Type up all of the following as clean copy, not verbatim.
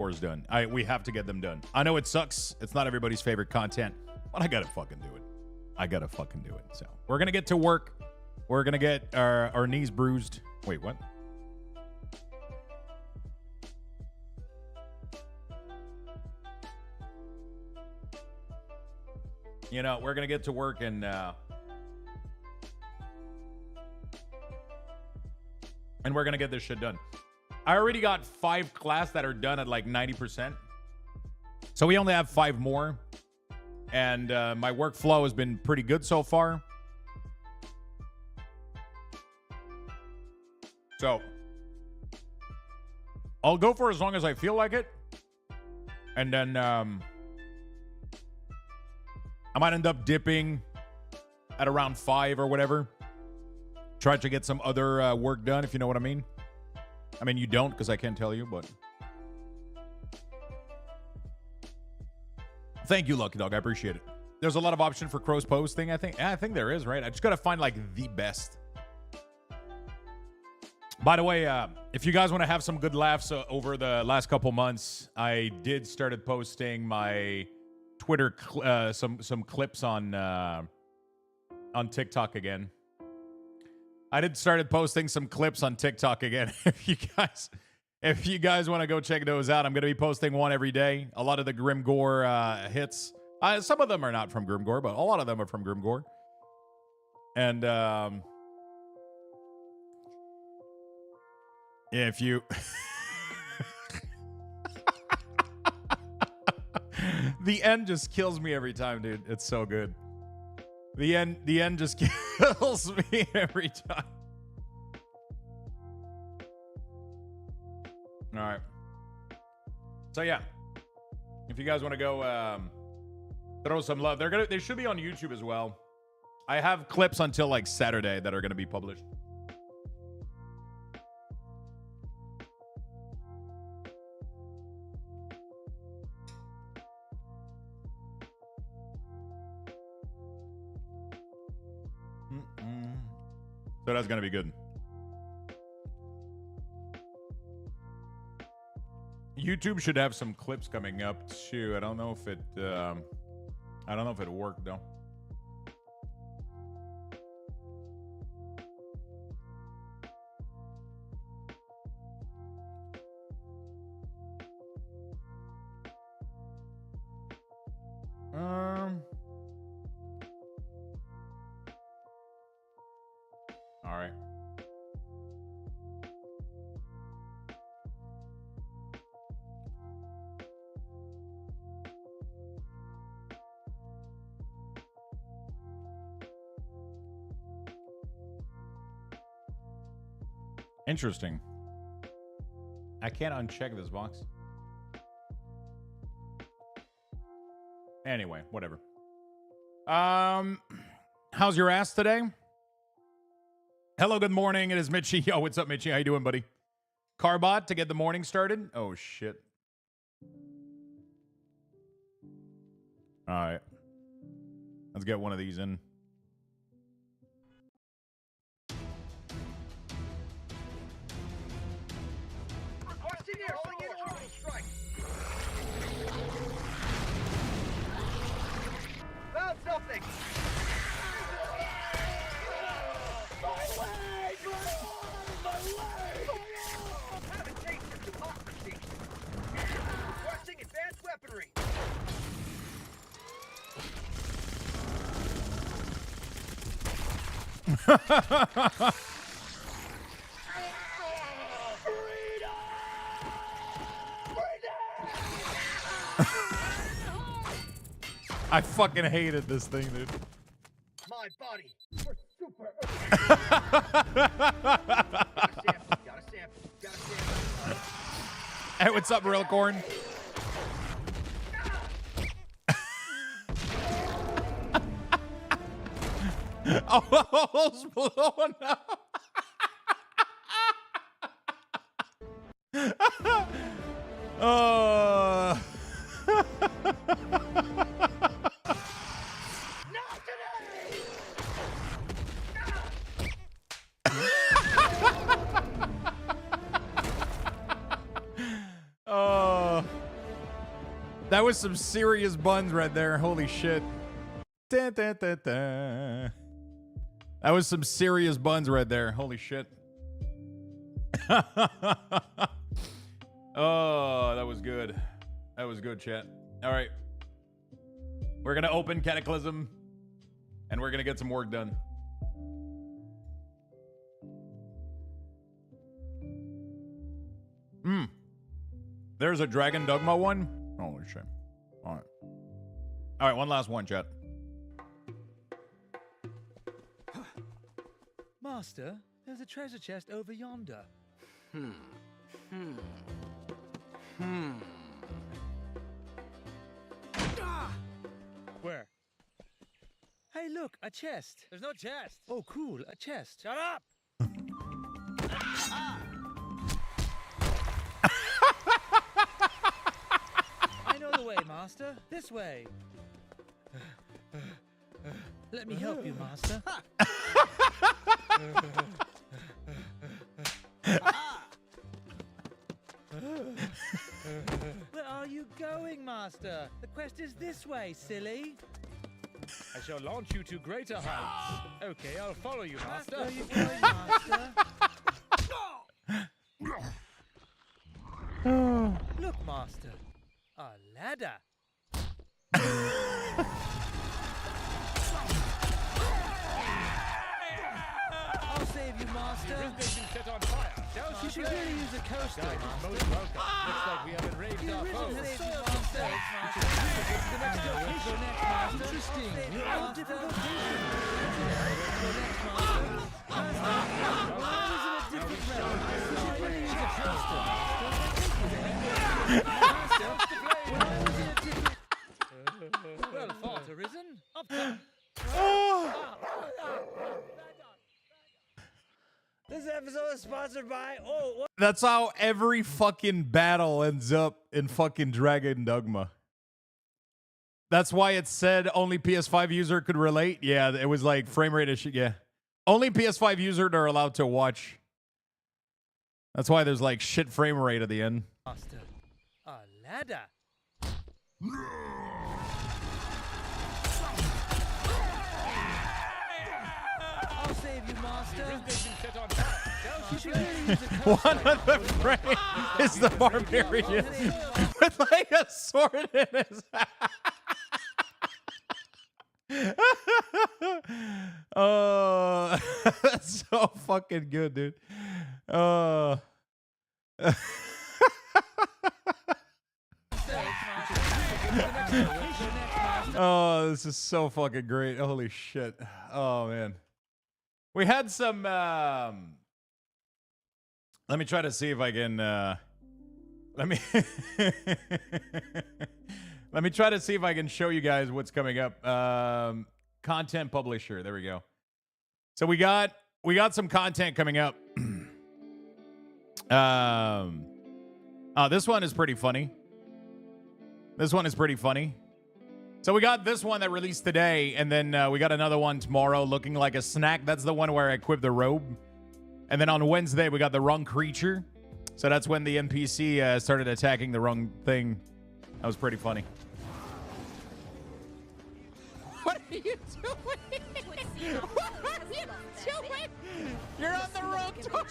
wars done. We have to get them done. I know it sucks. It's not everybody's favorite content, but I gotta fucking do it. I gotta fucking do it. So we're gonna get to work. We're gonna get our knees bruised. Wait, what? You know, we're gonna get to work and we're gonna get this shit done. I already got 5 class that are done at like 90%. So we only have 5 more. And my workflow has been pretty good so far. So I'll go for as long as I feel like it. And then I might end up dipping at around 5 or whatever. Try to get some other work done, if you know what I mean. I mean, you don't, because I can't tell you, but... Thank you, Lucky Dog. I appreciate it. There's a lot of option for Crow's posting, I think. Yeah, I think there is, right? I just got to find, like, the best. By the way, if you guys want to have some good laughs over the last couple months, I did started posting my Twitter, some clips on TikTok again. I did started posting some clips on TikTok again. If you guys want to go check those out, I'm going to be posting one every day. A lot of the Grimgore hits. Some of them are not from Grimgore, but a lot of them are from Grimgore. And if you the end just kills me every time, dude. It's so good. The end just kills me every time. All right. So yeah, if you guys want to go throw some love, they should be on YouTube as well. I have clips until like Saturday that are going to be published. So that's going to be good. YouTube should have some clips coming up too. I don't know if it worked though. All right. Interesting. I can't uncheck this box. Anyway, whatever. How's your ass today? Hello, good morning. It is Mitchie. Yo, what's up, Mitchie? How you doing, buddy? Carbot to get the morning started. Oh, shit. All right. Let's get one of these in. Found something! Haven't tasted democracy! Requesting advanced weaponry! I fucking hated this thing, dude. My body for super. Gotta sample. Hey, what's up, Real Corn? Oh, it's blowing up. Oh. Not today! Oh. That was some serious buns right there. Holy shit. Da, da, da, da. That was some serious buns right there. Holy shit. Oh, that was good. That was good, chat. All right. We're going to open Cataclysm, and we're going to get some work done. There's a Dragon Dogma one. Holy shit. All right. All right, one last one, chat. Master, there's a treasure chest over yonder. Where? Hey, look, a chest. There's no chest. Oh, cool, a chest. Shut up. I know the way, Master. This way. Let me help you, Master. Where are you going, Master? The quest is this way, silly. I shall launch you to greater heights. Okay, I'll follow you, Master. Where are you going, Master? Look, Master. A ladder. I'll save you, Master. Station set on fire. You should really use a coaster, Guide is Master. most welcome. Looks like we have enraged The our original foes. save you, Master. The next location, Master. Interesting. You're on different location. Go next, Master. Why is it a different route? You should really use a coaster. Master, why was it a different... Well, thought arisen. Up top. This episode is sponsored by what? That's how every fucking battle ends up in fucking Dragon Dogma. That's why it said only PS5 user could relate. Yeah, it was like frame rate issue. Yeah. Only PS5 users are allowed to watch. That's why there's like shit frame rate at the end. Master. A ladder. I'll save you, Master. Station set on fire. You should really use a coaster. One of the frame is the barbarian with like a sword in his hand. Oh, that's so fucking good, dude. Oh, this is so fucking great. Holy shit. Oh, man. We had some... let me try to see if I can... let me... let me try to see if I can show you guys what's coming up. Content publisher. There we go. So we got some content coming up. This one is pretty funny. This one is pretty funny. So we got this one that released today, and then we got another one tomorrow looking like a snack. That's the one where I equip the robe. And then on Wednesday, we got the wrong creature. So that's when the NPC started attacking the wrong thing. That was pretty funny. What are you doing? What are you doing? You're on the road to I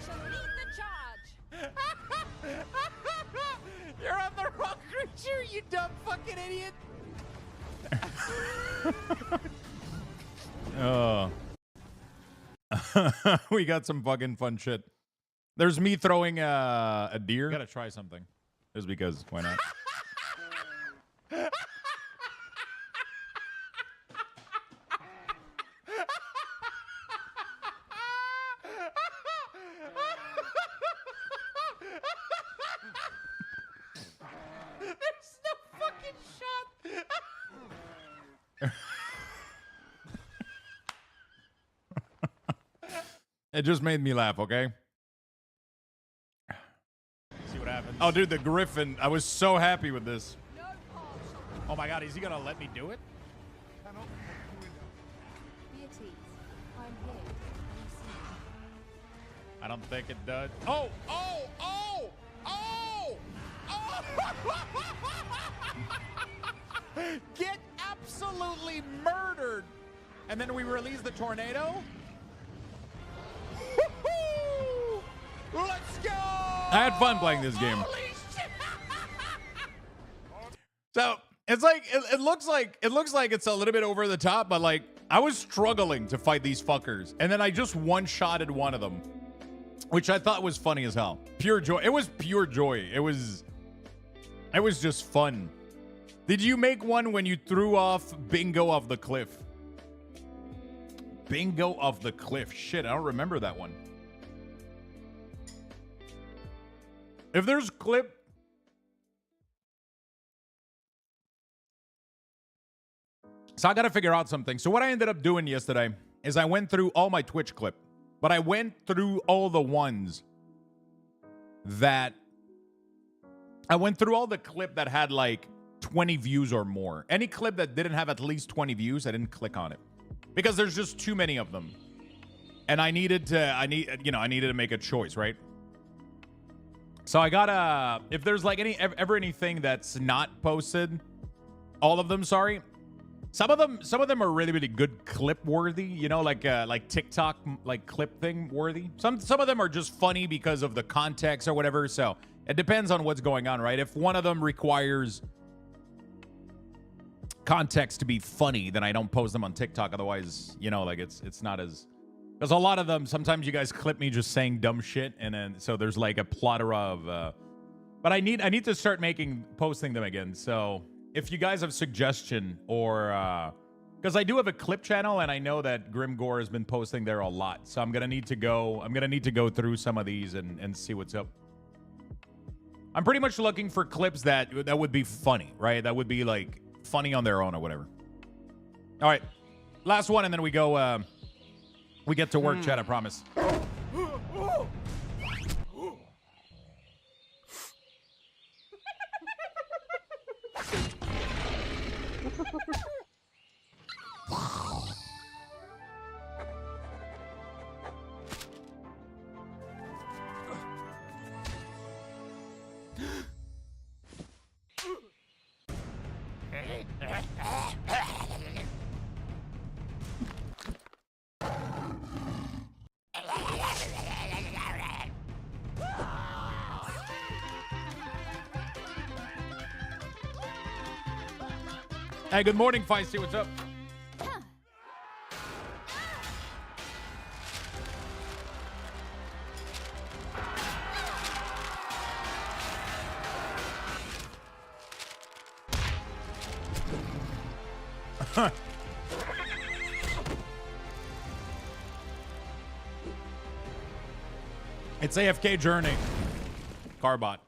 shall lead the charge. You're on the wrong creature, you dumb fucking idiot. Oh. We got some fucking fun shit. There's me throwing a deer. Gotta try something. Just because, why not? There's no fucking shot. It just made me laugh, okay? See what happens. Oh, dude, the griffin. I was so happy with this. Oh my god, is he gonna let me do it? Be at ease. I'm here. And you see me. I don't think it does. Oh! Oh! Oh! Oh! Oh! Get absolutely murdered. And then we release the tornado. Woo-hoo! Let's go! I had fun playing this game. Holy shit! So it's like it looks like it's a little bit over the top, but like I was struggling to fight these fuckers, and then I just one-shotted one of them, which I thought was funny as hell. Pure joy. It was pure joy. It was just fun. Did you make one when you threw off Bingo off the cliff? Bingo off the cliff. Shit, I don't remember that one. If there's clip... So I got to figure out something. So what I ended up doing yesterday is I went through all my Twitch clip. But I went through all the ones that... I went through all the clip that had like 20 views or more. Any clip that didn't have at least 20 views, I didn't click on it. Because there's just too many of them. And I needed to make a choice, right? So I gotta, if there's like ever anything that's not posted, all of them, sorry. Some of them are really, really good clip worthy, you know, like TikTok, like clip thing worthy. Some of them are just funny because of the context or whatever. So it depends on what's going on, right? If one of them requires context to be funny, then I don't post them on TikTok. Otherwise, you know, like it's not as, because a lot of them, sometimes you guys clip me just saying dumb shit, and then so there's like a plethora of but I need to start posting them again. So if you guys have suggestion, or because I do have a clip channel, and I know that Grimgore has been posting there a lot, so I'm gonna need to go through some of these and see what's up. I'm pretty much looking for clips that would be funny, right? That would be like funny on their own or whatever. All right, last one, and then we go. We get to work, chat, I promise. Hey, good morning, Feisty. What's up? It's AFK Journey. Carbot.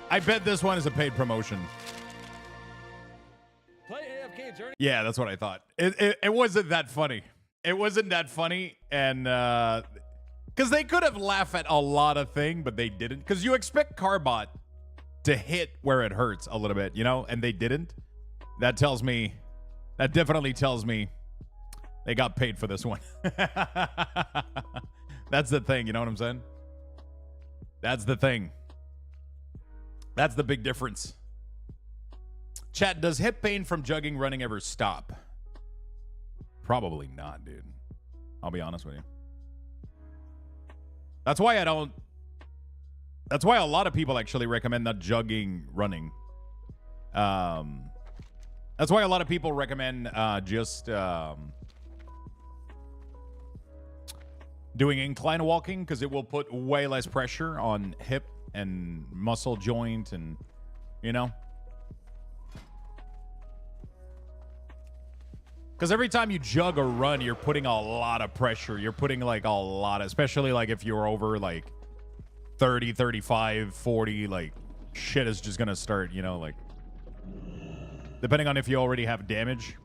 I bet this one is a paid promotion. Play AFK Journey. Yeah, that's what I thought. It wasn't that funny. It wasn't that funny, and because they could have laughed at a lot of things, but they didn't. Because you expect Carbot to hit where it hurts a little bit, you know, and they didn't. That definitely tells me they got paid for this one. That's the thing, you know what I'm saying? That's the thing. That's the big difference. Chat, does hip pain from jugging running ever stop? Probably not, dude. I'll be honest with you. That's why a lot of people actually recommend not jugging running. That's why a lot of people recommend just doing incline walking, because it will put way less pressure on hip and muscle joint, and you know, because every time you jug or run, you're putting a lot of pressure. You're putting like a lot of, especially like if you're over like 30, 35, 40, like shit is just gonna start, you know, like depending on if you already have damage.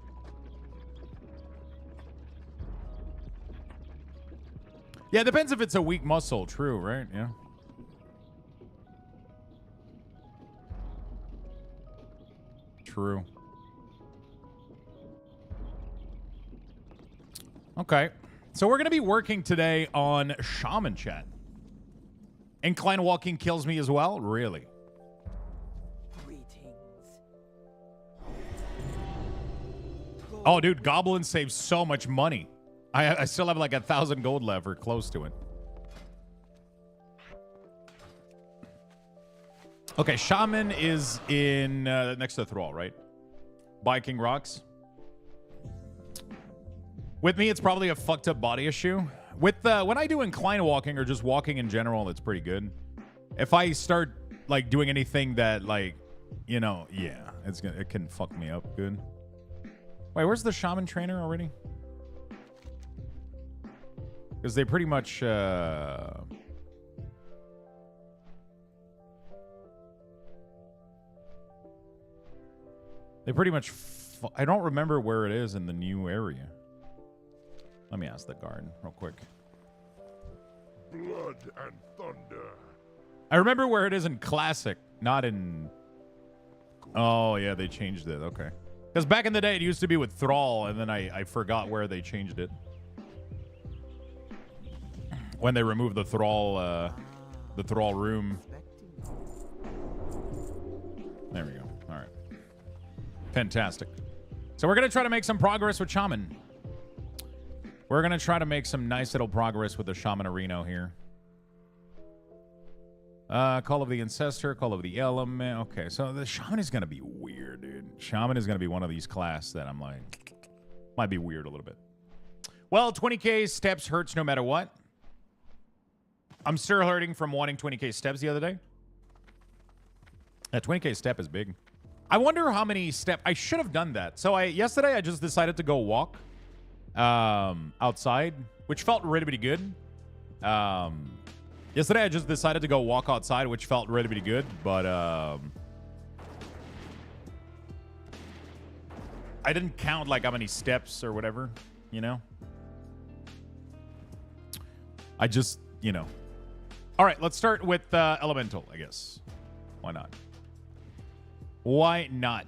Yeah, it depends if it's a weak muscle. True, right? Yeah. True. Okay. So we're going to be working today on Shaman Chat. Incline walking kills me as well? Really? Oh, dude, Goblin saves so much money. I still have like 1,000 gold left or close to it. Okay, Shaman is in next to Thrall, right? Biking Rocks. With me, it's probably a fucked up body issue. With when I do incline walking or just walking in general, it's pretty good. If I start like doing anything that like, you know, yeah, it can fuck me up good. Wait, where's the Shaman trainer already? Because they pretty much I don't remember where it is in the new area. Let me ask the guard real quick. Blood and thunder. I remember where it is in Classic, not in... Oh, yeah, they changed it. Okay. Because back in the day, it used to be with Thrall, and then I forgot where they changed it. When they removed the Thrall room. There we go. All right. Fantastic. So we're going to try to make some progress with Shaman. We're going to try to make some nice little progress with the Shaman Arena here. Call of the Ancestor, Call of the Element. Okay, so the Shaman is going to be weird, dude. Shaman is going to be one of these class that I'm like, might be weird a little bit. Well, 20k steps hurts no matter what. I'm still hurting from wanting 20k steps the other day. That 20k step is big. I wonder how many steps... I should have done that. So yesterday, I just decided to go walk outside, which felt really good. Yesterday, I just decided to go walk outside, which felt really good, but I didn't count like how many steps or whatever, you know? I just, you know. All right, let's start with Elemental, I guess. Why not? Why not?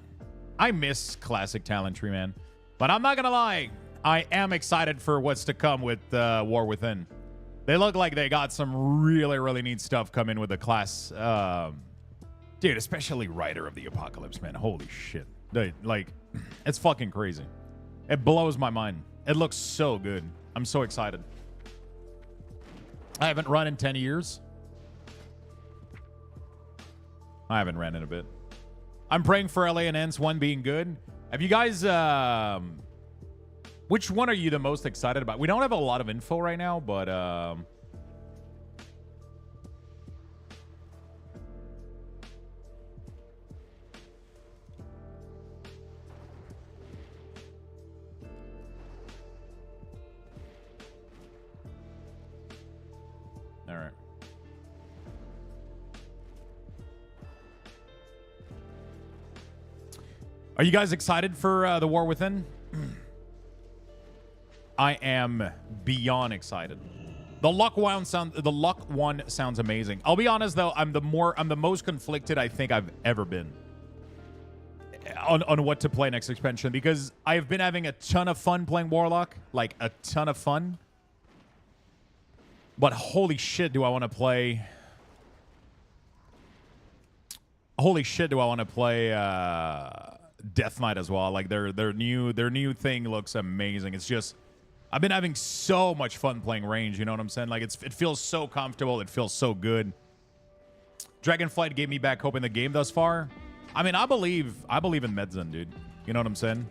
I miss Classic Talent Tree, man. But I'm not going to lie. I am excited for what's to come with War Within. They look like they got some really, really neat stuff coming with the class. Dude, especially Rider of the Apocalypse, man. Holy shit. Dude, like, it's fucking crazy. It blows my mind. It looks so good. I'm so excited. I haven't run in 10 years. I haven't ran in a bit. I'm praying for LA and Ents 1 being good. Have you guys... which one are you the most excited about? We don't have a lot of info right now, but... All right. Are you guys excited for the War Within? I am beyond excited. The luck one sounds amazing. I'll be honest though, I'm the most conflicted I think I've ever been on what to play next expansion, because I've been having a ton of fun playing Warlock, like a ton of fun. But holy shit, do I want to play? Holy shit, do I want to play Death Knight as well? Like their new thing looks amazing. It's just I've been having so much fun playing range, you know what I'm saying? Like it feels so comfortable, it feels so good. Dragonflight gave me back hope in the game thus far. I mean, I believe in Medzen, dude. You know what I'm saying?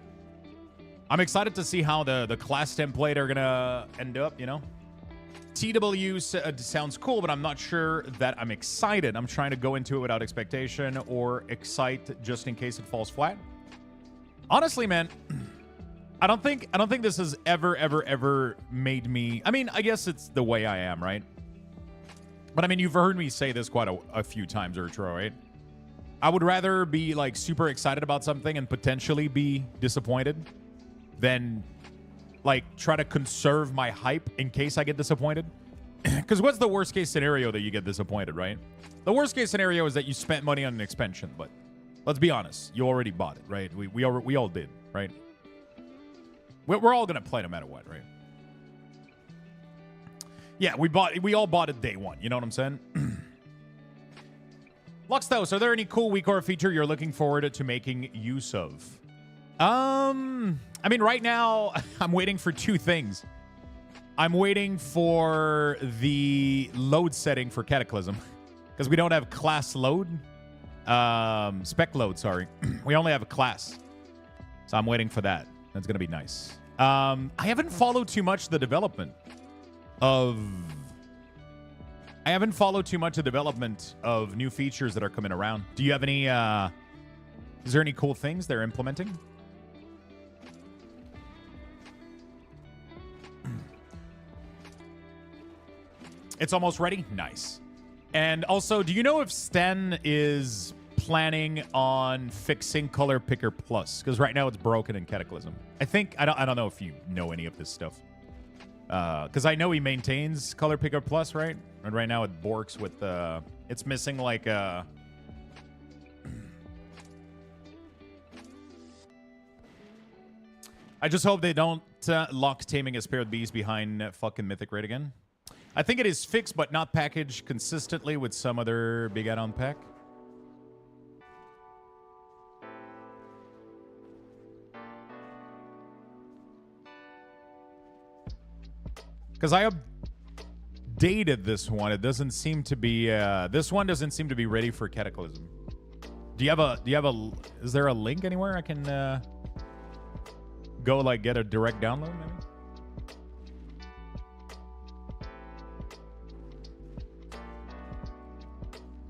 I'm excited to see how the class template are gonna end up, you know? TW sounds cool, but I'm not sure that I'm excited. I'm trying to go into it without expectation or excite just in case it falls flat. Honestly, man, I don't think this has ever made me... I mean, I guess it's the way I am, right? But I mean, you've heard me say this quite a few times, Urtro, right? I would rather be like super excited about something and potentially be disappointed than like try to conserve my hype in case I get disappointed. Because what's the worst case scenario that you get disappointed, right? The worst case scenario is that you spent money on an expansion, but let's be honest, you already bought it, right? We all did, right? We're all gonna play no matter what, right? Yeah, we all bought it day one. You know what I'm saying? Luxthos, are there any cool WeakAuras feature you're looking forward to making use of? I mean, right now, I'm waiting for two things. I'm waiting for the load setting for Cataclysm, because we don't have class load. Spec load, sorry. We only have a class. So I'm waiting for that. That's going to be nice. I haven't followed too much the development of... I haven't followed too much the development of new features that are coming around. Do you have any... is there any cool things they're implementing? It's almost ready? Nice. And also, do you know if Sten is planning on fixing Color Picker Plus? Because right now it's broken in Cataclysm. I don't know if you know any of this stuff. Because I know he maintains Color Picker Plus, right? And right now it borks with it's missing like I just hope they don't lock Taming a Spirit Beast behind fucking Mythic Raid again. I think it is fixed but not packaged consistently with some other big add-on pack. Because I updated this one. It doesn't seem to be this one doesn't seem to be ready for Cataclysm. Is there a link anywhere I can go like get a direct download maybe?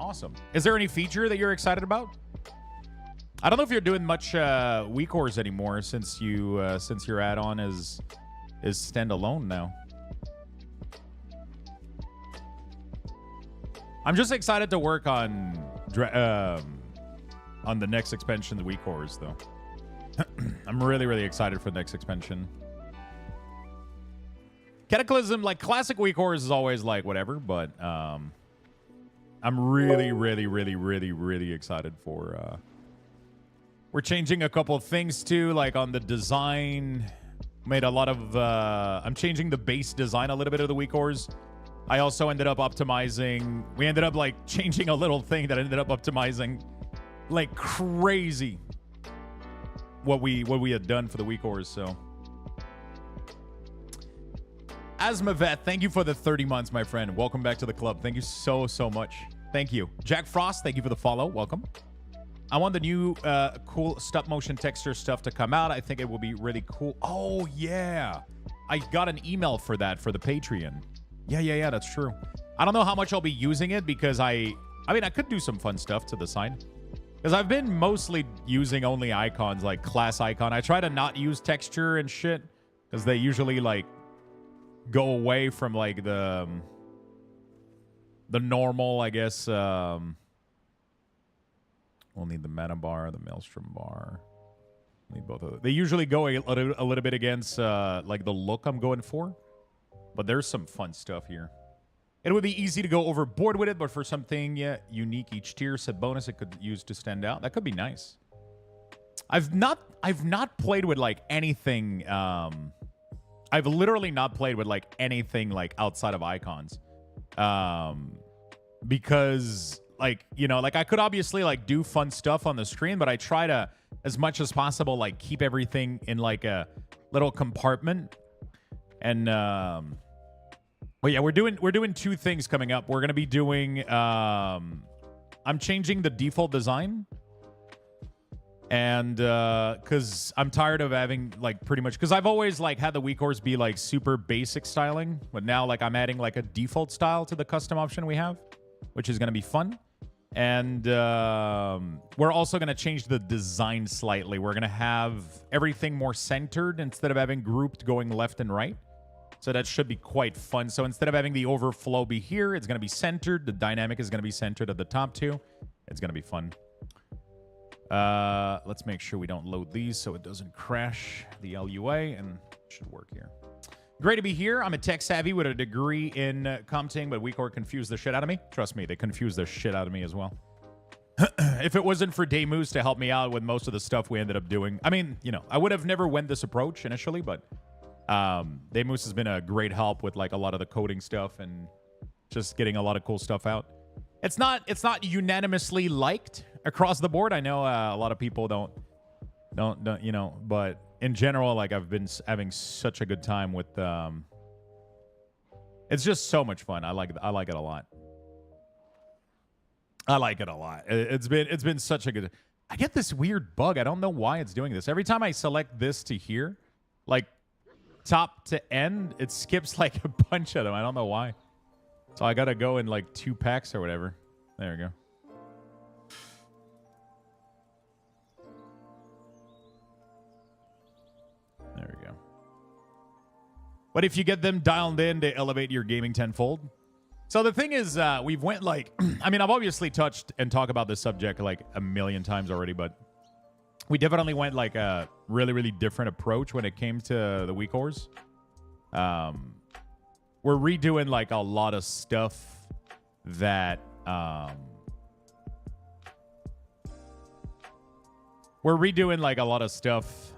Awesome. Is there any feature that you're excited about? I don't know if you're doing much WeakAuras anymore since your add-on is standalone now. I'm just excited to work on the next expansion, the WeakAuras, though. I'm really, really excited for the next expansion. Cataclysm, like classic WeakAuras, is always like whatever, but I'm really, really, really, really, really excited for. We're changing a couple of things too, like on the design. Made a lot of. I'm changing the base design a little bit of the WeakAuras. I also ended up optimizing. We ended up like changing a little thing that ended up optimizing like crazy what we had done for the WeakAuras. So, Asmavet, thank you for the 30 months, my friend. Welcome back to the club. Thank you so much. Thank you. Jack Frost, thank you for the follow. Welcome. I want the new cool stop motion texture stuff to come out. I think it will be really cool. Oh yeah, I got an email for that for the Patreon. Yeah, that's true. I don't know how much I'll be using it because I mean, I could do some fun stuff to the side. Because I've been mostly using only icons, like class icon. I try to not use texture and shit because they usually like go away from like the normal, I guess. We'll need the meta bar, the maelstrom bar. Need both of them. They usually go a little bit against like the look I'm going for. But there's some fun stuff here. It would be easy to go overboard with it, but for something unique each tier set bonus it could use to stand out. That could be nice. I've not played with like anything. I've literally not played with like anything like outside of icons. Because like, you know, like I could obviously like do fun stuff on the screen, but I try to as much as possible like keep everything in like a little compartment. And well, yeah, we're doing two things coming up. We're gonna be doing I'm changing the default design, and because I'm tired of having like pretty much, because I've always like had the WeakAuras be like super basic styling, but now like I'm adding like a default style to the custom option we have, which is gonna be fun. And we're also gonna change the design slightly. We're gonna have everything more centered instead of having grouped going left and right. So that should be quite fun. So instead of having the overflow be here, it's going to be centered. The dynamic is going to be centered at the top too. It's going to be fun. Let's make sure we don't load these so it doesn't crash the LUA, and it should work here. Great to be here. I'm a tech savvy with a degree in computing, but WeakAuras confused the shit out of me. Trust me, they confused the shit out of me as well. If it wasn't for Daymoose to help me out with most of the stuff we ended up doing, I mean, you know, I would have never went this approach initially, but Demus has been a great help with like a lot of the coding stuff and just getting a lot of cool stuff out. It's not unanimously liked across the board. I know a lot of people don't you know, but in general, like I've been having such a good time with. It's just so much fun. I like it a lot. I like it a lot. It's been such a good. I get this weird bug. I don't know why it's doing this. Every time I select this to here, like top to end, it skips like a bunch of them. I don't know why. So I gotta go in like 2 packs or whatever. There we go. There we go. But if you get them dialed in, they elevate your gaming tenfold. So the thing is, we've went like, I mean, I've obviously touched and talked about this subject like a million times already, but we definitely went like a really, really different approach when it came to the WeakAuras. We're redoing like a lot of stuff that, we're redoing like a lot of stuff,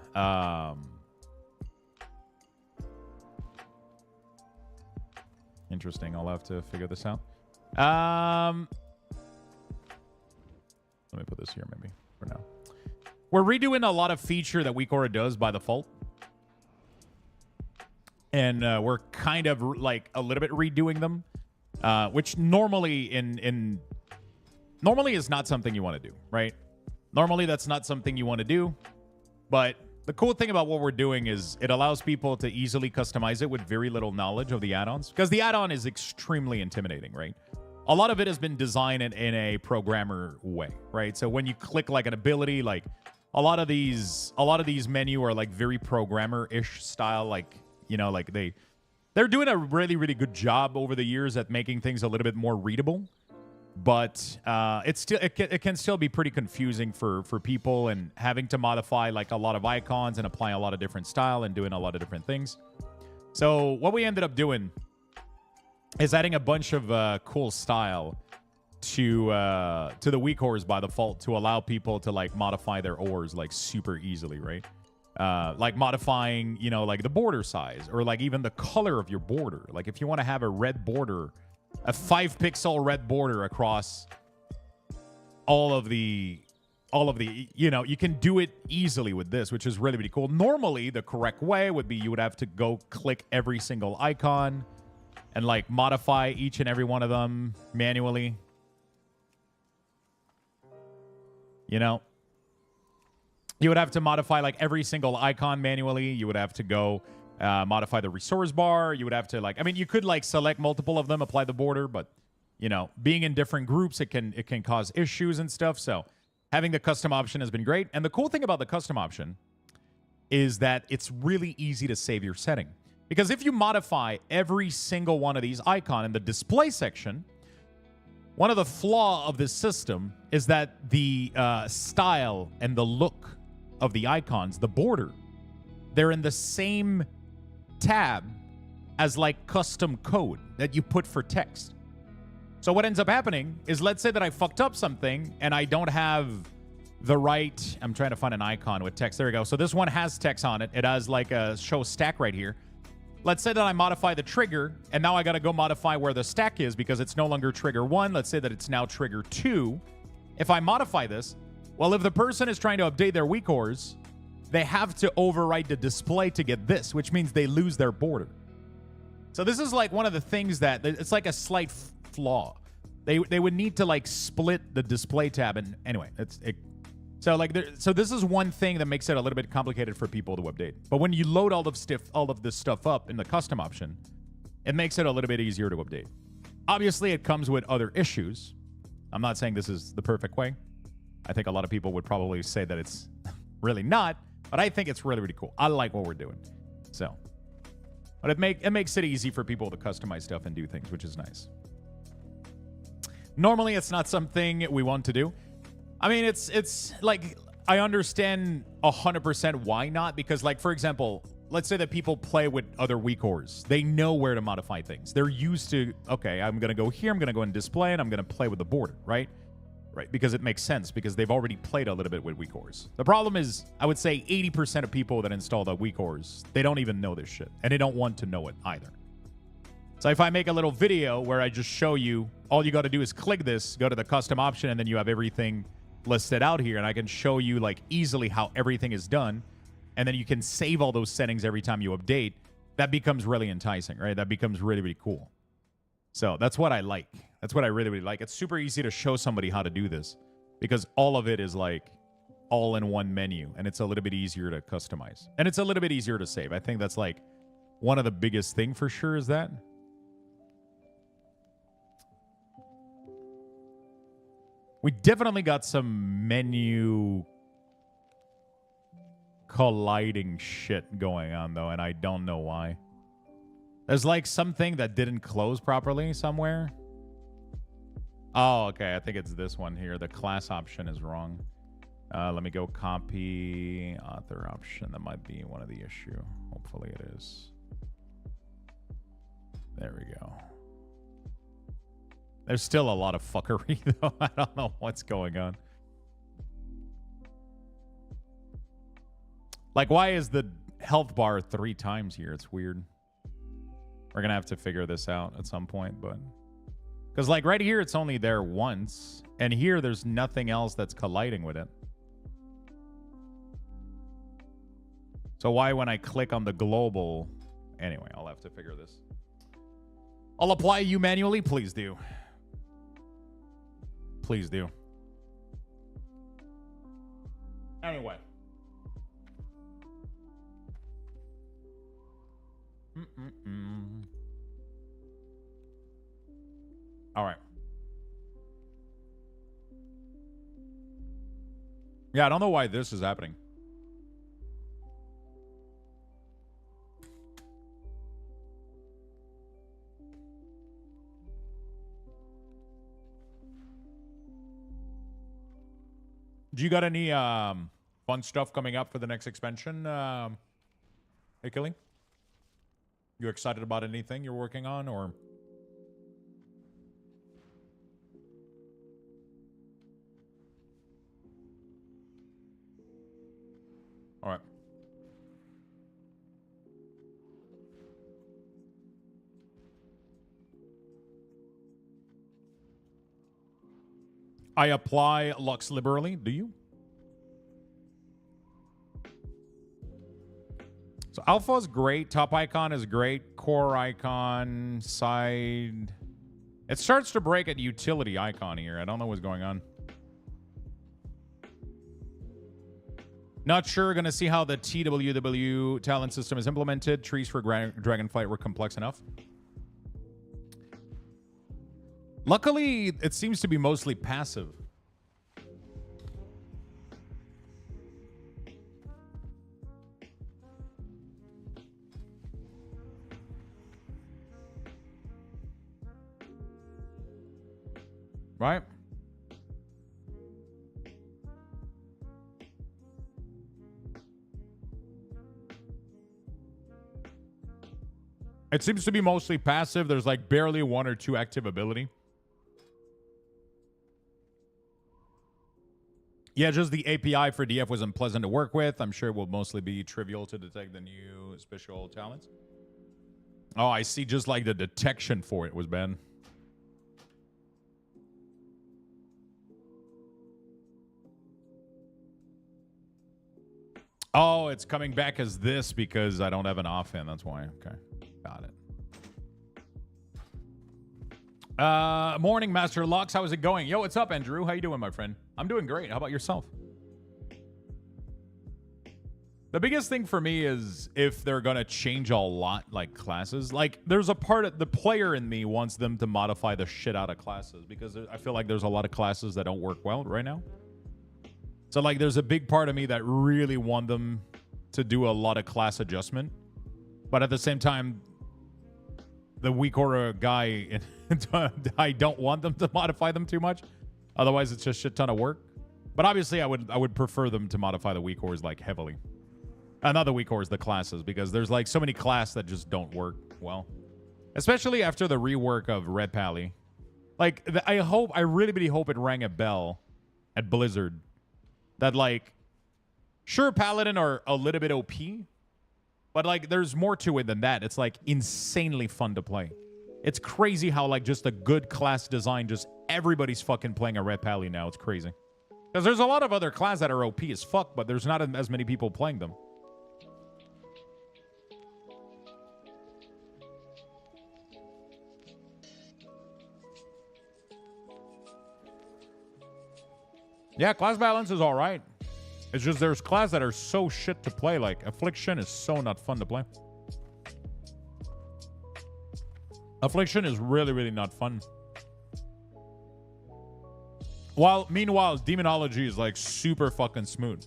interesting. I'll have to figure this out. Let me put this here maybe for now. We're redoing a lot of feature that WeakAuras does by default. And we're kind of like a little bit redoing them, which normally normally is not something you want to do, right? Normally that's not something you want to do, but the cool thing about what we're doing is it allows people to easily customize it with very little knowledge of the add-ons, because the add-on is extremely intimidating, right? A lot of it has been designed in a programmer way, right? So when you click like an ability, like a lot of these menu are like very programmer-ish style, like, you know, like they're doing a really, really good job over the years at making things a little bit more readable. But it can still be pretty confusing for people, and having to modify like a lot of icons and apply a lot of different style and doing a lot of different things. So what we ended up doing is adding a bunch of cool style to the WeakAuras by default to allow people to like modify their ores like super easily, right? Like modifying, you know, like the border size or like even the color of your border. Like if you want to have a red border, a 5-pixel red border across all of the, you know, you can do it easily with this, which is really, really cool. Normally, the correct way would be you would have to go click every single icon and like modify each and every one of them manually. You know, you would have to modify like every single icon manually. You would have to go modify the resource bar. You would have to like, I mean, you could like select multiple of them, apply the border, but you know, being in different groups, it can cause issues and stuff. So having the custom option has been great. And the cool thing about the custom option is that it's really easy to save your setting, because if you modify every single one of these icons in the display section, one of the flaw of this system is that the style and the look of the icons, the border, they're in the same tab as like custom code that you put for text. So what ends up happening is, let's say that I fucked up something and I don't have the right, I'm trying to find an icon with text. There we go. So this one has text on it. It has like a show stack right here. Let's say that I modify the trigger and now I got to go modify where the stack is because it's no longer trigger 1. Let's say that it's now trigger 2. If I modify this, well, if the person is trying to update their WeakAuras, they have to overwrite the display to get this, which means they lose their border. So this is like one of the things that it's like a slight flaw. They would need to like split the display tab, and anyway, so this is one thing that makes it a little bit complicated for people to update. But when you load all of this stuff up in the custom option, it makes it a little bit easier to update. Obviously, it comes with other issues. I'm not saying this is the perfect way. I think a lot of people would probably say that it's really not. But I think it's really, really cool. I like what we're doing. So, but it makes it easy for people to customize stuff and do things, which is nice. Normally, it's not something we want to do. I mean, it's like, I understand 100% why not. Because like, for example, let's say that people play with other WeakAuras. They know where to modify things. They're used to, okay, I'm going to go here. I'm going to go in display and I'm going to play with the border, right? right? Because it makes sense, because they've already played a little bit with WeakAuras. The problem is, I would say 80% of people that install the WeakAuras, they don't even know this shit, and they don't want to know it either. So if I make a little video where I just show you, all you got to do is click this, go to the custom option, and then you have everything listed out here, and I can show you like easily how everything is done, and then you can save all those settings every time you update. That becomes really enticing, right? That becomes really, really cool. So that's what I like. That's what I really, really like. It's super easy to show somebody how to do this because all of it is like all in one menu, and it's a little bit easier to customize, and it's a little bit easier to save. I think that's like one of the biggest thing for sure is that. We definitely got some menu colliding shit going on, though, and I don't know why. There's like something that didn't close properly somewhere. Oh, okay. I think it's this one here. The class option is wrong. Let me go copy author option. That might be one of the issue. Hopefully it is. There we go. There's still a lot of fuckery, though. I don't know what's going on. Like, why is the health bar 3 times here? It's weird. We're going to have to figure this out at some point, but... Because, like, right here, it's only there once. And here, there's nothing else that's colliding with it. So why, when I click on the global... Anyway, I'll have to figure this. I'll apply you manually. Please do. Please do. Anyway. All right. Yeah, I don't know why this is happening. Do you got any fun stuff coming up for the next expansion, hey, Killing? You excited about anything you're working on, or? All right. I apply Lux liberally. Do you? So alpha is great. Top icon is great. Core icon, side. It starts to break at utility icon here. I don't know what's going on. Not sure. Going to see how the TWW talent system is implemented. Trees for Dragonflight were complex enough. Luckily, it seems to be mostly passive. Right? It seems to be mostly passive. There's like barely 1 or 2 active ability. Yeah, just the API for DF was unpleasant to work with. I'm sure it will mostly be trivial to detect the new special talents. Oh, I see. Just like the detection for it was bad. Oh, it's coming back as this because I don't have an offhand. That's why. Okay. Got it. Morning, Master Lux. How is it going? Yo, what's up, Andrew? How you doing, my friend? I'm doing great. How about yourself? The biggest thing for me is if they're going to change a lot, like classes. Like, there's a part of the player in me wants them to modify the shit out of classes because I feel like there's a lot of classes that don't work well right now. So, like, there's a big part of me that really want them to do a lot of class adjustment. But at the same time, the WeakAuras guy, I don't want them to modify them too much. Otherwise, it's just a shit ton of work. But obviously, I would prefer them to modify the WeakAuras, like, heavily. Not the WeakAuras, the classes. Because there's, like, so many classes that just don't work well. Especially after the rework of Red Pally. Like, I really, really hope it rang a bell at Blizzard that, like, sure, Paladin are a little bit OP, but, like, there's more to it than that. It's, like, insanely fun to play. It's crazy how, like, just a good class design, just everybody's fucking playing a Red Pally now. It's crazy. Because there's a lot of other classes that are OP as fuck, but there's not as many people playing them. Yeah, class balance is all right. It's just there's classes that are so shit to play. Like, Affliction is so not fun to play. Affliction is really, really not fun. Meanwhile, Demonology is, like, super fucking smooth.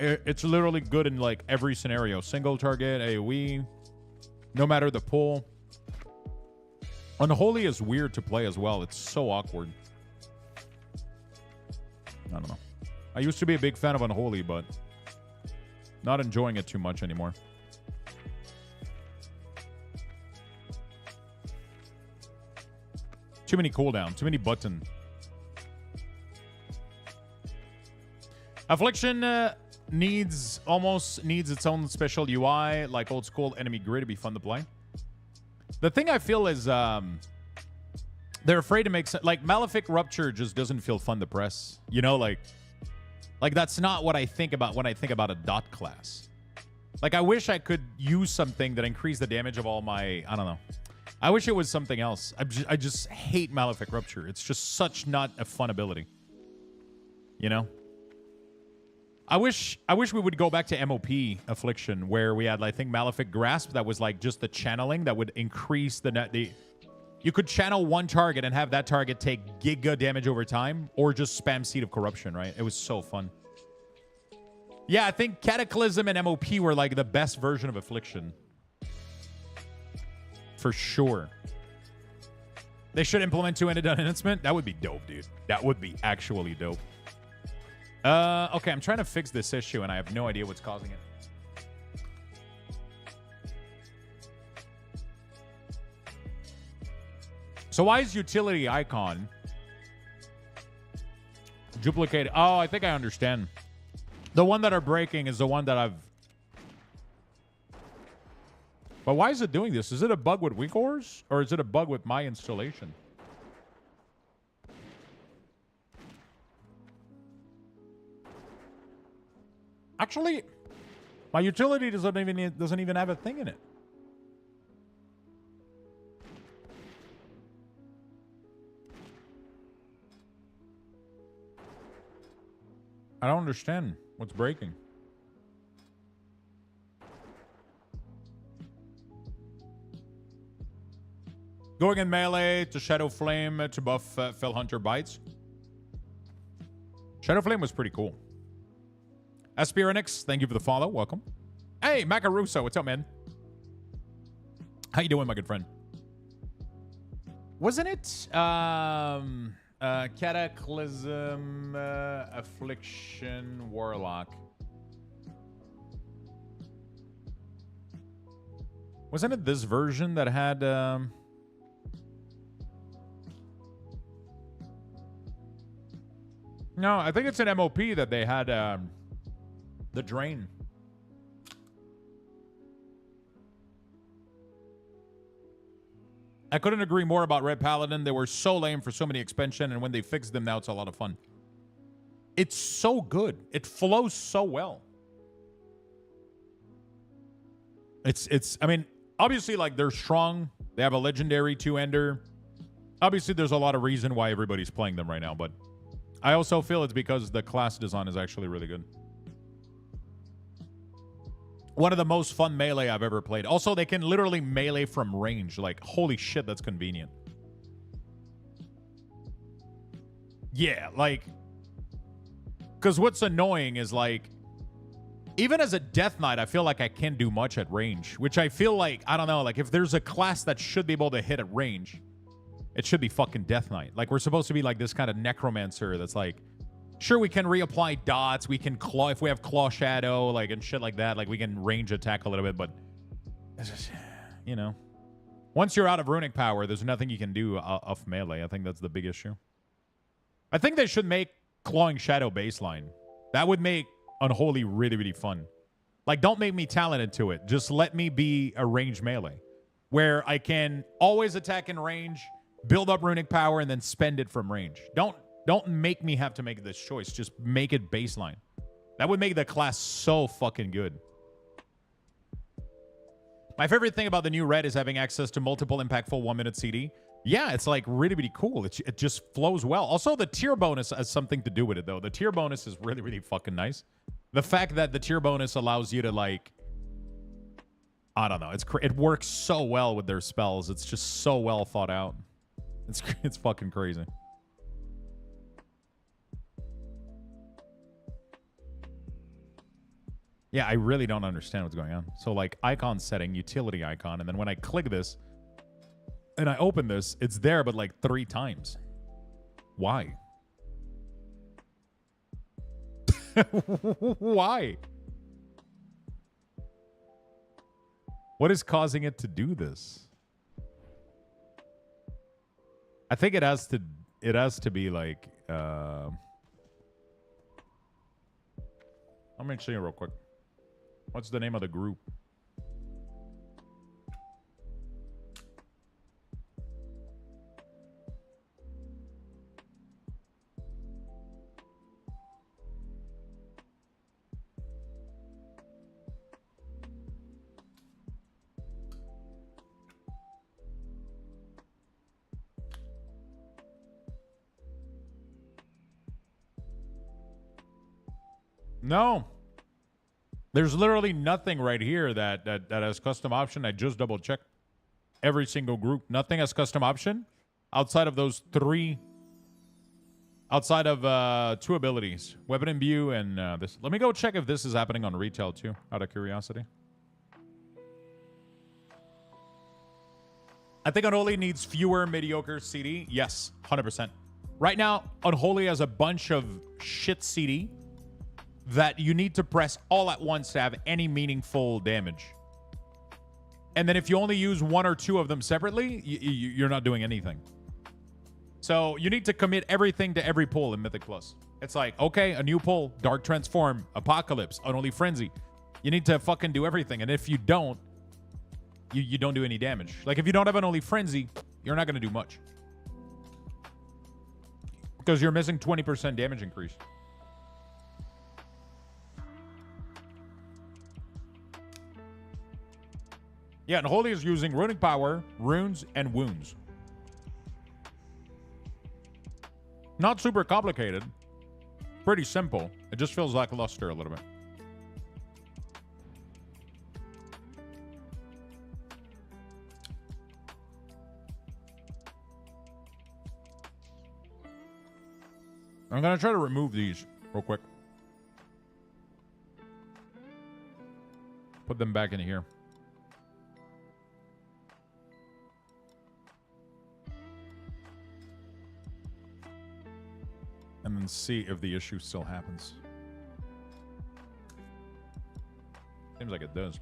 It's literally good in, like, every scenario. Single target, AoE, no matter the pull. Unholy is weird to play as well. It's so awkward. I don't know. I used to be a big fan of Unholy, but not enjoying it too much anymore. Too many cooldowns, too many buttons. Affliction almost needs its own special UI, like old school enemy grid to be fun to play. The thing I feel is they're afraid to make like Malefic Rupture just doesn't feel fun to press. You know, like that's not what I think about when I think about a dot class. Like, I wish I could use something that increased the damage of all my, I don't know. I wish it was something else. I just hate Malefic Rupture. It's just such not a fun ability. You know? I wish we would go back to MOP Affliction, where we had, I think, Malefic Grasp that was like just the channeling that would increase the you could channel one target and have that target take giga damage over time, or just spam Seed of Corruption, right? It was so fun. Yeah, I think Cataclysm and MOP were like the best version of Affliction. For sure. They should implement two-ended enhancement. That would be dope, dude. That would be actually dope. Okay, I'm trying to fix this issue, and I have no idea what's causing it. So why is utility icon duplicated? Oh, I think I understand. The one that are breaking is the one that I've... But why is it doing this? Is it a bug with WeakAuras? Or is it a bug with my installation? Actually, my utility doesn't even have a thing in it. I don't understand what's breaking. Going in melee to Shadow Flame to buff Fell Hunter bites. Shadow Flame was pretty cool. Aspirinix, thank you for the follow. Welcome. Hey, Macaruso, what's up, man? How you doing, my good friend? Wasn't it Cataclysm, Affliction, Warlock? Wasn't it this version that had... No, I think it's an MOP that they had the Drain. I couldn't agree more about Red Paladin. They were so lame for so many expansion, and when they fixed them, now it's a lot of fun. It's so good. It flows so well. I mean, obviously, like, they're strong. They have a legendary two-ender. Obviously, there's a lot of reason why everybody's playing them right now, but I also feel it's because the class design is actually really good. One of the most fun melee I've ever played. Also, they can literally melee from range. Like, holy shit, that's convenient. Yeah, like... Because what's annoying is, like... Even as a Death Knight, I feel like I can't do much at range. Which I feel like, I don't know, like, if there's a class that should be able to hit at range, it should be fucking Death Knight. Like, we're supposed to be like this kind of necromancer that's like... Sure, we can reapply dots. We can claw if we have claw shadow, like, and shit like that. Like, we can range attack a little bit, but it's just, you know, once you're out of runic power, there's nothing you can do off melee. I think that's the big issue. I think they should make Clawing Shadow baseline. That would make Unholy really, really fun. Like, don't make me talented to it. Just let me be a range melee where I can always attack in range, build up runic power, and then spend it from range. Don't make me have to make this choice. Just make it baseline. That would make the class so fucking good. My favorite thing about the new red is having access to multiple impactful 1-minute CD. Yeah, it's like really, really cool. It just flows well. Also, the tier bonus has something to do with it, though. The tier bonus is really, really fucking nice. The fact that the tier bonus allows you to, like, I don't know. It works so well with their spells. It's just so well thought out. It's fucking crazy. Yeah, I really don't understand what's going on. So, like, icon setting, utility icon, and then when I click this and I open this, it's there, but like 3 times. Why? Why? What is causing it to do this? I think it has to be like let me see it real quick. What's the name of the group? No. There's literally nothing right here that has custom option. I just double checked every single group. Nothing has custom option outside of those 3. Outside of 2 abilities, weapon imbue and this. Let me go check if this is happening on retail too, out of curiosity. I think Unholy needs fewer mediocre CD. Yes, 100%. Right now, Unholy has a bunch of shit CD that you need to press all at once to have any meaningful damage. And then if you only use 1 or 2 of them separately, you're not doing anything. So you need to commit everything to every pull in Mythic Plus. It's like, okay, a new pull, Dark Transform, Apocalypse, Unholy Frenzy. You need to fucking do everything. And if you don't, you don't do any damage. Like if you don't have Unholy Frenzy, you're not going to do much. Because you're missing 20% damage increase. Yeah, and Holy is using runic power, runes, and wounds. Not super complicated. Pretty simple. It just feels lackluster a little bit. I'm going to try to remove these real quick. Put them back in here. And then see if the issue still happens. Seems like it does.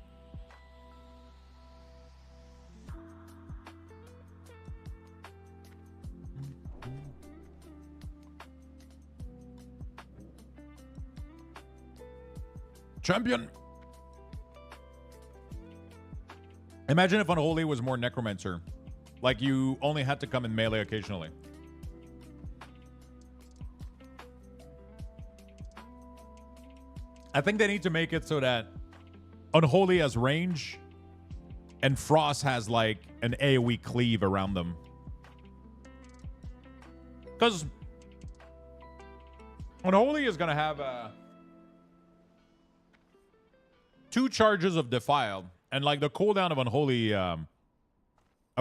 Champion! Imagine if Unholy was more Necromancer. Like you only had to come in melee occasionally. I think they need to make it so that Unholy has range and Frost has like an AoE cleave around them. Because Unholy is going to have 2 charges of Defiled. And like the cooldown of Unholy of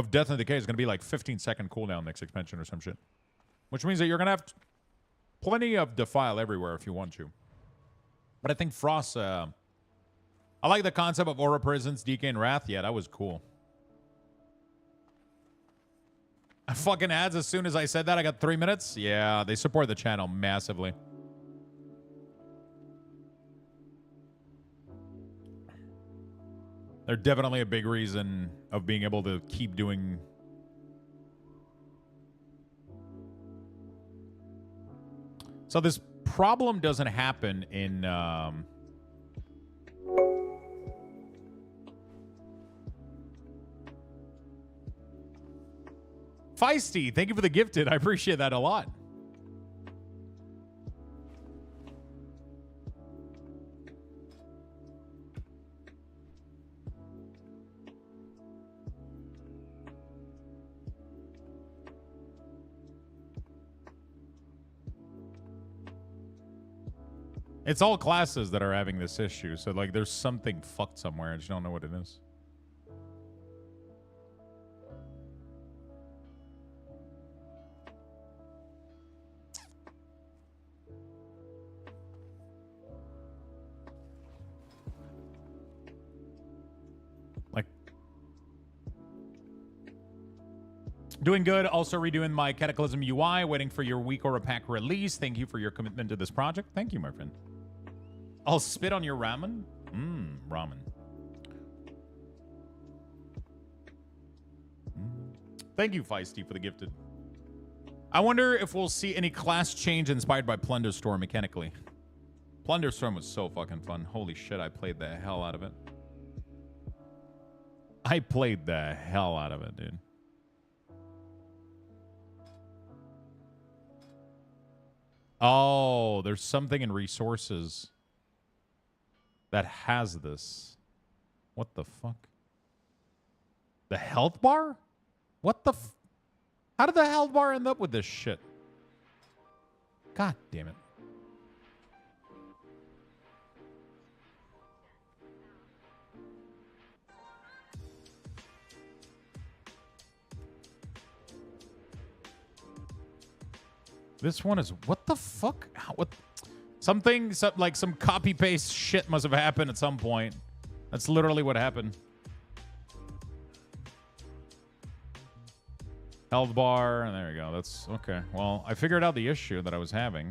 Death and Decay is going to be like 15-second cooldown next expansion or some shit. Which means that you're going to have plenty of Defile everywhere if you want to. But I think Frost, I like the concept of Aura Prisons, DK, and Wrath. Yeah, that was cool. I fucking ads as soon as I said that. I got 3 minutes. Yeah, they support the channel massively. They're definitely a big reason of being able to keep doing So this problem doesn't happen in... Feisty, thank you for the gifted. I appreciate that a lot. It's all classes that are having this issue. So, like, there's something fucked somewhere. I just don't know what it is. Like, doing good. Also redoing my Cataclysm UI. Waiting for your WeakAuras pack release. Thank you for your commitment to this project. Thank you, my friend. I'll spit on your ramen. Ramen. Thank you, Feisty, for the gifted. I wonder if we'll see any class change inspired by Plunderstorm mechanically. Plunderstorm was so fucking fun. Holy shit, I played the hell out of it. I played the hell out of it, dude. Oh, there's something in resources that has this. What the fuck? The health bar? What the How did the health bar end up with this shit? God damn it. This one is... What the fuck? What... Something, like some copy-paste shit must have happened at some point. That's literally what happened. Health bar, and there we go. That's okay. Well, I figured out the issue that I was having.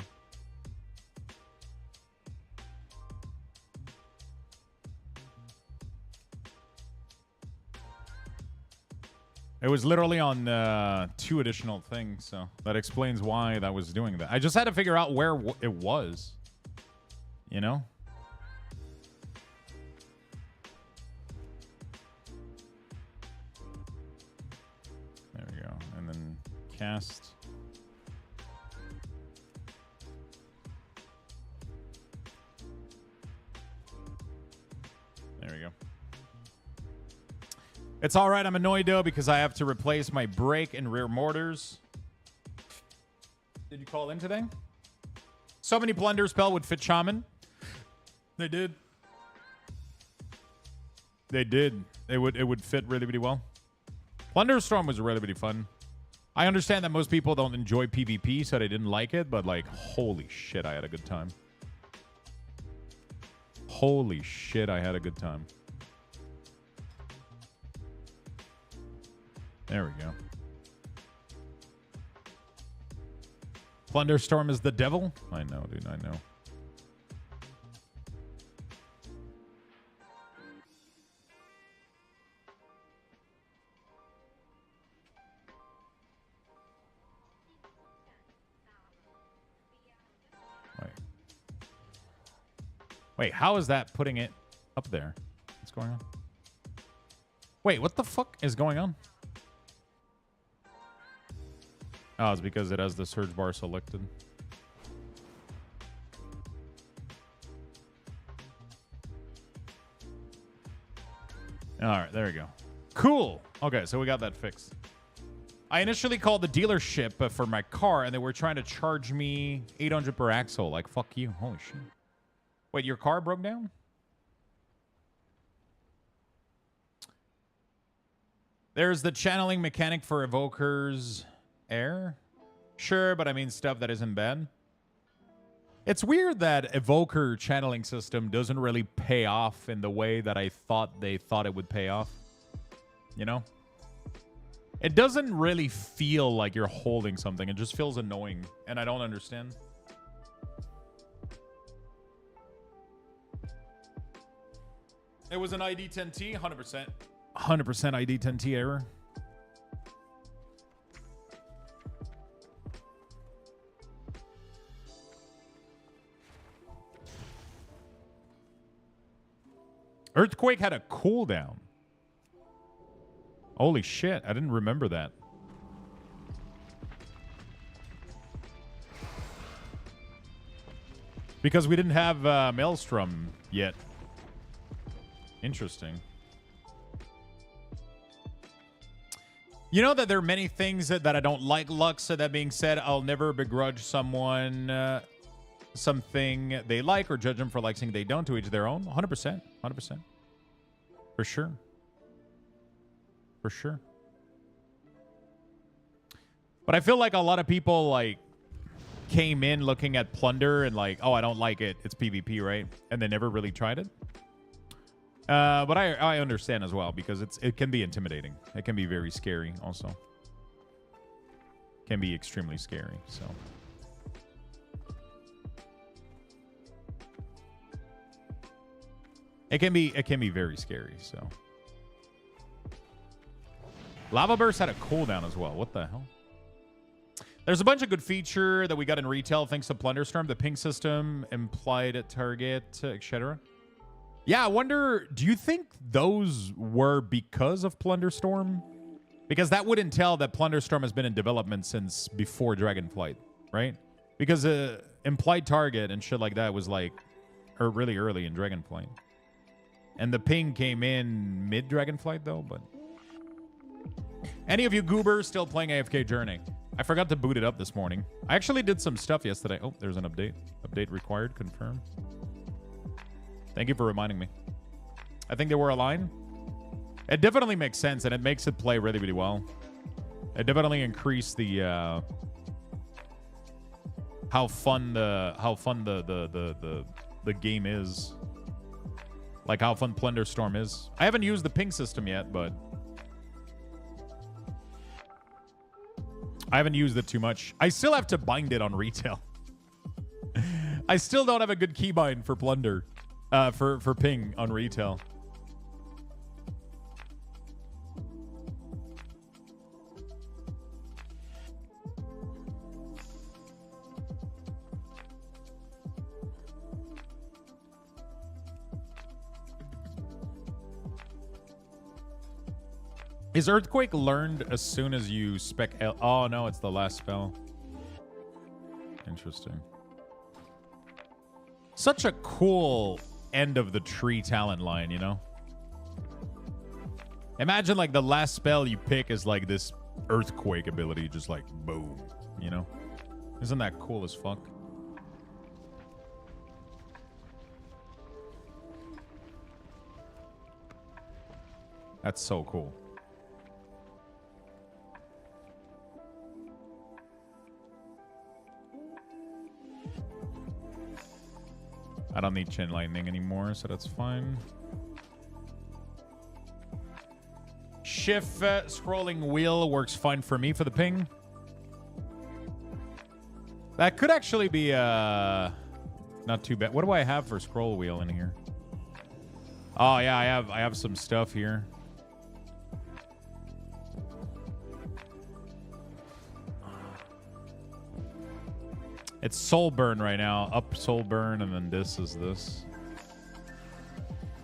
It was literally on 2 additional things, so that explains why that was doing that. I just had to figure out where it was. You know? There we go. And then cast. There we go. It's all right. I'm annoyed, though, because I have to replace my brake and rear mortars. Did you call in today? So many Plunder spell would fit Shaman. They did. They did. It would fit really, really well. Plunderstorm was really, really fun. I understand that most people don't enjoy PvP, so they didn't like it, but like, holy shit, I had a good time. Holy shit, I had a good time. There we go. Plunderstorm is the devil? I know, dude, I know. Wait, how is that putting it up there? What's going on? Wait, what the fuck is going on? Oh, it's because it has the search bar selected. All right, there we go. Cool. Okay, so we got that fixed. I initially called the dealership for my car, and they were trying to charge me 800 per axle. Like, fuck you. Holy shit. Wait, your car broke down? There's the channeling mechanic for Evoker's Air. Sure, but I mean stuff that isn't bad. It's weird that Evoker channeling system doesn't really pay off in the way that I thought they thought it would pay off. You know? It doesn't really feel like you're holding something. It just feels annoying, and I don't understand. It was an ID 10T, 100%. 100% ID 10T error. Earthquake had a cooldown. Holy shit, I didn't remember that. Because we didn't have Maelstrom yet. Interesting. You know that there are many things that I don't like, Lux. So that being said, I'll never begrudge someone something they like or judge them for liking they don't, to each their own. 100%. 100%. For sure. For sure. But I feel like a lot of people like came in looking at Plunder and like, oh, I don't like it. It's PvP, right? And they never really tried it. But I understand as well, because it can be intimidating. It can be very scary also. Can be extremely scary, so. It can be very scary, so. Lava Burst had a cooldown as well. What the hell? There's a bunch of good feature that we got in retail thanks to Plunderstorm, the ping system, implied target, etc. Yeah, I wonder, do you think those were because of Plunderstorm? Because that would entail that Plunderstorm has been in development since before Dragonflight, right? Because implied target and shit like that was like really early in Dragonflight. And the ping came in mid-Dragonflight though, but... Any of you goobers still playing AFK Journey? I forgot to boot it up this morning. I actually did some stuff yesterday. Oh, there's an update. Update required, confirm. Thank you for reminding me. I think they were aligned. It definitely makes sense, and it makes it play really, really well. It definitely increased the how fun the game is. Like how fun Plunderstorm is. I haven't used the ping system yet, but I haven't used it too much. I still have to bind it on retail. I still don't have a good keybind for Plunder. For ping on retail. Is Earthquake learned as soon as you spec... Oh, no, it's the last spell. Interesting. Such a cool end of the tree talent line, you know? Imagine, like, the last spell you pick is, like, this Earthquake ability. Just, like, boom, you know? Isn't that cool as fuck? That's so cool. I don't need Chain Lightning anymore, so that's fine. Shift scrolling wheel works fine for me for the ping. That could actually be not too bad. What do I have for scroll wheel in here? Oh yeah, I have some stuff here. It's soul burn right now. Up soul burn, and then this is this.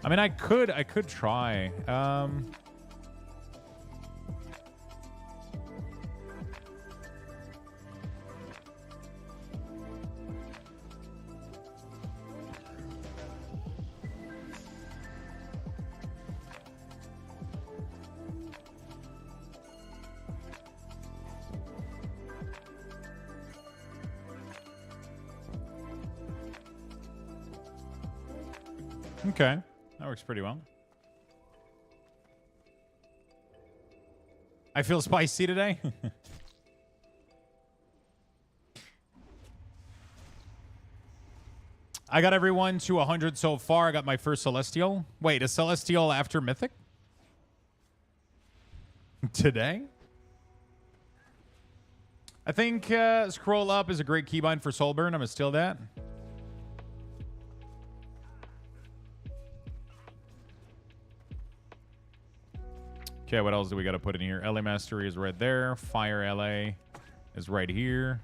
I mean, I could try. Okay, that works pretty well. I feel spicy today. I got everyone to 100 so far. I got my first Celestial. Wait, a Celestial after Mythic? Today? I think Scroll Up is a great keybind for Soulburn. I'm going to steal that. Okay, what else do we got to put in here? LA Mastery is right there. Fire LA is right here.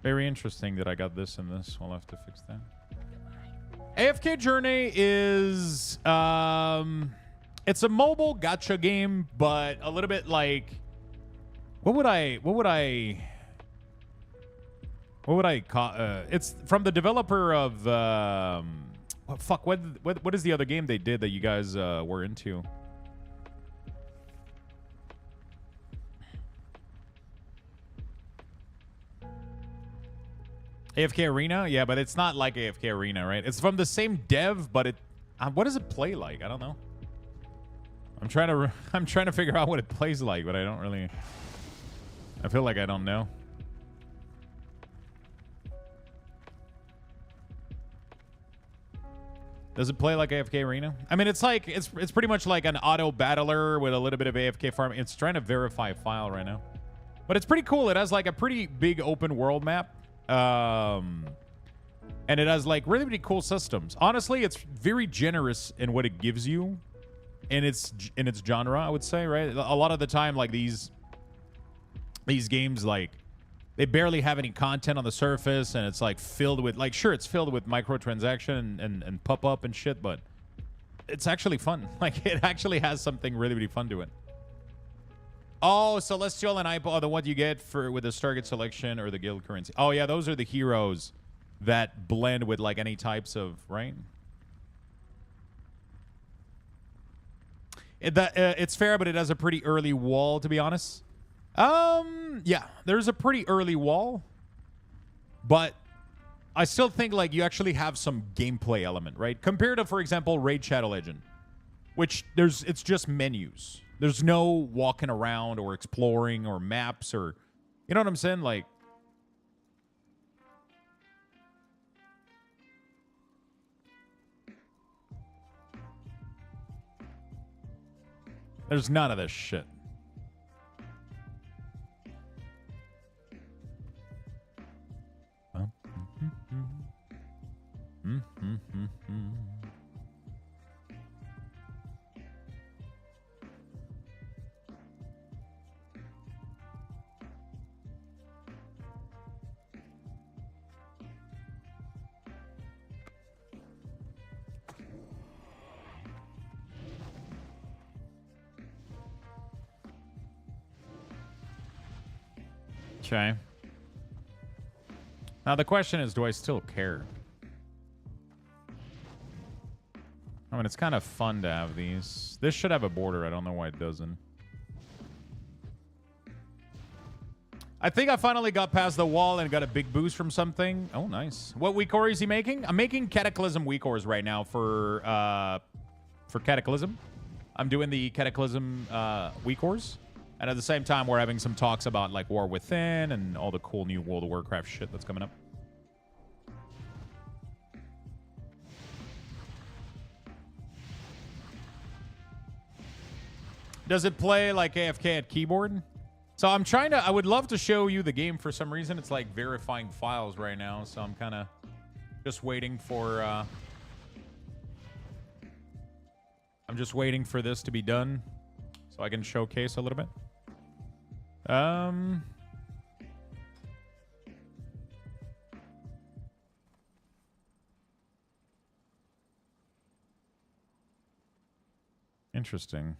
Very interesting that I got this and this. We'll have to fix that. AFK Journey is it's a mobile gacha game, but a little bit like what would I call it's from the developer of what is the other game they did that you guys were into? AFK Arena? Yeah, but it's not like AFK Arena, right? It's from the same dev, but it what does it play like? I don't know. I'm trying to figure out what it plays like, but I don't really I feel like I don't know. Does it play like AFK Arena? I mean, it's like it's pretty much like an auto battler with a little bit of AFK farming. It's trying to verify file right now. But it's pretty cool. It has like a pretty big open world map. And it has like really, really cool systems. Honestly, it's very generous in what it gives you in its genre, I would say, right? A lot of the time, like these games, like they barely have any content on the surface, and it's like filled with like, sure, it's filled with microtransaction and pop up and shit, but it's actually fun. Like it actually has something really, really fun to it. Oh, Celestial and Ipo are the ones you get for with the target selection or the guild currency. Oh yeah, those are the heroes that blend with like any types of, right? It's fair, but it has a pretty early wall, to be honest. Yeah, there's a pretty early wall, but I still think like you actually have some gameplay element, right? Compared to, for example, Raid Shadow Legend, which it's just menus. There's no walking around or exploring or maps or, you know what I'm saying? Like, there's none of this shit. Okay. Now the question is, do I still care? I mean, it's kind of fun to have these. This should have a border. I don't know why it doesn't. I think I finally got past the wall and got a big boost from something. Oh, nice. What WeakAuras is he making? I'm making Cataclysm WeakAuras right now for Cataclysm. I'm doing the Cataclysm WeakAuras. And at the same time, we're having some talks about like War Within and all the cool new World of Warcraft shit that's coming up. Does it play like AFK at keyboard? So I'm trying to, I would love to show you the game. For some reason, it's like verifying files right now. So I'm kind of just waiting for, I'm just waiting for this to be done so I can showcase a little bit. Interesting.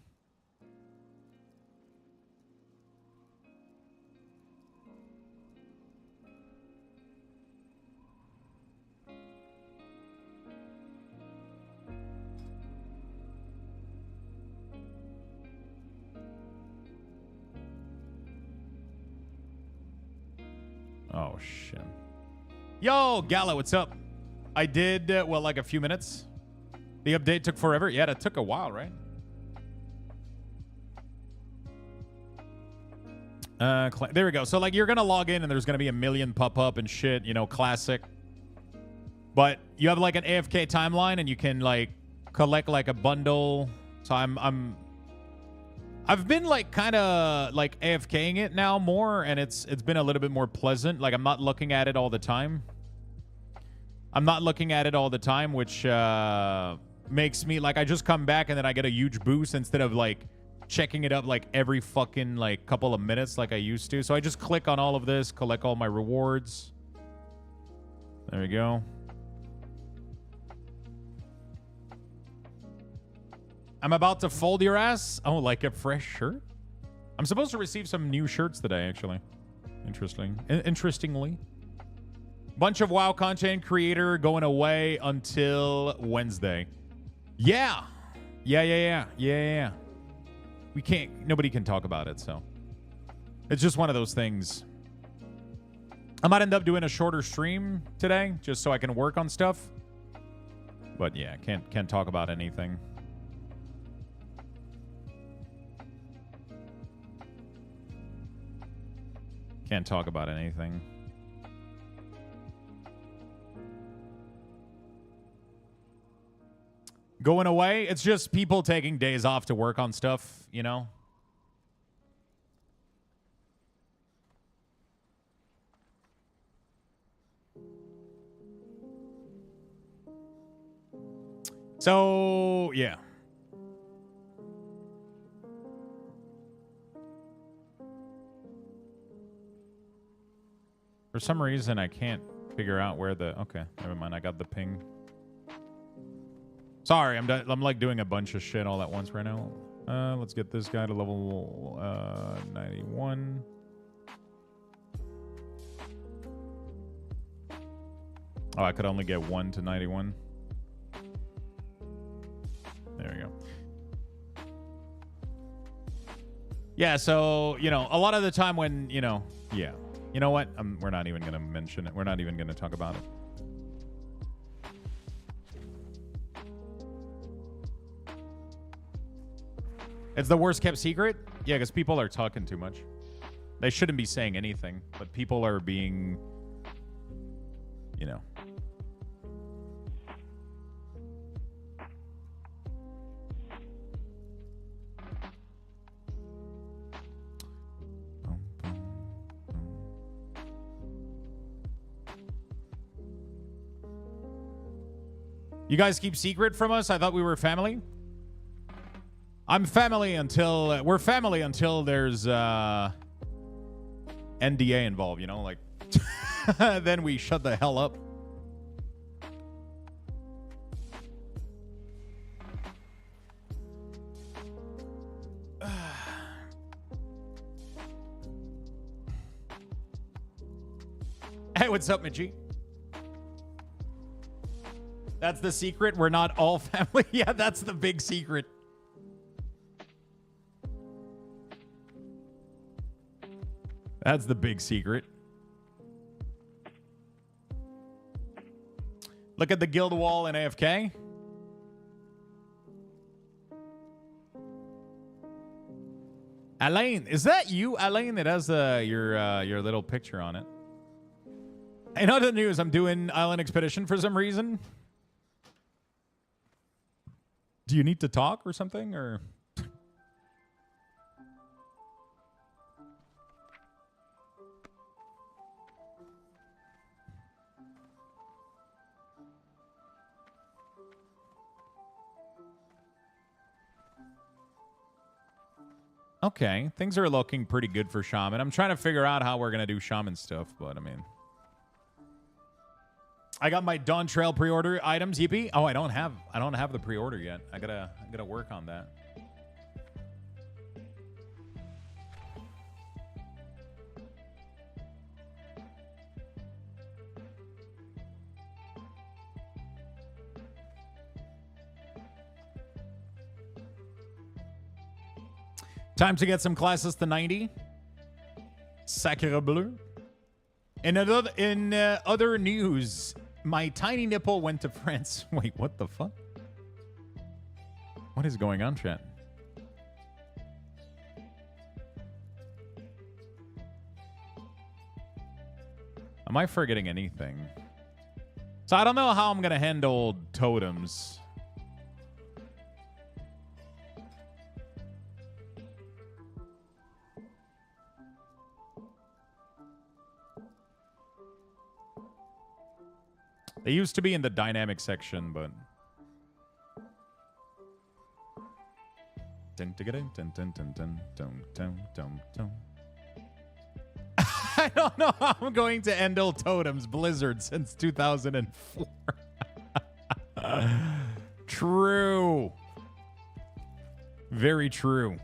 Oh, shit. Yo, Gallo, what's up? I did, well, like a few minutes. The update took forever. Yeah, that took a while, right? There we go. So, like, you're going to log in and there's going to be a million pop-up and shit, you know, classic. But you have, like, an AFK timeline and you can, like, collect, like, a bundle. So I've been like kind of like AFKing it now more, and it's been a little bit more pleasant. Like I'm not looking at it all the time. Which makes me like I just come back and then I get a huge boost instead of like checking it up like every fucking like couple of minutes like I used to. So I just click on all of this, collect all my rewards. There we go. I'm about to fold your ass. Oh, like a fresh shirt? I'm supposed to receive some new shirts today, actually. Interestingly. Bunch of WoW content creator going away until Wednesday. Yeah. Yeah. We can't, nobody can talk about it, so. It's just one of those things. I might end up doing a shorter stream today, just so I can work on stuff. But yeah, can't talk about anything. Can't talk about anything. Going away, it's just people taking days off to work on stuff, you know? So, yeah. For some reason, I can't figure out where the... Okay, never mind. I got the ping. Sorry, I'm like doing a bunch of shit all at once right now. Let's get this guy to level 91. Oh, I could only get 1 to 91. There we go. Yeah, so, you know, a lot of the time when, you know, yeah. You know what? We're not even going to mention it. We're not even going to talk about it. It's the worst kept secret? Yeah, because people are talking too much. They shouldn't be saying anything, but people are being, you know. You guys keep secret from us? I thought we were family. I'm family until... we're family until there's NDA involved, you know? Like, then we shut the hell up. Hey, what's up, Mitchie? That's the secret. We're not all family. Yeah, that's the big secret. That's the big secret. Look at the guild wall in AFK. Alain, is that you, Alain? It has your little picture on it. In other news, I'm doing Island Expedition for some reason. Do you need to talk or something, or? Okay, things are looking pretty good for Shaman. I'm trying to figure out how we're gonna do Shaman stuff, but I mean, I got my Dawn Trail pre-order items. Yippee! Oh, I don't have the pre-order yet. I gotta work on that. Time to get some classes to 90. Sacre bleu. In other news, my tiny nipple went to France. Wait, what the fuck? What is going on, chat? Am I forgetting anything? So I don't know how I'm going to handle totems. They used to be in the dynamic section, but... I don't know how I'm going to handle totems Blizzard since 2004. True. Very true.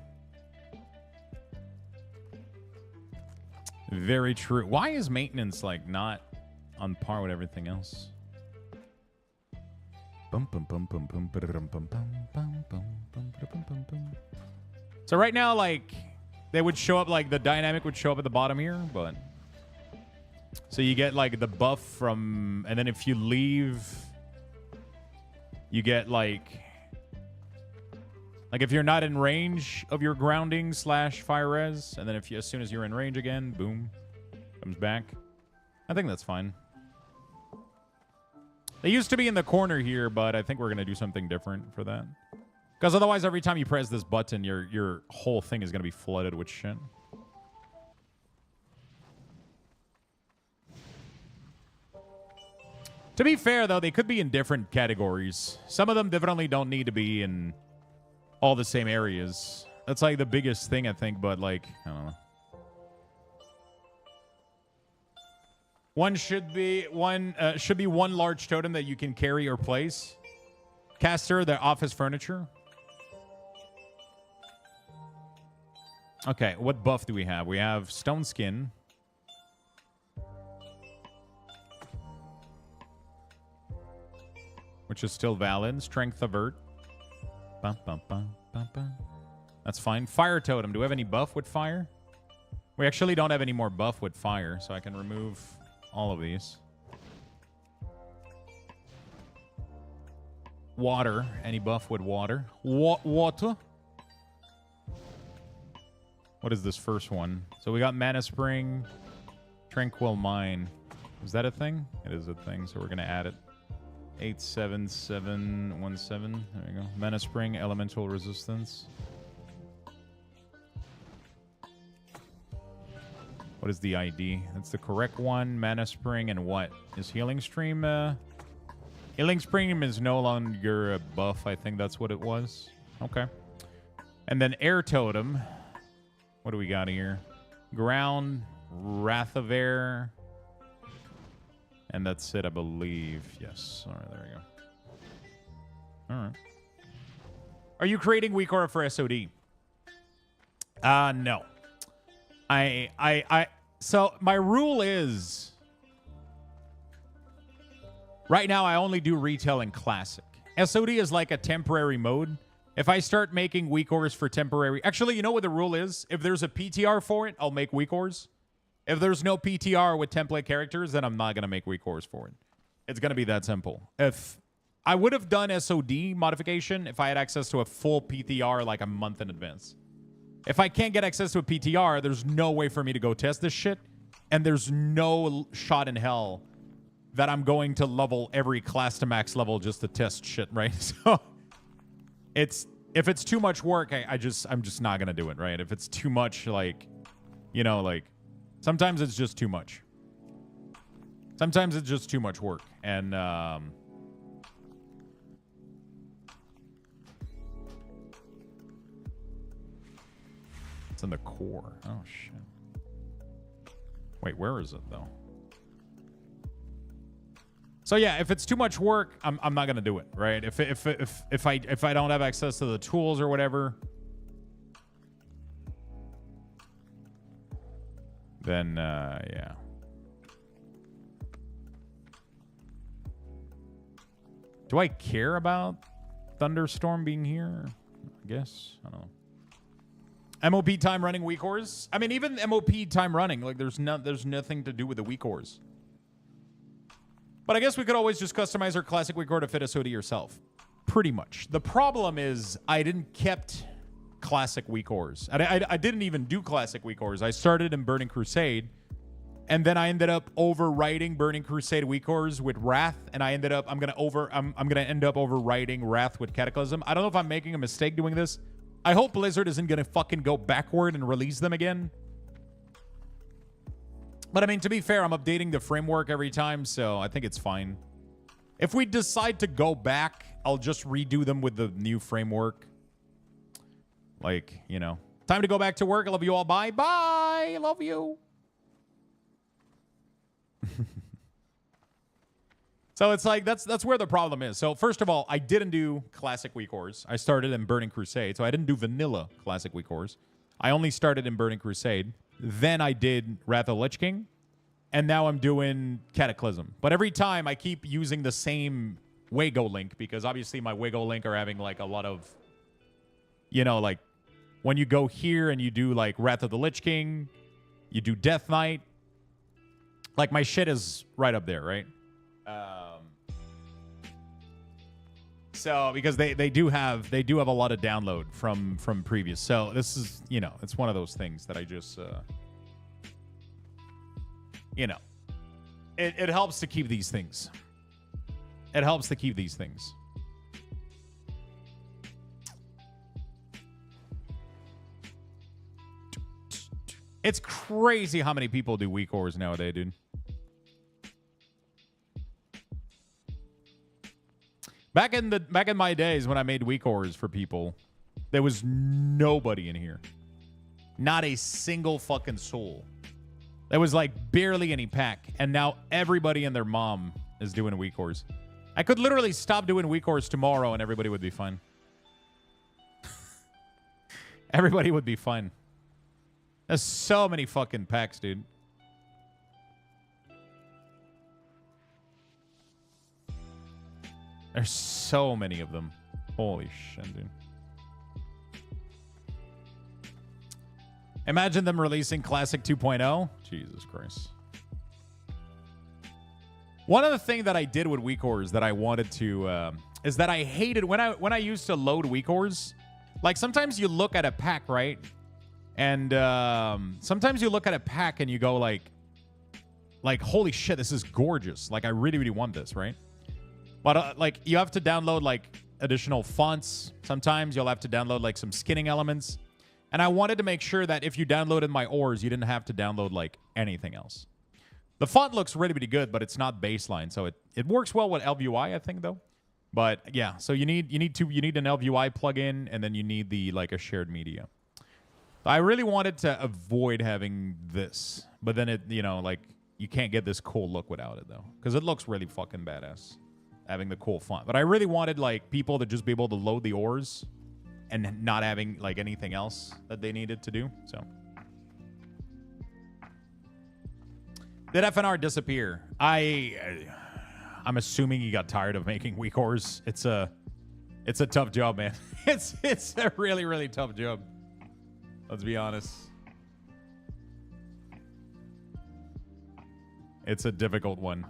Very true. Why is maintenance like not on par with everything else? So right now, like, they would show up, like, the dynamic would show up at the bottom here, but... So you get, like, the buff from... And then if you leave... You get, like... Like, if you're not in range of your grounding / fire res, and then if you, as soon as you're in range again, boom, comes back. I think that's fine. They used to be in the corner here, but I think we're going to do something different for that. Because otherwise, every time you press this button, your whole thing is going to be flooded with shit. To be fair, though, they could be in different categories. Some of them definitely don't need to be in all the same areas. That's like the biggest thing, I think, but like, I don't know. One should be one large totem that you can carry or place. Caster, their office furniture. Okay, what buff do we have? We have stone skin. Which is still valid. Strength avert. Bum, bum, bum, bum, bum. That's fine. Fire totem. Do we have any buff with fire? We actually don't have any more buff with fire, so I can remove all of these. Water. Any buff with water? Water. What is this first one? So we got Mana Spring, Tranquil Mine. Is that a thing? It is a thing, so we're going to add it. 87717. There you go. Mana Spring, Elemental Resistance. What is the ID? That's the correct one. Mana Spring and what? Is Healing Stream? Healing Stream is no longer a buff. I think that's what it was. Okay. And then Air Totem. What do we got here? Ground, Wrath of Air. And that's it, I believe. Yes. All right, there we go. All right. Are you creating WeakAuras for SOD? No. So my rule is right now I only do retail and classic. SOD is like a temporary mode. If I start making WeakAuras for temporary... Actually, you know what the rule is? If there's a PTR for it, I'll make WeakAuras. If there's no PTR with template characters, then I'm not going to make WeakAuras for it. It's going to be that simple. If I would have done SOD modification if I had access to a full PTR like a month in advance. If I can't get access to a PTR, there's no way for me to go test this shit. And there's no shot in hell that I'm going to level every class to max level just to test shit, right? So if it's too much work, I'm just not going to do it, right? If it's too much, like, you know, like, sometimes it's just too much. Sometimes it's just too much work. And, it's in the core. Oh, shit. Wait, where is it, though? So, yeah, if it's too much work, I'm not going to do it, right? If I don't have access to the tools or whatever, then, yeah. Do I care about Thunderstorm being here? I guess. I don't know. MOP time running WeakAuras? I mean, even MOP time running, like, there's nothing to do with the WeakAuras. But I guess we could always just customize our classic WeakAuras to fit SOD yourself. Pretty much. The problem is I didn't kept classic WeakAuras. I didn't even do classic WeakAuras. I started in Burning Crusade, and then I ended up overwriting Burning Crusade WeakAuras with Wrath, and I'm gonna end up overwriting Wrath with Cataclysm. I don't know if I'm making a mistake doing this. I hope Blizzard isn't gonna fucking go backward and release them again. But I mean, to be fair, I'm updating the framework every time, so I think it's fine. If we decide to go back, I'll just redo them with the new framework. Like, you know. Time to go back to work. I love you all. Bye. Bye. I love you. So it's like that's where the problem is. So first of all, I didn't do classic WeakAuras. I started in Burning Crusade, so I didn't do vanilla classic WeakAuras. I only started in Burning Crusade. Then I did Wrath of the Lich King, and now I'm doing Cataclysm. But every time I keep using the same Wago link because obviously my Wago link are having like a lot of, you know, like when you go here and you do like Wrath of the Lich King, you do Death Knight. Like my shit is right up there, right? So because they do have a lot of download from previous. So this is, you know, it's one of those things that I just you know, it helps to keep these things. It helps to keep these things. It's crazy how many people do WeakAuras nowadays, dude. Back in my days when I made WeakAuras for people, there was nobody in here. Not a single fucking soul. There was like barely any pack. And now everybody and their mom is doing WeakAuras. I could literally stop doing WeakAuras tomorrow and everybody would be fine. Everybody would be fine. There's so many fucking packs, dude. There's so many of them. Holy shit, dude. Imagine them releasing Classic 2.0. Jesus Christ. One of the things that I did with WeakAuras that I wanted to is that I hated when I used to load WeakAuras. Like sometimes you look at a pack, right? And sometimes you look at a pack and you go like holy shit, this is gorgeous. Like I really, really want this, right? But like you have to download like additional fonts. Sometimes you'll have to download like some skinning elements. And I wanted to make sure that if you downloaded my ors, you didn't have to download like anything else. The font looks really, really good, but it's not baseline. So it works well with LVUI, I think, though. But yeah, so you need an LVUI plugin, and then you need the like a shared media. I really wanted to avoid having this, but then it, you know, like you can't get this cool look without it though, because it looks really fucking badass having the cool font. But I really wanted like people to just be able to load the ors and not having like anything else that they needed to do. So did FNR disappear? I'm assuming he got tired of making WeakAuras. It's a tough job, man. It's a really, really tough job. Let's be honest. It's a difficult one.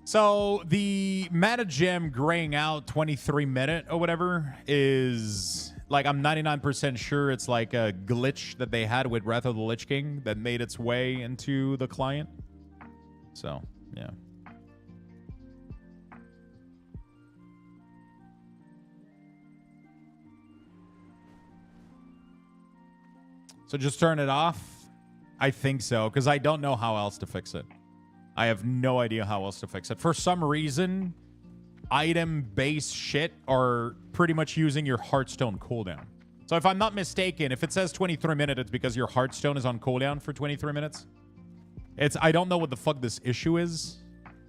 So the mana gem graying out 23 minute or whatever is like, I'm 99% sure it's like a glitch that they had with Wrath of the Lich King that made its way into the client. So, yeah. So just turn it off? I think so, because I don't know how else to fix it. I have no idea how else to fix it. For some reason, item-based shit are pretty much using your Hearthstone cooldown. So if I'm not mistaken, if it says 23 minutes, it's because your Hearthstone is on cooldown for 23 minutes. I don't know what the fuck this issue is.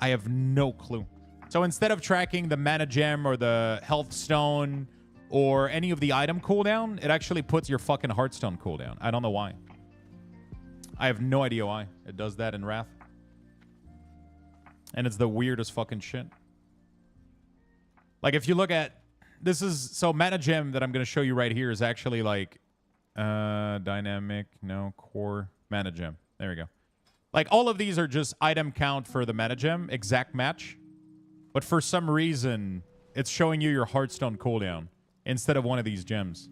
I have no clue. So instead of tracking the mana gem or the health stone or any of the item cooldown, it actually puts your fucking Hearthstone cooldown. I don't know why. I have no idea why it does that in Wrath. And it's the weirdest fucking shit. Like if you look at this is so mana gem that I'm going to show you right here is actually like dynamic, no, core mana gem. There we go. Like all of these are just item count for the mana gem, exact match. But for some reason, it's showing you your Hearthstone cooldown instead of one of these gems.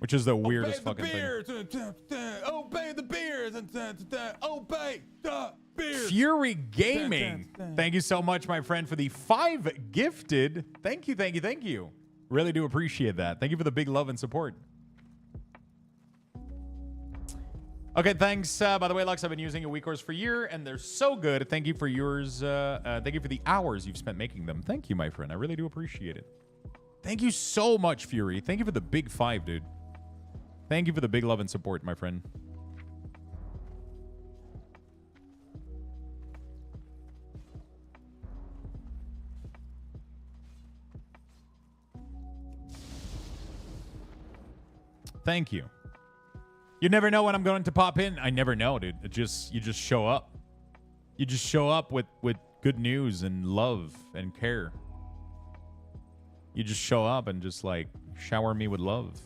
Which is the weirdest fucking thing. Obey the beers. Obey the beers. Fury Gaming. Thank you so much, my friend, for the 5 gifted. Thank you, thank you, thank you. Really do appreciate that. Thank you for the big love and support. Okay, thanks. By the way, Lux, I've been using your WeakAuras for a year, and they're so good. Thank you for yours. Thank you for the hours you've spent making them. Thank you, my friend. I really do appreciate it. Thank you so much, Fury. Thank you for the big 5, dude. Thank you for the big love and support, my friend. Thank you. You never know when I'm going to pop in. I never know, dude. You just show up. You just show up with good news and love and care. You just show up and just like shower me with love.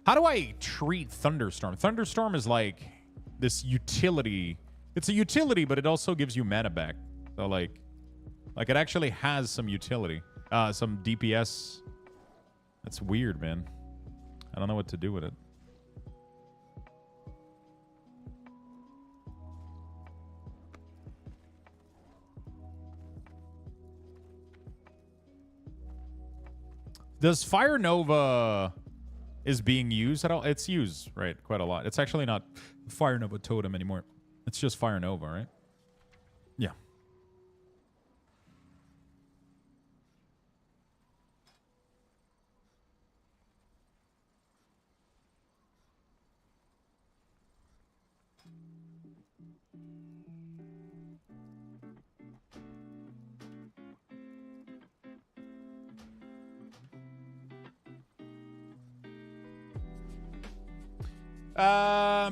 How do I treat Thunderstorm? Thunderstorm is like this utility. It's a utility, but it also gives you mana back. So like it actually has some utility. Some DPS. That's weird, man. I don't know what to do with it. Does Fire Nova is being used at all? It's used, right? Quite a lot. It's actually not Fire Nova Totem anymore. It's just Fire Nova, right? Yeah.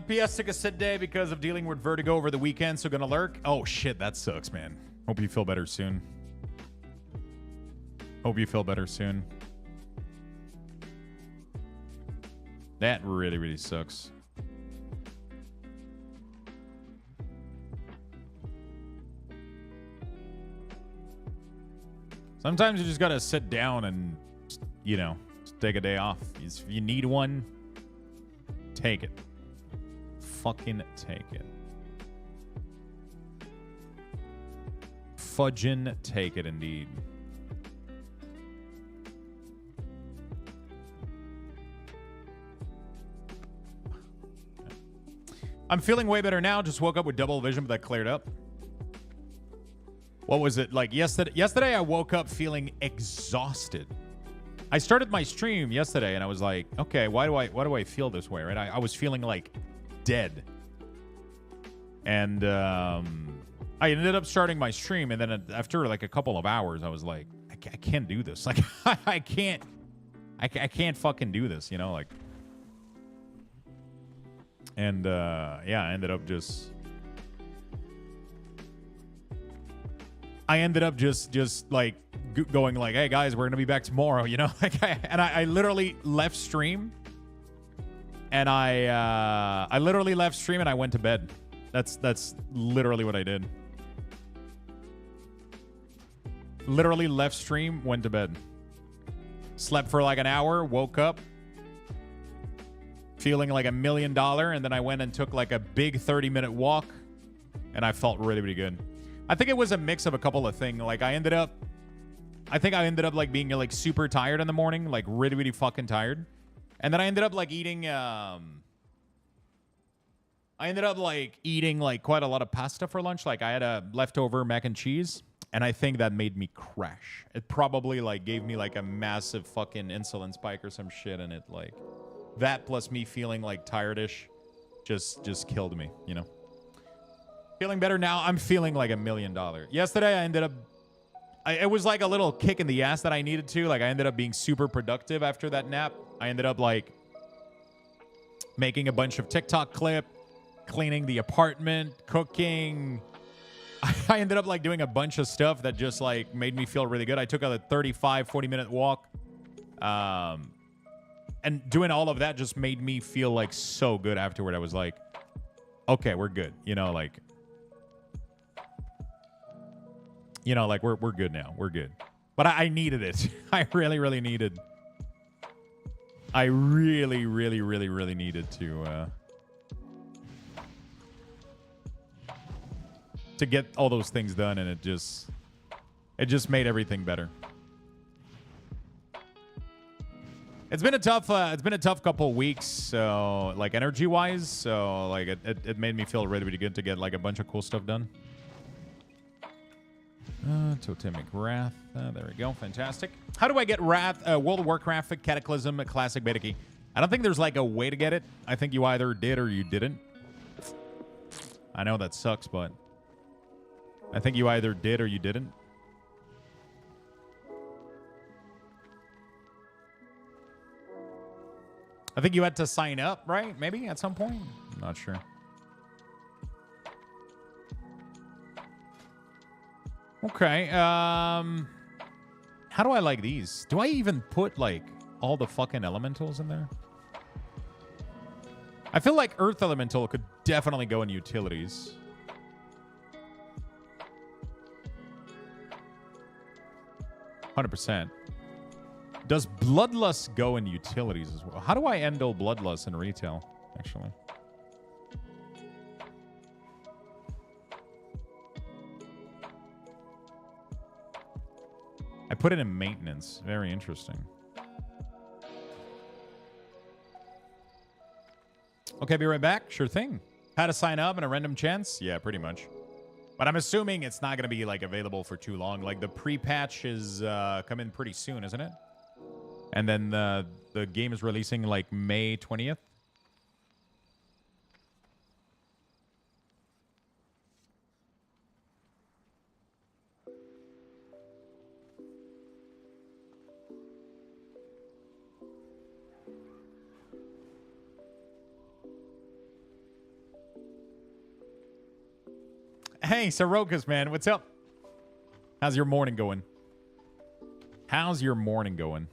PS took a sit day because of dealing with vertigo over the weekend, so gonna lurk. Oh shit, that sucks, man. Hope you feel better soon. Hope you feel better soon. That really, really sucks. Sometimes you just gotta sit down and, you know, just take a day off. If you need one, take it. Fucking take it. Fudgin' take it indeed. I'm feeling way better now. Just woke up with double vision, but that cleared up. What was it like yesterday? Yesterday I woke up feeling exhausted. I started my stream yesterday and I was like, okay, why do I feel this way, right? I was feeling like dead. And I ended up starting my stream, and then after like a couple of hours, I was like, I can't do this. Like I can't fucking do this, you know, like. And yeah, I ended up just like going like, hey guys, we're gonna be back tomorrow, you know. Like, I literally left stream, and I literally left stream and I went to bed. That's literally what I did. Literally left stream, went to bed, slept for like an hour, woke up feeling like $1 million, and then I went and took like a big 30-minute walk, and I felt really, really good. I think it was a mix of a couple of things. Like I think I ended up like being like super tired in the morning, like really, really fucking tired. And then I ended up like eating like quite a lot of pasta for lunch. Like I had a leftover mac and cheese, and I think that made me crash. It probably like gave me like a massive fucking insulin spike or some shit, and it like that plus me feeling like tired-ish just killed me, you know. Feeling better now. I'm feeling like $1 million. Yesterday I ended up it was like a little kick in the ass that I needed to. Like I ended up being super productive after that nap. I ended up like making a bunch of TikTok clip, cleaning the apartment, cooking. I ended up like doing a bunch of stuff that just like made me feel really good. I took a 40 minute walk. And doing all of that just made me feel like so good afterward. I was like, okay, we're good. You know, like we're good now. We're good. But I needed it. I really, really needed. I really, really, really, really needed to get all those things done, and it just made everything better. It's been a tough couple of weeks, so like energy wise, so like it made me feel really, really good to get like a bunch of cool stuff done. Totemic Wrath. There we go. Fantastic. How do I get Wrath? World of Warcraft Cataclysm Classic Beta Key. I don't think there's like a way to get it. I think you either did or you didn't. I know that sucks, but I think you either did or you didn't. I think you had to sign up, right? Maybe at some point? I'm not sure. Okay. How do I like these? Do I even put like all the fucking elementals in there? I feel like Earth Elemental could definitely go in utilities. %. Does Bloodlust go in utilities as well? How do I endo Bloodlust in retail, actually? I put it in maintenance. Very interesting. Okay, be right back. Sure thing. How to sign up in a random chance? Yeah, pretty much. But I'm assuming it's not going to be like available for too long. Like the pre-patch is coming pretty soon, isn't it? And then the game is releasing like May 20th. Hey, Sorokas, man. What's up? How's your morning going? How's your morning going?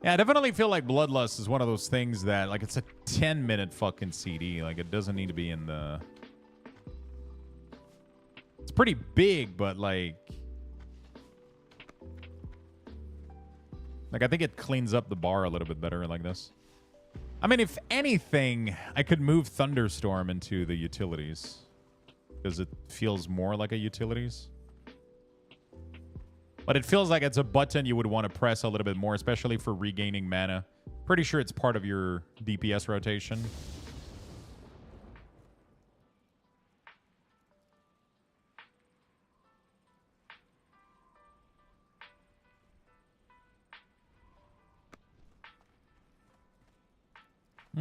Yeah, I definitely feel like Bloodlust is one of those things that, like, it's a 10-minute fucking CD. Like, it doesn't need to be in the... It's pretty big, but, like... Like, I think it cleans up the bar a little bit better like this. I mean, if anything, I could move Thunderstorm into the utilities. Because it feels more like a utilities. But it feels like it's a button you would want to press a little bit more, especially for regaining mana. Pretty sure it's part of your DPS rotation.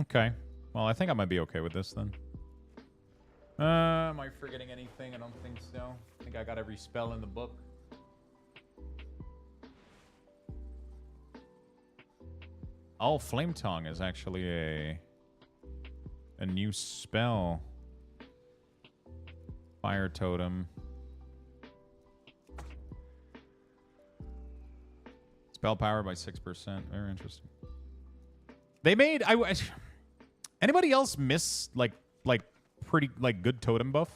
Okay. Well, I think I might be okay with this then. Am I forgetting anything? I don't think so. I think I got every spell in the book. Oh, Flame Tongue is actually a new spell. Fire Totem. Spell power by 6%. Very interesting. They made anybody else miss like pretty like good totem buff?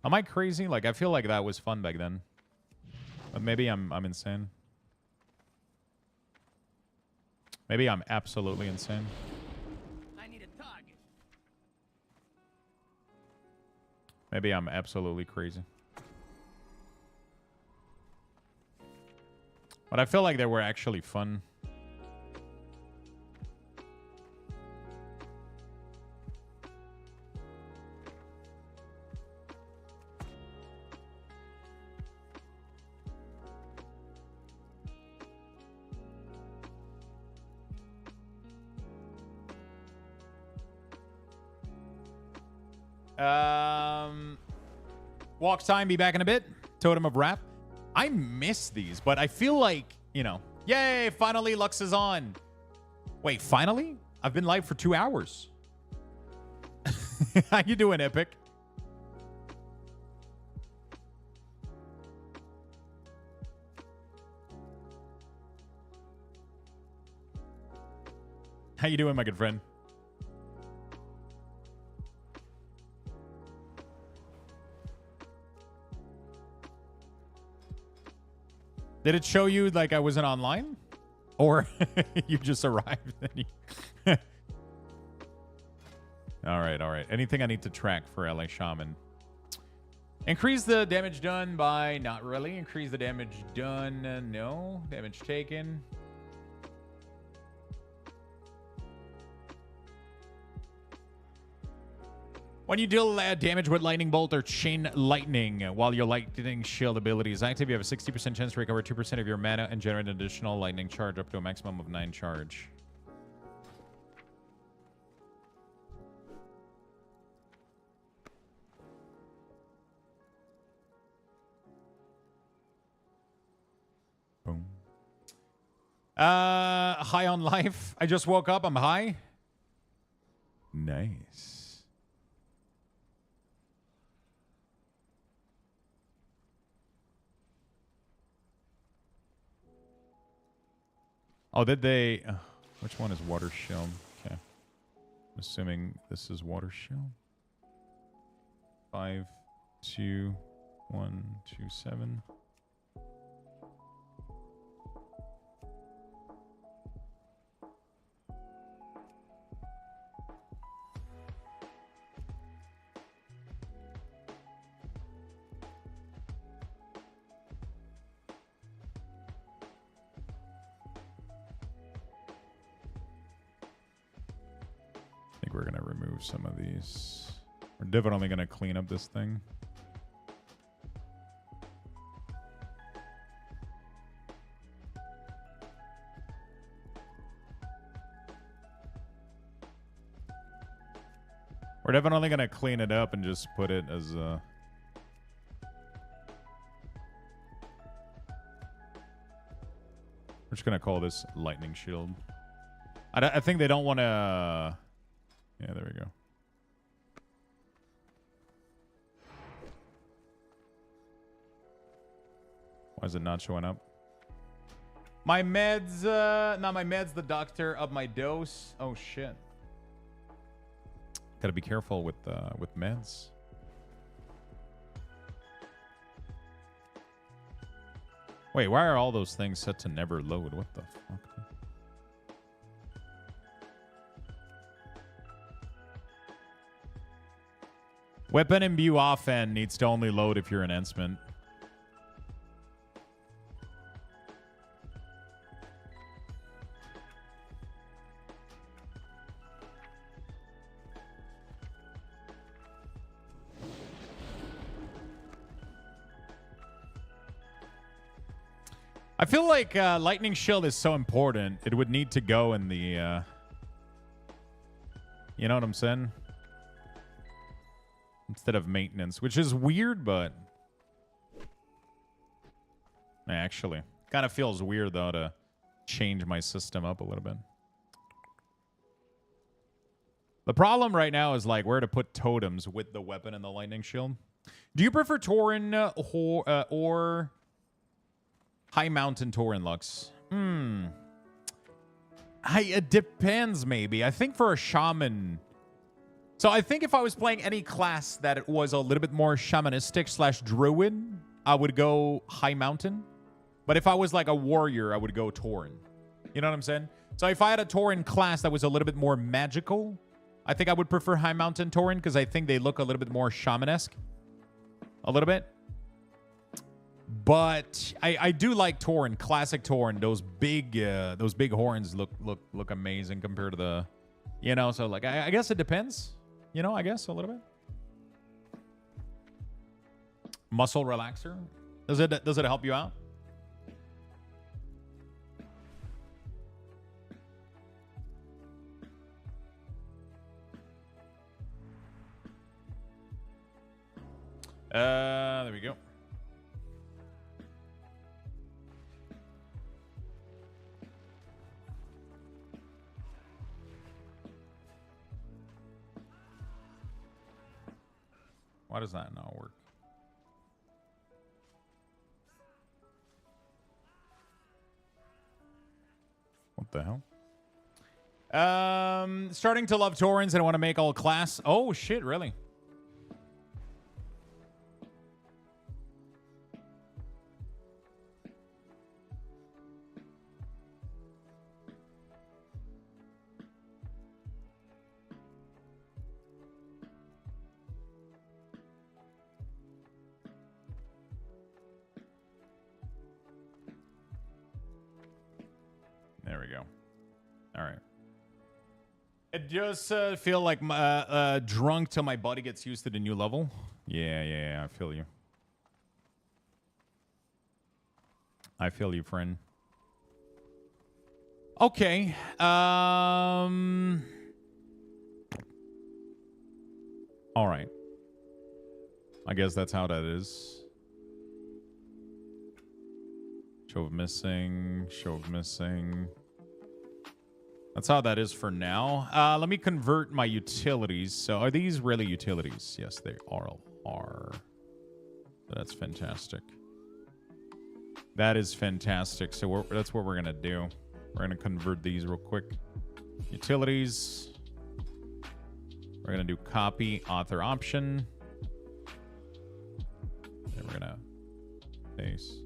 Am I crazy? Like I feel like that was fun back then. But maybe I'm insane. Maybe I'm absolutely insane. I need a target. Maybe I'm absolutely crazy. But I feel like they were actually fun. Walk time, be back in a bit. Totem of Wrath. I miss these, but I feel like, you know, yay, finally Lux is on. Wait, finally? I've been live for 2 hours. How you doing, Epic? How you doing, my good friend? Did it show you like I wasn't online? Or you just arrived and you... All right. Anything I need to track for LA Shaman? Increase the damage done by... Not really. Increase the damage done. No. Damage taken. When you deal damage with lightning bolt or chain lightning while your lightning shield ability is active, you have a 60% chance to recover 2% of your mana and generate an additional lightning charge up to a maximum of 9 charge. Boom. High on life. I just woke up. I'm high. Nice. Oh, did they... which one is water shield? Okay. I'm assuming this is water shield. 5, 2, 1, 2, 7. I think we're going to remove some of these. We're definitely going to clean up this thing. We're definitely going to clean it up and just put it as a... We're just going to call this lightning shield. I think they don't want to... Yeah, there we go. Why is it not showing up? My meds, not my meds, the doctor up my dose. Oh shit. Gotta be careful with meds. Wait, why are all those things set to never load? What the fuck? Weapon imbue offhand needs to only load if you're an enhancement. I feel like lightning shield is so important. It would need to go in the... you know what I'm saying? Instead of maintenance, which is weird, but actually kind of feels weird though to change my system up a little bit. The problem right now is like where to put totems with the weapon and the lightning shield. Do you prefer Tauren or High Mountain Tauren, Lux? It depends, maybe. I think for a shaman... So I think if I was playing any class that was a little bit more shamanistic / druid, I would go High Mountain. But if I was like a warrior, I would go Tauren. You know what I'm saying? So if I had a Tauren class that was a little bit more magical, I think I would prefer High Mountain Tauren because I think they look a little bit more shamanesque. A little bit. But I do like Tauren, classic Tauren. Those big horns look amazing compared to the, you know. So like I guess it depends. You know, I guess a little bit. Muscle relaxer. Does it help you out? There we go. Why does that not work? What the hell? Starting to love Taurens and I want to make all class. Oh shit, really? There we go. All right. It just feel like my, drunk till my body gets used to the new level. Yeah, I feel you. I feel you, friend. Okay. All right. I guess that's how that is. Show of missing. Show of missing. That's how that is for now. Let me convert my utilities. So are these really utilities? Yes, they are. That's fantastic. That is fantastic. So that's what we're going to do. We're going to convert these real quick. Utilities. We're going to do copy author option. And we're going to paste.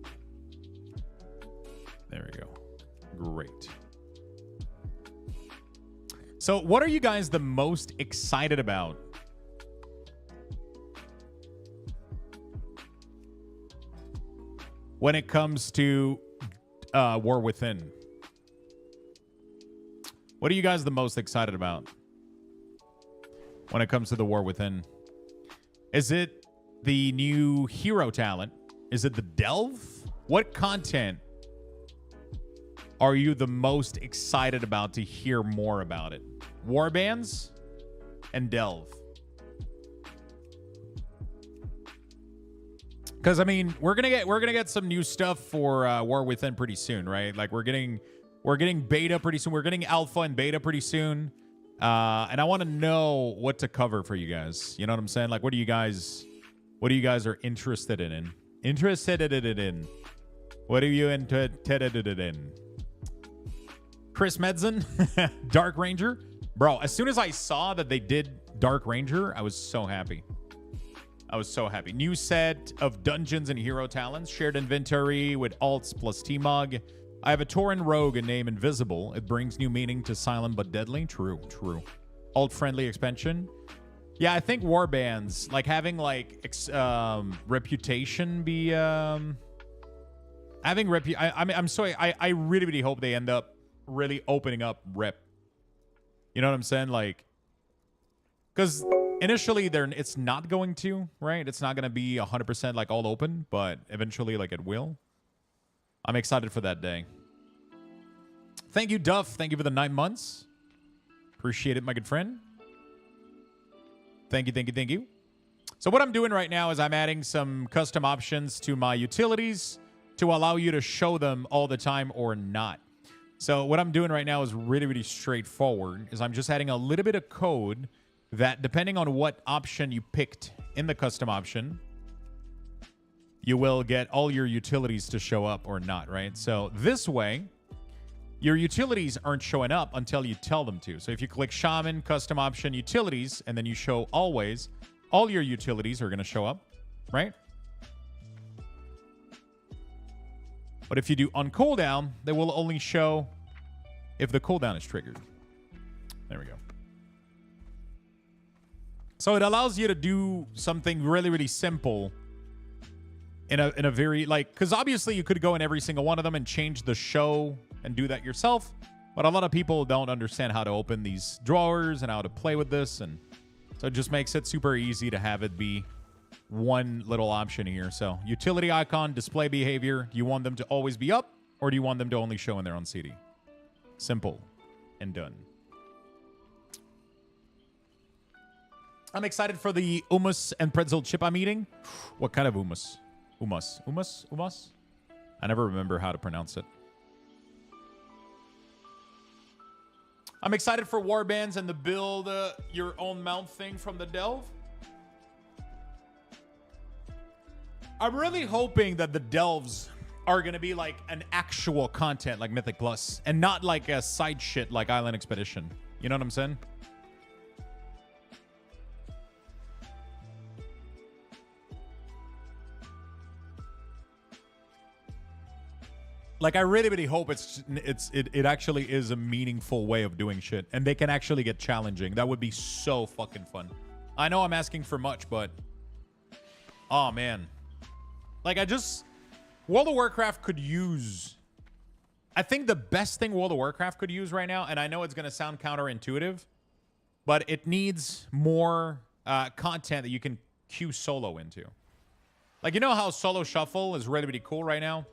There we go. Great. So what are you guys the most excited about? When it comes to War Within? What are you guys the most excited about when it comes to the War Within? Is it the new hero talent? Is it the delve? What content are you the most excited about to hear more about it? Warbands and delve. Because I mean, we're gonna get some new stuff for War Within pretty soon, right? Like we're getting beta pretty soon. We're getting alpha and beta pretty soon. And I want to know what to cover for you guys. You know what I'm saying? Like, what do you guys are interested in? What are you interested in? Chris Medzen, Dark Ranger. Bro, as soon as I saw that they did Dark Ranger, I was so happy. New set of dungeons and hero talents. Shared inventory with alts plus T-Mog. I have a Tauren rogue and name Invisible. It brings new meaning to silent but deadly. True. Alt-friendly expansion. Yeah, I think warbands, like having like reputation be I'm sorry. I really hope they end up really opening up rep. You know what I'm saying? Like, because initially it's not going to, right? It's not going to be 100% like all open, but eventually like it will. I'm excited for that day. Thank you, Duff. Thank you for the 9 months. Appreciate it, my good friend. Thank you. So what I'm doing right now is I'm adding some custom options to my utilities to allow you to show them all the time or not. So what I'm doing right now is really straightforward. Is I'm just adding a little bit of code that, depending on what option you picked in the custom option, you will get all your utilities to show up or not, right? So this way, your utilities aren't showing up until you tell them to. So if you click Shaman, custom option, utilities, and then you show always, all your utilities are going to show up, right? But if you do on cooldown, they will only show if the cooldown is triggered. There we go. So it allows you to do something really simple in a very, like, because obviously you could go in every single one of them and change the show and do that yourself. But a lot of people don't understand how to open these drawers and how to play with this. And so it just makes it super easy to have it be one little option here. So utility icon, display behavior. Do you want them to always be up, or do you want them to only show in their own CD? Simple and done. I'm excited for the hummus and pretzel chip I'm eating. What kind of hummus? Hummus? I never remember how to pronounce it. I'm excited for warbands and the build your own mount thing from the delve. I'm really hoping that the delves are going to be like an actual content like Mythic Plus and not like a side shit like Island Expedition. You know what I'm saying? Like, I really hope it actually is a meaningful way of doing shit, and they can actually get challenging. That would be so fucking fun. I know I'm asking for much, but oh man, like World of Warcraft could use. I think the best thing World of Warcraft could use right now, and I know it's gonna sound counterintuitive, but it needs more content that you can queue solo into. Like, you know how solo shuffle is really, really cool right now?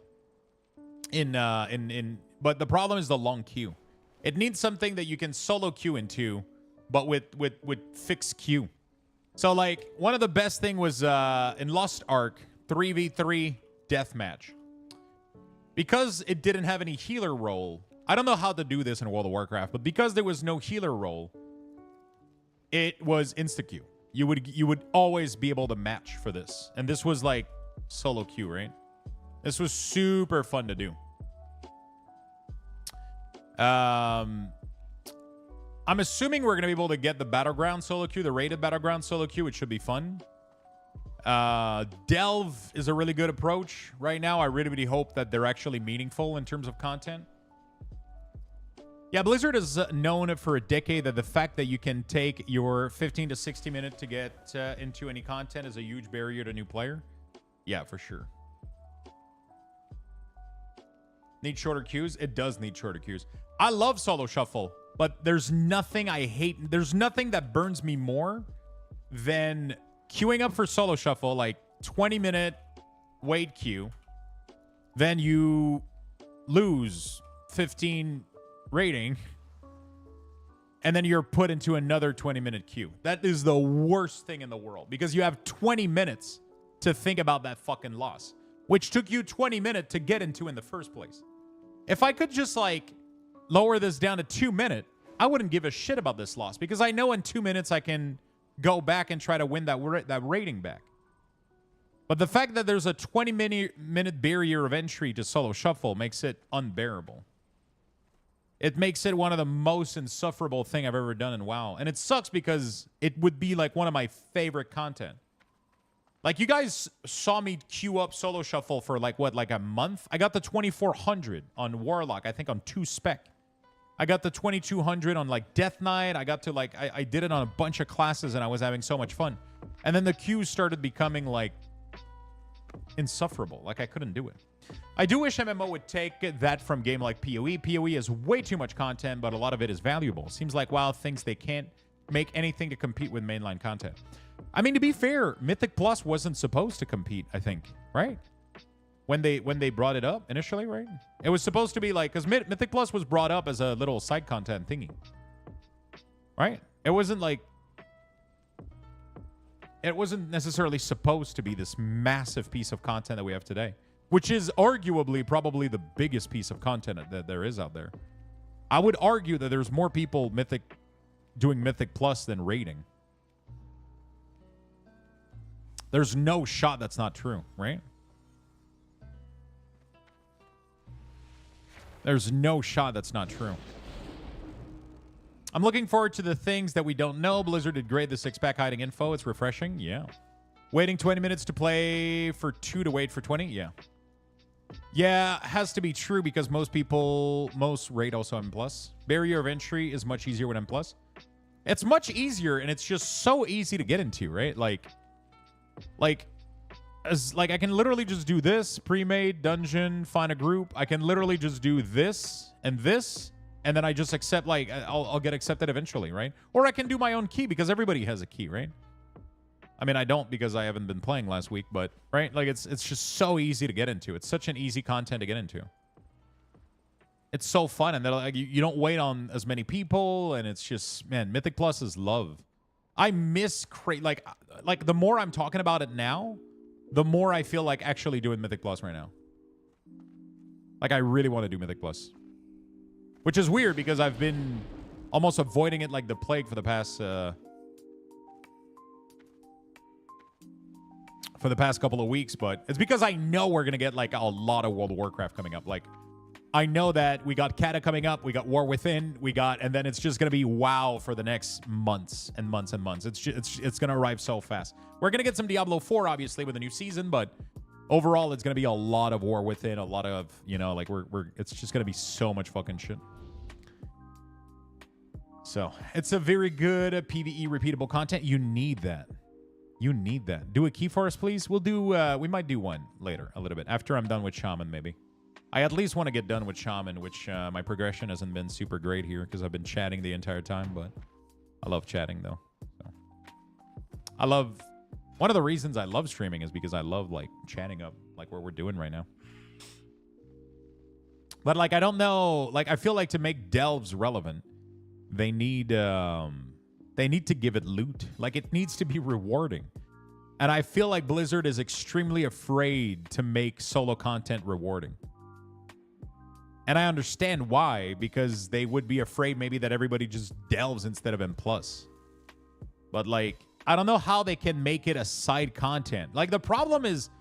But the problem is the long queue. It needs something that you can solo queue into, but with fixed queue. So, like, one of the best thing was in Lost Ark, 3v3 deathmatch. Because it didn't have any healer role, I don't know how to do this in World of Warcraft, but because there was no healer role, it was insta-queue. You would always be able to match for this. And this was like solo queue, right? This was super fun to do. I'm assuming we're going to be able to get the Battleground solo queue, the rated Battleground solo queue. It should be fun. Delve is a really good approach right now. I really, really hope that they're actually meaningful in terms of content. Yeah, Blizzard has known for a decade that the fact that you can take your 15 to 60 minutes to get into any content is a huge barrier to new player. Yeah, for sure. Need shorter queues? It does need shorter queues. I love solo shuffle, but there's nothing I hate. There's nothing that burns me more than queuing up for solo shuffle, like 20-minute wait queue. Then you lose 15 rating, and then you're put into another 20-minute queue. That is the worst thing in the world, because you have 20 minutes to think about that fucking loss, which took you 20 minutes to get into in the first place. If I could just, like, lower this down to 2 minutes, I wouldn't give a shit about this loss, because I know in 2 minutes I can go back and try to win that rating back. But the fact that there's a 20-minute barrier of entry to solo shuffle makes it unbearable. It makes it one of the most insufferable thing I've ever done in WoW. And it sucks because it would be like one of my favorite content. Like, you guys saw me queue up solo shuffle for like, what, like a month? I got the 2400 on Warlock, I think on 2 spec. I got the 2200 on like Death Knight. I got to like, I did it on a bunch of classes and I was having so much fun. And then the queues started becoming like insufferable. Like, I couldn't do it. I do wish MMO would take that from game like PoE. PoE is way too much content, but a lot of it is valuable. Seems like WoW thinks they can't make anything to compete with mainline content. I mean, to be fair, Mythic Plus wasn't supposed to compete, I think, right? When they brought it up initially, right? It was supposed to be like, because Mythic Plus was brought up as a little side content thingy, right? It wasn't like, it wasn't necessarily supposed to be this massive piece of content that we have today, which is arguably probably the biggest piece of content that there is out there. I would argue that there's more people doing Mythic Plus than raiding. There's no shot that's not true, right? There's no shot that's not true. I'm looking forward to the things that we don't know. Blizzard did great. The 6-pack hiding info. It's refreshing. Yeah. Waiting 20 minutes to play for 2 to wait for 20. Yeah. Yeah, has to be true because most raid also M+. Barrier of entry is much easier with M+. It's much easier, and it's just so easy to get into, right? Like I can literally just do this, pre-made, dungeon, find a group. I can literally just do this, and then I just accept, like, I'll get accepted eventually, right? Or I can do my own key because everybody has a key, right? I mean, I don't because I haven't been playing last week, but, right? Like, it's just so easy to get into. It's such an easy content to get into. It's so fun, and like, you don't wait on as many people, and it's just, man, Mythic Plus is love. I miss, like the more I'm talking about it now, the more I feel like actually doing Mythic Plus right now. Like, I really want to do Mythic Plus. Which is weird because I've been almost avoiding it like the plague for the past couple of weeks, but it's because I know we're going to get like a lot of World of Warcraft coming up. Like, I know that we got Kata coming up, we got War Within, and then it's just going to be WoW for the next months and months and months. It's going to arrive so fast. We're going to get some Diablo 4, obviously, with a new season, but overall, it's going to be a lot of War Within, a lot of, you know, like, it's just going to be so much fucking shit. So, it's a very good PvE repeatable content. You need that. You need that. Do a key for us, please. We'll do, we might do one later, a little bit, after I'm done with Shaman, maybe. I at least want to get done with Shaman, which my progression hasn't been super great here because I've been chatting the entire time, but I love chatting though. So. I love one of the reasons I love streaming is because I love like chatting up like what we're doing right now. But like I don't know, like I feel like to make delves relevant, they need to give it loot. Like it needs to be rewarding. And I feel like Blizzard is extremely afraid to make solo content rewarding. And I understand why, because they would be afraid maybe that everybody just delves instead of M+. But like, I don't know how they can make it a side content. Like the problem is,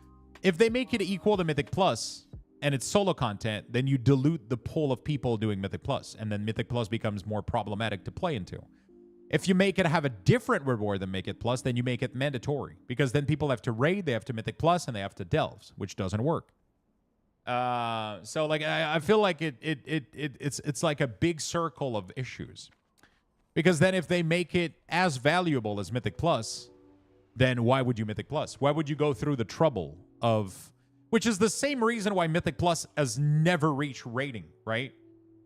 if they make it equal to Mythic Plus and it's solo content, then you dilute the pool of people doing Mythic Plus, and then Mythic Plus becomes more problematic to play into. If you make it have a different reward than Mythic Plus, then you make it mandatory, because then people have to raid, they have to Mythic Plus, and they have to delves, which doesn't work. So like I feel like it's like a big circle of issues, because then if they make it as valuable as Mythic Plus, then why would you Mythic Plus? Why would you go through the trouble of, which is the same reason why Mythic Plus has never reached raiding, right?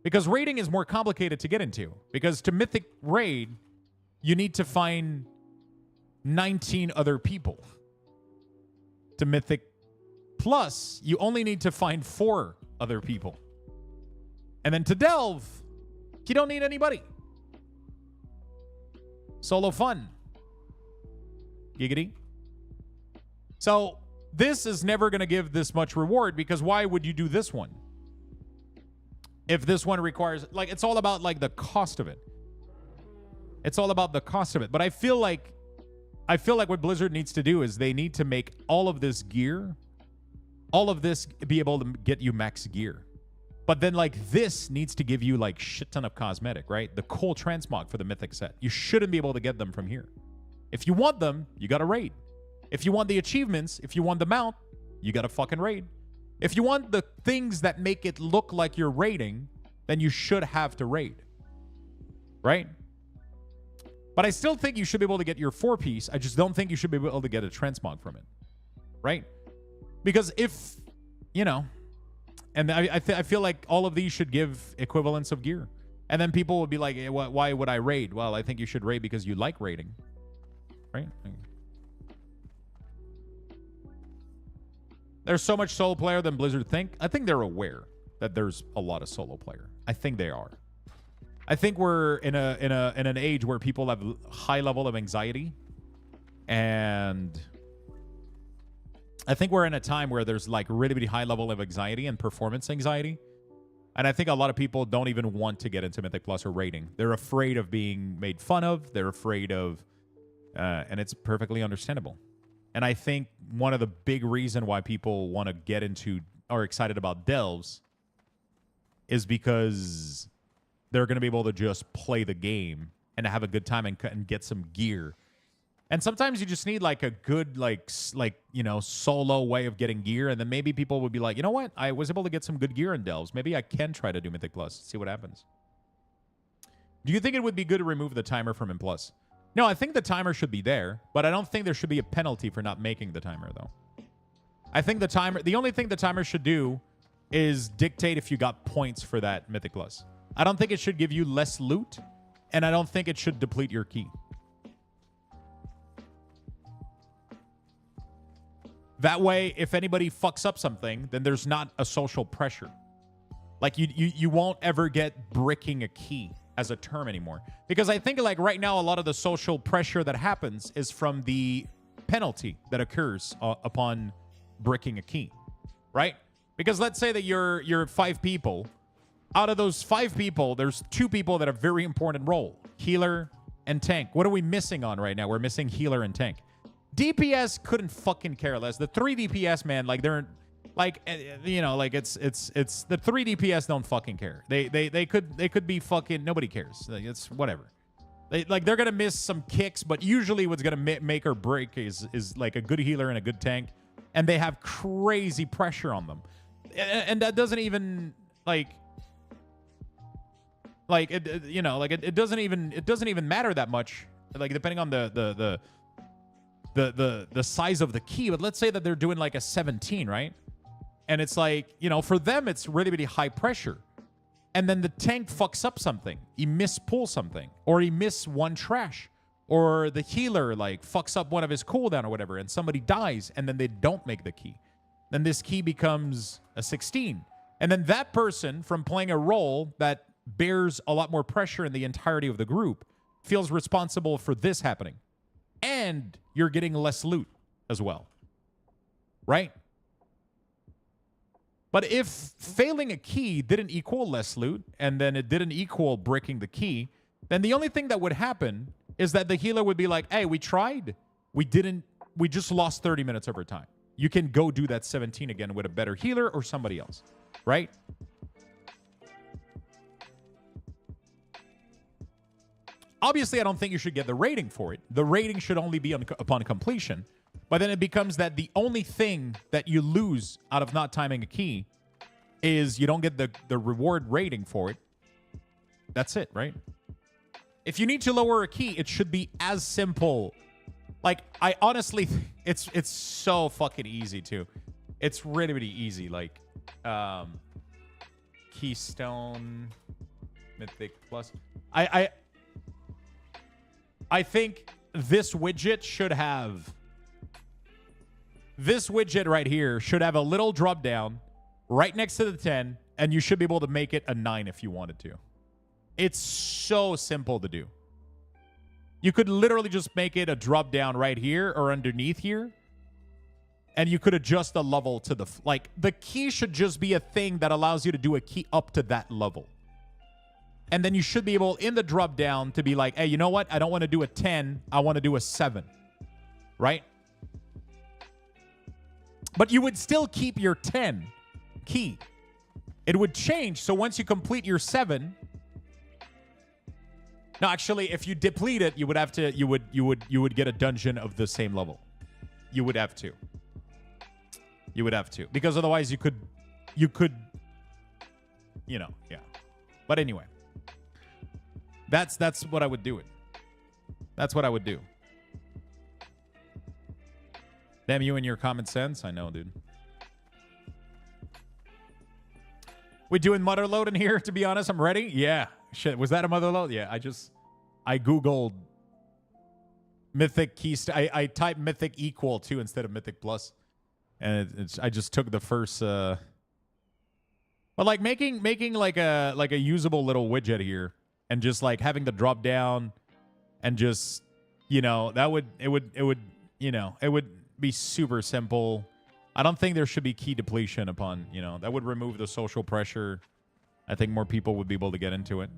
Because raiding is more complicated to get into, because to Mythic raid, you need to find 19 other people. To Mythic Plus, you only need to find 4 other people. And then to delve, you don't need anybody. Solo fun. Giggity. So this is never going to give this much reward, because why would you do this one? If this one requires, like, it's all about like the cost of it. It's all about the cost of it. But I feel like what Blizzard needs to do is they need to make all of this gear, all of this be able to get you max gear. But then like this needs to give you like shit ton of cosmetic, right? The coal transmog for the Mythic set. You shouldn't be able to get them from here. If you want them, you got to raid. If you want the achievements, if you want the mount, you got to fucking raid. If you want the things that make it look like you're raiding, then you should have to raid. Right? But I still think you should be able to get your 4-piece. I just don't think you should be able to get a transmog from it. Right? Because if, you know, and I feel like all of these should give equivalents of gear. And then people would be like, hey, why would I raid? Well, I think you should raid because you like raiding. Right? There's so much solo player than Blizzard think. I think they're aware that there's a lot of solo player. I think they are. I think we're in an age where people have high level of anxiety, and I think we're in a time where there's like really, really high level of anxiety and performance anxiety. And I think a lot of people don't even want to get into Mythic Plus or raiding. They're afraid of being made fun of. They're afraid of, and it's perfectly understandable. And I think one of the big reason why people want to get into or excited about delves is because they're going to be able to just play the game and have a good time and get some gear. And sometimes you just need like a good, like, you know, solo way of getting gear. And then maybe people would be like, you know what? I was able to get some good gear in delves. Maybe I can try to do Mythic Plus, see what happens. Do you think it would be good to remove the timer from M+? No, I think the timer should be there, but I don't think there should be a penalty for not making the timer, though. I think the only thing the timer should do is dictate if you got points for that Mythic Plus. I don't think it should give you less loot, and I don't think it should deplete your key. That way, if anybody fucks up something, then there's not a social pressure. Like, you won't ever get bricking a key as a term anymore. Because I think, like, right now, a lot of the social pressure that happens is from the penalty that occurs upon bricking a key, right? Because let's say that you're 5 people. Out of those 5 people, there's 2 people that have very important role. Healer and tank. What are we missing on right now? We're missing healer and tank. DPS couldn't fucking care less. The 3 DPS, man, like they're like, you know, like it's the 3 DPS don't fucking care. They could be fucking, nobody cares. Like, it's whatever. They're gonna miss some kicks, but usually what's gonna make or break is like a good healer and a good tank, and they have crazy pressure on them, and that doesn't even like it, you know, like it doesn't even matter that much, like depending on the size of the key. But let's say that they're doing like a 17, right? And it's like, you know, for them it's really, really high pressure. and then the tank fucks up something. He mispulls something, or he miss one trash, or the healer like fucks up one of his cooldown or whatever, and somebody dies, and then they don't make the key. Then this key becomes a 16. And then that person, from playing a role that bears a lot more pressure in the entirety of the group, feels responsible for this happening. And you're getting less loot as well. Right? But if failing a key didn't equal less loot, and then it didn't equal breaking the key, then the only thing that would happen is that the healer would be like, hey, we tried. We just lost 30 minutes of our time. You can go do that 17 again with a better healer or somebody else. Right? Obviously, I don't think you should get the rating for it. The rating should only be upon completion. But then it becomes that the only thing that you lose out of not timing a key is you don't get the reward rating for it. That's it, right? If you need to lower a key, it should be as simple. Like, I honestly, it's so fucking easy too. It's really, really easy. Like, Keystone, Mythic Plus. I think this widget should have... This widget right here should have a little drop down right next to the 10, and you should be able to make it a 9 if you wanted to. It's so simple to do. You could literally just make it a drop down right here or underneath here, and you could adjust the level to the... Like, the key should just be a thing that allows you to do a key up to that level. And then you should be able, in the drop down, to be like, hey, you know what? I don't want to do a 10. I want to do a 7. Right? But you would still keep your 10 key. It would change. So once you complete your 7... No, actually, if you deplete it, you would have to... You would get a dungeon of the same level. You would have to. You would have to. Because otherwise you could... You know, yeah. But anyway. That's what I would do it. That's what I would do. Damn you and your common sense. I know, dude. We doing mother load in here, to be honest. I'm ready. Yeah. Shit. Was that a mother load? Yeah. I Googled Mythic Keystone. I typed Mythic equal to instead of Mythic plus. And I just took the first... But like making like a usable little widget here. And just like having the drop down and just, you know, it would be super simple. I don't think there should be key depletion upon, you know, that would remove the social pressure. I think more people would be able to get into it.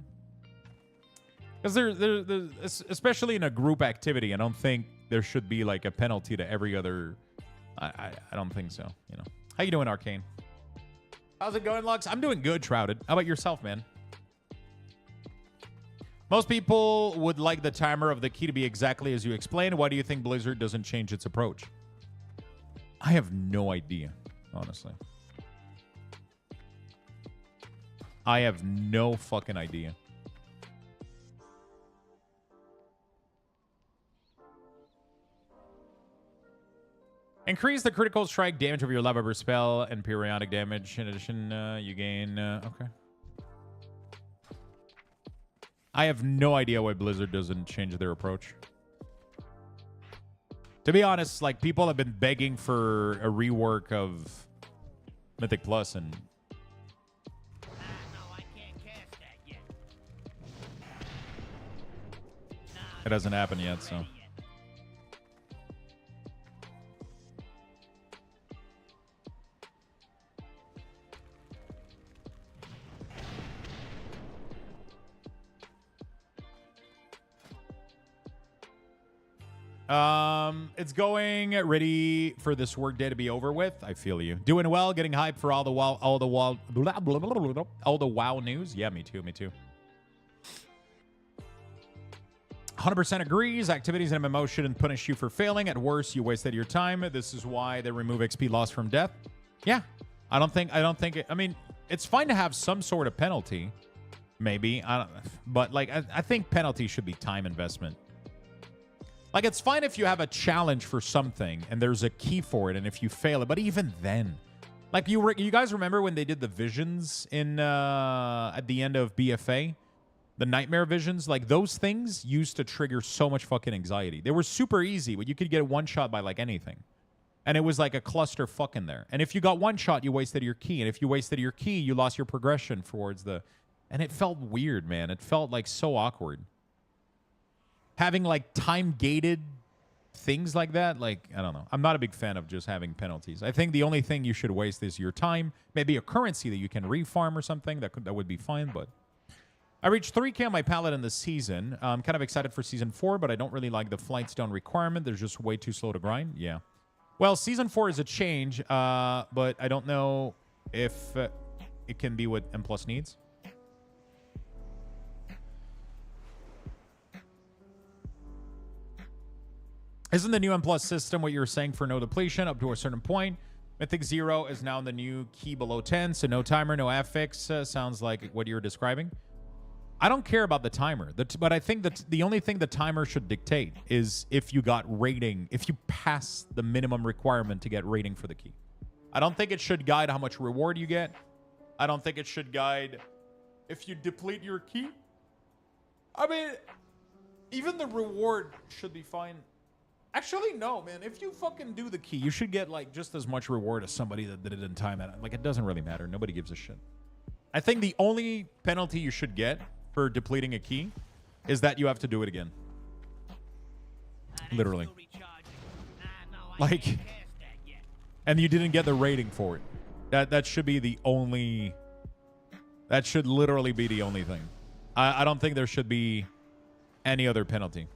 Because there's especially in a group activity, I don't think there should be like a penalty to every other. I don't think so, you know. How you doing, Arcane? How's it going, Lux? I'm doing good, Shrouded. How about yourself, man? Most people would like the timer of the key to be exactly as you explained. Why do you think Blizzard doesn't change its approach? I have no idea, honestly. I have no fucking idea. Increase the critical strike damage of your lava spell and periodic damage. In addition, you gain... okay. I have no idea why Blizzard doesn't change their approach. To be honest, like, people have been begging for a rework of Mythic Plus, and... No, I can't cast that yet. It hasn't happened yet, so... It's going ready for this work day to be over with. I feel you. Doing well, getting hyped for all the WoW news. Yeah, me too. 100% agrees. Activities in MMO shouldn't punish you for failing. At worst, you wasted your time. This is why they remove XP loss from death. Yeah, I don't think it, I mean, it's fine to have some sort of penalty, maybe. But like, I think penalty should be time investment. Like, it's fine if you have a challenge for something and there's a key for it, and if you fail it, but even then, Like you guys remember when they did the visions in at the end of BFA? The nightmare visions, like those things used to trigger so much fucking anxiety. They were super easy, but you could get one shot by like anything. And it was like a cluster fucking there. And if you got one shot, you wasted your key. And if you wasted your key, you lost your progression towards the... And it felt weird, man. It felt like so awkward. Having like time-gated things like that, like, I don't know. I'm not a big fan of just having penalties. I think the only thing you should waste is your time. Maybe a currency that you can refarm or something. That would be fine, but... I reached 3K on my paladin this season. I'm kind of excited for Season 4, but I don't really like the flight stone requirement. They're just way too slow to grind. Yeah. Well, Season 4 is a change, but I don't know if it can be what M+ needs. Isn't the new M+ system what you were saying for no depletion up to a certain point? Mythic 0 is now in the new key below 10, so no timer, no affix. Sounds like what you're describing. I don't care about the timer, but I think that the only thing the timer should dictate is if you got rating, if you pass the minimum requirement to get rating for the key. I don't think it should guide how much reward you get. I don't think it should guide if you deplete your key. I mean, even the reward should be fine. Actually, no, man. If you fucking do the key, you should get like just as much reward as somebody that did it in time. Like, it doesn't really matter. Nobody gives a shit. I think the only penalty you should get for depleting a key is that you have to do it again. Literally. Like, and you didn't get the rating for it. That should be the only... That should literally be the only thing. I don't think there should be any other penalty.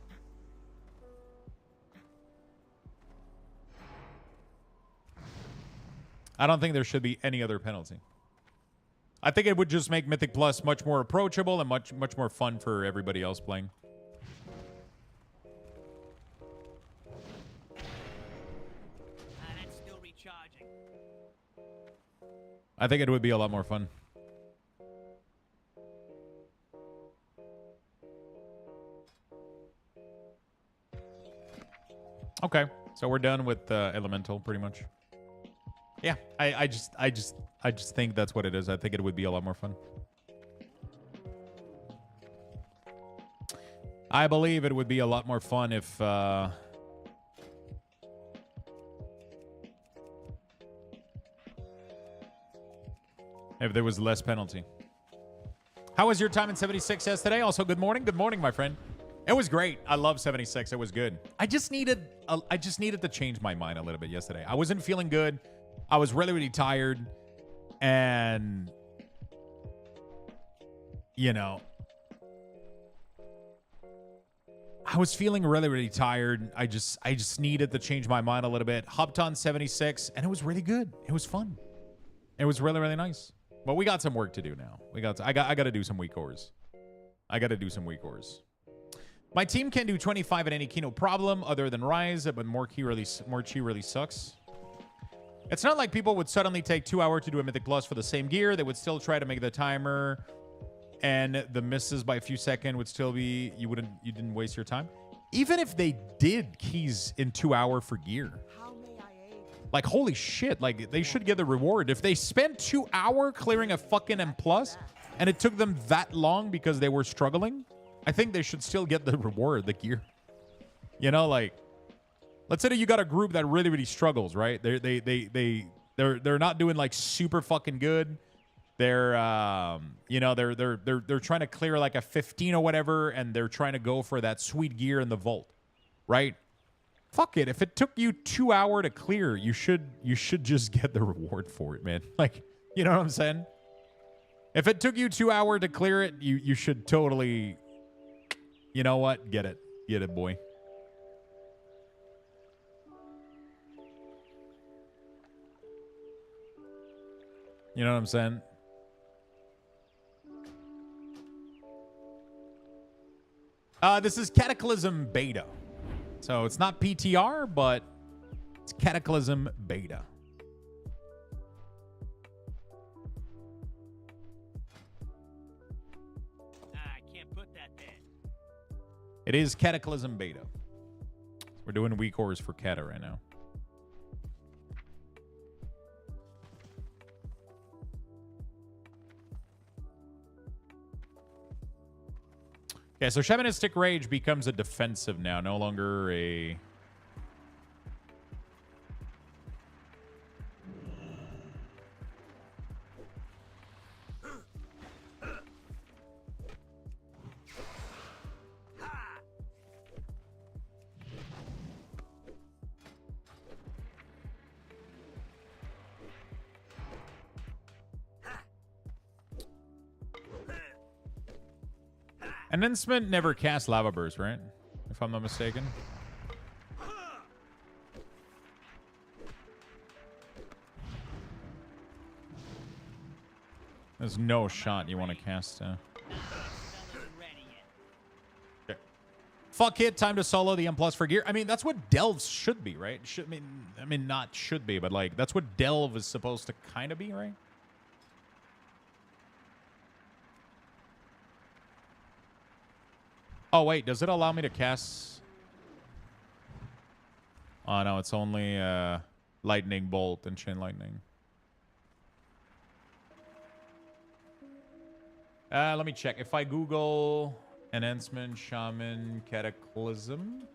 I don't think there should be any other penalty. I think it would just make Mythic Plus much more approachable and much more fun for everybody else playing. That's still recharging. I think it would be a lot more fun. Okay, so we're done with Elemental pretty much. Yeah, I just think that's what it is. I think it would be a lot more fun. I believe it would be a lot more fun if there was less penalty. How was your time in 76 yesterday? Also, good morning. Good morning, my friend. It was great. I love 76. It was good. I just needed to change my mind a little bit yesterday. I wasn't feeling good. I was really, really tired, and you know, I was feeling really, really tired. I just needed to change my mind a little bit. Hopped on 76, and it was really good. It was fun. It was really, really nice. But we got some work to do now. I got to do some WeakAuras. I got to do some WeakAuras. My team can do 25 at any key, no problem, other than Rise, but more chi really sucks. It's not like people would suddenly take 2 hours to do a Mythic Plus for the same gear. They would still try to make the timer, and the misses by a few seconds would still be, you didn't waste your time. Even if they did keys in 2 hours for gear. Like, holy shit, like, they should get the reward. If they spent 2 hours clearing a fucking M+, and it took them that long because they were struggling, I think they should still get the reward, the gear. You know, like, let's say that you got a group that really, really struggles, right? They're not doing like super fucking good. They're you know, they're trying to clear like a 15 or whatever, and they're trying to go for that sweet gear in the vault, right? Fuck it. If it took you 2 hours to clear, you should just get the reward for it, man. Like, you know what I'm saying? If it took you 2 hours to clear it, you should totally, you know what? Get it. Get it, boy. You know what I'm saying? This is Cataclysm Beta. So it's not PTR, but it's Cataclysm Beta. I can't put that there. It is Cataclysm Beta. We're doing WeakAuras for Cata right now. Okay, so Shamanistic Rage becomes a defensive now, no longer a... Announcement never cast Lava Burst, right? If I'm not mistaken. There's no shot you want to cast. Okay. Fuck it, time to solo the M+ for gear. I mean, that's what delves should be, right? I mean, not should be, but like that's what delve is supposed to kind of be, right? Oh, wait. Does it allow me to cast? Oh, no. It's only Lightning Bolt and Chain Lightning. Let me check. If I Google Enhancement, Shaman, Cataclysm.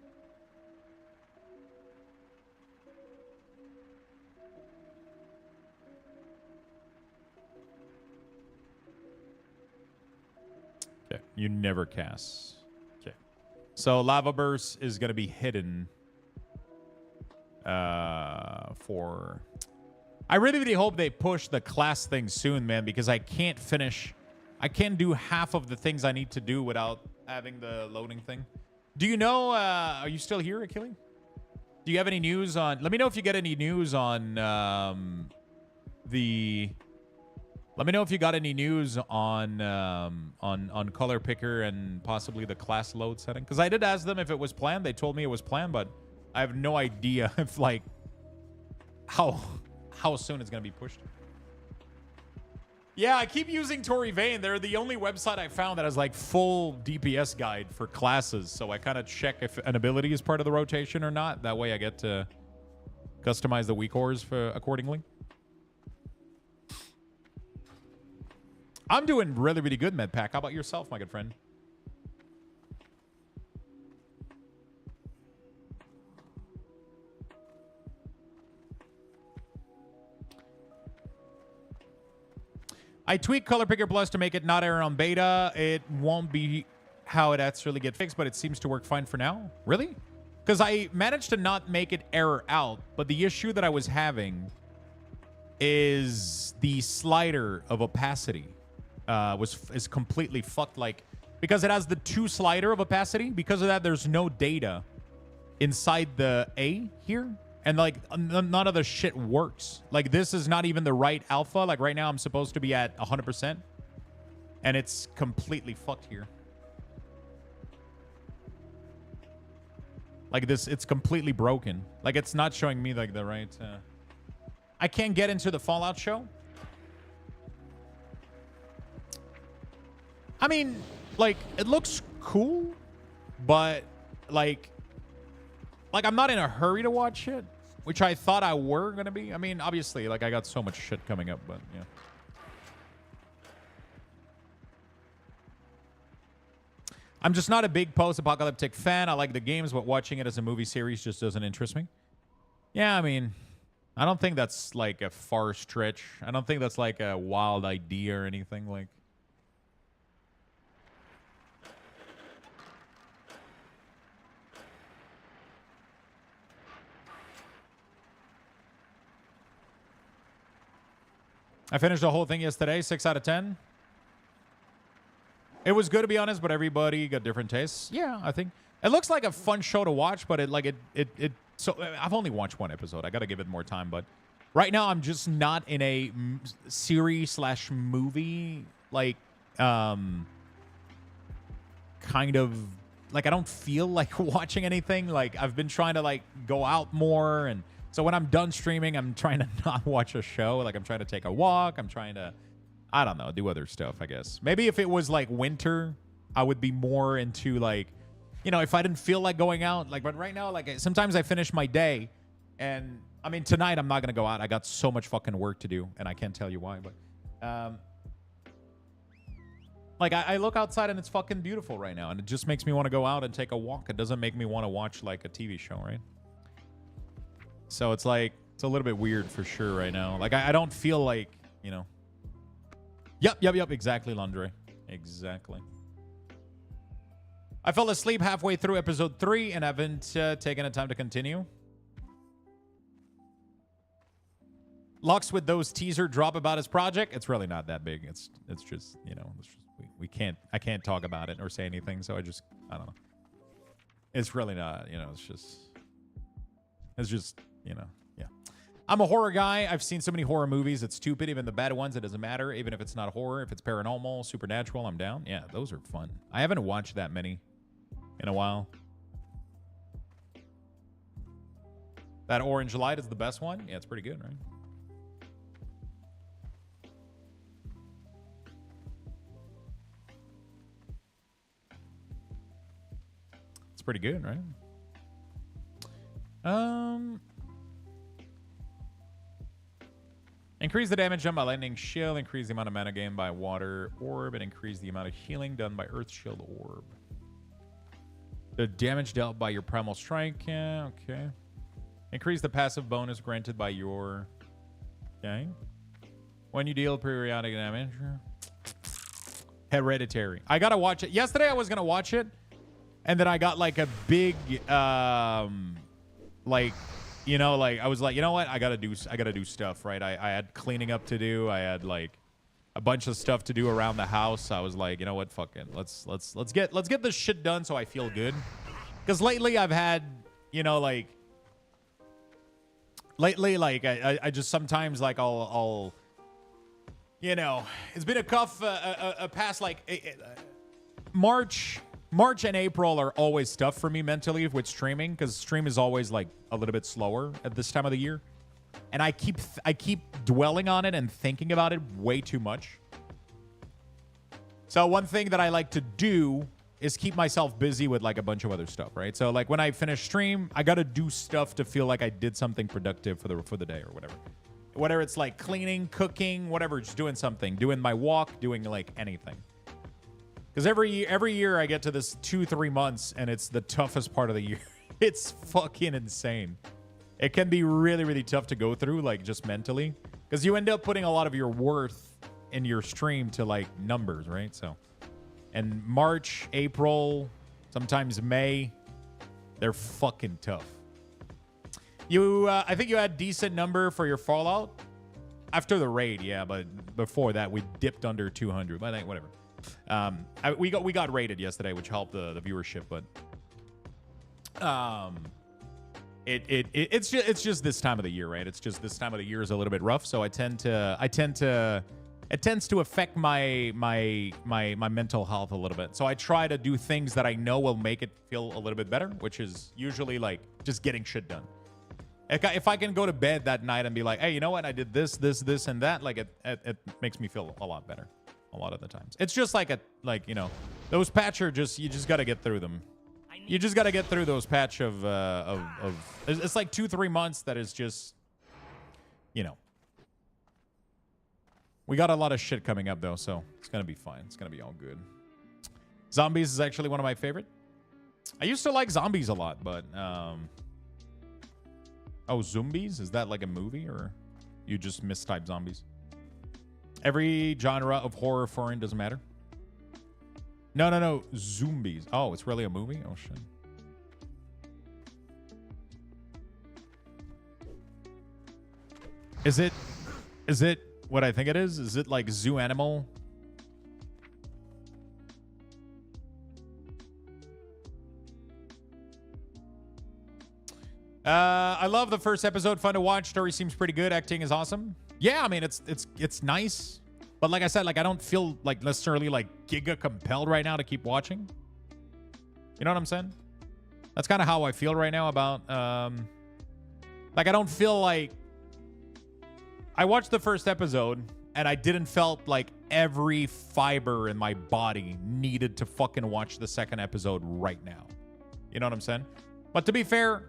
Okay. You never cast. So Lava Burst is going to be hidden for... I really, really hope they push the class thing soon, man, because I can't finish... I can't do half of the things I need to do without having the loading thing. Do you know... are you still here, Achille? Do you have any news on... Let me know if you get any news on the... Let me know if you got any news on color picker and possibly the class load setting. Because I did ask them if it was planned. They told me it was planned, but I have no idea if like how soon it's gonna be pushed. Yeah, I keep using Tory Vane. They're the only website I found that has like full DPS guide for classes. So I kind of check if an ability is part of the rotation or not. That way I get to customize the WeakAuras for accordingly. I'm doing really, really good, MedPack. How about yourself, my good friend? I tweaked Color Picker Plus to make it not error on beta. It won't be how it actually get fixed, but it seems to work fine for now. Really? Because I managed to not make it error out, but the issue that I was having is the slider of opacity. Is completely fucked, like, because it has the 2 slider of opacity. Because of that, there's no data inside the A here, and like none of the shit works. Like, this is not even the right alpha. Like right now I'm supposed to be at 100%, and it's completely fucked here. Like this, it's completely broken. Like it's not showing me like the right I can't get into the Fallout show. I mean, like, it looks cool, but, like I'm not in a hurry to watch it, which I thought I were going to be. I mean, obviously, like, I got so much shit coming up, but, yeah. I'm just not a big post-apocalyptic fan. I like the games, but watching it as a movie series just doesn't interest me. Yeah, I mean, I don't think that's, like, a far stretch. I don't think that's, like, a wild idea or anything, like... I finished the whole thing yesterday, 6 out of 10. It was good, to be honest, but everybody got different tastes. Yeah, I think it looks like a fun show to watch, but so I've only watched 1 episode. I got to give it more time, but right now I'm just not in a series/movie like kind of like I don't feel like watching anything. Like I've been trying to like go out more, and so when I'm done streaming, I'm trying to not watch a show. Like I'm trying to take a walk. I'm trying to, I don't know, do other stuff, I guess. Maybe if it was like winter, I would be more into like, you know, if I didn't feel like going out. Like, but right now, like sometimes I finish my day, and I mean tonight I'm not gonna go out. I got so much fucking work to do, and I can't tell you why. But Like, I look outside and it's fucking beautiful right now, and it just makes me want to go out and take a walk. It doesn't make me want to watch, like, a TV show, right? So it's like, it's a little bit weird for sure right now. Like, I don't feel like, you know. Yep. Exactly, Landre. Exactly. I fell asleep halfway through episode 3 and haven't taken the time to continue. Lux with those teaser drop about his project. It's really not that big. It's just, you know, I can't talk about it or say anything. So I don't know. It's really not, you know, it's just, you know, yeah. I'm a horror guy. I've seen so many horror movies. It's stupid. Even the bad ones, it doesn't matter. Even if it's not horror, if it's paranormal, supernatural, I'm down. Yeah, those are fun. I haven't watched that many in a while. That Orange Light is the best one. Yeah, it's pretty good, right? It's pretty good, right? Increase the damage done by lightning shield, increase the amount of mana gained by water orb, and increase the amount of healing done by earth shield orb. The damage dealt by your primal strike, yeah, okay. Increase the passive bonus granted by your, okay. When you deal periodic damage. Hereditary. I gotta watch it. Yesterday I was gonna watch it, and then I got like a big, like, you know, like I was like, you know what? I gotta do stuff, right? I had cleaning up to do. I had like a bunch of stuff to do around the house. I was like, you know what? Fucking let's get this shit done so I feel good. Because lately I've had, you know, like I just sometimes like I'll you know, it's been a past like March and April are always tough for me mentally with streaming, because stream is always like a little bit slower at this time of the year, and I keep dwelling on it and thinking about it way too much. So one thing that I like to do is keep myself busy with like a bunch of other stuff, right? So like when I finish stream, I gotta do stuff to feel like I did something productive for the day or whatever. Whether it's like cleaning, cooking, whatever, just doing something, doing my walk, doing like anything. Because every year I get to this 2-3 months and it's the toughest part of the year. It's fucking insane. It can be really, really tough to go through, like just mentally, because you end up putting a lot of your worth in your stream to like numbers, right? So, and March, April, sometimes May, they're fucking tough. I think you had decent number for your Fallout after the raid, yeah, but before that we dipped under 200. But I think whatever. We got rated yesterday, which helped the viewership, but it's just this time of the year, right? It's just this time of the year is a little bit rough, so it tends to affect my mental health a little bit. So I try to do things that I know will make it feel a little bit better, which is usually like just getting shit done. If I can go to bed that night and be like, hey, you know what? I did this, and that, like it makes me feel a lot better. A lot of the times it's just like you know, those patch are just, you just got to get through them. You just got to get through those patch of it's like 2-3 months that is just, you know, we got a lot of shit coming up though, so it's gonna be fine. It's gonna be all good. Zombies is actually one of my favorite. I used to like zombies a lot, but oh, zombies, is that like a movie, or you just mistype zombies? Every genre of horror foreign doesn't matter. No. Zombies. Oh, it's really a movie? Oh, shit. Is it what I think it is? Is it like zoo animal? I love the first episode. Fun to watch. Story seems pretty good. Acting is awesome. Yeah, I mean, it's nice. But like I said, like I don't feel like necessarily like giga compelled right now to keep watching. You know what I'm saying? That's kind of how I feel right now about like I don't feel like I watched the first episode and I didn't felt like every fiber in my body needed to fucking watch the second episode right now. You know what I'm saying? But to be fair,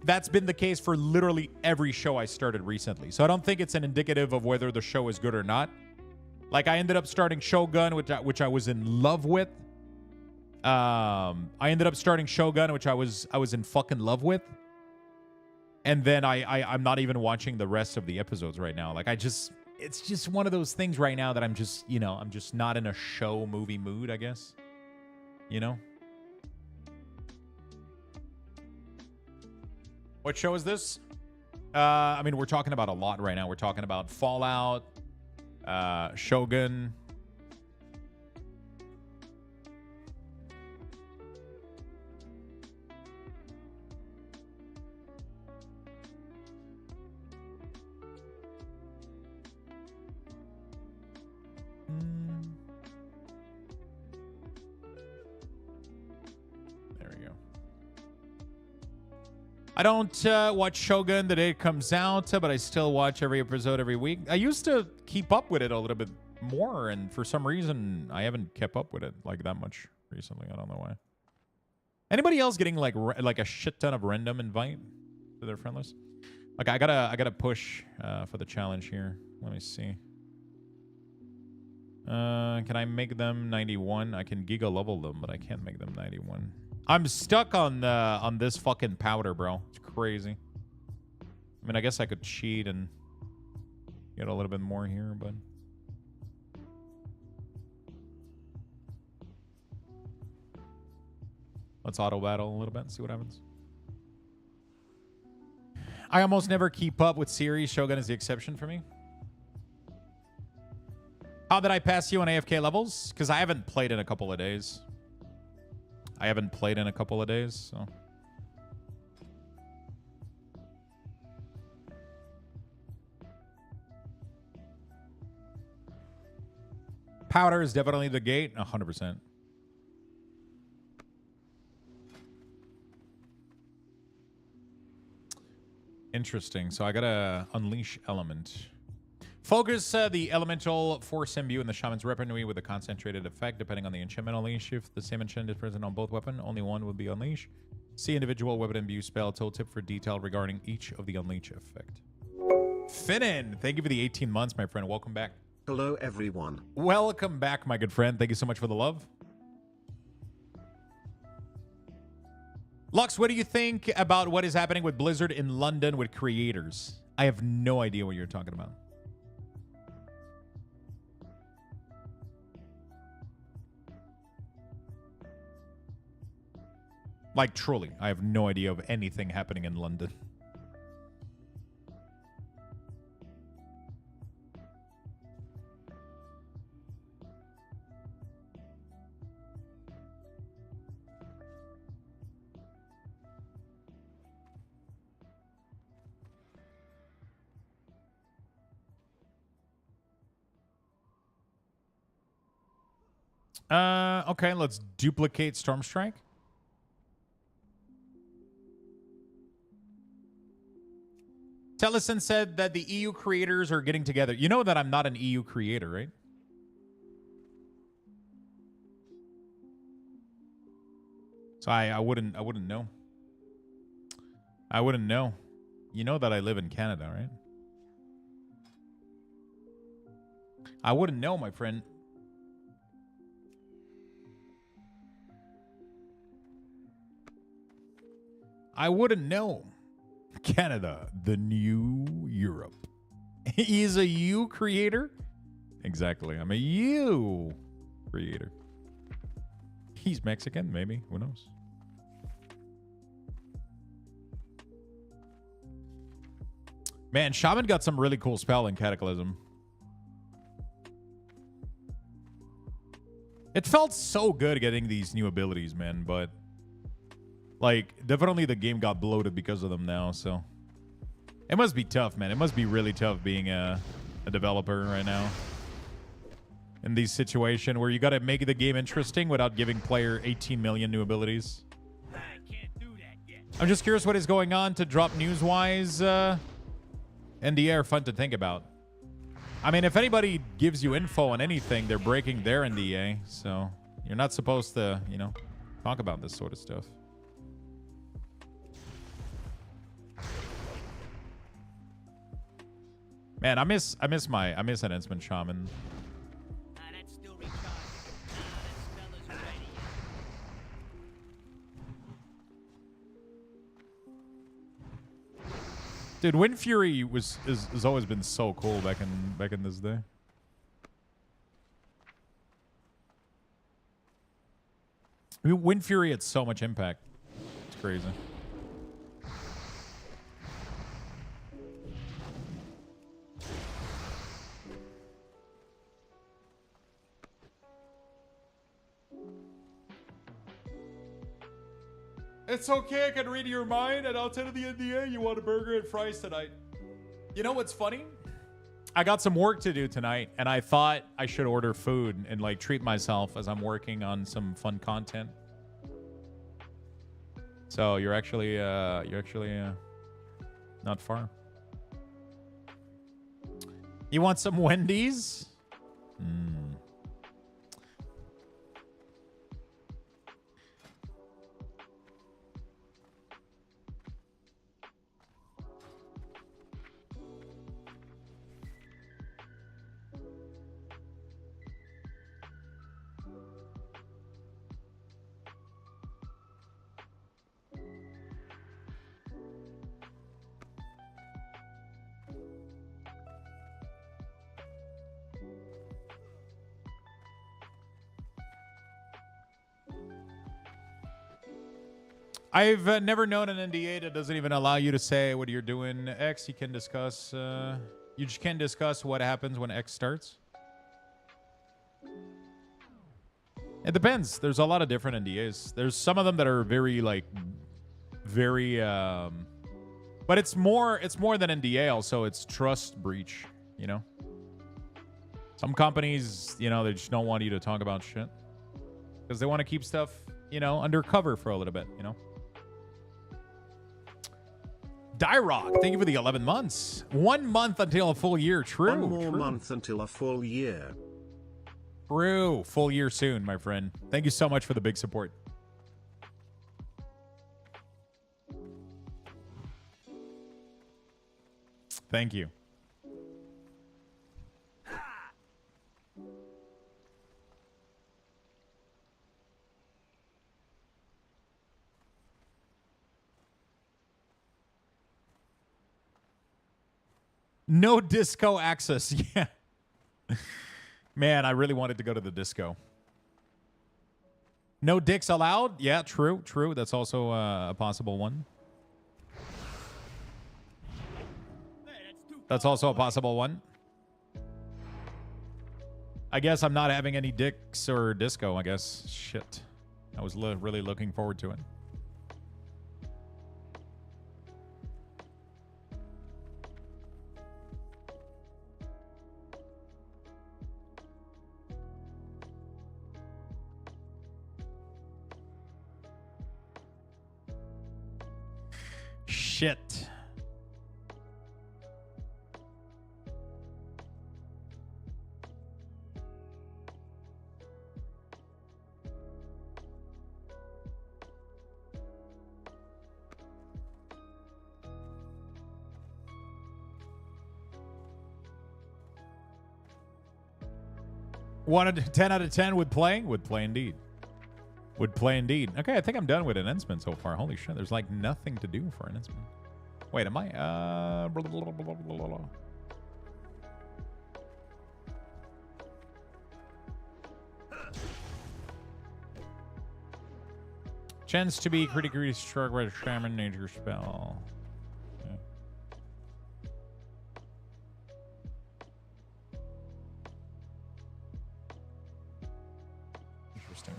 that's been the case for literally every show I started recently. So I don't think it's an indicative of whether the show is good or not. Like I ended up starting Shogun, which I was in love with. I ended up starting Shogun, which I was in fucking love with. And then I'm not even watching the rest of the episodes right now. Like it's just one of those things right now that I'm just, you know, I'm just not in a show movie mood, I guess. You know? What show is this? I mean, we're talking about a lot right now. We're talking about Fallout, Shogun. There we go. I don't watch Shogun the day it comes out, but I still watch every episode every week. I used to keep up with it a little bit more, and for some reason, I haven't kept up with it like that much recently. I don't know why. Anybody else getting like a shit ton of random invite to their friend list? Like I gotta push for the challenge here. Let me see. Can I make them 91? I can giga level them, but I can't make them 91. I'm stuck on this fucking powder, bro. It's crazy. I mean, I guess I could cheat and get a little bit more here, but let's auto battle a little bit and see what happens. I almost never keep up with series. Shogun is the exception for me. How did I pass you on AFK levels? Because I haven't played in a couple of days. So. Powder is definitely the gate, 100%. Interesting. So I gotta unleash element. Focus the elemental force imbue in the shaman's weaponry with a concentrated effect depending on the enchantment unleash. If the same enchantment is present on both weapons, only one will be unleashed. See individual weapon imbue spell tooltip for detail regarding each of the unleash effect. Finnan, thank you for the 18 months, my friend. Welcome back. Hello, everyone. Welcome back, my good friend. Thank you so much for the love. Lux, what do you think about what is happening with Blizzard in London with creators? I have no idea what you're talking about. Like, truly, I have no idea of anything happening in London. Okay, let's duplicate Stormstrike. Tellison said that the EU creators are getting together. You know that I'm not an EU creator, right? So I wouldn't know. I wouldn't know. You know that I live in Canada, right? I wouldn't know, my friend. I wouldn't know. Canada, the new Europe. He's a U creator? Exactly. I'm a U creator. He's Mexican, maybe. Who knows? Man, Shaman got some really cool spell in Cataclysm. It felt so good getting these new abilities, man, but like, definitely the game got bloated because of them now, so it must be tough, man. It must be really tough being a developer right now in these situations where you got to make the game interesting without giving player 18 million new abilities. I can't do that yet. I'm just curious what is going on to drop news-wise. NDA are fun to think about. I mean, if anybody gives you info on anything, they're breaking their NDA, so you're not supposed to, you know, talk about this sort of stuff. Man, I miss an Ensign Shaman. Dude, Wind Fury has always been so cool back in this day. I mean, Wind Fury had so much impact. It's crazy. It's okay, I can read your mind, and I'll tell you the NDA. You want a burger and fries tonight. You know what's funny? I got some work to do tonight, and I thought I should order food and like treat myself as I'm working on some fun content. So you're actually not far. You want some Wendy's? I've never known an NDA that doesn't even allow you to say what you're doing. X, you can discuss. You just can't discuss what happens when X starts. It depends. There's a lot of different NDAs. There's some of them that are very like, very. But it's more than NDA. Also, it's trust breach. You know. Some companies, you know, they just don't want you to talk about shit because they want to keep stuff, you know, undercover for a little bit. You know. Dyrock, thank you for the 11 months. 1 month until a full year. True. One more month until a full year. True. Full year soon, my friend. Thank you so much for the big support. Thank you. No disco access. Yeah. Man, I really wanted to go to the disco. No dicks allowed? Yeah, true, true. That's also a possible one. That's also a possible one. I guess I'm not having any dicks or disco, I guess. Shit. I was really looking forward to it. Shit. Wanted 10 out of 10 would play? Would play indeed. Would play indeed. Okay, I think I'm done with announcement so far. Holy shit, there's like nothing to do for announcement. Wait, am I? Blah, blah, blah, blah, blah, blah. Chance to be critically struck by the shaman nature spell. Okay. Interesting.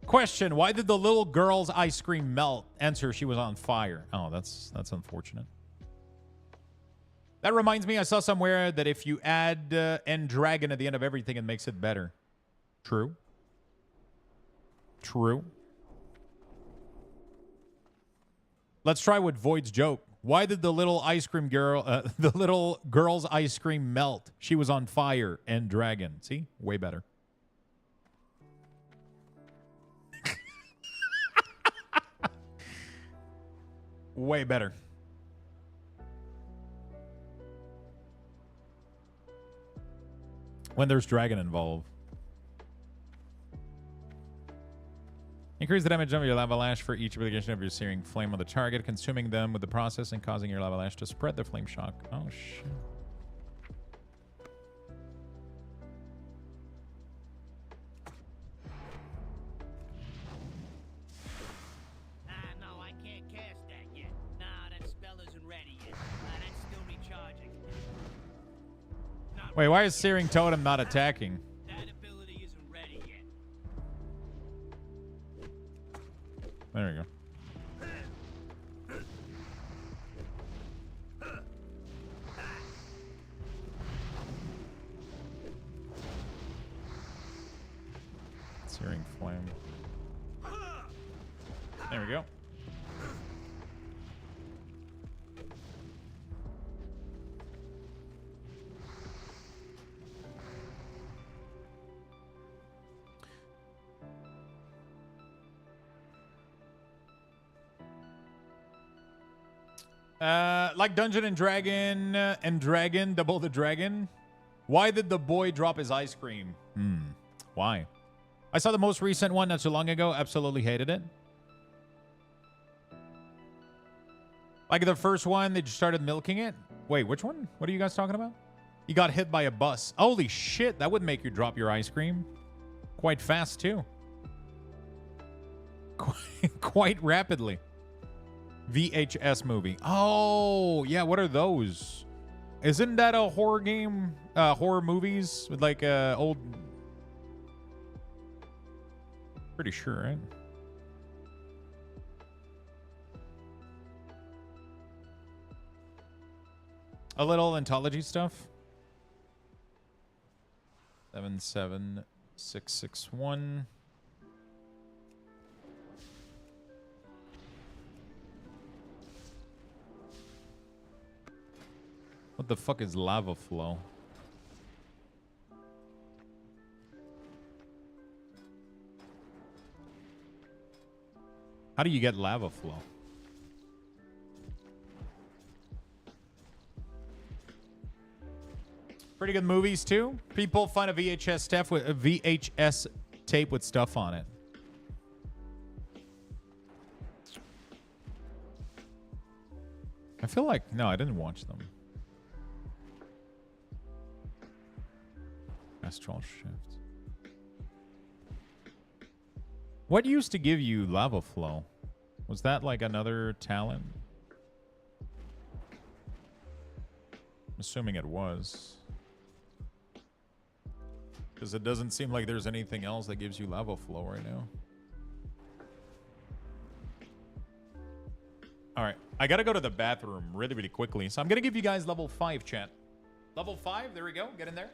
Question, why did the little girl's ice cream melt? Answer, she was on fire. Oh, that's unfortunate. That reminds me, I saw somewhere that if you add end dragon at the end of everything, it makes it better. True. True. Let's try with Void's joke. Why did the little ice cream girl, the little girl's ice cream melt? She was on fire and dragon. See? Way better. Way better. When there's dragon involved. Increase the damage of your lava lash for each application of your searing flame on the target, consuming them with the process and causing your lava lash to spread the flame shock. Oh, shit. No, I can't cast that yet. Nah, that spell isn't ready yet. That's still recharging. Not Wait, why ready is yet. Searing Totem not attacking? That ability isn't ready yet. There we go. Searing Flame. There we go. Like Dungeon and Dragon, Double the Dragon. Why did the boy drop his ice cream? Why? I saw the most recent one not too long ago. Absolutely hated it. Like the first one, they just started milking it. Wait, which one? What are you guys talking about? You got hit by a bus. Holy shit, that would make you drop your ice cream. Quite fast, too. Quite rapidly. VHS movie. Oh, yeah, what are those? Isn't that a horror game? Horror movies with like old... Pretty sure, right? A little anthology stuff. 77661. What the fuck is lava flow? How do you get lava flow? Pretty good movies too. People find a VHS tape with stuff on it. I feel like no, I didn't watch them. Astral Shift. What used to give you lava flow? Was that like another talent? I'm assuming it was. Because it doesn't seem like there's anything else that gives you lava flow right now. Alright, I gotta go to the bathroom really, really quickly. So I'm gonna give you guys level 5, chat. Level 5, there we go. Get in there.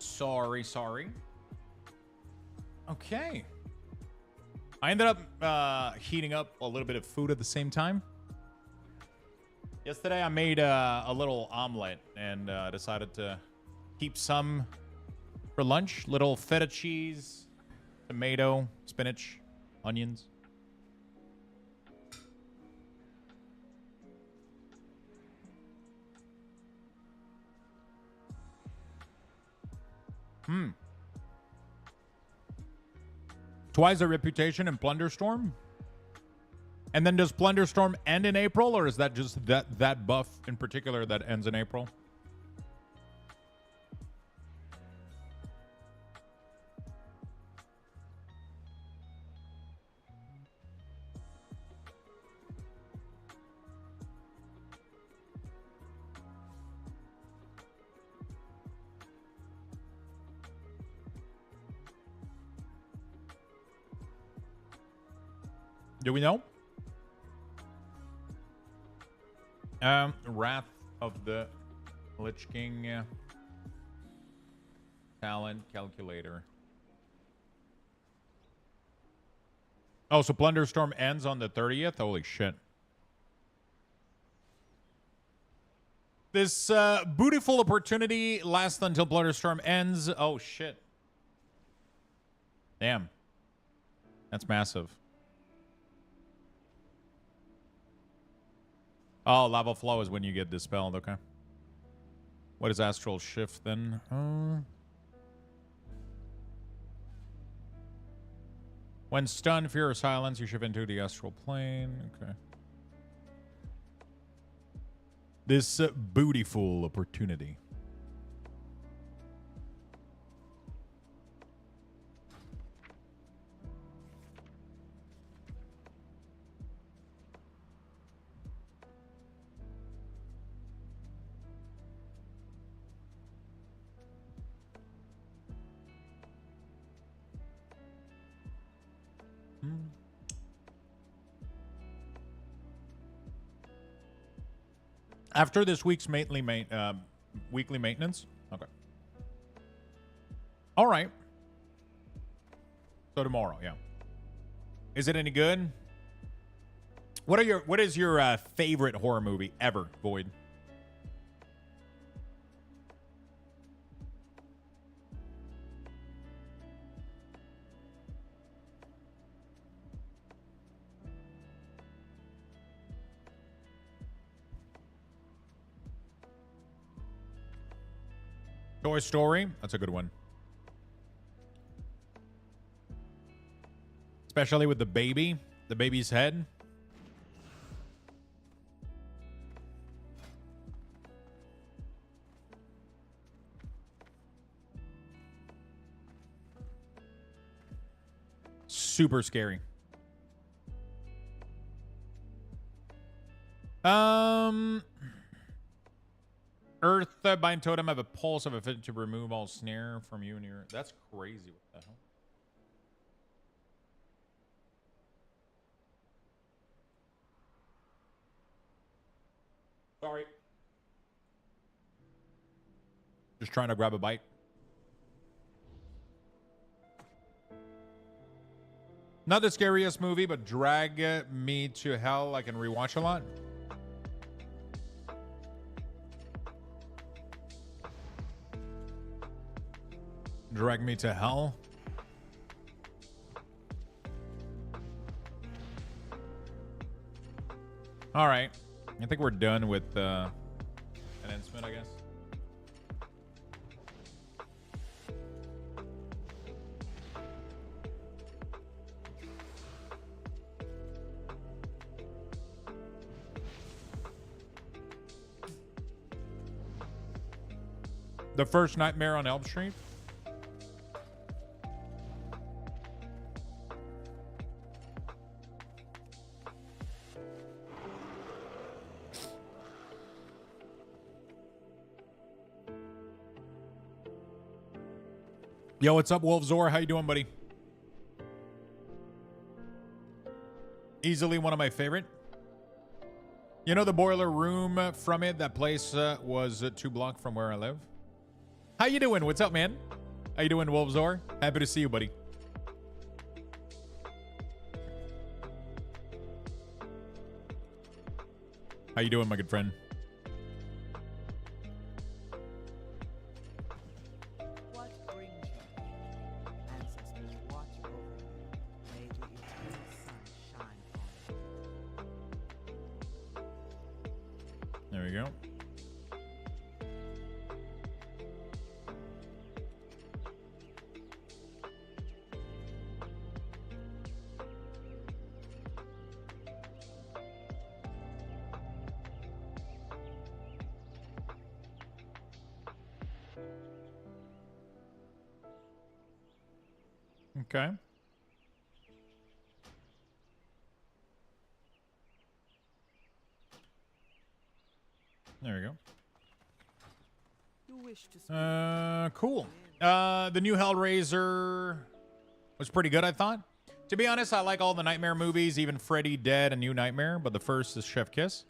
Sorry. Okay. I ended up heating up a little bit of food at the same time. Yesterday I made a little omelet and decided to keep some for lunch. Little feta cheese, tomato, spinach, onions. Twice a reputation in Plunderstorm? And then does Plunderstorm end in April, or is that just that buff in particular that ends in April? Do we know? Wrath of the Lich King talent calculator. Oh, so Plunderstorm ends on the 30th? Holy shit. This bootiful opportunity lasts until Plunderstorm ends. Oh shit. Damn. That's massive. Oh, lava flow is when you get dispelled. Okay. What is astral shift then? When stunned, fear or silence, you shift into the astral plane. Okay. This bootyful opportunity. After this week's weekly maintenance? Okay. All right. So tomorrow, yeah. Is it any good? What is your favorite horror movie ever, Void? Toy Story, that's a good one. Especially with the baby's head. Super scary. Earth bind totem have a pulse of a fit to remove all snare from you and your. That's crazy. What the hell? Sorry. Just trying to grab a bite. Not the scariest movie, but Drag Me to Hell I can rewatch a lot. Drag Me to Hell. All right. I think we're done with announcement, I guess. The first Nightmare on Elm Street. Yo, what's up, Wolfzor? How you doing, buddy? Easily one of my favorite. You know the boiler room from it? That place was 2 blocks from where I live. How you doing? What's up, man? How you doing, Wolfzor? Happy to see you, buddy. How you doing, my good friend? What brings you here? Ancestors watch over you. May the eternal sun shine on you. There we go. Okay. There we go. You wish to Cool. The new Hellraiser was pretty good, I thought. To be honest, I like all the Nightmare movies, even Freddy Dead and New Nightmare, but the first is Chef Kiss.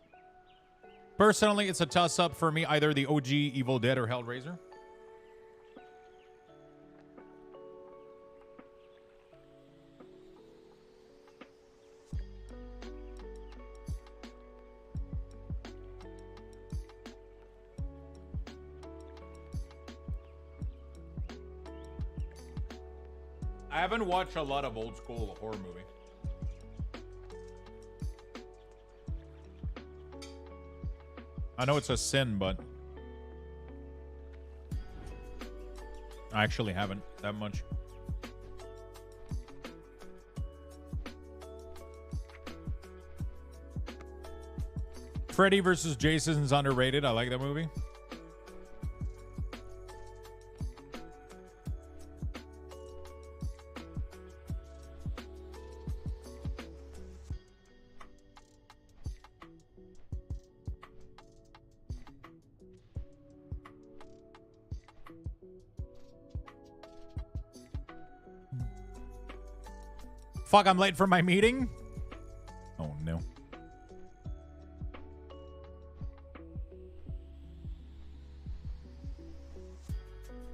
Personally, it's a toss-up for me, either the OG Evil Dead or Hellraiser. I haven't watched a lot of old school horror movie. I know it's a sin, but I actually haven't that much. Freddy vs. Jason's underrated. I like that movie. Fuck, I'm late for my meeting. Oh, no.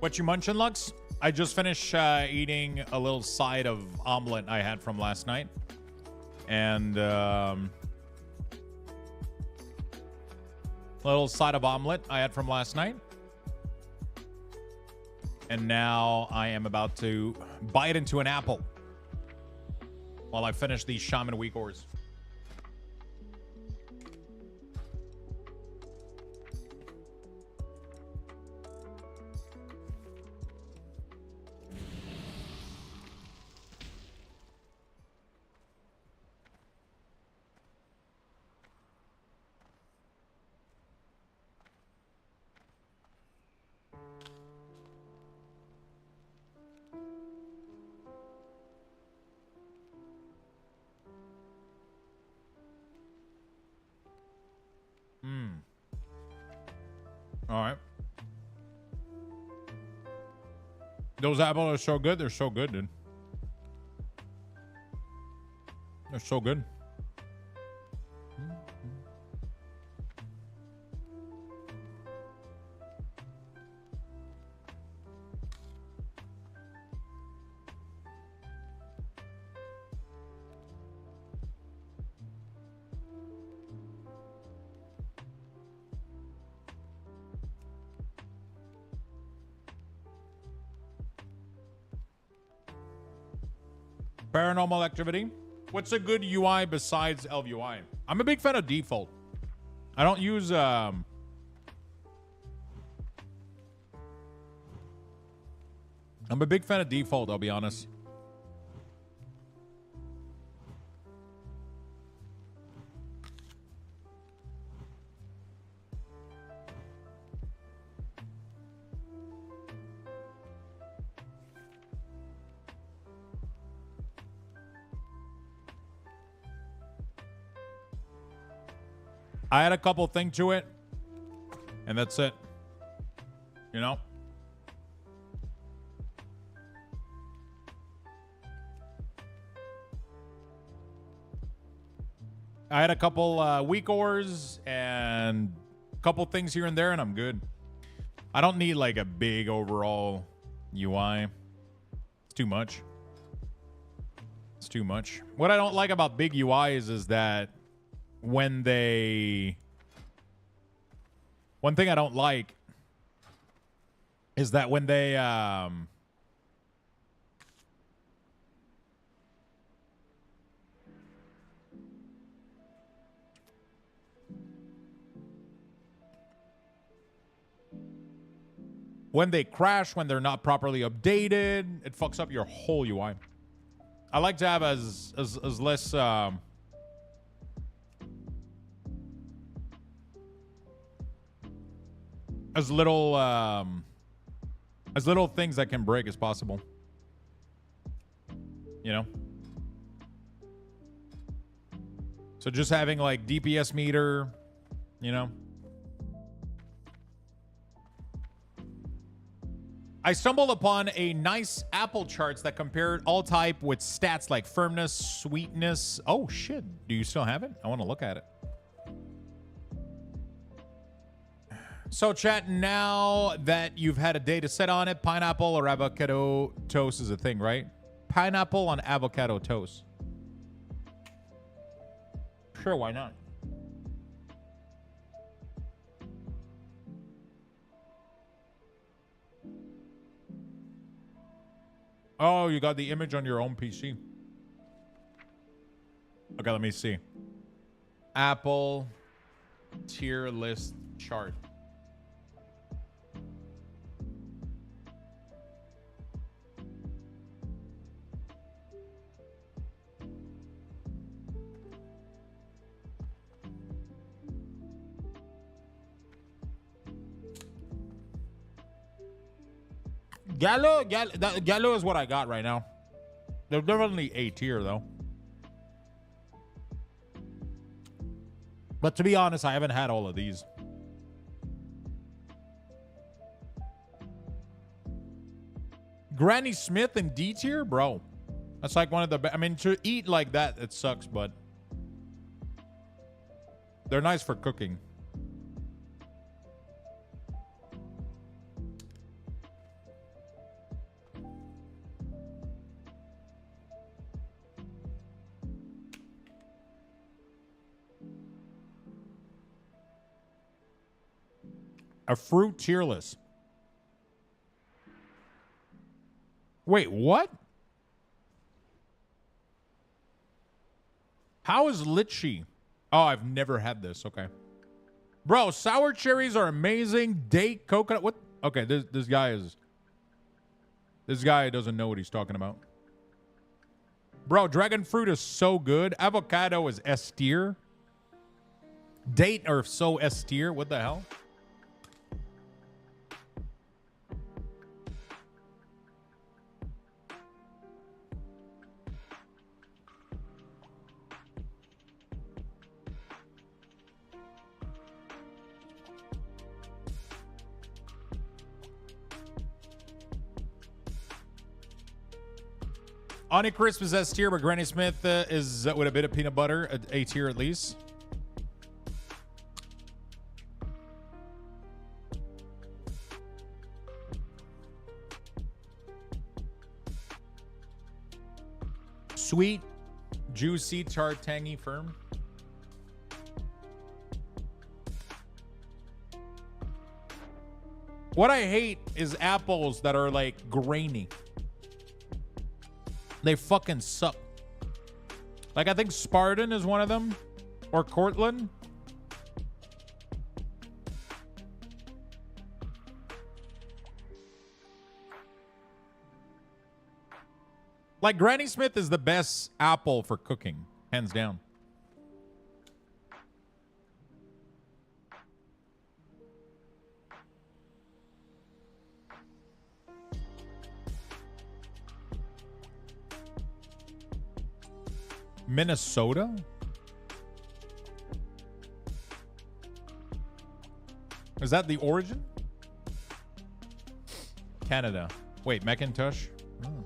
What you munching, Lux? I just finished eating a little side of omelet I had from last night. And, little side of omelet I had from last night. And now I am about to bite into an apple while I finish these Shaman WeakAuras. All right. Those apples are so good. They're so good, dude. They're so good. Paranormal Activity. What's a good UI besides ElvUI? I'm a big fan of default. I don't use I'm a big fan of default, I'll be honest. I had a couple things to it, and that's it. You know? I had a couple WeakAuras and a couple things here and there, and I'm good. I don't need like a big overall UI. It's too much. It's too much. What I don't like about big UIs is that when they... One thing I don't like is that when they... when they crash, when they're not properly updated, it fucks up your whole UI. I like to have as less as little things that can break as possible. You know? So just having like DPS meter, you know? I stumbled upon a nice Apple charts that compared all type with stats like firmness, sweetness. Oh shit, do you still have it? I want to look at it. So chat, now that you've had a day to set on it, pineapple or avocado toast is a thing, right? Pineapple on avocado toast. Sure, why not? Oh, you got the image on your own PC. Okay, let me see. Apple tier list chart. Gallo is what I got right now. They're definitely A tier though. But to be honest, I haven't had all of these. Granny Smith and D tier, bro. That's like one of the best. I mean, to eat like that, it sucks, but they're nice for cooking. A fruit tier list. Wait, what? How is lychee? Oh, I've never had this. Okay. Bro, sour cherries are amazing. Date, coconut. What? Okay, this guy doesn't know what he's talking about. Bro, dragon fruit is so good. Avocado is S tier. Date are so S tier. What the hell? Honeycrisp is S tier, but Granny Smith is with a bit of peanut butter, A tier at least. Sweet, juicy, tart, tangy, firm. What I hate is apples that are like grainy. They fucking suck. Like, I think Spartan is one of them. Or Cortland. Like, Granny Smith is the best apple for cooking. Hands down. Minnesota? Is that the origin? Canada. Wait, Macintosh? Oh.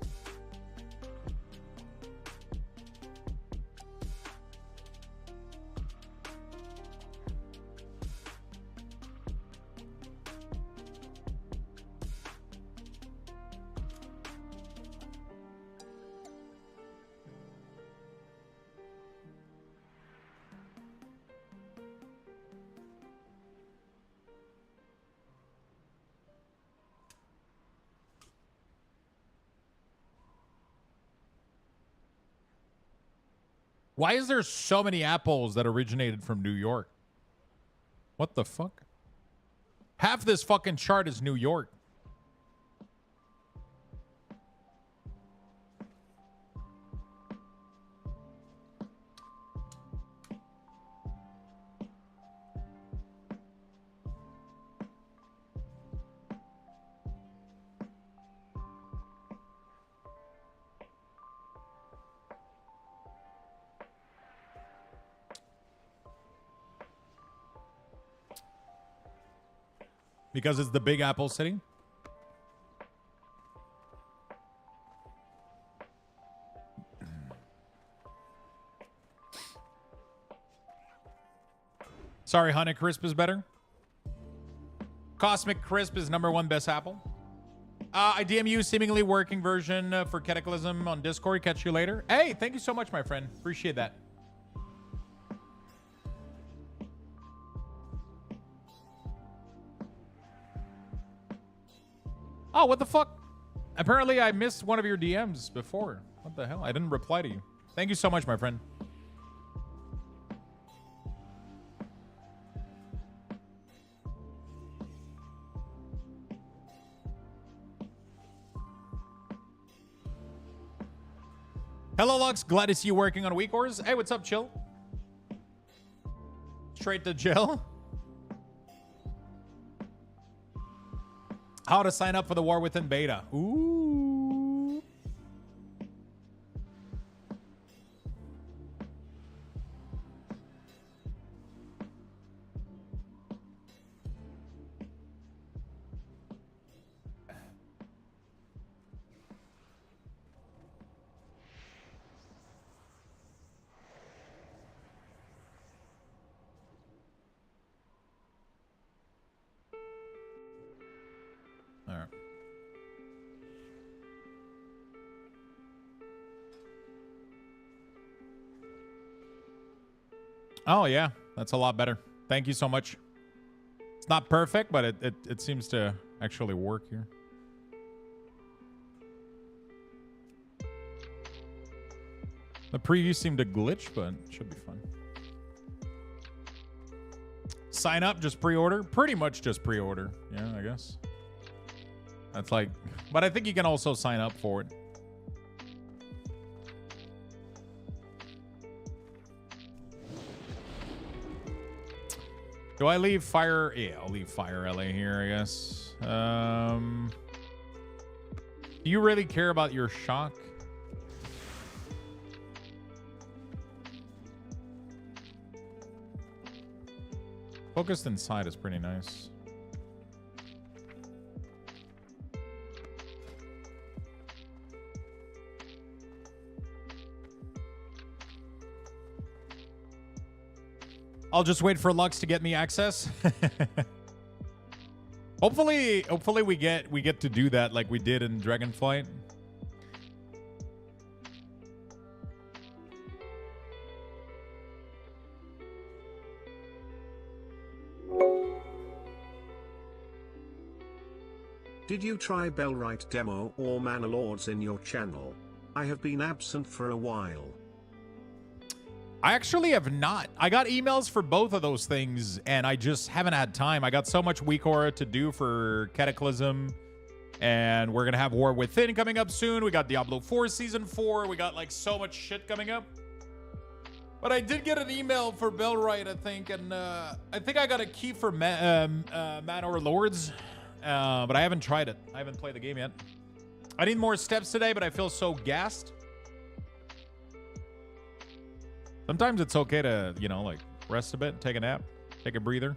Why is there so many apples that originated from New York? What the fuck? Half this fucking chart is New York. Because it's the Big Apple City? Sorry, Honey Crisp is better. Cosmic Crisp is #1 best apple. I DM you seemingly working version for Cataclysm on Discord. Catch you later. Hey, thank you so much, my friend. Appreciate that. Oh, what the fuck? Apparently, I missed one of your DMs before. What the hell? I didn't reply to you. Thank you so much, my friend. Hello, Lux. Glad to see you working on WeakAuras. Hey, what's up, Chill? Straight to jail. How to sign up for the War Within beta. Ooh. All right. Oh, yeah. That's a lot better. Thank you so much. It's not perfect, but it seems to actually work here. The preview seemed to glitch, but it should be fun. Sign up, just pre-order? Pretty much just pre-order. Yeah, I guess. That's like... But I think you can also sign up for it. Do I leave Fire? Yeah, I'll leave Fire LA here, I guess. Do you really care about your shock? Focused inside is pretty nice. I'll just wait for Lux to get me access. Hopefully we get to do that like we did in Dragonflight. Did you try Bellwright demo or Mana Lords in your channel? I have been absent for a while. I actually have not. I got emails for both of those things, and I just haven't had time. I got so much WeakAura to do for Cataclysm, and we're going to have War Within coming up soon. We got Diablo 4 Season 4. We got, like, so much shit coming up. But I did get an email for Bellwright, I think, and I think I got a key for Manor Lords, but I haven't tried it. I haven't played the game yet. I need more steps today, but I feel so gassed. Sometimes it's okay to, you know, like, rest a bit, take a nap, take a breather.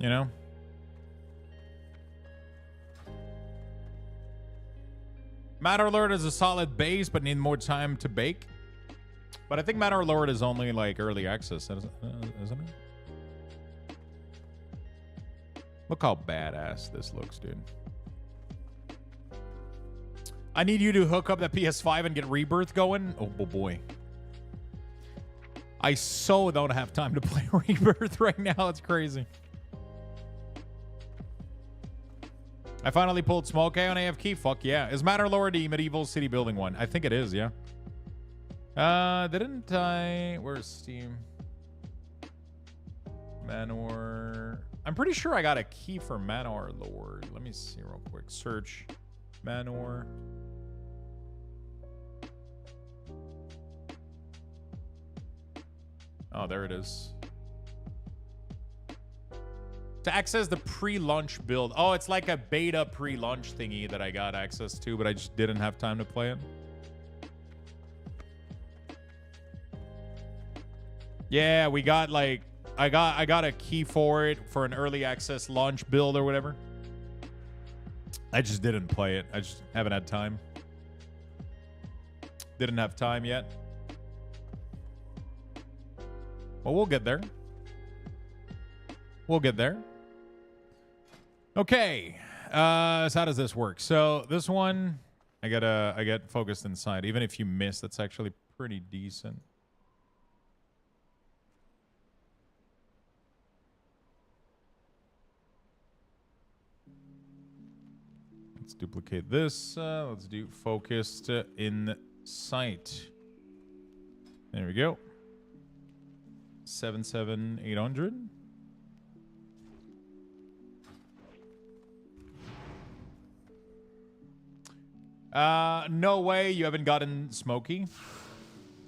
You know? Matter Lord is a solid base, but need more time to bake. But I think Matter Lord is only like early access, isn't it? Look how badass this looks, dude. I need you to hook up the PS5 and get Rebirth going. Oh, boy. I so don't have time to play Rebirth right now. It's crazy. I finally pulled Smoke on AFK. Fuck yeah. Is Manor Lord the medieval city building one? I think it is, yeah. Didn't I... Where's Steam? Manor... I'm pretty sure I got a key for Manor Lord. Let me see real quick. Search Manor. Oh, there it is. To access the pre-launch build. Oh, it's like a beta pre-launch thingy that I got access to, but I just didn't have time to play it. Yeah, we got like I got a key for it for an early access launch build or whatever. I just didn't play it. I just haven't had time. Didn't have time yet. Well, we'll get there. We'll get there. Okay. So how does this work? So this one, I get focused inside. Even if you miss, that's actually pretty decent. Let's duplicate this. Let's do focused in sight. There we go. 77800. No way you haven't gotten Smokey.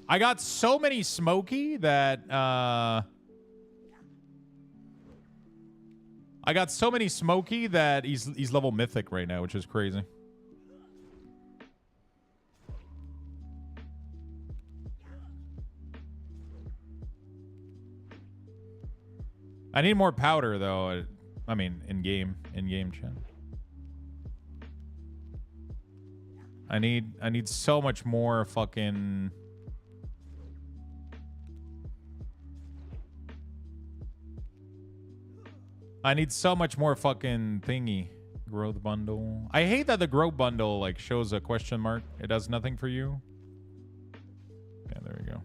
I got so many Smokey that he's level mythic right now, which is crazy. I need more powder though. I mean, in game chat. I need so much more fucking. I need so much more fucking thingy. Growth bundle. I hate that the growth bundle like shows a question mark. It does nothing for you. Yeah, there we go.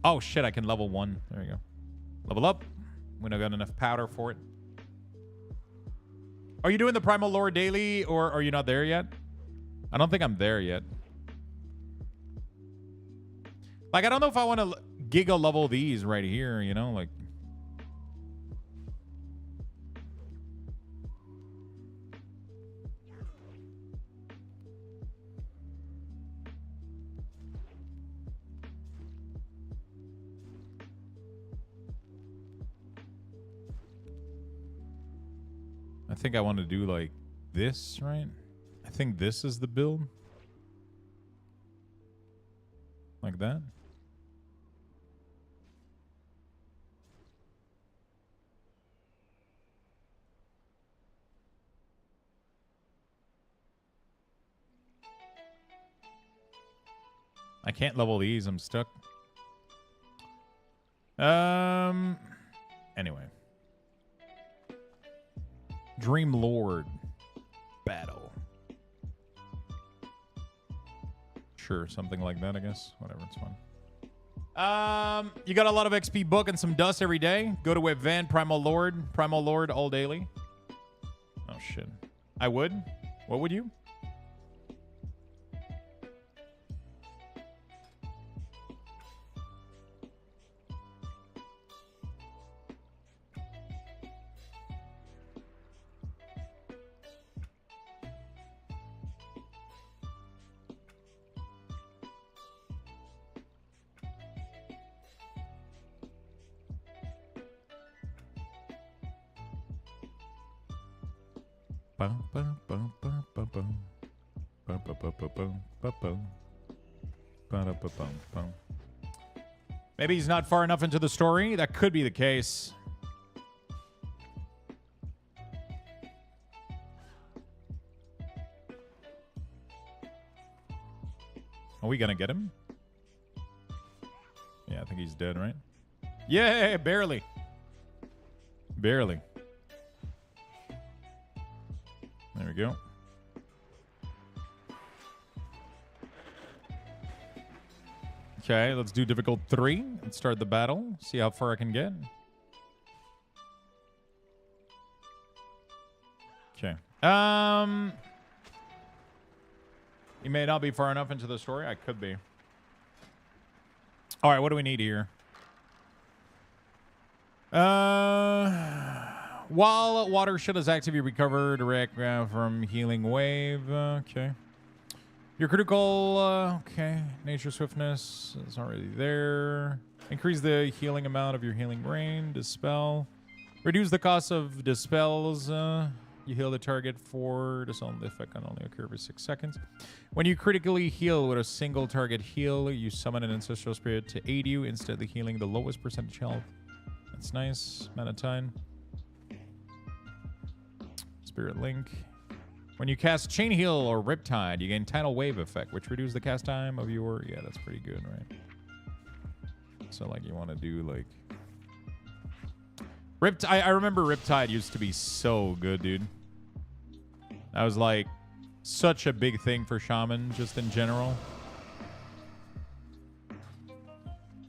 Oh shit, I can level 1. There we go. Level up. We don't got enough powder for it. Are you doing the Primal Lore daily or are you not there yet? I don't think I'm there yet. Like, I don't know if I want to giga level these right here, you know, like. I think I want to do like this, right? I think this is the build. Like that. I can't level these. I'm stuck. Anyway. Dream Lord battle. Sure, something like that, I guess. Whatever, it's fun. You got a lot of XP book and some dust every day. Go to event Primal Lord all daily. Oh shit. I would? What would you? Maybe he's not far enough into the story. That could be the case. Are we gonna get him? Yeah, I think he's dead, right? Yeah, barely. Barely. There we go. Okay, let's do difficult 3. Let's start the battle. See how far I can get. Okay. You may not be far enough into the story. I could be. All right, what do we need here? While water shield is active, you recover direct from healing wave. Okay. Your critical, okay. Nature swiftness is already there. Increase the healing amount of your healing rain. Dispel. Reduce the cost of dispels. You heal the target for dispel. The effect can only occur for 6 seconds. When you critically heal with a single target heal, you summon an ancestral spirit to aid you, instantly healing the lowest percentage health. That's nice. Manatine. Spirit Link. When you cast Chain Heal or Riptide, you gain Tidal Wave effect, which reduces the cast time of your... Yeah, that's pretty good, right? So, like, you want to do, like... I remember Riptide used to be so good, dude. That was, like, such a big thing for Shaman, just in general.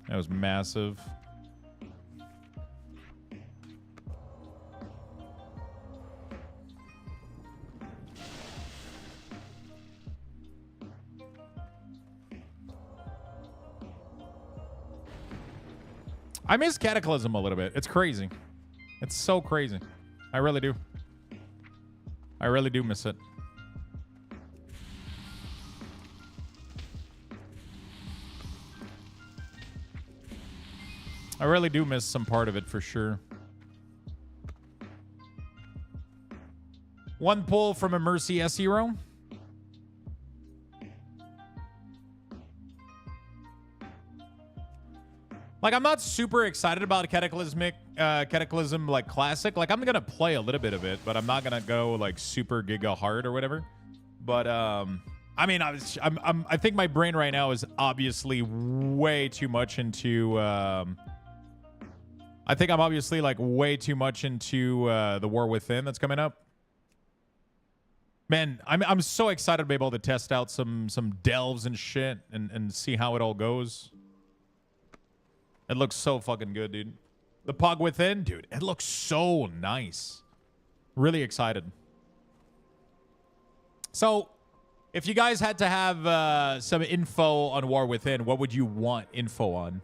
That was massive. I miss Cataclysm a little bit. It's crazy. It's so crazy. I really do. I really do miss it. I really do miss some part of it for sure. One pull from a Mercy S hero. Like, I'm not super excited about Cataclysm, like, Classic. Like, I'm gonna play a little bit of it, but I'm not gonna go, like, super giga hard or whatever. But, I mean, I think my brain right now is obviously way too much into, I think I'm obviously, like, way too much into, the War Within that's coming up. Man, I'm so excited to be able to test out some delves and shit and see how it all goes. It looks so fucking good, dude. The Pog Within, dude, it looks so nice. Really excited. So, if you guys had to have some info on War Within, what would you want info on?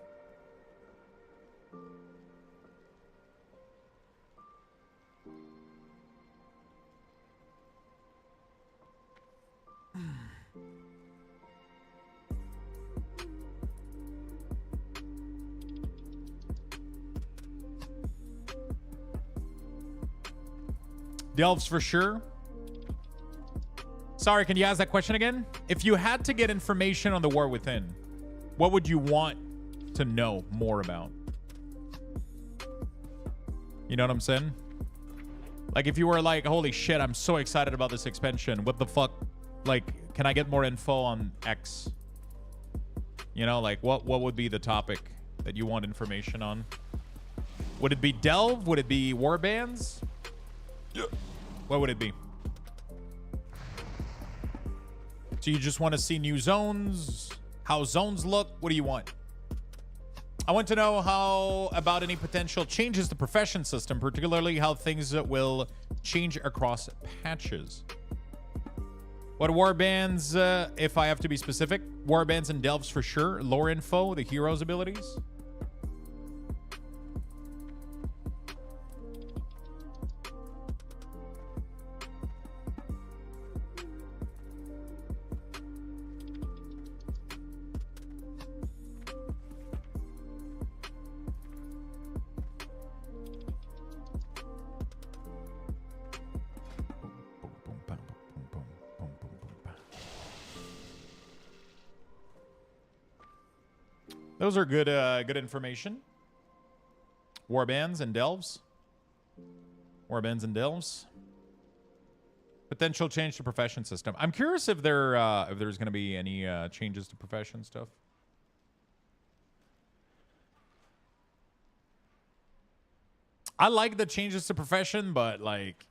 Delves for sure. Sorry, can you ask that question again? If you had to get information on the War Within, what would you want to know more about? You know what I'm saying? Like, if you were like, holy shit, I'm so excited about this expansion. What the fuck? Like, can I get more info on X? You know, like, what would be the topic that you want information on? Would it be Delve? Would it be Warbands? What would it be? So you just want to see new zones? How zones look? What do you want? I want to know how about any potential changes to profession system, particularly how things will change across patches. What warbands, if I have to be specific? Warbands and delves for sure. Lore info, the heroes' abilities. Those are good good information. Warbands and delves. Warbands and delves. Potential change to profession system. I'm curious if there's going to be any changes to profession stuff. I like the changes to profession, but like,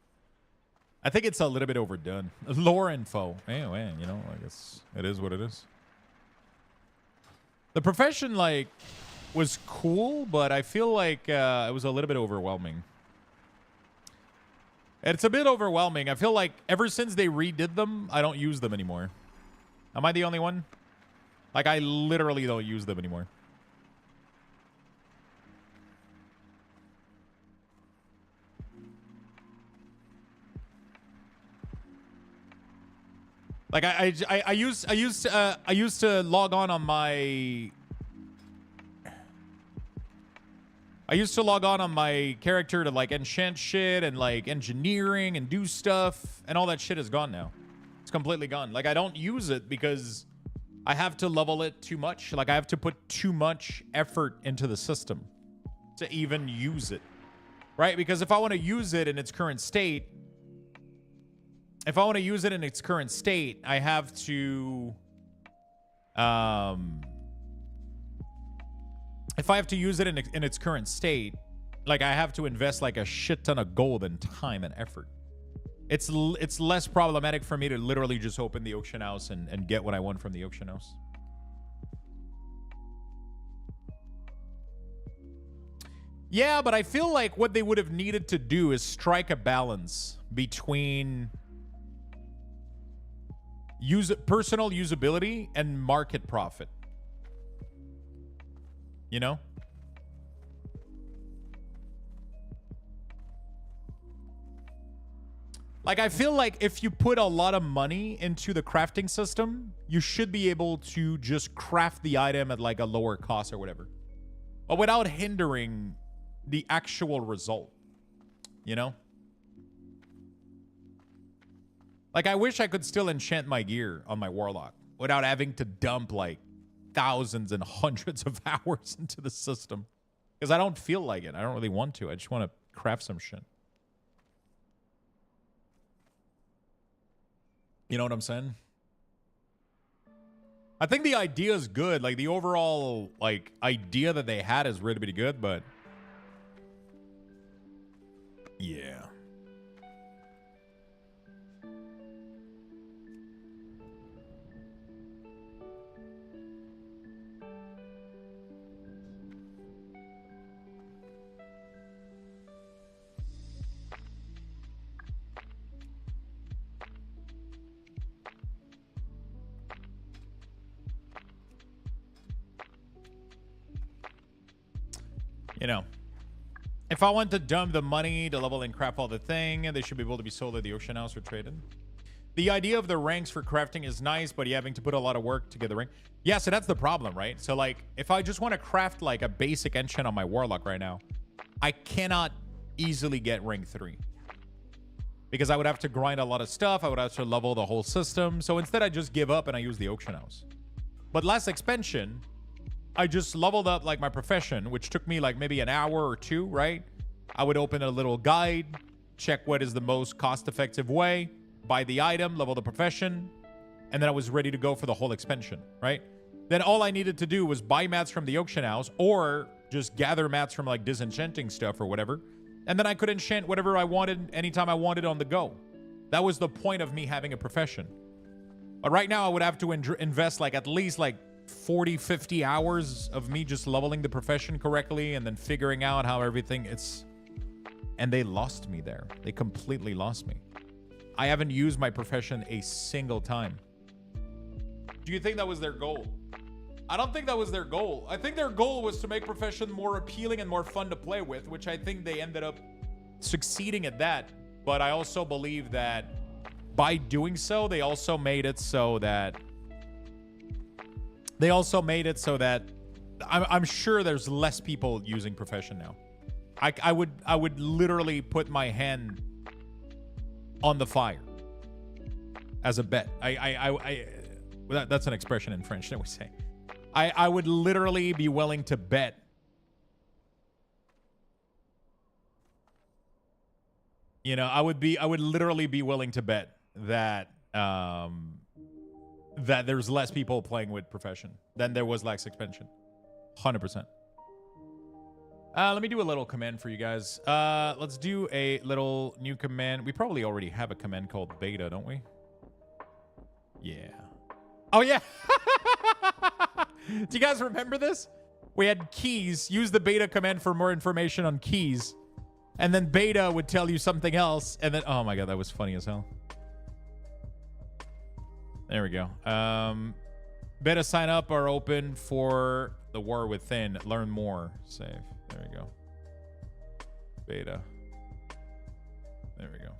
I think it's a little bit overdone. Lore info. Anyway, you know, I guess it is what it is. The profession, like, was cool, but I feel like it was a little bit overwhelming. It's a bit overwhelming. I feel like ever since they redid them, I don't use them anymore. Am I the only one? Like, I literally don't use them anymore. Like I used to log on my character to like enchant shit and like engineering and do stuff, and all that shit is gone now. It's completely gone. Like I don't use it because I have to level it too much. Like I have to put too much effort into the system to even use it. Right? Because if I want to use it in its current state, I have to, if I have to use it in its current state, like I have to invest like a shit ton of gold and time and effort. It's less problematic for me to literally just open the auction house and get what I want from the auction house. Yeah, but I feel like what they would have needed to do is strike a balance between personal usability and market profit. You know? Like, I feel like if you put a lot of money into the crafting system, you should be able to just craft the item at like a lower cost or whatever, but without hindering the actual result, you know? Like, I wish I could still enchant my gear on my warlock without having to dump like thousands and hundreds of hours into the system, because I don't feel like it. I don't really want to. I just want to craft some shit. You know what I'm saying? I think the idea is good. Like the overall like idea that they had is really, really good, but yeah. You know, if I want to dump the money to level and craft all the thing, they should be able to be sold at the auction house or traded. The idea of the ranks for crafting is nice, but you're having to put a lot of work to get the rank. Yeah, so that's the problem, right? So like, if I just want to craft like a basic enchant on my warlock right now, I cannot easily get rank 3. Because I would have to grind a lot of stuff. I would have to level the whole system. So instead I just give up and I use the auction house. But last expansion, I just leveled up like my profession, which took me like maybe an hour or two, right? I would open a little guide, check what is the most cost-effective way, buy the item, level the profession, and then I was ready to go for the whole expansion, right? Then all I needed to do was buy mats from the auction house or just gather mats from like disenchanting stuff or whatever. And then I could enchant whatever I wanted anytime I wanted on the go. That was the point of me having a profession. But right now I would have to invest like at least like 40, 50 hours of me just leveling the profession correctly and then figuring out how everything it's... And they lost me there. They completely lost me. I haven't used my profession a single time. Do you think that was their goal? I don't think that was their goal. I think their goal was to make profession more appealing and more fun to play with, which I think they ended up succeeding at that. But I also believe that by doing so, they also made it so that I'm sure there's less people using profession now. I would literally put my hand on the fire as a bet. That's an expression in French that we say. I would literally be willing to bet. You know, I would literally be willing to bet that that there's less people playing with profession than there was last expansion. 100%. Let me do a little command for you guys. Let's do a little new command. We probably already have a command called beta, don't we? Yeah. Oh, yeah. Do you guys remember this? We had keys. Use the beta command for more information on keys. And then beta would tell you something else. And then, oh my God, that was funny as hell. There we go. Beta sign up are open for the War Within. Learn more. Save. There we go. Beta. There we go.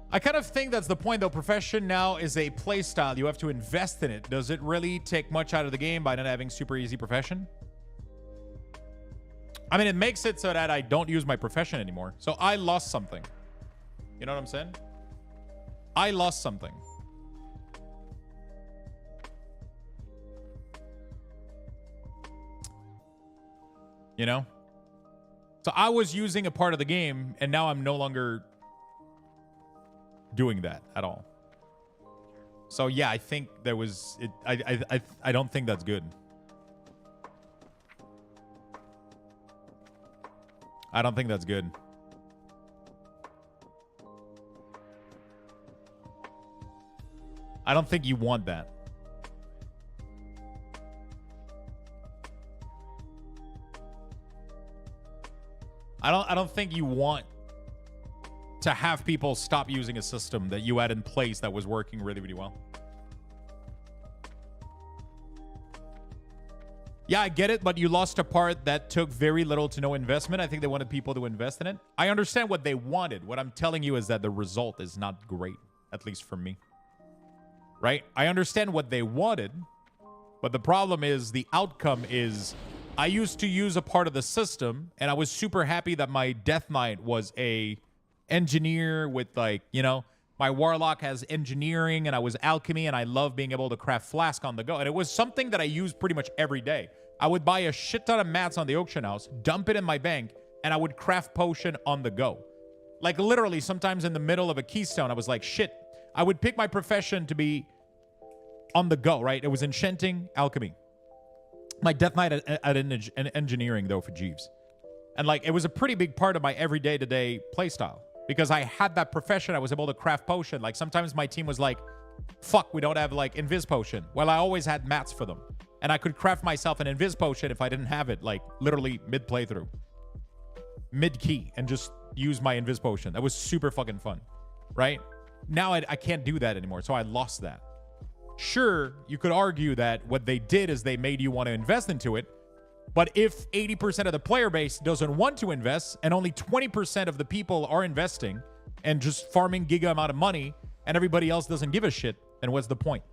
I kind of think that's the point, though. Profession now is a play style. You have to invest in it. Does it really take much out of the game by not having super easy profession? I mean, it makes it so that I don't use my profession anymore. So I lost something. You know what I'm saying? I lost something. You know? So I was using a part of the game, and now I'm no longer doing that at all. So yeah, I think there was it. I don't think that's good. I don't think that's good. I don't think you want that. I don't think you want to have people stop using a system that you had in place that was working really, really well. Yeah, I get it, but you lost a part that took very little to no investment. I think they wanted people to invest in it. I understand what they wanted. What I'm telling you is that the result is not great, at least for me. Right? I understand what they wanted, but the problem is the outcome is I used to use a part of the system, and I was super happy that my Death Knight was a engineer with, like, you know, my Warlock has engineering, and I was alchemy, and I love being able to craft flask on the go. And it was something that I used pretty much every day. I would buy a shit ton of mats on the auction house, dump it in my bank, and I would craft potion on the go. Like, literally, sometimes in the middle of a keystone, I was like, shit. I would pick my profession to be on the go, right? It was enchanting, alchemy. My Death Knight at an engineering, though, for Jeeves. And, like, it was a pretty big part of my everyday to-day playstyle. Because I had that profession, I was able to craft potion. Like, sometimes my team was like, fuck, we don't have, like, invis potion. Well, I always had mats for them. And I could craft myself an invis potion if I didn't have it, like, literally mid-playthrough. Mid-key, and just use my invis potion. That was super fucking fun, right? Now I can't do that anymore, so I lost that. Sure, you could argue that what they did is they made you want to invest into it. But if 80% of the player base doesn't want to invest and only 20% of the people are investing and just farming giga amount of money and everybody else doesn't give a shit, then what's the point?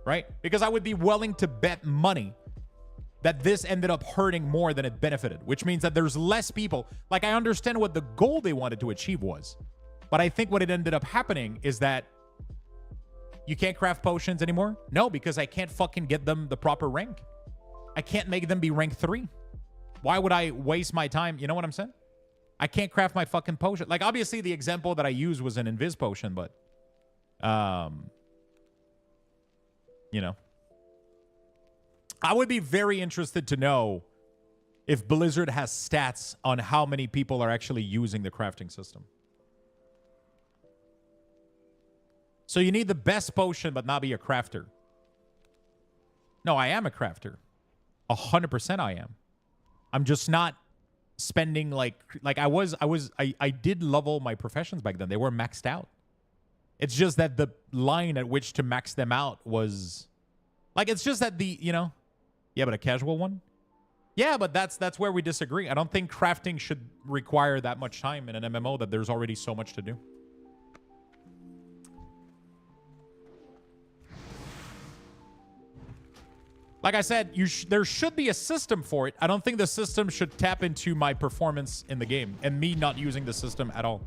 Right? Because I would be willing to bet money that this ended up hurting more than it benefited, which means that there's less people. Like, I understand what the goal they wanted to achieve was. But I think what it ended up happening is that you can't craft potions anymore? No, because I can't fucking get them the proper rank. I can't make them be rank 3. Why would I waste my time? You know what I'm saying? I can't craft my fucking potion. Like, obviously, the example that I used was an invis potion, but, you know. I would be very interested to know if Blizzard has stats on how many people are actually using the crafting system. So you need the best potion, but not be a crafter. No, I am a crafter. 100% I am. I'm just not spending like I did level my professions back then. They were maxed out. It's just that the line at which to max them out was like, it's just that the, you know, yeah, but a casual one. Yeah, but that's where we disagree. I don't think crafting should require that much time in an MMO that there's already so much to do. Like I said, there should be a system for it. I don't think the system should tap into my performance in the game and me not using the system at all.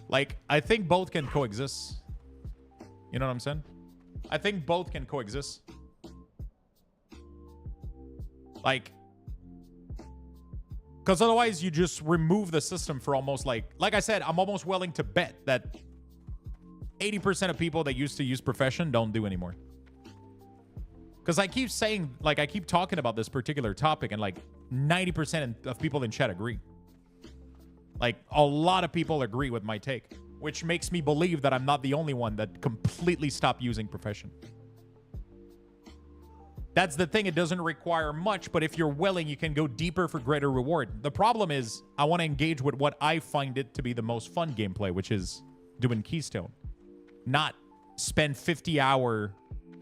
Like, I think both can coexist. You know what I'm saying? I think both can coexist. Like, because otherwise you just remove the system for almost like I said, I'm almost willing to bet that 80% of people that used to use profession don't do anymore. Because I keep saying, like, I keep talking about this particular topic, and like 90% of people in chat agree. Like, a lot of people agree with my take, which makes me believe that I'm not the only one that completely stopped using profession. That's the thing. It doesn't require much, but if you're willing, you can go deeper for greater reward. The problem is I want to engage with what I find it to be the most fun gameplay, which is doing Keystone. Not spend 50 hours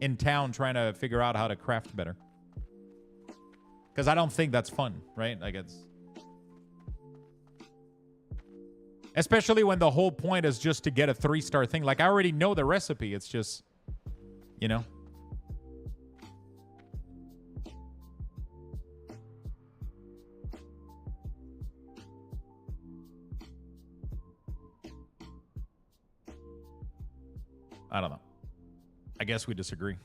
in town trying to figure out how to craft better. Because I don't think that's fun, right? Like, it's... Especially when the whole point is just to get a 3-star thing. Like, I already know the recipe. It's just, you know... I don't know. I guess we disagree.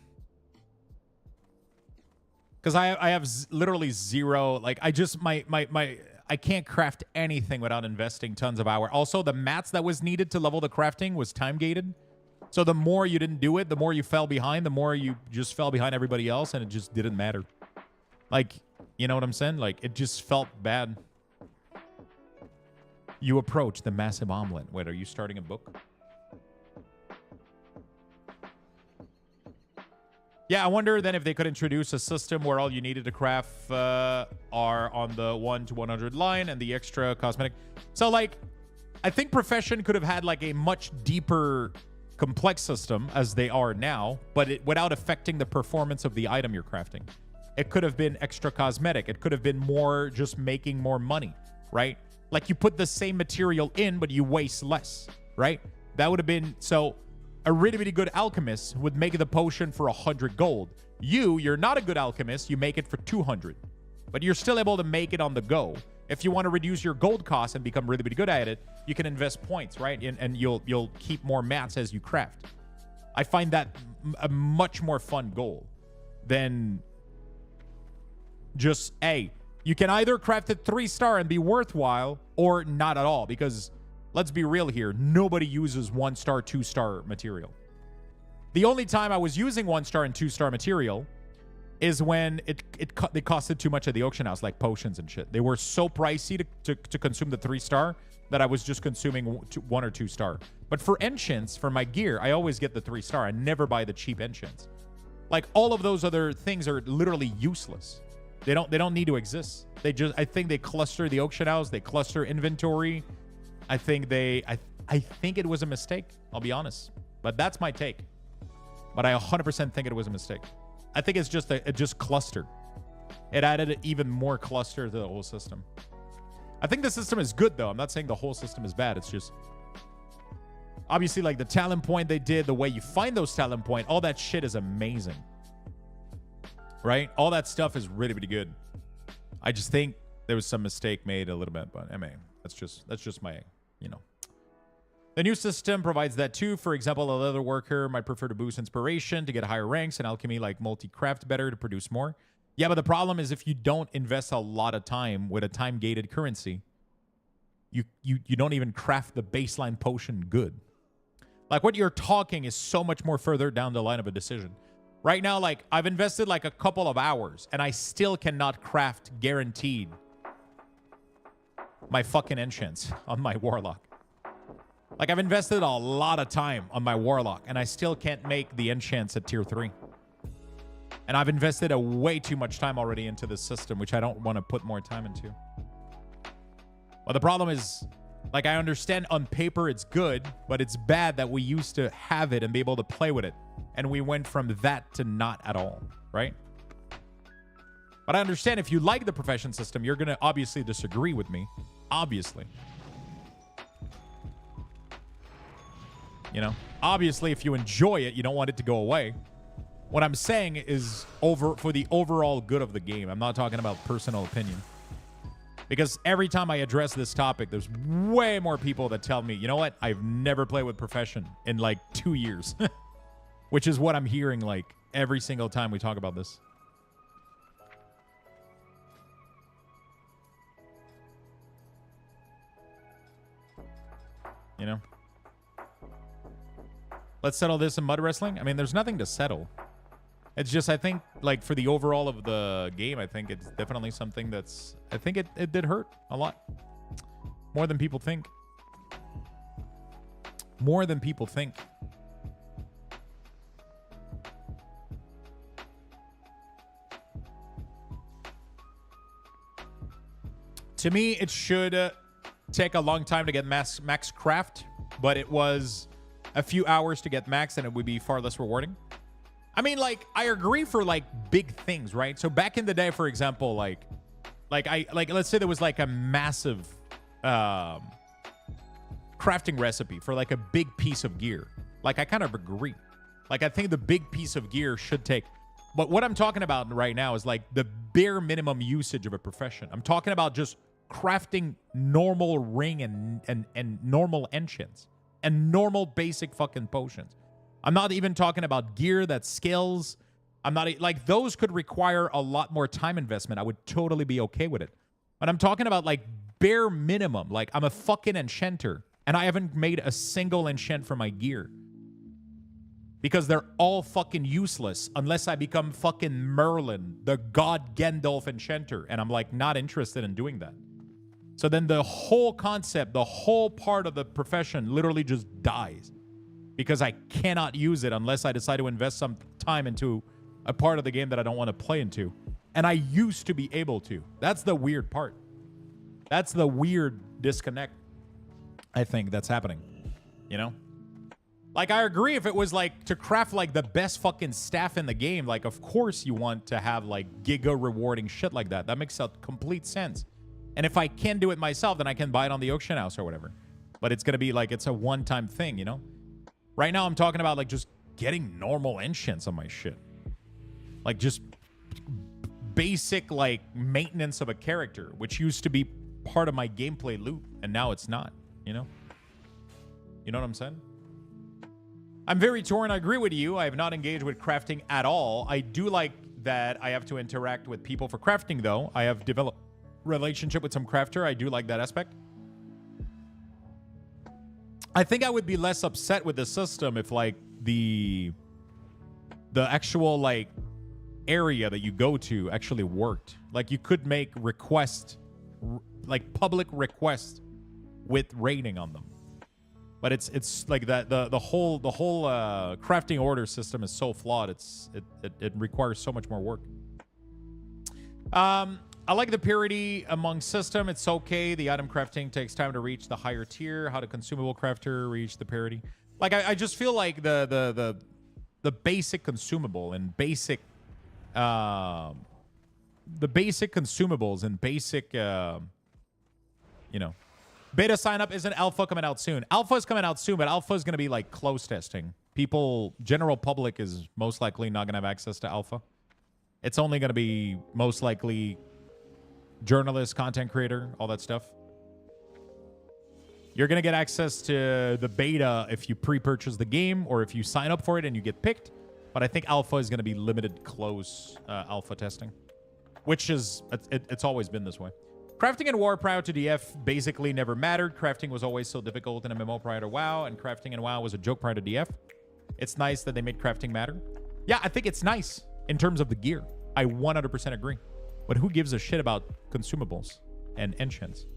Because I have literally zero, like, I just, I can't craft anything without investing tons of hours. Also, the mats that was needed to level the crafting was time gated. So the more you didn't do it, the more you fell behind, the more you just fell behind everybody else, and it just didn't matter. Like, you know what I'm saying? Like, it just felt bad. You approach the massive omelet. Wait, are you starting a book? Yeah, I wonder then if they could introduce a system where all you needed to craft are on the 1 to 100 line and the extra cosmetic. So, like, I think Profession could have had, like, a much deeper, complex system as they are now, but without affecting the performance of the item you're crafting. It could have been extra cosmetic. It could have been more just making more money, right? Like, you put the same material in, but you waste less, right? That would have been... So... A really, really good alchemist would make the potion for 100 gold. You're not a good alchemist. You make it for 200. But you're still able to make it on the go. If you want to reduce your gold cost and become really, really good at it, you can invest points, right? And you'll keep more mats as you craft. I find that a much more fun goal than just, hey, you can either craft it 3-star and be worthwhile or not at all, because... Let's be real here. Nobody uses 1-star, 2-star material. The only time I was using 1-star and 2-star material is when it costed too much at the auction house, like potions and shit. They were so pricey to consume the 3-star that I was just consuming 1 or 2-star. But for enchants, for my gear, I always get the 3-star. I never buy the cheap enchants. Like, all of those other things are literally useless. They don't need to exist. I think they cluster the auction house. They cluster inventory. I think it was a mistake. I'll be honest, but that's my take. But I 100% think it was a mistake. I think it's just it just clustered. It added even more cluster to the whole system. I think the system is good though. I'm not saying the whole system is bad. It's just obviously like the talent point they did, the way you find those talent point, all that shit is amazing, right? All that stuff is really, really good. I just think there was some mistake made a little bit, but I mean, that's just my. You know, the new system provides that too. For example, a leather worker might prefer to boost inspiration to get higher ranks, and alchemy like multi-craft better to produce more. Yeah, but the problem is if you don't invest a lot of time with a time-gated currency, you don't even craft the baseline potion good. Like, what you're talking is so much more further down the line of a decision. Right now, like, I've invested like a couple of hours, and I still cannot craft guaranteed my fucking enchants on my warlock. Like, I've invested a lot of time on my warlock, and I still can't make the enchants at tier 3. And I've invested a way too much time already into this system, which I don't want to put more time into. Well, the problem is, like, I understand on paper it's good, but it's bad that we used to have it and be able to play with it. And we went from that to not at all, right? But I understand if you like the profession system, you're going to obviously disagree with me. Obviously. You know? Obviously, if you enjoy it, you don't want it to go away. What I'm saying is for the overall good of the game. I'm not talking about personal opinion. Because every time I address this topic, there's way more people that tell me, you know what? I've never played with profession in like 2 years. Which is what I'm hearing like every single time we talk about this. You know? Let's settle this in mud wrestling. I mean, there's nothing to settle. It's just, I think, like, for the overall of the game, I think it's definitely something that's... I think it did hurt a lot. More than people think. More than people think. To me, it should take a long time to get max craft, but it was a few hours to get max, and it would be far less rewarding. I mean, like, I agree for, like, big things, right? So back in the day, for example, like let's say there was, like, a massive crafting recipe for, like, a big piece of gear. Like, I kind of agree. Like, I think the big piece of gear should take... But what I'm talking about right now is, like, the bare minimum usage of a profession. I'm talking about just crafting normal ring and normal enchants and normal basic fucking potions. I'm not even talking about gear that scales. I'm not... Like, those could require a lot more time investment. I would totally be okay with it. But I'm talking about, like, bare minimum. Like, I'm a fucking enchanter, and I haven't made a single enchant for my gear. Because they're all fucking useless unless I become fucking Merlin, the god Gandalf enchanter. And I'm, like, not interested in doing that. So then the whole concept, the whole part of the profession literally just dies. Because I cannot use it unless I decide to invest some time into a part of the game that I don't want to play into. And I used to be able to. That's the weird part. That's the weird disconnect, I think, that's happening. You know? Like, I agree if it was, like, to craft, like, the best fucking staff in the game, like, of course you want to have, like, giga rewarding shit like that. That makes complete sense. And if I can do it myself, then I can buy it on the auction house or whatever. But it's going to be, like, it's a one-time thing, you know? Right now, I'm talking about, like, just getting normal enchants on my shit. Like, just basic, like, maintenance of a character, which used to be part of my gameplay loop, and now it's not, you know? You know what I'm saying? I'm very torn. I agree with you. I have not engaged with crafting at all. I do like that I have to interact with people for crafting, though. I have developed relationship with some crafter. I do like that aspect. I think I would be less upset with the system if, like, the actual, like, area that you go to actually worked. Like, you could make requests, like, public requests with rating on them. But it's like that the whole crafting order system is so flawed. It requires so much more work. I like the parity among system. It's okay. The item crafting takes time to reach the higher tier. How to consumable crafter reach the parity? Like, I just feel like the basic consumable and basic the basic consumables and basic you know, beta sign up isn't alpha coming out soon. Alpha is coming out soon, but alpha is going to be like close testing. People, general public is most likely not going to have access to alpha. It's only going to be most likely journalist, content creator, all that stuff. You're going to get access to the beta if you pre-purchase the game or if you sign up for it and you get picked. But I think alpha is going to be limited close alpha testing, which is, it's always been this way. Crafting in WoW prior to DF basically never mattered. Crafting was always so difficult in MMO prior to WoW, and crafting in WoW was a joke prior to DF. It's nice that they made crafting matter. Yeah, I think it's nice in terms of the gear. I 100% agree. But who gives a shit about consumables and enchants?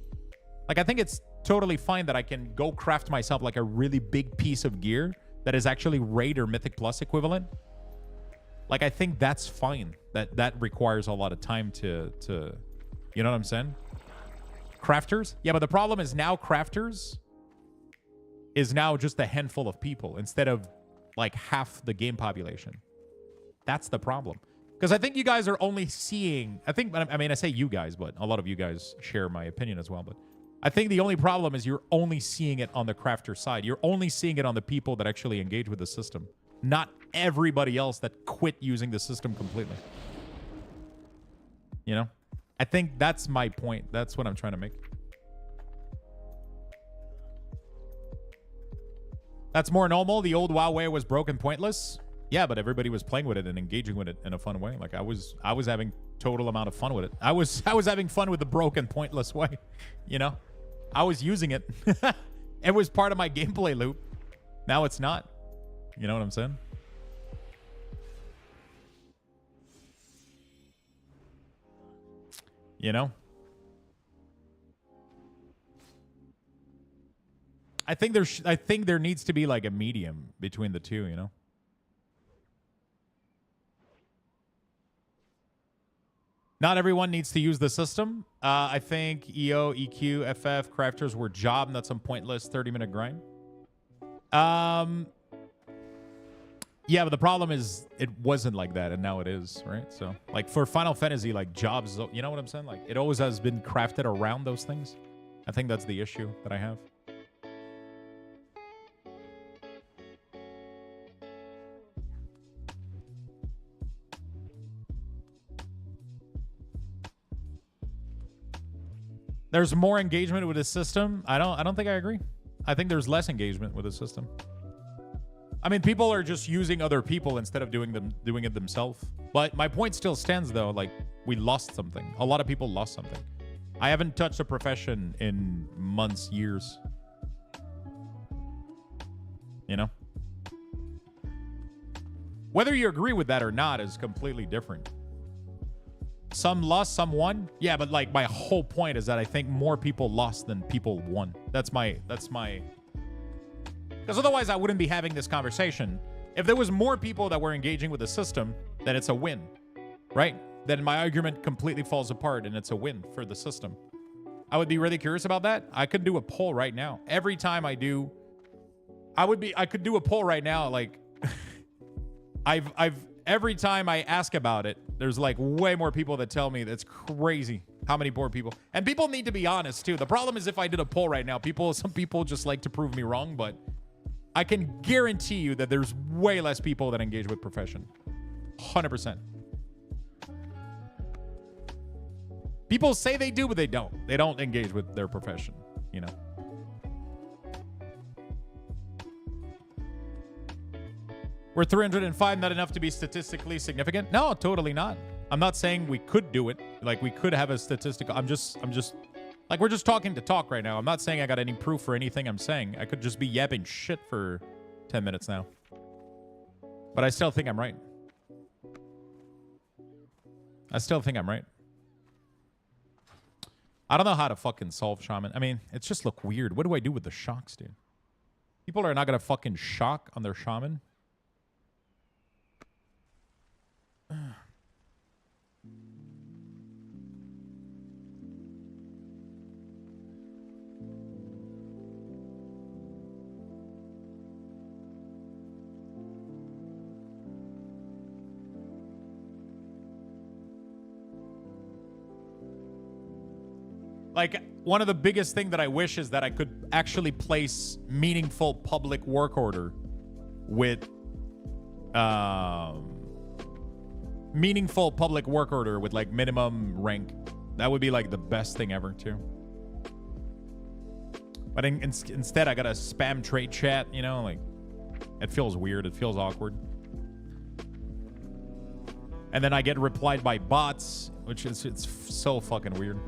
Like, I think it's totally fine that I can go craft myself like a really big piece of gear that is actually Raid or Mythic Plus equivalent. Like, I think that's fine. That requires a lot of time to you know what I'm saying? Crafters? Yeah, but the problem is now crafters is now just a handful of people instead of like half the game population. That's the problem. Because I think you guys are only seeing... I mean, I say you guys, but a lot of you guys share my opinion as well. But I think the only problem is you're only seeing it on the crafter side. You're only seeing it on the people that actually engage with the system. Not everybody else that quit using the system completely. You know? I think that's my point. That's what I'm trying to make. That's more normal. The old WoW way was broke and pointless. Yeah, but everybody was playing with it and engaging with it in a fun way. Like I was having total amount of fun with it. I was having fun with the broken, pointless way. You know, I was using it. It was part of my gameplay loop. Now it's not. You know what I'm saying? You know? I think there needs to be like a medium between the two, you know? Not everyone needs to use the system. I think EO, EQ, FF, crafters were jobbed. That's some pointless 30-minute grind. Yeah, but the problem is it wasn't like that, and now it is, right? So, like, for Final Fantasy, like, jobs, you know what I'm saying? Like, it always has been crafted around those things. I think that's the issue that I have. There's more engagement with the system. I don't think I agree. I think there's less engagement with the system. I mean, people are just using other people instead of doing it themselves. But my point still stands, though. Like, we lost something. A lot of people lost something. I haven't touched a profession in months, years. You know? Whether you agree with that or not is completely different. Some lost, some won. Yeah, but like my whole point is that I think more people lost than people won. That's my because otherwise I wouldn't be having this conversation. If there was more people that were engaging with the system, then it's a win, right? Then my argument completely falls apart and it's a win for the system. I would be really curious about that. I could do a poll right now. Every time I could do a poll right now. Like every time I ask about it, there's like way more people that tell me that's crazy how many more people. And people need to be honest too. The problem is if I did a poll right now, some people just like to prove me wrong, but I can guarantee you that there's way less people that engage with profession. 100%. People say they do, but they don't. They don't engage with their profession, you know. We're 305, not enough to be statistically significant? No, totally not. I'm not saying we could do it. Like, we could have a statistical... I'm just... Like, we're just talking to talk right now. I'm not saying I got any proof for anything I'm saying. I could just be yapping shit for 10 minutes now. But I still think I'm right. I still think I'm right. I don't know how to fucking solve shaman. I mean, it just look weird. What do I do with the shocks, dude? People are not going to fucking shock on their shaman. Like, one of the biggest thing that I wish is that I could actually place meaningful public work order with meaningful public work order with like minimum rank. That would be like the best thing ever too. But instead I gotta spam trade chat, you know, like it feels weird. It feels awkward. And then I get replied by bots, which is, it's so fucking weird.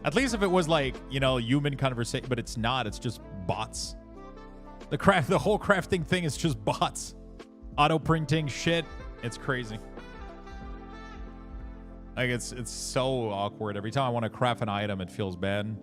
At least if it was like, you know, human conversation, but it's not. It's just bots. The whole crafting thing is just bots. Auto printing shit. It's crazy. Like it's so awkward. Every time I want to craft an item, it feels bad.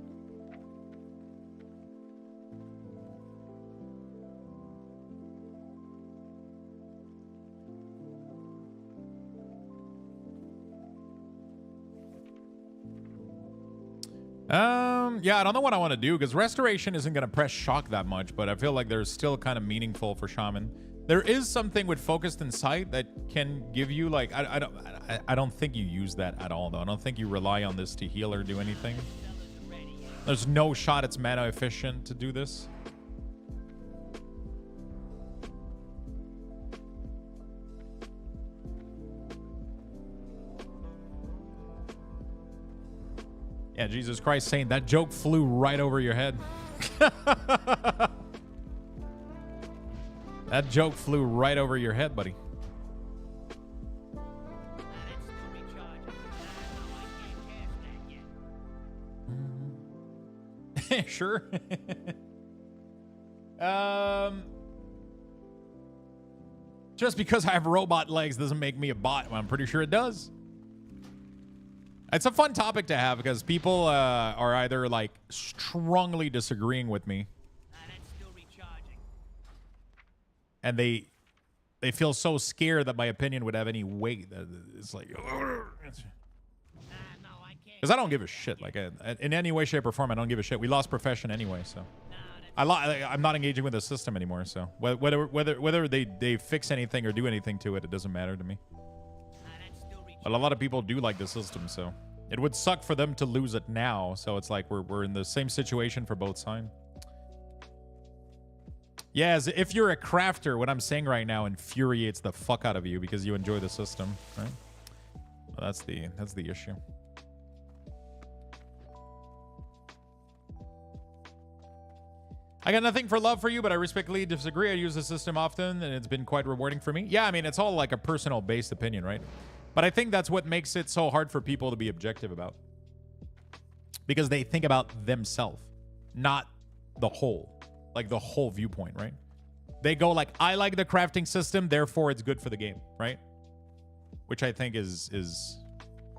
Yeah, I don't know what I want to do because restoration isn't going to press shock that much, but I feel like there's still kind of meaningful for shaman. There is something with focused insight that can give you like, I don't think you use that at all though. I don't think you rely on this to heal or do anything. There's no shot it's mana efficient to do this. Yeah, Jesus Christ, saying that joke flew right over your head. That joke flew right over your head, buddy. Sure. Just because I have robot legs doesn't make me a bot. I'm pretty sure it does. It's a fun topic to have because people are either like strongly disagreeing with me, and they feel so scared that my opinion would have any weight that it's like, because I don't give a shit. Like in any way, shape, or form, I don't give a shit. We lost profession anyway, so I'm not engaging with the system anymore. So whether they fix anything or do anything to it, it doesn't matter to me. But a lot of people do like the system, so it would suck for them to lose it now. So it's like we're in the same situation for both sides. Yeah, as if you're a crafter, what I'm saying right now infuriates the fuck out of you because you enjoy the system, right? Well, that's the issue. I got nothing for love for you, but I respectfully disagree. I use the system often, and it's been quite rewarding for me. Yeah, I mean, it's all like a personal-based opinion, right? But I think that's what makes it so hard for people to be objective about. Because they think about themselves, not the whole. Like the whole viewpoint, right? They go like, I like the crafting system, therefore it's good for the game, right? Which I think is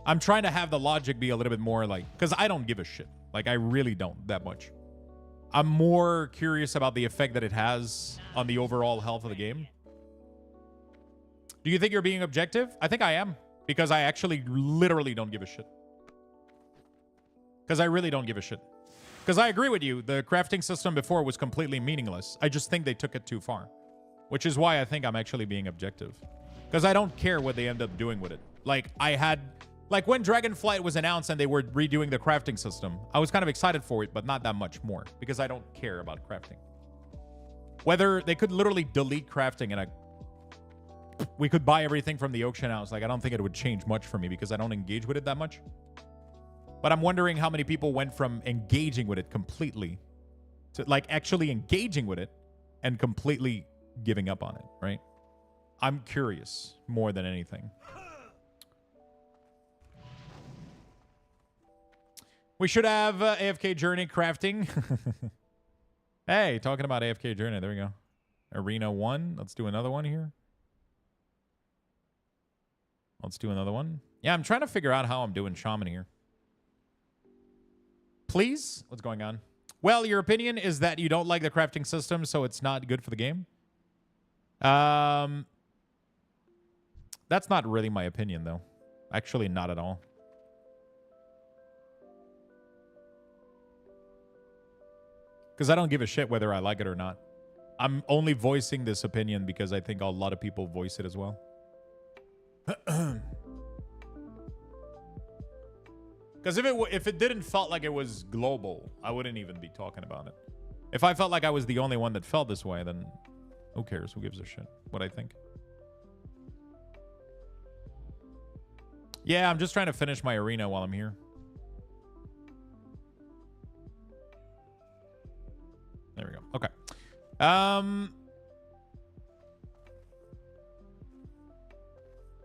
I'm trying to have the logic be a little bit more like, because I don't give a shit. Like, I really don't that much. I'm more curious about the effect that it has on the overall health of the game. Do you think you're being objective? I think I am, because I actually literally don't give a shit. Because I really don't give a shit. Because I agree with you, the crafting system before was completely meaningless. I just think they took it too far. Which is why I think I'm actually being objective. Because I don't care what they end up doing with it. Like, like when Dragonflight was announced and they were redoing the crafting system, I was kind of excited for it, but not that much more. Because I don't care about crafting. Whether they could literally delete crafting and we could buy everything from the auction house. Like, I don't think it would change much for me because I don't engage with it that much. But I'm wondering how many people went from engaging with it completely to like actually engaging with it and completely giving up on it, right? I'm curious more than anything. We should have AFK Journey crafting. Hey, talking about AFK Journey. There we go. Arena 1. Let's do another one here. Let's do another one. Yeah, I'm trying to figure out how I'm doing Shaman here. Please? What's going on? Well, your opinion is that you don't like the crafting system, so it's not good for the game. That's not really my opinion, though. Actually, not at all. Because I don't give a shit whether I like it or not. I'm only voicing this opinion because I think a lot of people voice it as well. Because if it didn't felt like it was global, I wouldn't even be talking about it. If I felt like I was the only one that felt this way, then who cares? Who gives a shit what I think? Yeah, I'm just trying to finish my arena while I'm here. There we go. Okay.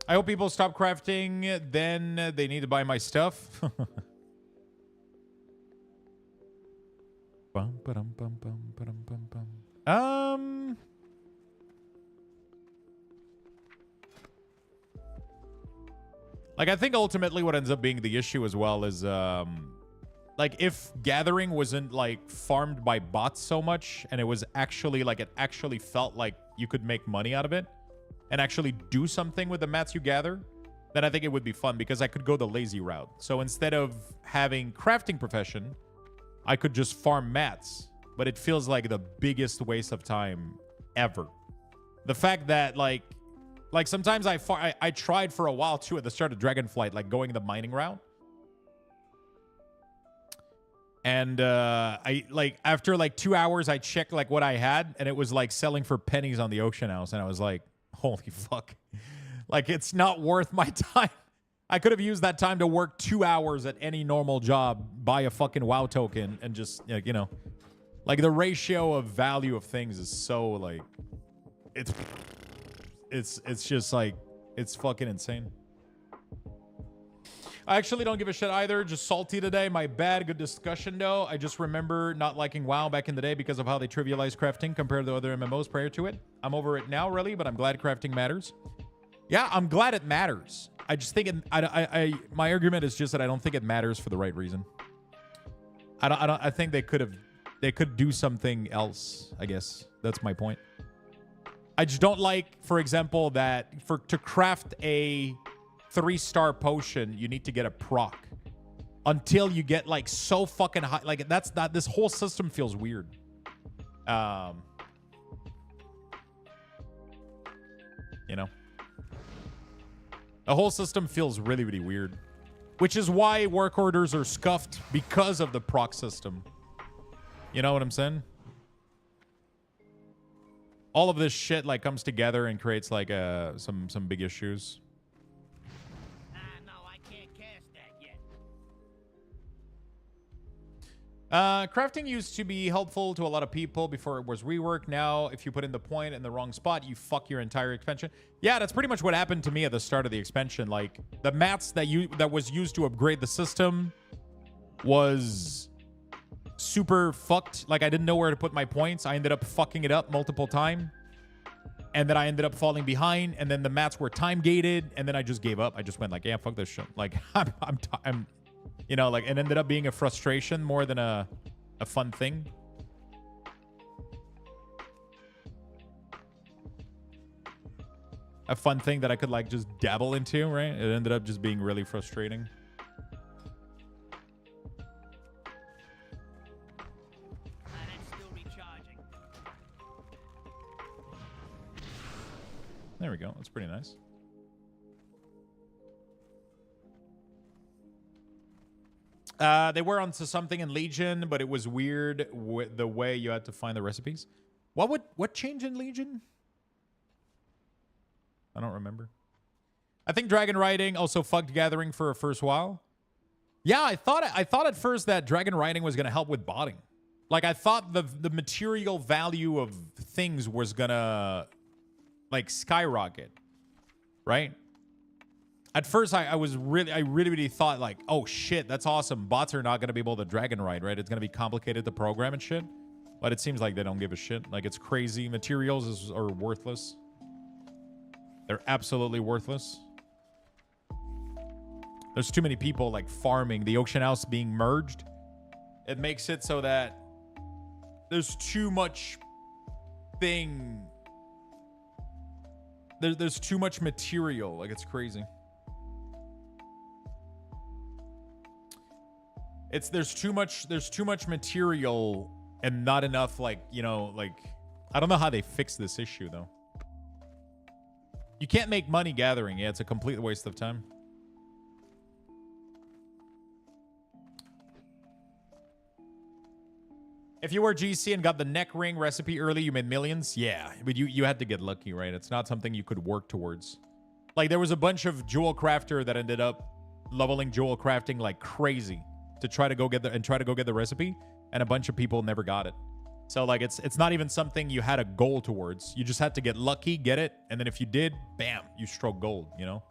I hope people stop crafting, then they need to buy my stuff. Like, I think ultimately what ends up being the issue as well is, like, if gathering wasn't, like, farmed by bots so much, and it was actually, like, it actually felt like you could make money out of it, and actually do something with the mats you gather, then I think it would be fun because I could go the lazy route. So instead of having crafting profession, I could just farm mats. But it feels like the biggest waste of time ever. The fact that, like sometimes I tried for a while, too, at the start of Dragonflight, like, going the mining route. And after, like, 2 hours, I checked, like, what I had, and it was, like, selling for pennies on the auction house. And I was like, holy fuck. Like, it's not worth my time. I could have used that time to work 2 hours at any normal job, buy a fucking WoW token, and just, you know. Like, the ratio of value of things is so, like, it's just, like, it's fucking insane. I actually don't give a shit either. Just salty today. My bad. Good discussion, though. I just remember not liking WoW back in the day because of how they trivialized crafting compared to other MMOs prior to it. I'm over it now, really, but I'm glad crafting matters. Yeah, I'm glad it matters. I just think my argument is just that I don't think it matters for the right reason. I think they could do something else, I guess. That's my point. I just don't like, for example, that to craft a 3-star potion, you need to get a proc until you get like so fucking high. Like this whole system feels weird. You know, the whole system feels really, really weird, which is why work orders are scuffed because of the proc system. You know what I'm saying? All of this shit like comes together and creates like some big issues. No, I can't cast that yet. Crafting used to be helpful to a lot of people before it was reworked. Now, if you put in the point in the wrong spot, you fuck your entire expansion. Yeah, that's pretty much what happened to me at the start of the expansion. Like the mats that was used to upgrade the system was super fucked. Like I didn't know where to put my points. I ended up fucking it up multiple times, and then I ended up falling behind, and then the mats were time gated, and then I just gave up. I just went like, yeah, fuck this shit. Like I'm you know, like it ended up being a frustration more than a fun thing. A fun thing that I could like just dabble into, right? It ended up just being really frustrating. There we go. That's pretty nice. They were onto something in Legion, but it was weird the way you had to find the recipes. What changed in Legion? I don't remember. I think dragon riding also fucked gathering for a first while. Yeah, I thought at first that dragon riding was gonna help with botting. Like I thought the material value of things was gonna like skyrocket, right? At first, I really thought like, oh shit, that's awesome. Bots are not gonna be able to dragon ride, right? It's gonna be complicated to program and shit. But it seems like they don't give a shit. Like it's crazy. Materials are worthless. They're absolutely worthless. There's too many people like farming. The auction house being merged, it makes it so that there's too much thing. There's too much material. Like it's crazy. There's too much material and not enough, like, you know, like I don't know how they fix this issue though. You can't make money gathering. Yeah, it's a complete waste of time. If you were GC and got the neck ring recipe early, you made millions. Yeah, but you had to get lucky, right? It's not something you could work towards. Like there was a bunch of jewel crafter that ended up leveling jewel crafting like crazy to try to go get the recipe, and a bunch of people never got it. So like it's not even something you had a goal towards. You just had to get lucky, get it, and then if you did, bam, you struck gold, you know?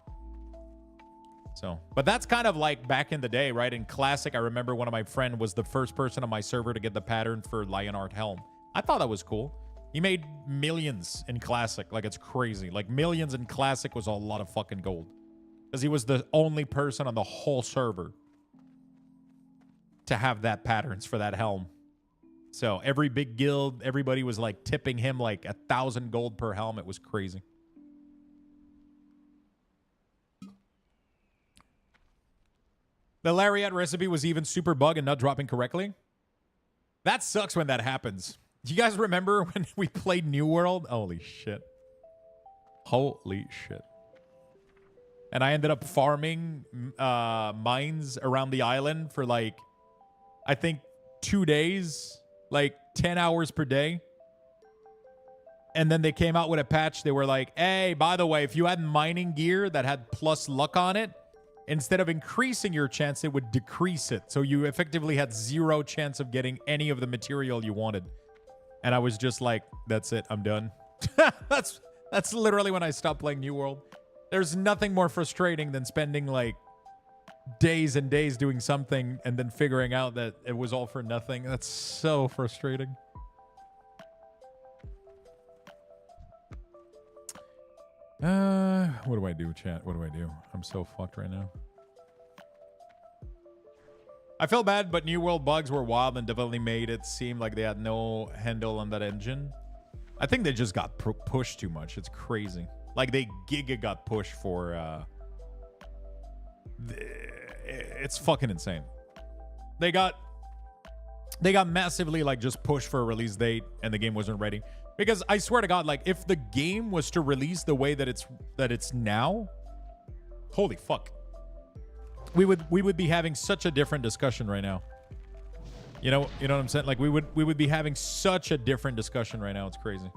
So, but that's kind of like back in the day, right? In Classic, I remember one of my friend was the first person on my server to get the pattern for Lionheart Helm. I thought that was cool. He made millions in Classic. Like, it's crazy. Like, millions in Classic was a lot of fucking gold. Because he was the only person on the whole server to have that patterns for that helm. So, every big guild, everybody was, like, tipping him, like, 1,000 gold per helm. It was crazy. The Lariat recipe was even super bug and not dropping correctly. That sucks when that happens. Do you guys remember when we played New World? Holy shit. Holy shit. And I ended up farming mines around the island for like, I think 2 days, like 10 hours per day. And then they came out with a patch. They were like, hey, by the way, if you had mining gear that had plus luck on it, instead of increasing your chance, it would decrease it. So you effectively had 0 chance of getting any of the material you wanted. And I was just like, that's it. I'm done. That's literally when I stopped playing New World. There's nothing more frustrating than spending like days and days doing something and then figuring out that it was all for nothing. That's so frustrating. What do I do, chat? What do I do? I'm so fucked right now. I feel bad, but New World bugs were wild and definitely made it seem like they had no handle on that engine. I think they just got pushed too much. It's crazy. Like they giga got pushed for it's fucking insane. They got massively like just pushed for a release date and the game wasn't ready. Because I swear to God, like if the game was to release the way that it's now, holy fuck. We would be having such a different discussion right now. You know what I'm saying? Like we would be having such a different discussion right now. It's crazy.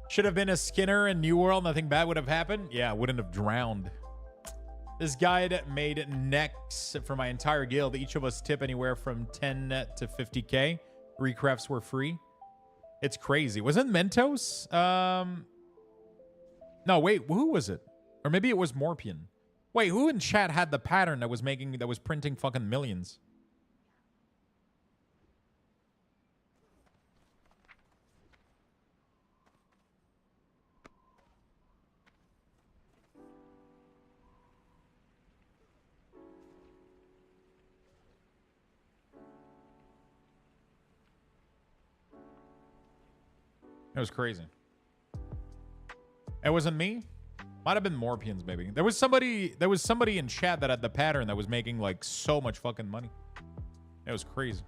Should have been a Skinner in New World. Nothing bad would have happened. Yeah, I wouldn't have drowned. This guide made necks for my entire guild. Each of us tip anywhere from 10 to 50k. Recrafts were free. It's crazy. Wasn't Mentos? No, wait, who was it? Or maybe it was Morpian. Wait, who in chat had the pattern that was printing fucking millions? It was crazy. It wasn't me. Might have been Morpians, maybe. There was somebody in chat that had the pattern that was making like so much fucking money. It was crazy.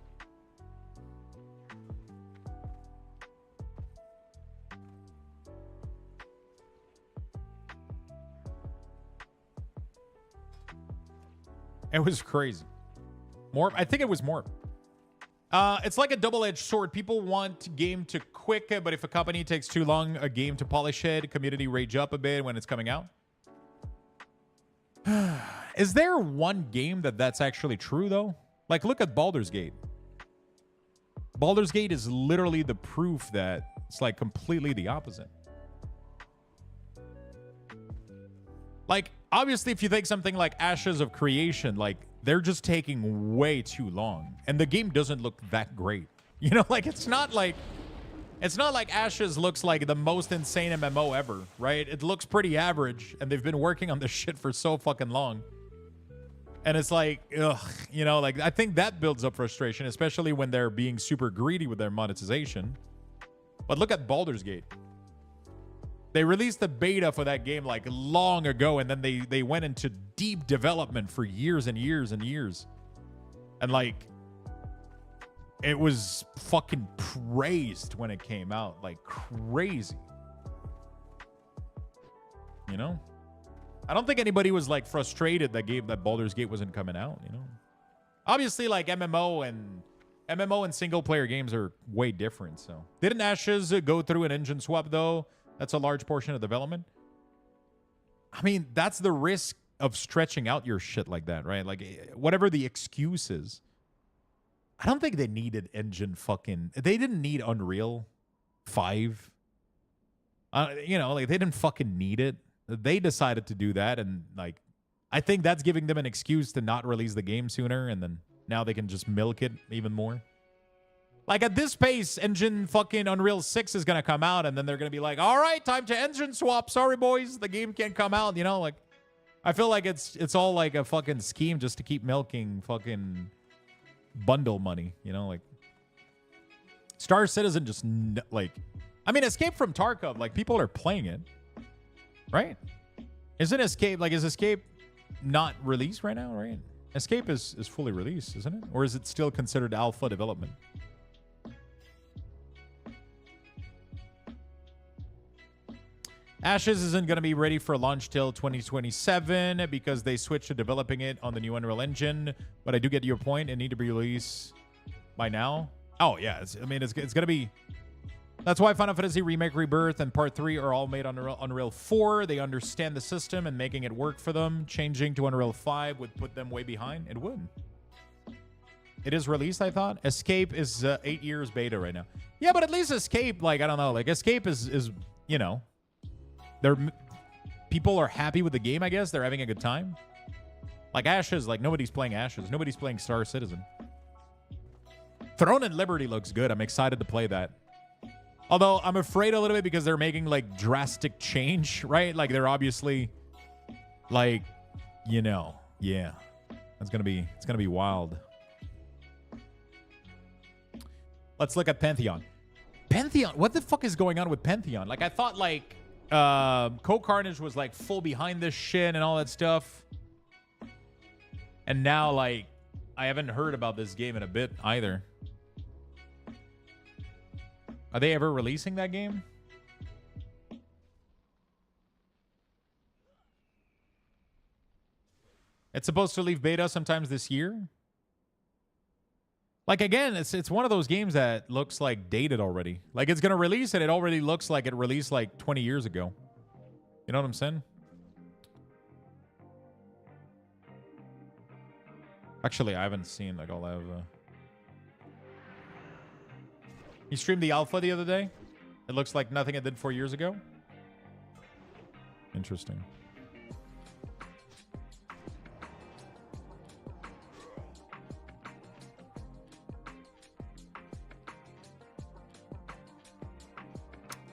It was crazy. Morp. I think it was Morp. It's like a double-edged sword. People want game to quick, but if a company takes too long, a game to polish it, community rage up a bit when it's coming out. Is there one game that's actually true, though? Like, look at Baldur's Gate. Baldur's Gate is literally the proof that it's, like, completely the opposite. Like, obviously, if you take something like Ashes of Creation, like, they're just taking way too long. And the game doesn't look that great. You know, like, it's not like Ashes looks like the most insane MMO ever, right? It looks pretty average, and they've been working on this shit for so fucking long. And it's like, ugh, you know, like, I think that builds up frustration, especially when they're being super greedy with their monetization. But look at Baldur's Gate. They released the beta for that game like long ago, and then they went into deep development for years and years and years. And like, it was fucking praised when it came out, like crazy. You know? I don't think anybody was like frustrated that Baldur's Gate wasn't coming out, you know? Obviously, like MMO and single player games are way different, so. Didn't Ashes go through an engine swap though? That's a large portion of development. I mean, that's the risk of stretching out your shit like that, right? Like, whatever the excuse is. I don't think they needed engine fucking... They didn't need Unreal 5. You know, like, they didn't fucking need it. They decided to do that, and, like, I think that's giving them an excuse to not release the game sooner, and then now they can just milk it even more. Like, at this pace, engine fucking Unreal 6 is going to come out, and then they're going to be like, all right, time to engine swap. Sorry, boys. The game can't come out, you know? Like, I feel like it's all like a fucking scheme just to keep milking fucking bundle money, you know? Like, Star Citizen just, like... I mean, Escape from Tarkov, like, people are playing it, right? Isn't Escape... Like, is Escape not released right now, right? Escape is fully released, isn't it? Or is it still considered alpha development? Ashes isn't going to be ready for launch till 2027 because they switched to developing it on the new Unreal Engine. But I do get your point. It need to be released by now. Oh, yeah. It's going to be... That's why Final Fantasy Remake Rebirth and Part 3 are all made on Unreal 4. They understand the system and making it work for them. Changing to Unreal 5 would put them way behind. It would. It is released, I thought. Escape is 8 years beta right now. Yeah, but at least Escape, like, I don't know. Like, Escape is you know, people are happy with the game, I guess. They're having a good time. Like, Ashes, like, nobody's playing Ashes. Nobody's playing Star Citizen. Throne and Liberty looks good. I'm excited to play that. Although, I'm afraid a little bit because they're making, like, drastic change, right? Like, they're obviously, like, you know, yeah. It's gonna be wild. Let's look at Pantheon. Pantheon, what the fuck is going on with Pantheon? Like, I thought, like, Cold Carnage was, like, full behind this shit and all that stuff. And now, like, I haven't heard about this game in a bit either. Are they ever releasing that game? It's supposed to leave beta sometimes this year. Like, again, it's one of those games that looks like dated already. Like, it's going to release and it already looks like it released like 20 years ago. You know what I'm saying? Actually, I haven't seen, like, all that. You streamed the alpha the other day? It looks like nothing it did 4 years ago? Interesting.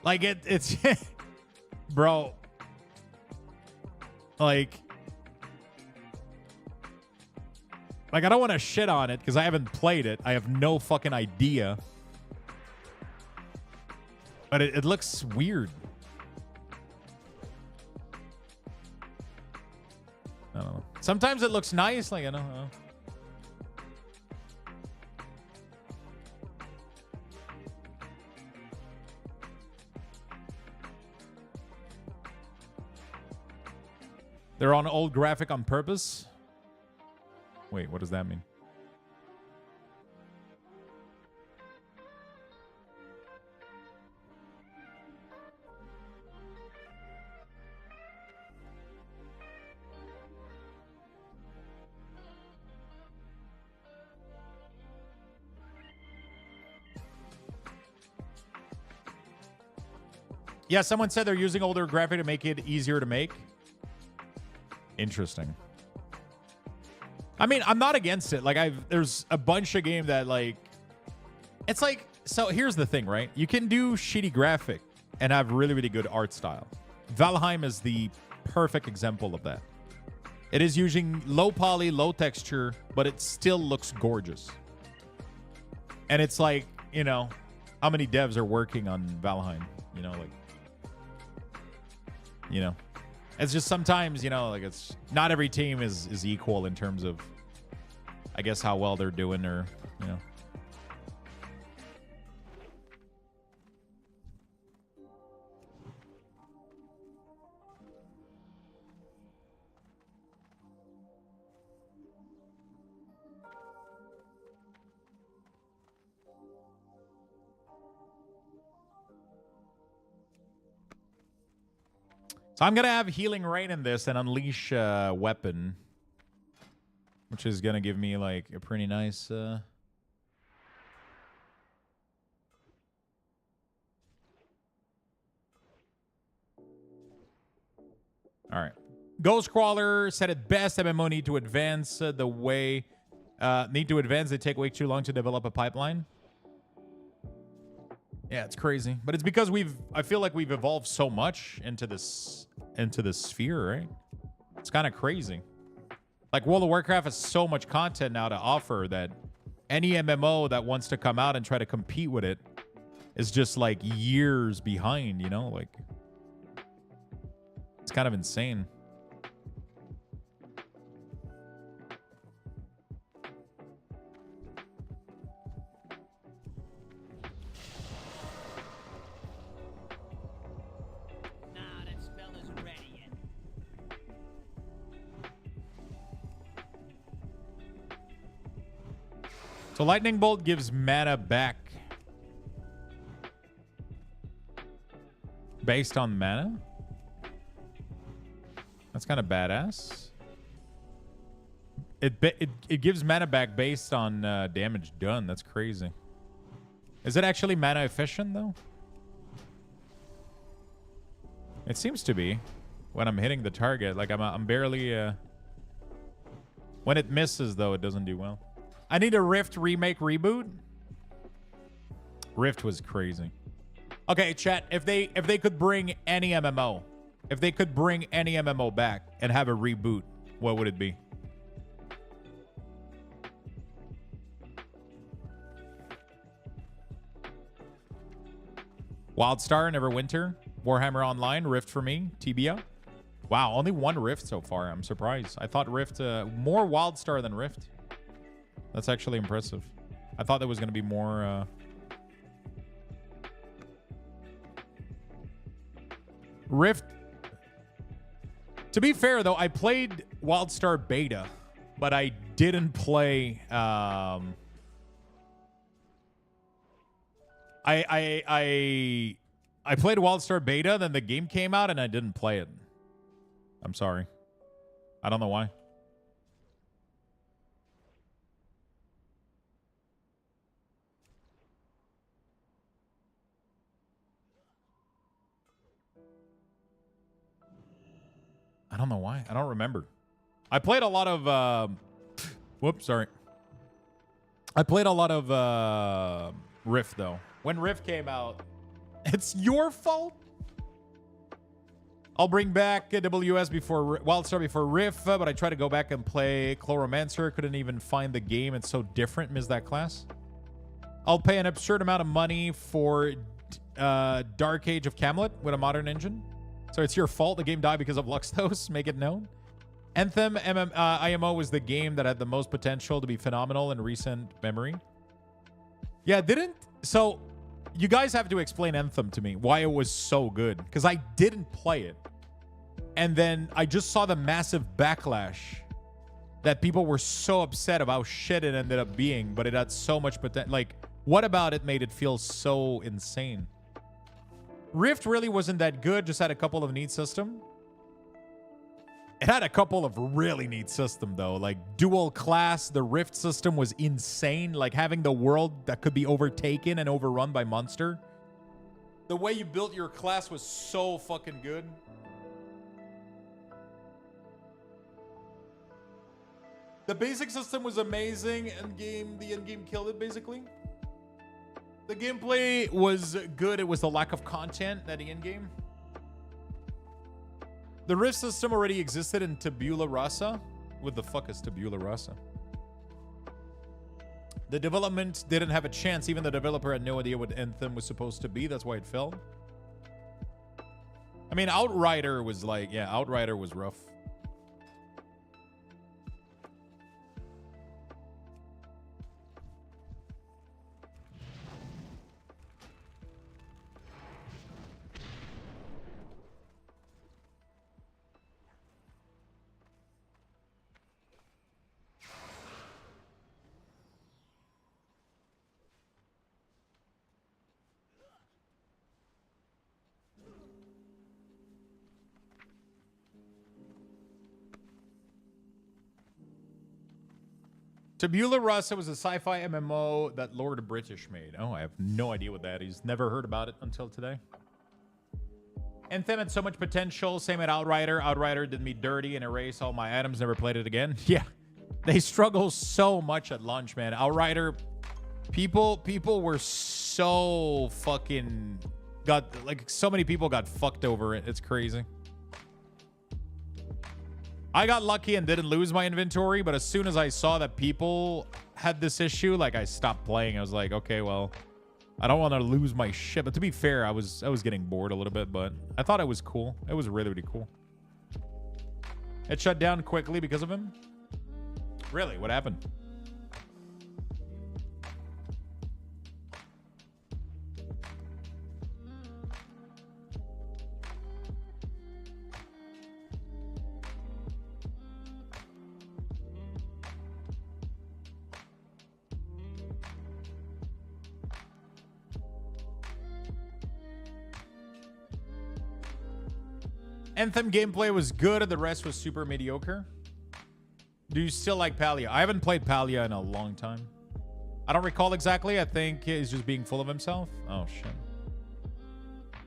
Like, it's... Bro. Like, I don't want to shit on it because I haven't played it. I have no fucking idea. But it looks weird. I don't know. Sometimes it looks nice. Like, I don't know. They're on old graphic on purpose? Wait, what does that mean? Yeah, someone said they're using older graphic to make it easier to make. Interesting. I mean, I'm not against it. Like, there's a bunch of game that, like, it's like, so here's the thing, right? You can do shitty graphic and have really, really good art style. Valheim is the perfect example of that. It is using low poly, low texture, but it still looks gorgeous. And it's like, you know, how many devs are working on Valheim? You know, like, you know. It's just sometimes, you know, like, it's not every team is equal in terms of, I guess, how well they're doing, or, you know. So I'm going to have Healing Rain in this and Unleash Weapon, which is going to give me, like, a pretty nice... All right. Ghost Crawler said it best. MMO need to advance the way... need to advance. They take way too long to develop a pipeline. Yeah, it's crazy. But it's because I feel like we've evolved so much into this sphere, right? It's kind of crazy. Like, World of Warcraft has so much content now to offer that any MMO that wants to come out and try to compete with it is just, like, years behind, you know? Like, it's kind of insane. So Lightning Bolt gives mana back based on mana. That's kind of badass. It gives mana back based on damage done. That's crazy. Is it actually mana efficient though? It seems to be when I'm hitting the target. Like I'm barely. When it misses though, it doesn't do well. I need a Rift remake reboot. Rift was crazy. Okay, chat. If they could bring any MMO, if they could bring any MMO back and have a reboot, what would it be? Wildstar, Neverwinter, Warhammer Online, Rift for me, TBO. Wow, only one Rift so far. I'm surprised. I thought Rift, more Wildstar than Rift. That's actually impressive. I thought there was going to be more. Rift. To be fair, though, I played Wildstar Beta, but I didn't play. I played Wildstar Beta, then the game came out, and I didn't play it. I'm sorry. I don't know why. I don't know why. I don't remember. I played a lot of... whoops, sorry. I played a lot of Rift, though. When Rift came out... It's your fault? I'll bring back WS before... Wildstar before Rift, but I tried to go back and play Chloromancer. Couldn't even find the game. It's so different. Miss that class. I'll pay an absurd amount of money for Dark Age of Camelot with a modern engine. So it's your fault the game died because of Luxthos. Make it known. Anthem IMO was the game that had the most potential to be phenomenal in recent memory. Yeah, didn't... So, you guys have to explain Anthem to me. Why it was so good. Because I didn't play it. And then I just saw the massive backlash. That people were so upset about how shit it ended up being. But it had so much potential. Like, what about it made it feel so insane? Rift really wasn't that good. Just had a couple of neat system. It had a couple of really neat system, though. Like, dual class, the Rift system was insane. Like, having the world that could be overtaken and overrun by monster. The way you built your class was so fucking good. The basic system was amazing. The end game killed it, basically. The gameplay was good. It was the lack of content at the end game. The Rift system already existed in Tabula Rasa. What the fuck is Tabula Rasa? The development didn't have a chance. Even the developer had no idea what Anthem was supposed to be. That's why it failed. I mean, Outrider was like... Yeah, Outrider was rough. Tabula Rasa was a sci-fi MMO that Lord British made. Oh, I have no idea what that is. Never heard about it until today. Anthem had so much potential. Same at Outrider. Outrider did me dirty and erased all my items. Never played it again. Yeah. They struggle so much at launch, man. Outrider, people were so fucking... so many people got fucked over it. It's crazy. I got lucky and didn't lose my inventory, but as soon as I saw that people had this issue, like, I stopped playing. I was like, okay, well, I don't want to lose my shit. But to be fair, I was getting bored a little bit, but I thought it was cool. It was really, really cool. It shut down quickly because of him. Really? What happened? Anthem gameplay was good and the rest was super mediocre. Do you still like Palia? I haven't played Palia in a long time. I don't recall exactly. I think he's just being full of himself. Oh, shit.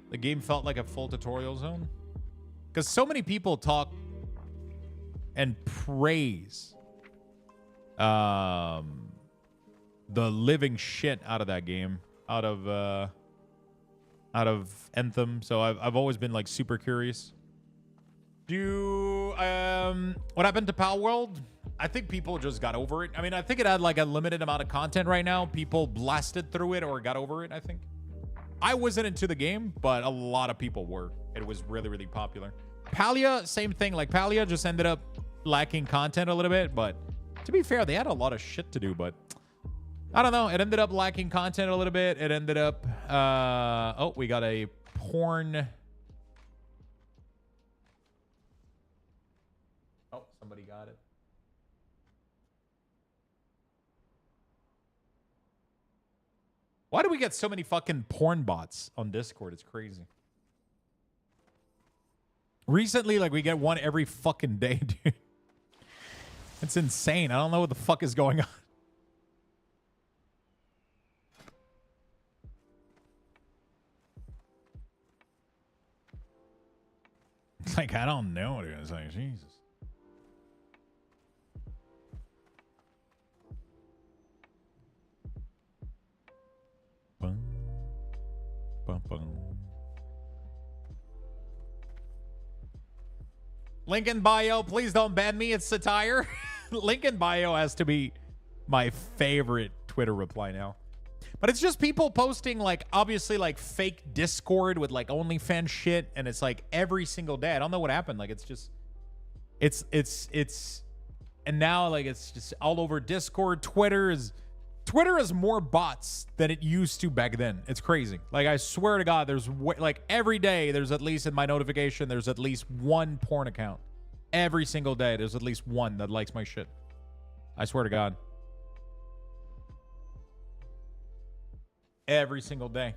The game felt like a full tutorial zone. Because so many people talk and praise the living shit out of that game. Out of Anthem. So I've always been like super curious. What happened to Pal World? I think people just got over it. I mean, I think it had like a limited amount of content right now. People blasted through it or got over it, I think. I wasn't into the game, but a lot of people were. It was really, really popular. Palia, same thing. Like, Palia just ended up lacking content a little bit, but to be fair, they had a lot of shit to do, but I don't know. It ended up lacking content a little bit. It ended up... oh, we got a porn... Oh, somebody got it. Why do we get so many fucking porn bots on Discord? It's crazy. Recently, like, we get one every fucking day, dude. It's insane. I don't know what the fuck is going on. It's like, I don't know, dude. It's like, Jesus. Bum, bum, bum. Link in bio. Please don't ban me. It's satire. Link in bio has to be my favorite Twitter reply now. But it's just people posting, like, obviously, like, fake Discord with, like, OnlyFans shit. And it's, like, every single day. I don't know what happened. Like, it's just... It's... And now, like, it's just all over Discord. Twitter is more bots than it used to back then. It's crazy. Like, I swear to God, there's, like, every day, there's at least in my notification, there's at least one porn account. Every single day, there's at least one that likes my shit. I swear to God. Every single day.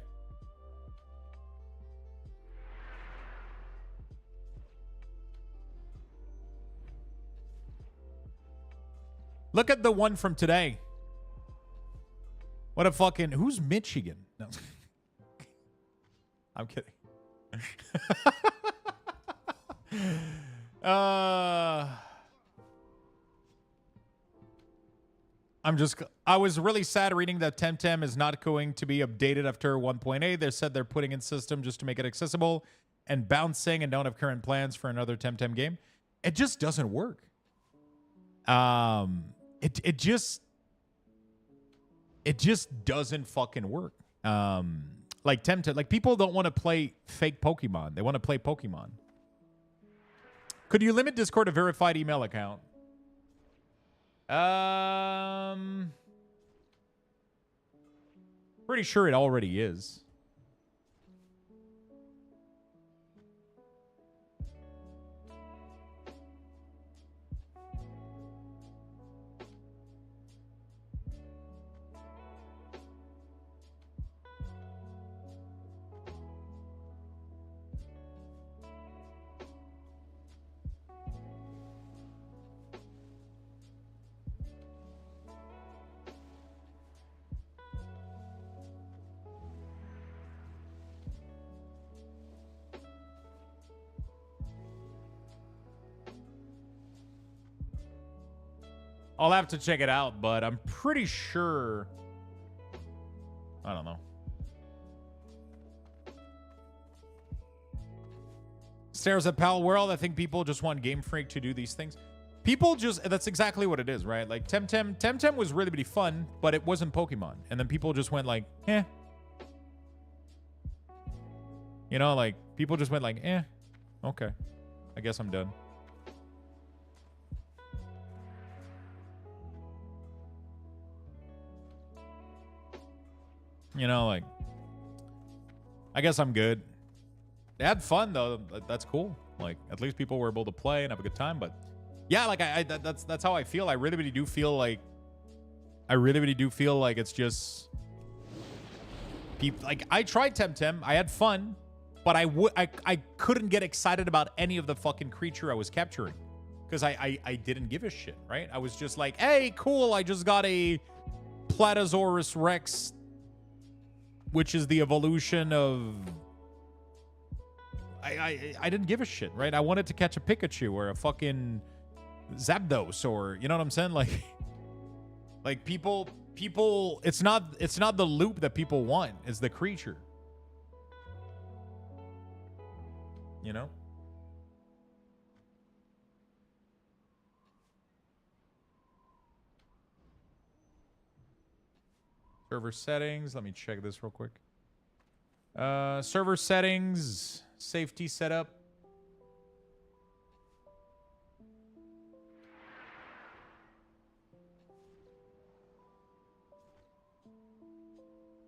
Look at the one from today. What a fucking... Who's Michigan? No. I'm kidding. I was really sad reading that Temtem is not going to be updated after 1.8. They said they're putting in system just to make it accessible and bouncing and don't have current plans for another Temtem game. It just doesn't work. It just doesn't fucking work. Like Temtem, like people don't want to play fake Pokemon. They want to play Pokemon. Could you limit Discord to verified email account? Pretty sure it already is. I'll have to check it out, but I'm pretty sure... I don't know. Stares at Pal World. I think people just want Game Freak to do these things. People just... That's exactly what it is, right? Like, Temtem was really, really fun, but it wasn't Pokemon. And then people just went like, eh. You know, like, people just went like, eh. Okay. I guess I'm done. You know, like, I guess I'm good. They had fun though. That's cool. Like, at least people were able to play and have a good time. But yeah, like that's how I feel. I really, really do feel like it's just people. Like, I tried Temtem. I had fun, but I couldn't get excited about any of the fucking creature I was capturing because I didn't give a shit, right? I was just like, hey, cool, I just got a Platosaurus Rex, which is the evolution of... I didn't give a shit, right? I wanted to catch a Pikachu or a fucking Zapdos, or you know what I'm saying? Like people, it's not the loop that people want, it's the creature. You know? Server settings, let me check this real quick. Server settings, safety setup.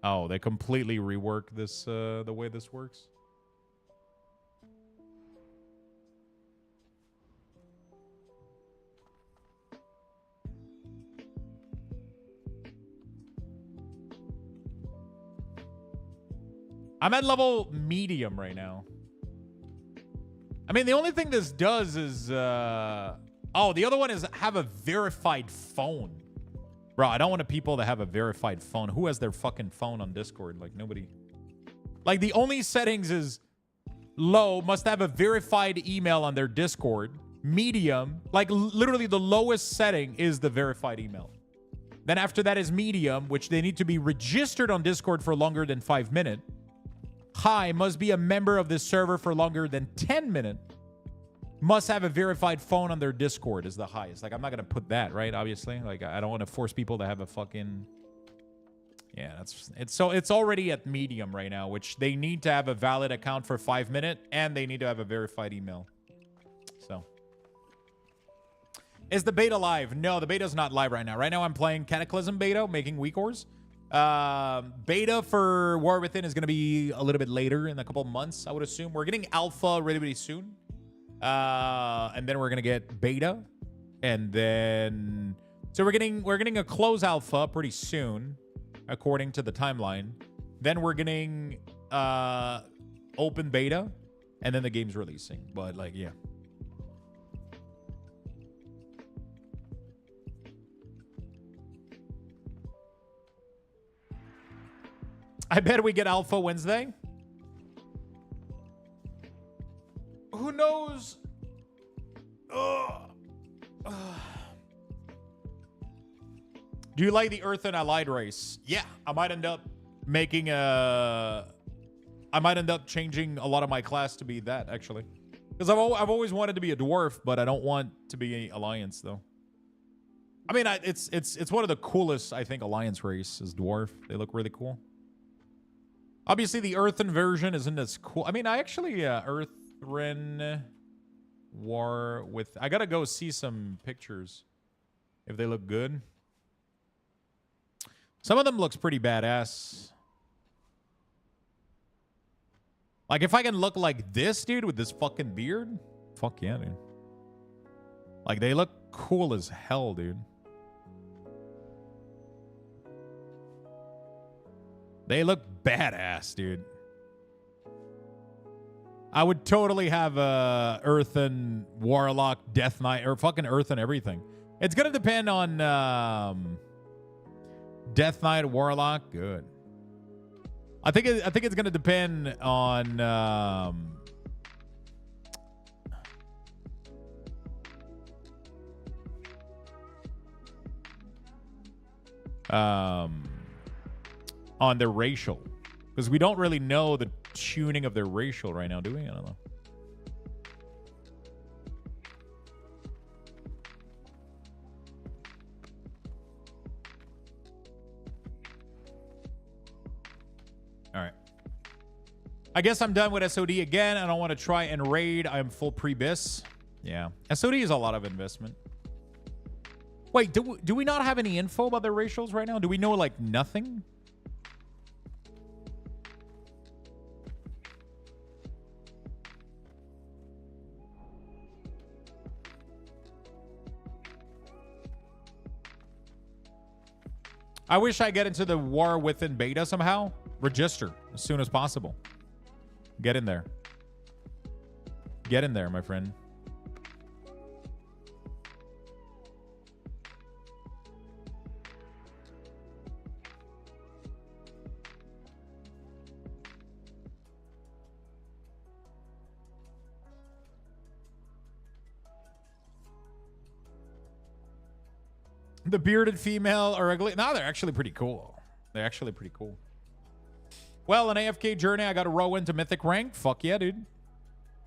Oh, they completely reworked this, the way this works. I'm at level medium right now. I mean, the only thing this does is... oh, the other one is have a verified phone. Bro, I don't want people to have a verified phone. Who has their fucking phone on Discord? Like, nobody. Like, the only settings is low, must have a verified email on their Discord. Medium, like, literally the lowest setting is the verified email. Then after that is medium, which they need to be registered on Discord for longer than 5 minutes. High, must be a member of this server for longer than 10 minutes. Must have a verified phone on their Discord is the highest. Like, I'm not going to put that, right? Obviously. Like, I don't want to force people to have a fucking... Yeah, it's already at medium right now, which they need to have a valid account for 5 minutes, and they need to have a verified email. So. Is the beta live? No, the beta's not live right now. Right now I'm playing Cataclysm beta, making WeakAuras. Beta for War Within is going to be a little bit later in a couple months, I would assume. We're getting alpha really, really soon. And then we're going to get beta. And then... So we're getting a close alpha pretty soon, according to the timeline. Then we're getting open beta. And then the game's releasing. But, like, yeah. I bet we get alpha Wednesday. Who knows? Do you like the Earth and Allied race? Yeah, I might end up making a... I might end up changing a lot of my class to be that, actually. Because I've always wanted to be a dwarf, but I don't want to be an Alliance, though. I mean, it's one of the coolest, I think, Alliance race is dwarf. They look really cool. Obviously, the Earthen version isn't as cool. I mean, I actually, Earthen War with... I gotta go see some pictures if they look good. Some of them looks pretty badass. Like, if I can look like this, dude, with this fucking beard, fuck yeah, dude. Like, they look cool as hell, dude. They look badass, dude. I would totally have a Earthen Warlock, Death Knight, or fucking Earthen everything. It's gonna depend on Death Knight, Warlock. Good. I think it's gonna depend on on their racial, because we don't really know the tuning of their racial right now, do we? I don't know. All right. I guess I'm done with SOD again. I don't want to try and raid. I'm full pre-bis. Yeah. SOD is a lot of investment. Wait, do we not have any info about their racials right now? Do we know, like, nothing? I wish I get into the War Within beta somehow. Register as soon as possible. Get in there. Get in there, my friend. The bearded female are ugly. No, they're actually pretty cool. They're actually pretty cool. Well, an AFK journey. I got to row into mythic rank. Fuck yeah, dude.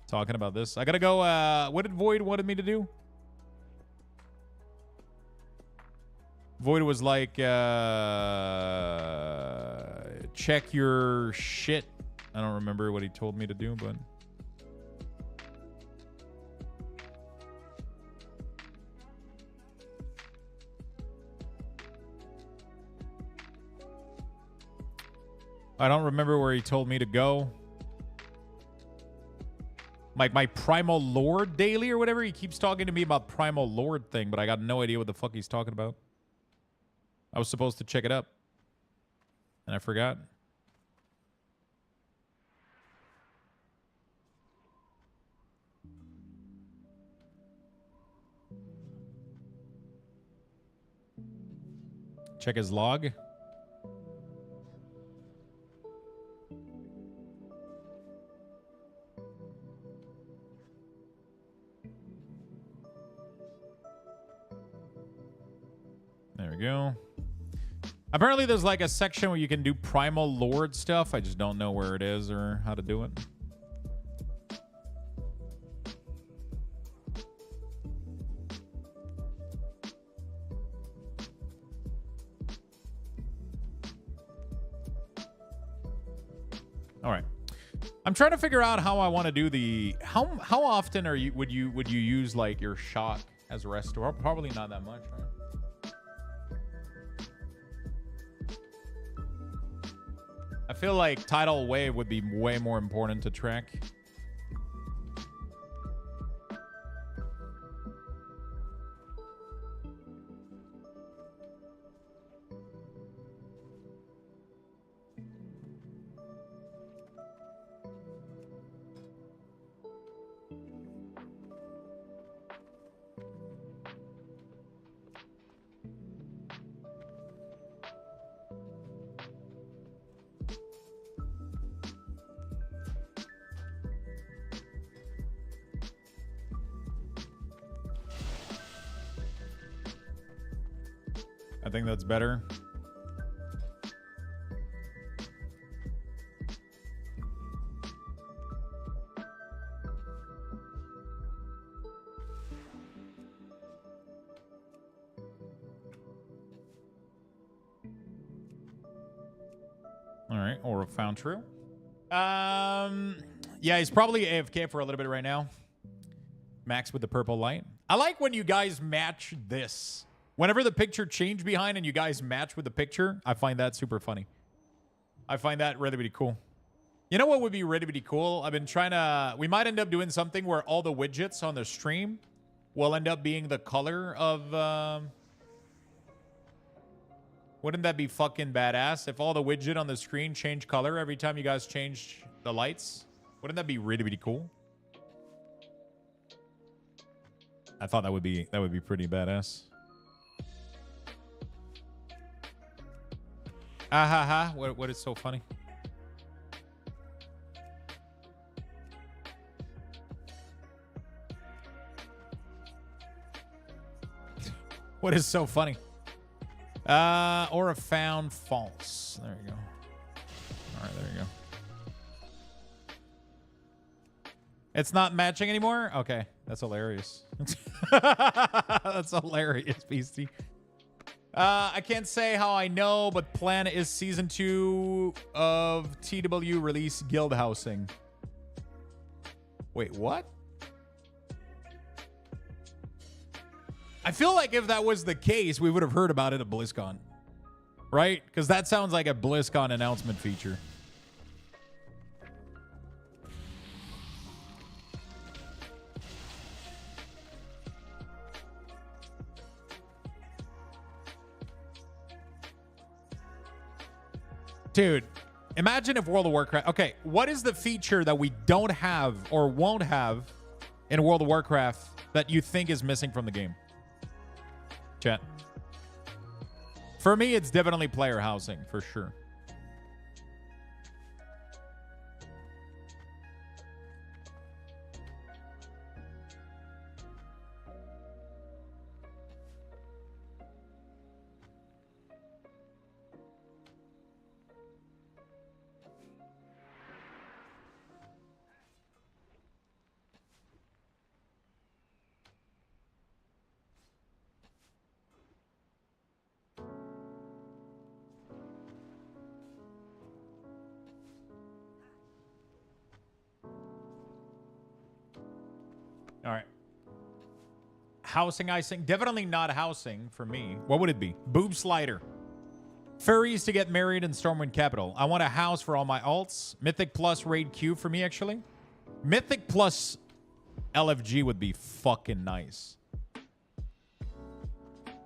Talking about this. I got to go. What did Void wanted me to do? Void was like, check your shit. I don't remember what he told me to do, but... I don't remember where he told me to go. Like my Primal Lord daily or whatever. He keeps talking to me about Primal Lord thing, but I got no idea what the fuck he's talking about. I was supposed to check it up. And I forgot. Check his log. There we go. Apparently there's like a section where you can do Primal Lord stuff. I just don't know where it is or how to do it. All right. I'm trying to figure out how I want to do the how often would you use like your shock as a restore? Probably not that much, right? I feel like tidal wave would be way more important to track. I think that's better. All right, Aura found true. Yeah, he's probably AFK for a little bit right now. Max with the purple light. I like when you guys match this. Whenever the picture changed behind and you guys match with the picture, I find that super funny. I find that really, really cool. You know what would be really, really cool? I've been trying to... We might end up doing something where all the widgets on the stream will end up being the color of... Wouldn't that be fucking badass? If all the widget on the screen change color every time you guys change the lights? Wouldn't that be really, really cool? I thought that would be pretty badass. Ah ha ha. What is so funny? What is so funny? Aura found false. There you go. All right, there you go. It's not matching anymore? Okay. That's hilarious. That's hilarious, Beastie. I can't say how I know, but plan is season 2 of TW release guild housing. Wait, what? I feel like if that was the case, we would have heard about it at BlizzCon. Right? Because that sounds like a BlizzCon announcement feature. Dude, imagine if World of Warcraft... Okay, what is the feature that we don't have or won't have in World of Warcraft that you think is missing from the game? Chat. For me, it's definitely player housing, for sure. Housing icing? Definitely not housing for me. What would it be? Boob slider. Furries to get married in Stormwind Capital. I want a house for all my alts. Mythic plus raid Q for me, actually. Mythic plus LFG would be fucking nice.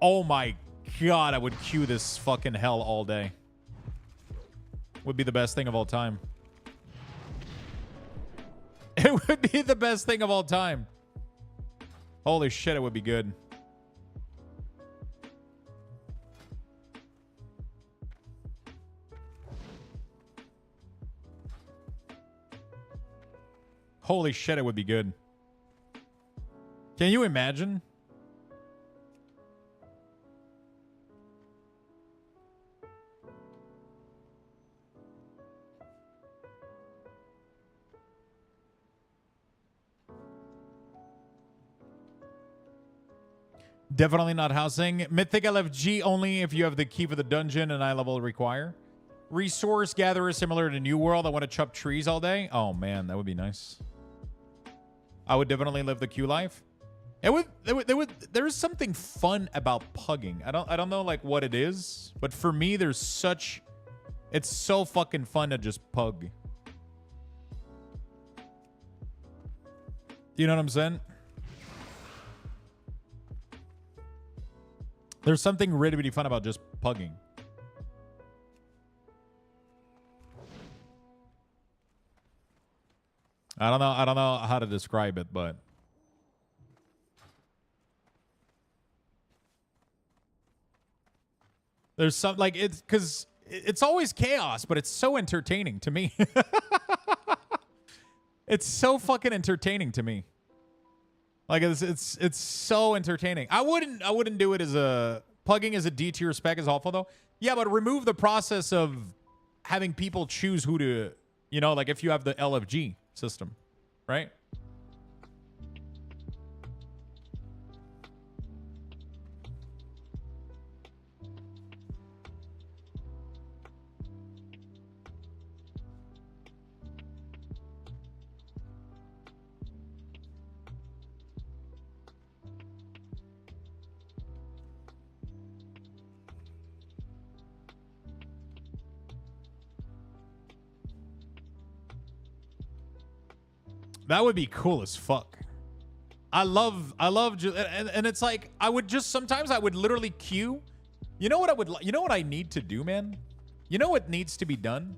Oh my god, I would queue this fucking hell all day. Would be the best thing of all time. It would be the best thing of all time. Holy shit, it would be good. Holy shit, it would be good. Can you imagine? Definitely not housing. Mythic LFG only if you have the key for the dungeon and eye level require. Resource gatherer similar to New World. I want to chop trees all day. Oh man, that would be nice. I would definitely live the Q life. There's something fun about pugging. I don't know like what it is, but for me it's so fucking fun to just pug. You know what I'm saying? There's something really, really fun about just pugging. I don't know how to describe it, but there's some like it's because it's always chaos, but it's so entertaining to me. It's so fucking entertaining to me. Like it's so entertaining. I wouldn't do it as a plugging as a D tier spec is awful though. Yeah, but remove the process of having people choose who to, you know, like if you have the LFG system, right? That would be cool as fuck. I love, and it's like I would just sometimes I would literally queue. You know what I need to do, man? You know what needs to be done?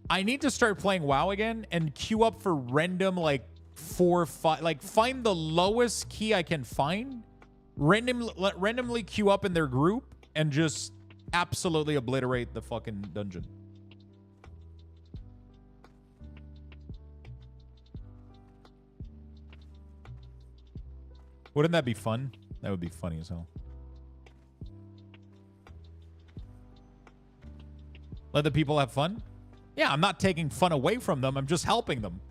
I need to start playing WoW again and queue up for random like 4 or 5, like find the lowest key I can find, randomly queue up in their group and just absolutely obliterate the fucking dungeon. Wouldn't that be fun? That would be funny as hell. Let the people have fun? Yeah, I'm not taking fun away from them. I'm just helping them.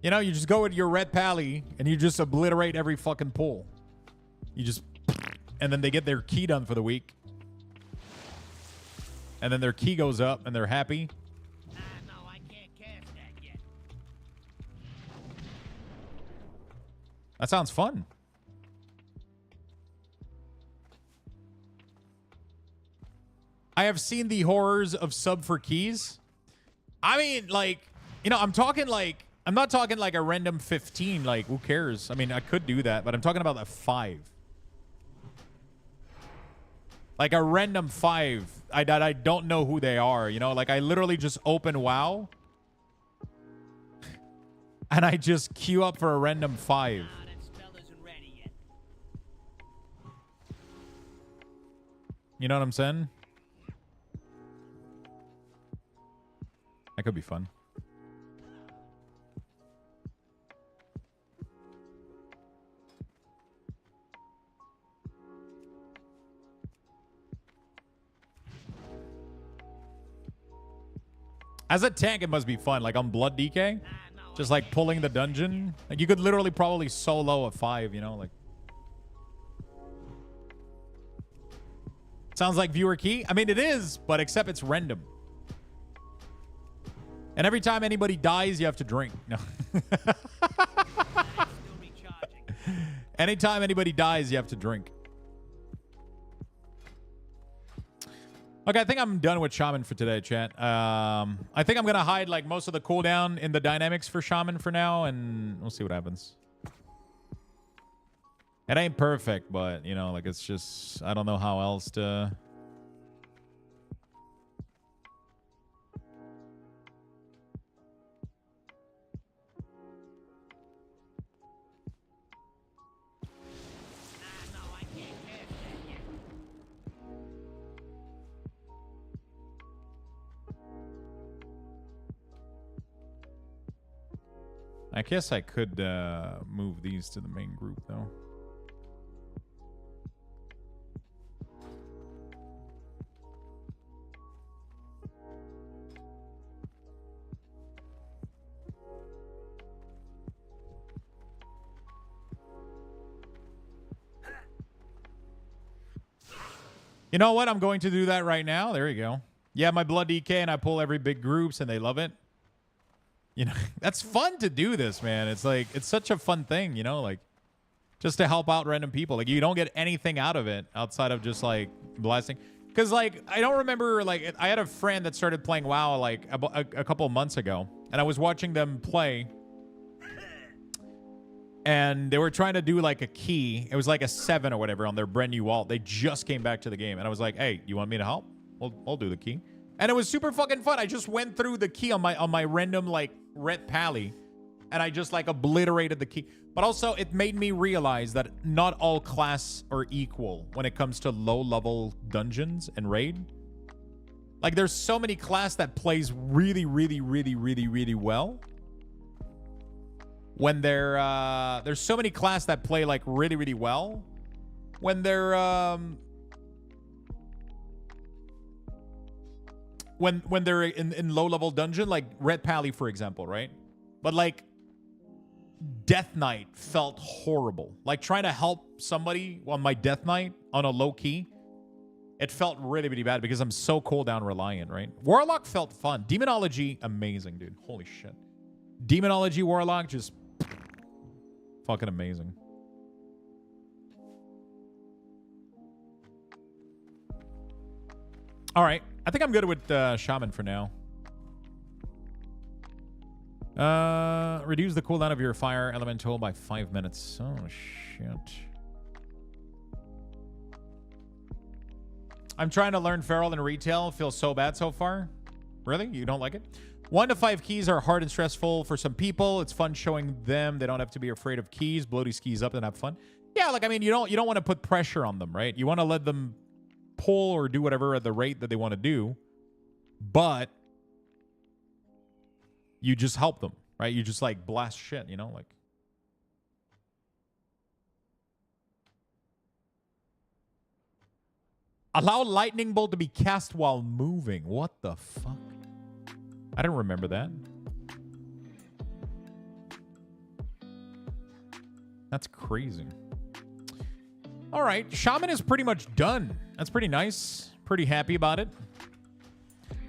You know, you just go with your red pally and you just obliterate every fucking pool. You just... And then they get their key done for the week. And then their key goes up and they're happy. That sounds fun. I have seen the horrors of sub for keys. I mean, like, you know, I'm not talking like a random 15. Like, who cares? I mean, I could do that, but I'm talking about a 5. Like a random 5. I don't know who they are. You know, like I literally just open WoW. And I just queue up for a random 5. You know what I'm saying? That could be fun. As a tank, it must be fun. Like on Blood DK, just like pulling the dungeon. Like you could literally probably solo a 5, you know, like. Sounds like viewer key. I mean, it is, but except it's random. And every time anybody dies, you have to drink. No. Still recharging. Anytime anybody dies, you have to drink. Okay, I think I'm done with Shaman for today, chat. I think I'm going to hide like most of the cooldown in the dynamics for Shaman for now, and we'll see what happens. It ain't perfect, but, you know, like it's just, I don't know how else to... No, I can't cast that yet. I guess I could move these to the main group, though. You know what? I'm going to do that right now. There you go. Yeah, my blood DK, and I pull every big groups, and they love it. You know, that's fun to do this, man. It's like, it's such a fun thing, you know, like just to help out random people. Like you don't get anything out of it outside of just like blasting. Because like, I don't remember, like I had a friend that started playing WoW like a couple of months ago, and I was watching them play, and they were trying to do like a key. It was like a 7 or whatever on their brand new wall. They just came back to the game, and I was like, hey, you want me to help? I'll do the key. And it was super fucking fun. I just went through the key on my random like red pally, and I just like obliterated the key. But also it made me realize that not all class are equal when it comes to low level dungeons and raid. Like there's so many class that plays really well. When they're there's so many class that play like really well when they're when they're in low level dungeon, like Red Pally, for example, right? But like Death Knight felt horrible. Like trying to help somebody on my Death Knight on a low key, it felt really bad because I'm so cooldown reliant, right? Warlock felt fun. Demonology, amazing, dude. Holy shit. Demonology Warlock, just fucking amazing. All right. I think I'm good with Shaman for now. Reduce the cooldown of your fire elemental by 5 minutes. Oh, shit. I'm trying to learn Feral in retail. Feels so bad so far. Really? You don't like it? 1 to 5 keys are hard and stressful for some people. It's fun showing them they don't have to be afraid of keys. Blow these keys up and have fun. Yeah, like, I mean, you don't want to put pressure on them, right? You want to let them pull or do whatever at the rate that they want to do, but you just help them, right? You just like blast shit, you know, like. Allow lightning bolt to be cast while moving. What the fuck? I didn't remember that. That's crazy. All right, Shaman is pretty much done. That's pretty nice. Pretty happy about it.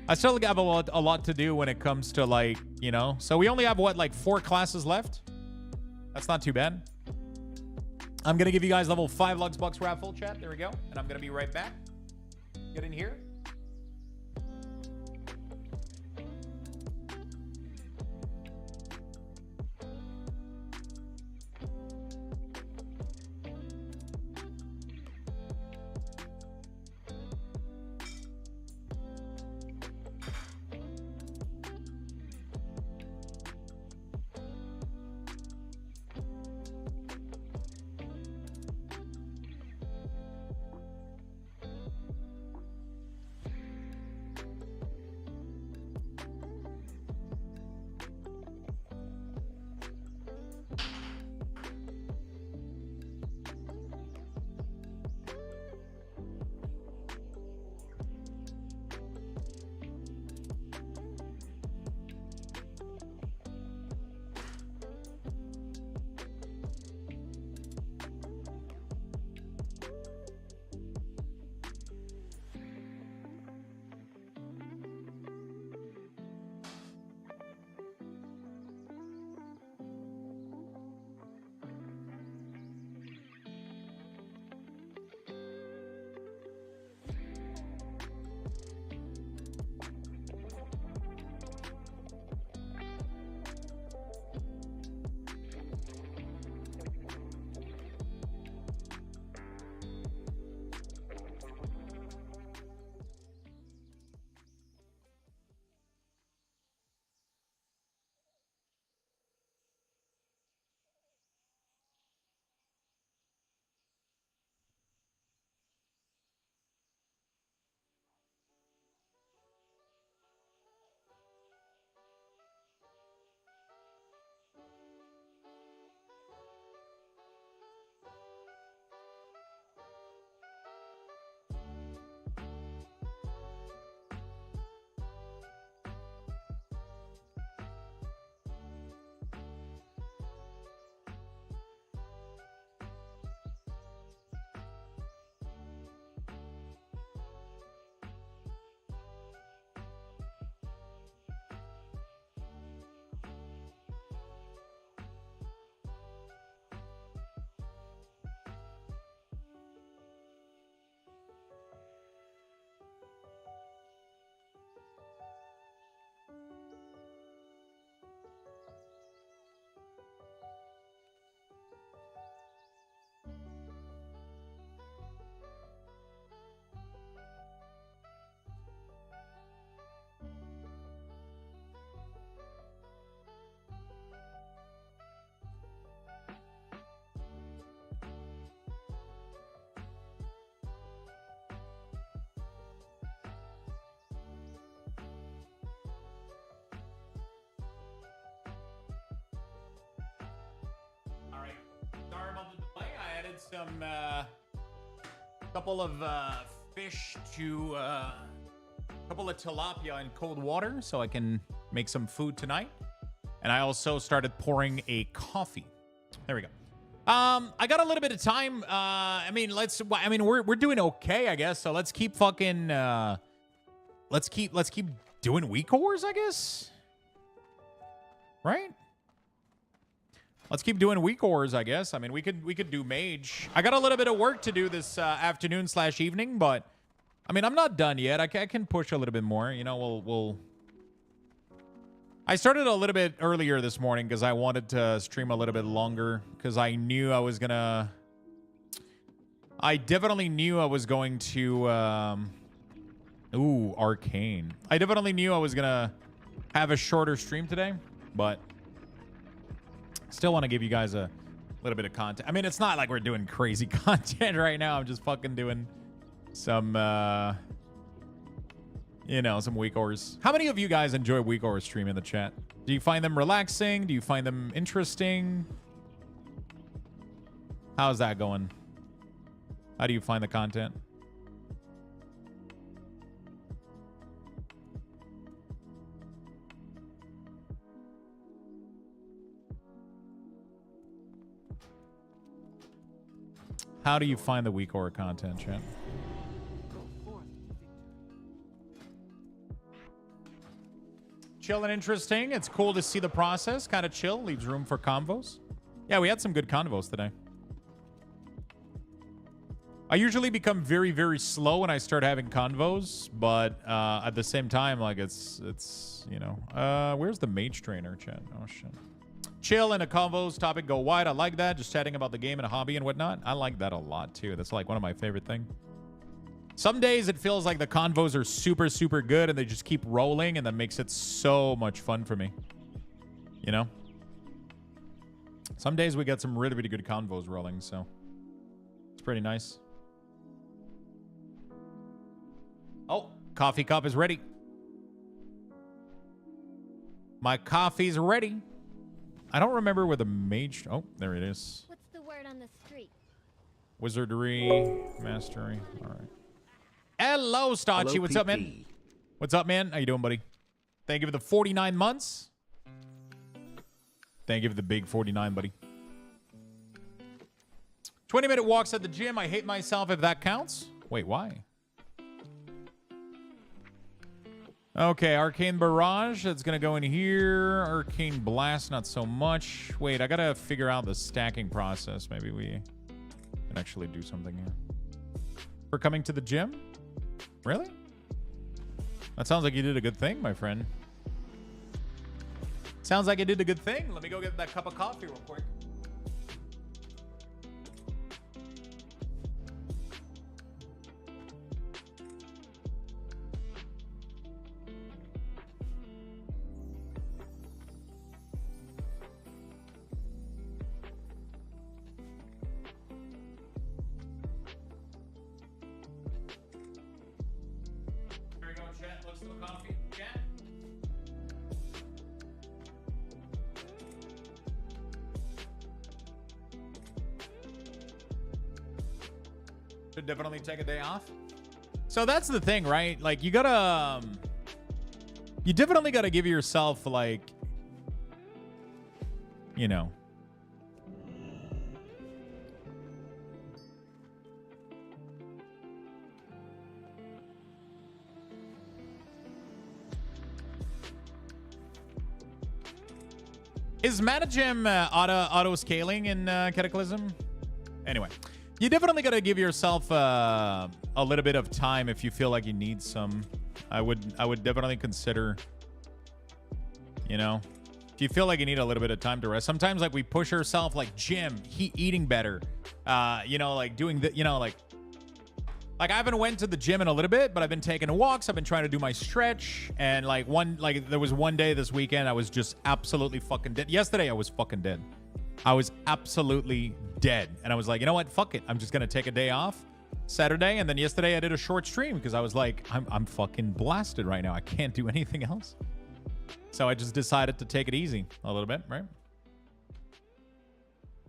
I still have a lot to do when it comes to like, you know. So we only have what, like 4 classes left? That's not too bad. I'm going to give you guys level 5 Luxthos raffle chat. There we go. And I'm going to be right back. Get in here. get some couple of fish to couple of tilapia in cold water so I can make some food tonight. And I also started pouring a coffee. There we go. I got a little bit of time. I mean, we're doing okay, I guess. So let's keep fucking let's keep doing WeakAuras, I guess. Right? Let's keep doing WeakAuras, I guess. I mean, we could do mage. I got a little bit of work to do this afternoon/evening, but I mean, I'm not done yet. I can push a little bit more. You know, we'll. I started a little bit earlier this morning because I wanted to stream a little bit longer because I knew I was gonna. I definitely knew I was going to. Ooh, Arcane. I definitely knew I was gonna have a shorter stream today, but still want to give you guys a little bit of content. I mean, it's not like we're doing crazy content right now. I'm just fucking doing some, you know, some WeakAuras. How many of you guys enjoy WeakAuras stream in the chat? Do you find them relaxing? Do you find them interesting? How's that going? How do you find the content? How do you find the WeakAura content, chat? Chill and interesting. It's cool to see the process. Kind of chill. Leaves room for convos. Yeah, we had some good convos today. I usually become very, very slow when I start having convos, but at the same time, like it's you know. Where's the mage trainer, chat? Oh shit. Chill in a convos topic, go wide. I like that. Just chatting about the game and a hobby and whatnot. I like that a lot too. That's like one of my favorite things. Some days it feels like the convos are super, super good and they just keep rolling, and that makes it so much fun for me. You know? Some days we get some really, really good convos rolling, so it's pretty nice. Oh, coffee cup is ready. My coffee's ready. I don't remember where the mage... Oh, there it is. What's the word on the street? Wizardry, mastery. All right. Hello, Stachi. Hello, What's up, man? What's up, man? How you doing, buddy? Thank you for the 49 months. Thank you for the big 49, buddy. 20-minute walks at the gym. I hate myself if that counts. Wait, why? Okay, Arcane Barrage. That's going to go in here. Arcane Blast, not so much. Wait, I got to figure out the stacking process. Maybe we can actually do something here. For coming to the gym? Really? That sounds like you did a good thing, my friend. Sounds like you did a good thing. Let me go get that cup of coffee real quick. Should definitely take a day off. So that's the thing, right? Like you gotta, you definitely gotta give yourself like, you know, is Managem auto scaling in Cataclysm? Anyway. You definitely got to give yourself a little bit of time if you feel like you need some. I would definitely consider, you know, if you feel like you need a little bit of time to rest. Sometimes like we push ourselves like gym, eating better, you know, like doing the, you know, like I haven't went to the gym in a little bit, but I've been taking walks. I've been trying to do my stretch, and like there was one day this weekend I was just absolutely fucking dead. Yesterday I was fucking dead. I was absolutely dead. And I was like, you know what? Fuck it. I'm just going to take a day off Saturday. And then yesterday I did a short stream because I was like, I'm fucking blasted right now. I can't do anything else. So I just decided to take it easy a little bit, right?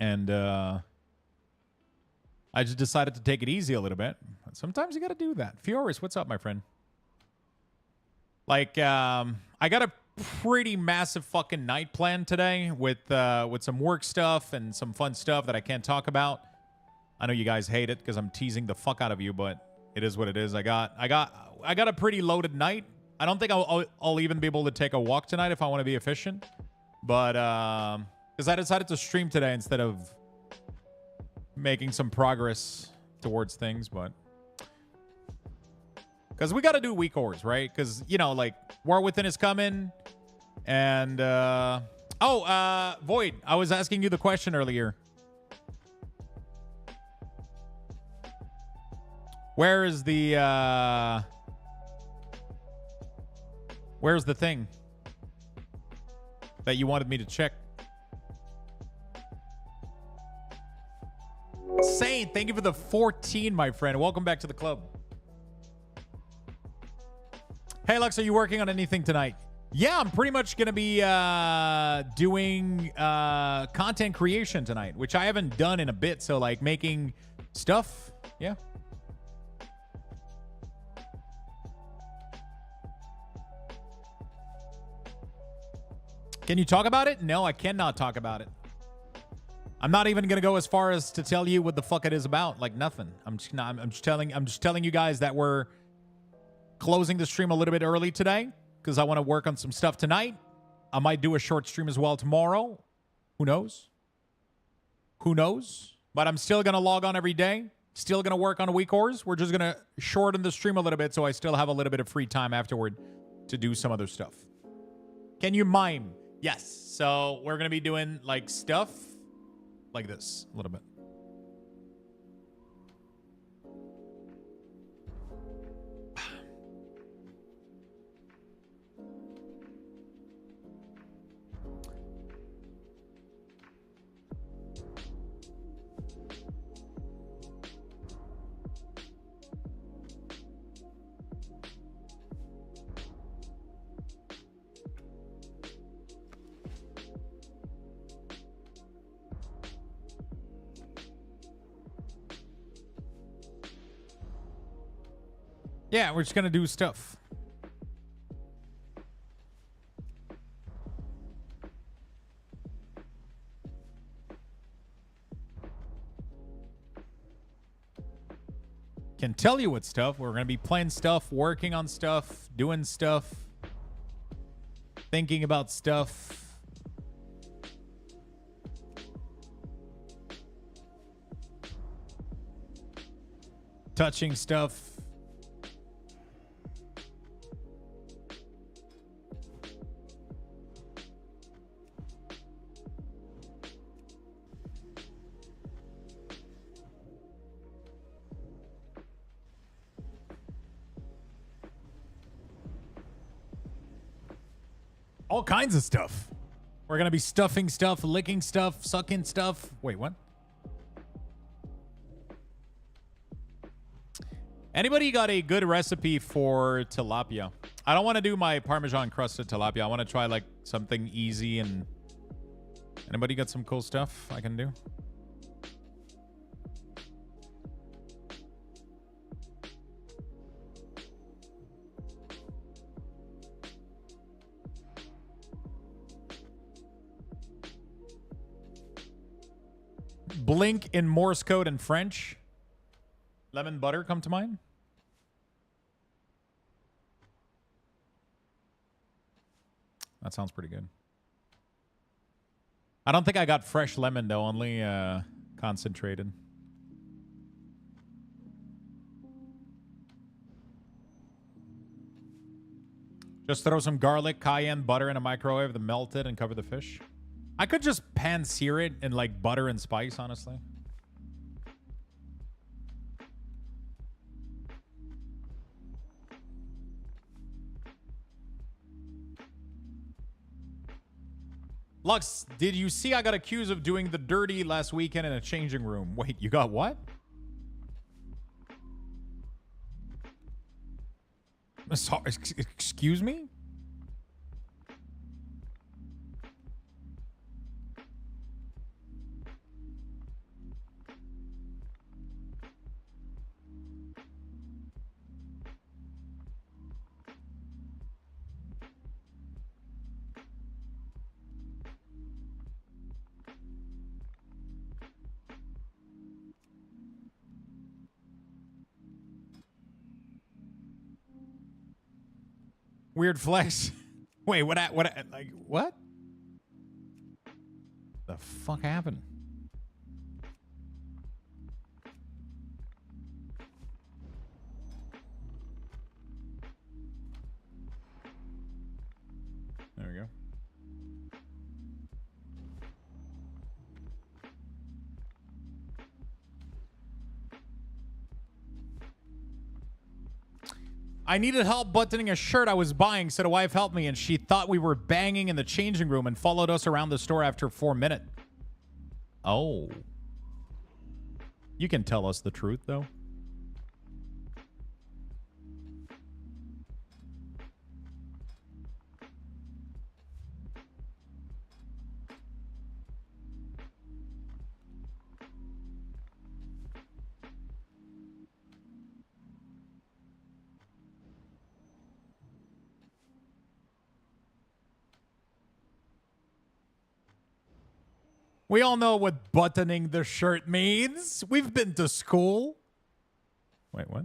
And I just decided to take it easy a little bit. Sometimes you got to do that. Fioris, what's up, my friend? Like, I got a pretty massive fucking night planned today with some work stuff and some fun stuff that I can't talk about. I know you guys hate it because I'm teasing the fuck out of you, but it is what it is. I got a pretty loaded night. I don't think I'll even be able to take a walk tonight if I want to be efficient. But because I decided to stream today instead of making some progress towards things, but because we got to do WeakAuras, right? Because, you know, like, War Within is coming. And, Void, I was asking you the question earlier. Where's the thing that you wanted me to check? Saint, thank you for the 14, my friend. Welcome back to the club. Hey, Lux, are you working on anything tonight? Yeah, I'm pretty much going to be doing content creation tonight, which I haven't done in a bit. So, like, making stuff. Yeah. Can you talk about it? No, I cannot talk about it. I'm not even going to go as far as to tell you what the fuck it is about. Like, nothing. I'm just telling you guys that we're closing the stream a little bit early today because I want to work on some stuff tonight. I might do a short stream as well tomorrow. Who knows? Who knows? But I'm still going to log on every day. Still going to work on WeakAuras. We're just going to shorten the stream a little bit so I still have a little bit of free time afterward to do some other stuff. Can you mime? Yes. So we're going to be doing like stuff like this a little bit. Yeah, we're just going to do stuff. Can tell you what stuff. We're going to be playing stuff, working on stuff, doing stuff, thinking about stuff. Touching stuff. All kinds of stuff. We're going to be stuffing stuff, licking stuff, sucking stuff. Wait, what? Anybody got a good recipe for tilapia? I don't want to do my Parmesan crusted tilapia. I want to try like something easy. And anybody got some cool stuff I can do? Blink in Morse code and French. Lemon butter come to mind. That sounds pretty good. I don't think I got fresh lemon though, only concentrated. Just throw some garlic, cayenne, butter in a microwave, then melt it and cover the fish. I could just pan sear it in like butter and spice, honestly. Lux, did you see I got accused of doing the dirty last weekend in a changing room? Wait, you got what? Sorry, excuse me? Weird flex. Wait, what? Like what? The fuck happened? There we go. I needed help buttoning a shirt I was buying, so the wife helped me, and she thought we were banging in the changing room and followed us around the store after 4 minutes. Oh. You can tell us the truth, though. We all know what buttoning the shirt means. We've been to school. Wait, what?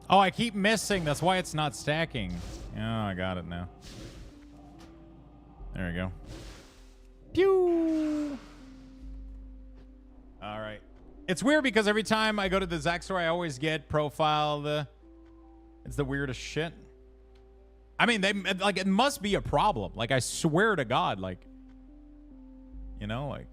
Oh, I keep missing. That's why it's not stacking. Oh, I got it now. There we go. Pew! All right. It's weird because every time I go to the Zach store, I always get profile. It's the weirdest shit. I mean, like it must be a problem. Like I swear to God, like, you know, like.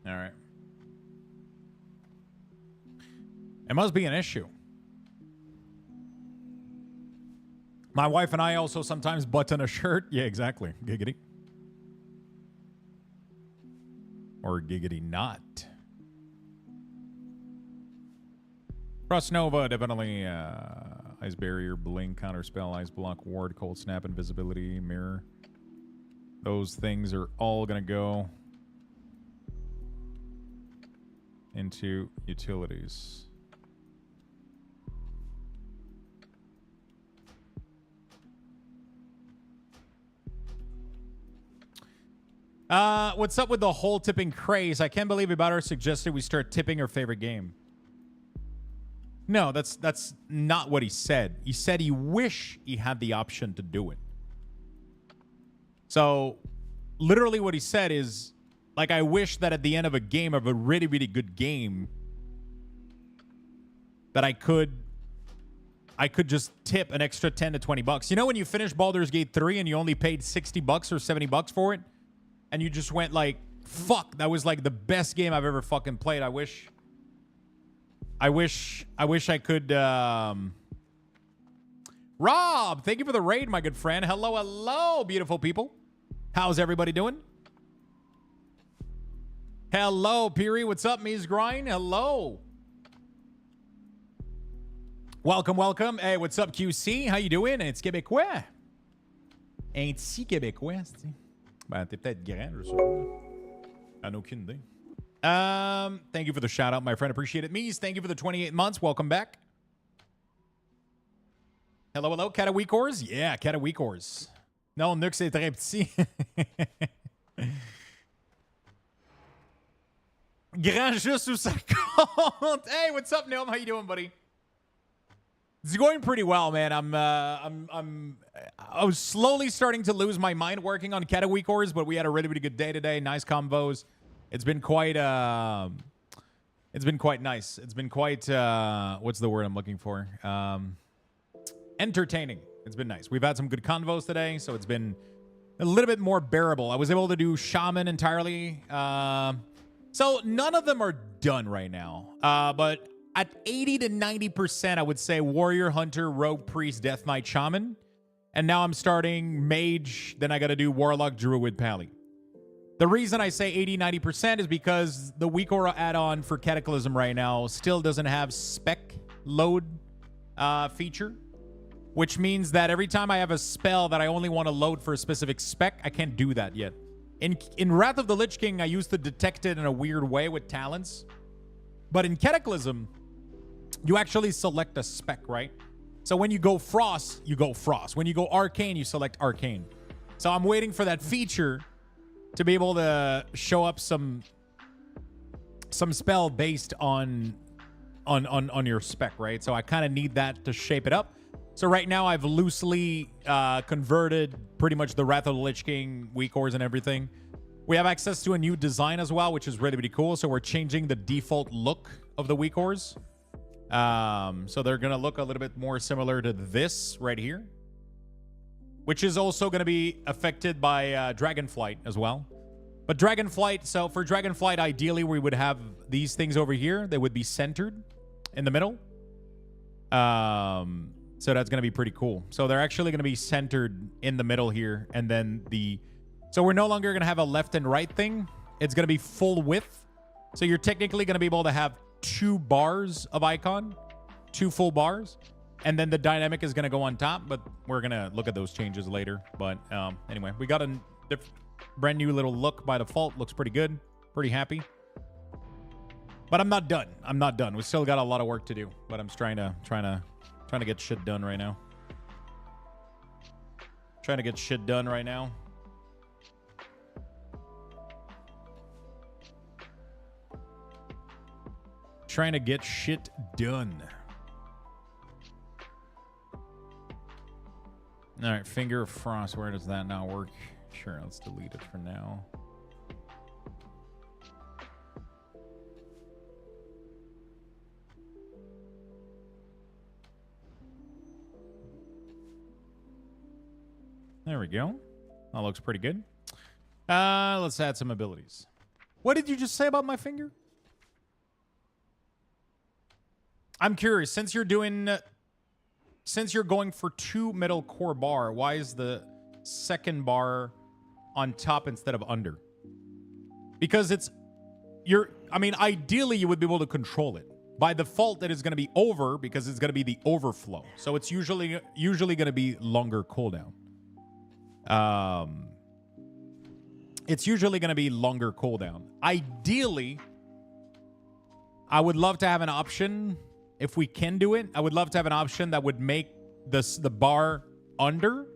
All right. It must be an issue. My wife and I also sometimes button a shirt. Yeah, exactly. Giggity. Or giggity not. Frost Nova, definitely. Ice Barrier, Blink, Counterspell, Ice Block, Ward, Cold Snap, Invisibility, Mirror. Those things are all going to go into utilities. What's up with the whole tipping craze? I can't believe WeakAuras suggested we start tipping our favorite game. No, that's not what he said. He said he wish he had the option to do it. So, literally what he said is, like, I wish that at the end of a game, of a really, really good game, that I could just tip an extra 10 to 20 bucks. You know when you finish Baldur's Gate 3 and you only paid 60 bucks or 70 bucks for it? And you just went like, fuck, that was like the best game I've ever fucking played. I wish I could, Rob, thank you for the raid, my good friend. Hello, hello, beautiful people. How's everybody doing? Hello, Peary. What's up, Mies Grind? Hello. Welcome, welcome. Hey, what's up, QC? How you doing? It's Québécois. Un petit Québécois, c'est. Ben, t'es peut-être grand, je sais pas. I know Kinde. Thank you for the shout out, my friend. Appreciate it. Mies, thank you for the 28 months. Welcome back. Hello, hello. Cat of WeakAuras? Yeah, Cat of WeakAuras. Non, Nux est très petit. Grand juste où ça compte. Hey, what's up, Neom? How you doing, buddy? It's going pretty well, man. I was slowly starting to lose my mind working on Cat of WeakAuras, but we had a really, really good day today. Nice combos. It's been quite nice. It's been quite what's the word I'm looking for? Entertaining. It's been nice. We've had some good convos today, so it's been a little bit more bearable. I was able to do Shaman entirely. So none of them are done right now. But at 80 to 90%, I would say Warrior, Hunter, Rogue, Priest, Death Knight, Shaman. And now I'm starting Mage. Then I got to do Warlock, Druid, Pally. The reason I say 80, 90% is because the WeakAura add-on for Cataclysm right now still doesn't have spec load feature. Which means that every time I have a spell that I only want to load for a specific spec, I can't do that yet. In Wrath of the Lich King, I used to detect it in a weird way with talents. But in Cataclysm, you actually select a spec, right? So when you go Frost, you go Frost. When you go Arcane, you select Arcane. So I'm waiting for that feature to be able to show up some spell based on your spec, right? So I kind of need that to shape it up. So right now I've loosely converted pretty much the Wrath of the Lich King, WeakAuras, and everything. We have access to a new design as well, which is really, really cool. So we're changing the default look of the WeakAuras. So they're going to look a little bit more similar to this right here, which is also going to be affected by Dragonflight as well. But Dragonflight, so for Dragonflight, ideally we would have these things over here. They would be centered in the middle. So that's going to be pretty cool. So they're actually going to be centered in the middle here. And then so we're no longer going to have a left and right thing. It's going to be full width. So you're technically going to be able to have 2 bars of icon, 2 full bars. And then the dynamic is going to go on top. But we're going to look at those changes later. But anyway, we got a brand new little look by default. Looks pretty good. Pretty happy. But I'm not done. I'm not done. We still got a lot of work to do. But I'm trying to get shit done right now. Trying to get shit done right now. Trying to get shit done. All right, Finger of Frost. Where does that not work? Sure, let's delete it for now. There we go. That looks pretty good. Let's add some abilities. What did you just say about my finger? I'm curious. Since you're going for 2 middle core bar, why is the second bar on top instead of under? Because ideally you would be able to control it. By default, it is going to be over because it's going to be the overflow. So it's usually going to be longer cooldown. It's usually going to be longer cooldown. Ideally, I would love to have an option, if we can do it, I would love to have an option that would make the bar under,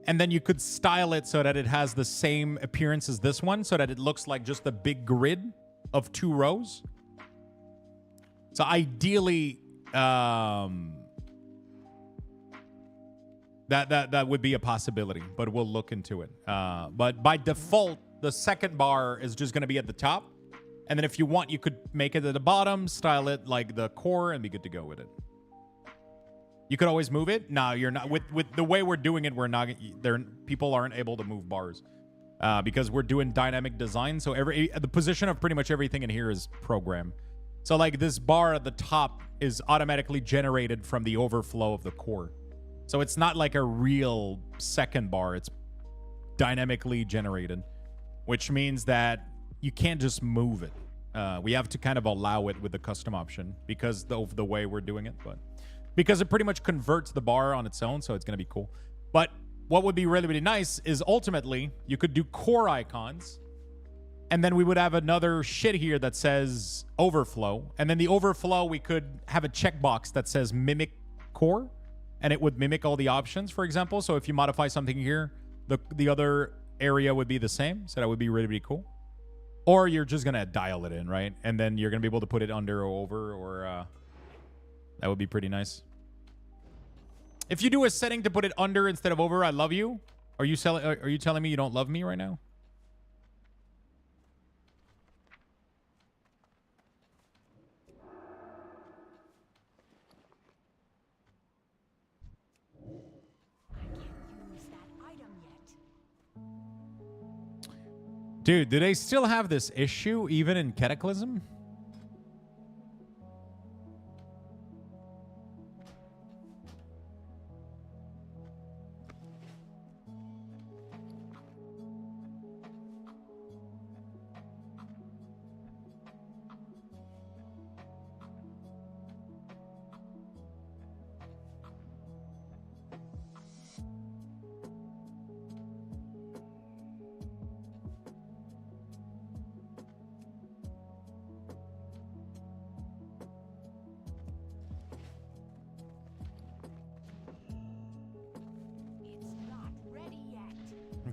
and then you could style it so that it has the same appearance as this one, so that it looks like just a big grid of 2 rows. So ideally, that would be a possibility, but we'll look into it. But by default, the second bar is just going to be at the top. And then if you want, you could make it at the bottom, style it like the core, and be good to go with it. You could always move it. No, you're not. With the way we're doing it, we're not. People aren't able to move bars because we're doing dynamic design. So the position of pretty much everything in here is programmed. So like this bar at the top is automatically generated from the overflow of the core. So it's not like a real second bar. It's dynamically generated, which means that you can't just move it. We have to kind of allow it with the custom option because of the way we're doing it. But because it pretty much converts the bar on its own, so it's going to be cool. But what would be really, really nice is ultimately you could do core icons And then we would have another shit here that says overflow. And then the overflow, we could have a checkbox that says mimic core. And it would mimic all the options, for example. So if you modify something here, the other area would be the same. So that would be really, really cool. Or you're just going to dial it in, right? And then you're going to be able to put it under or over. Or that would be pretty nice. If you do a setting to put it under instead of over, I love you. Are you telling me you don't love me right now? Dude, do they still have this issue even in Cataclysm?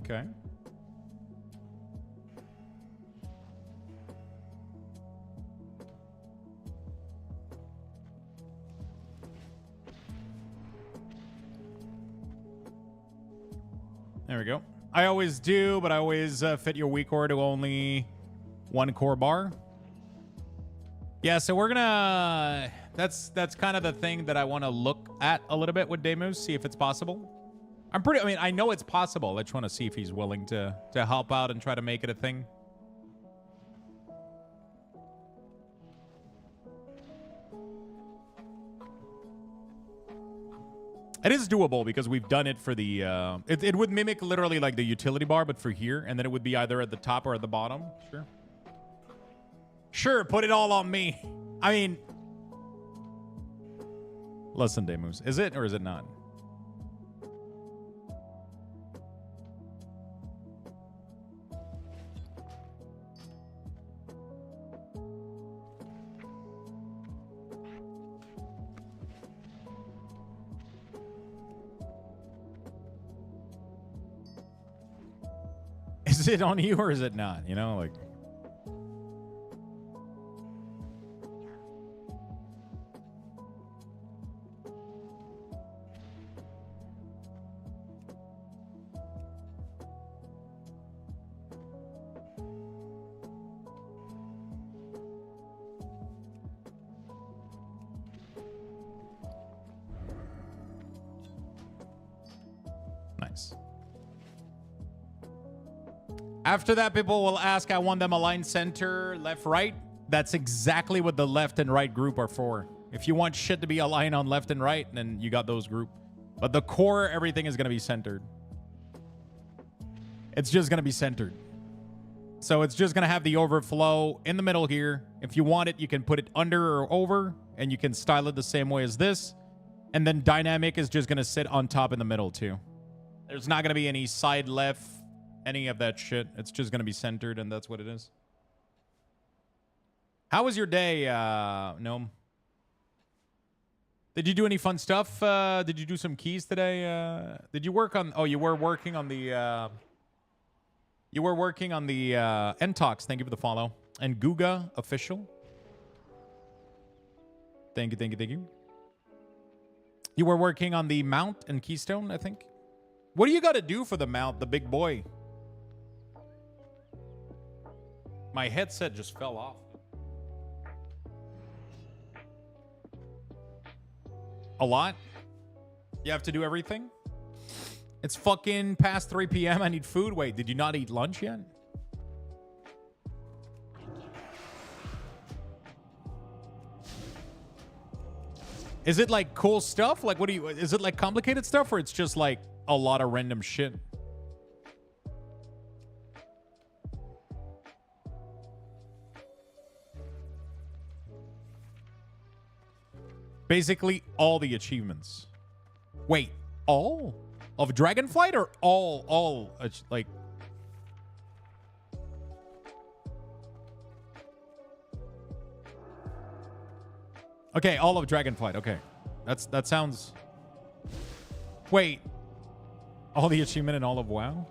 Okay. There we go. I always do, but I always fit your weak ore to only one core bar. Yeah, so we're gonna... That's kind of the thing that I want to look at a little bit with Demus, see if it's possible. I know it's possible. I just want to see if he's willing to help out and try to make it a thing. It is doable because we've done it for the... It would mimic literally like the utility bar, but for here. And then it would be either at the top or at the bottom. Sure. Sure, put it all on me. I mean... Listen, Demus. Is it or is it not? Is it on you or is it not? You know, like... Nice. After that, people will ask, I want them aligned center, left, right. That's exactly what the left and right group are for. If you want shit to be aligned on left and right, then you got those group. But the core, everything is going to be centered. It's just going to be centered. So it's just going to have the overflow in the middle here. If you want it, you can put it under or over, and you can style it the same way as this. And then dynamic is just going to sit on top in the middle too. There's not going to be any side left, any of that shit. It's just going to be centered, and that's what it is. How was your day, Gnome? Did you do any fun stuff? Did you do some keys today? Did you work on... Oh, you were working on the... You were working on the Entox. Thank you for the follow. And Guga Official. Thank you, thank you, thank you. You were working on the mount and keystone, I think. What do you got to do for the mount, the big boy? My headset just fell off. A lot? You have to do everything? It's fucking past 3 p.m. I need food. Wait, did you not eat lunch yet? Is it like cool stuff? Like, what do you... Is it like complicated stuff, or it's just like a lot of random shit? Basically, all the achievements. Wait, all of Dragonflight, or all like... Okay, all of Dragonflight. Okay. That sounds... Wait. All the achievement in all of WoW?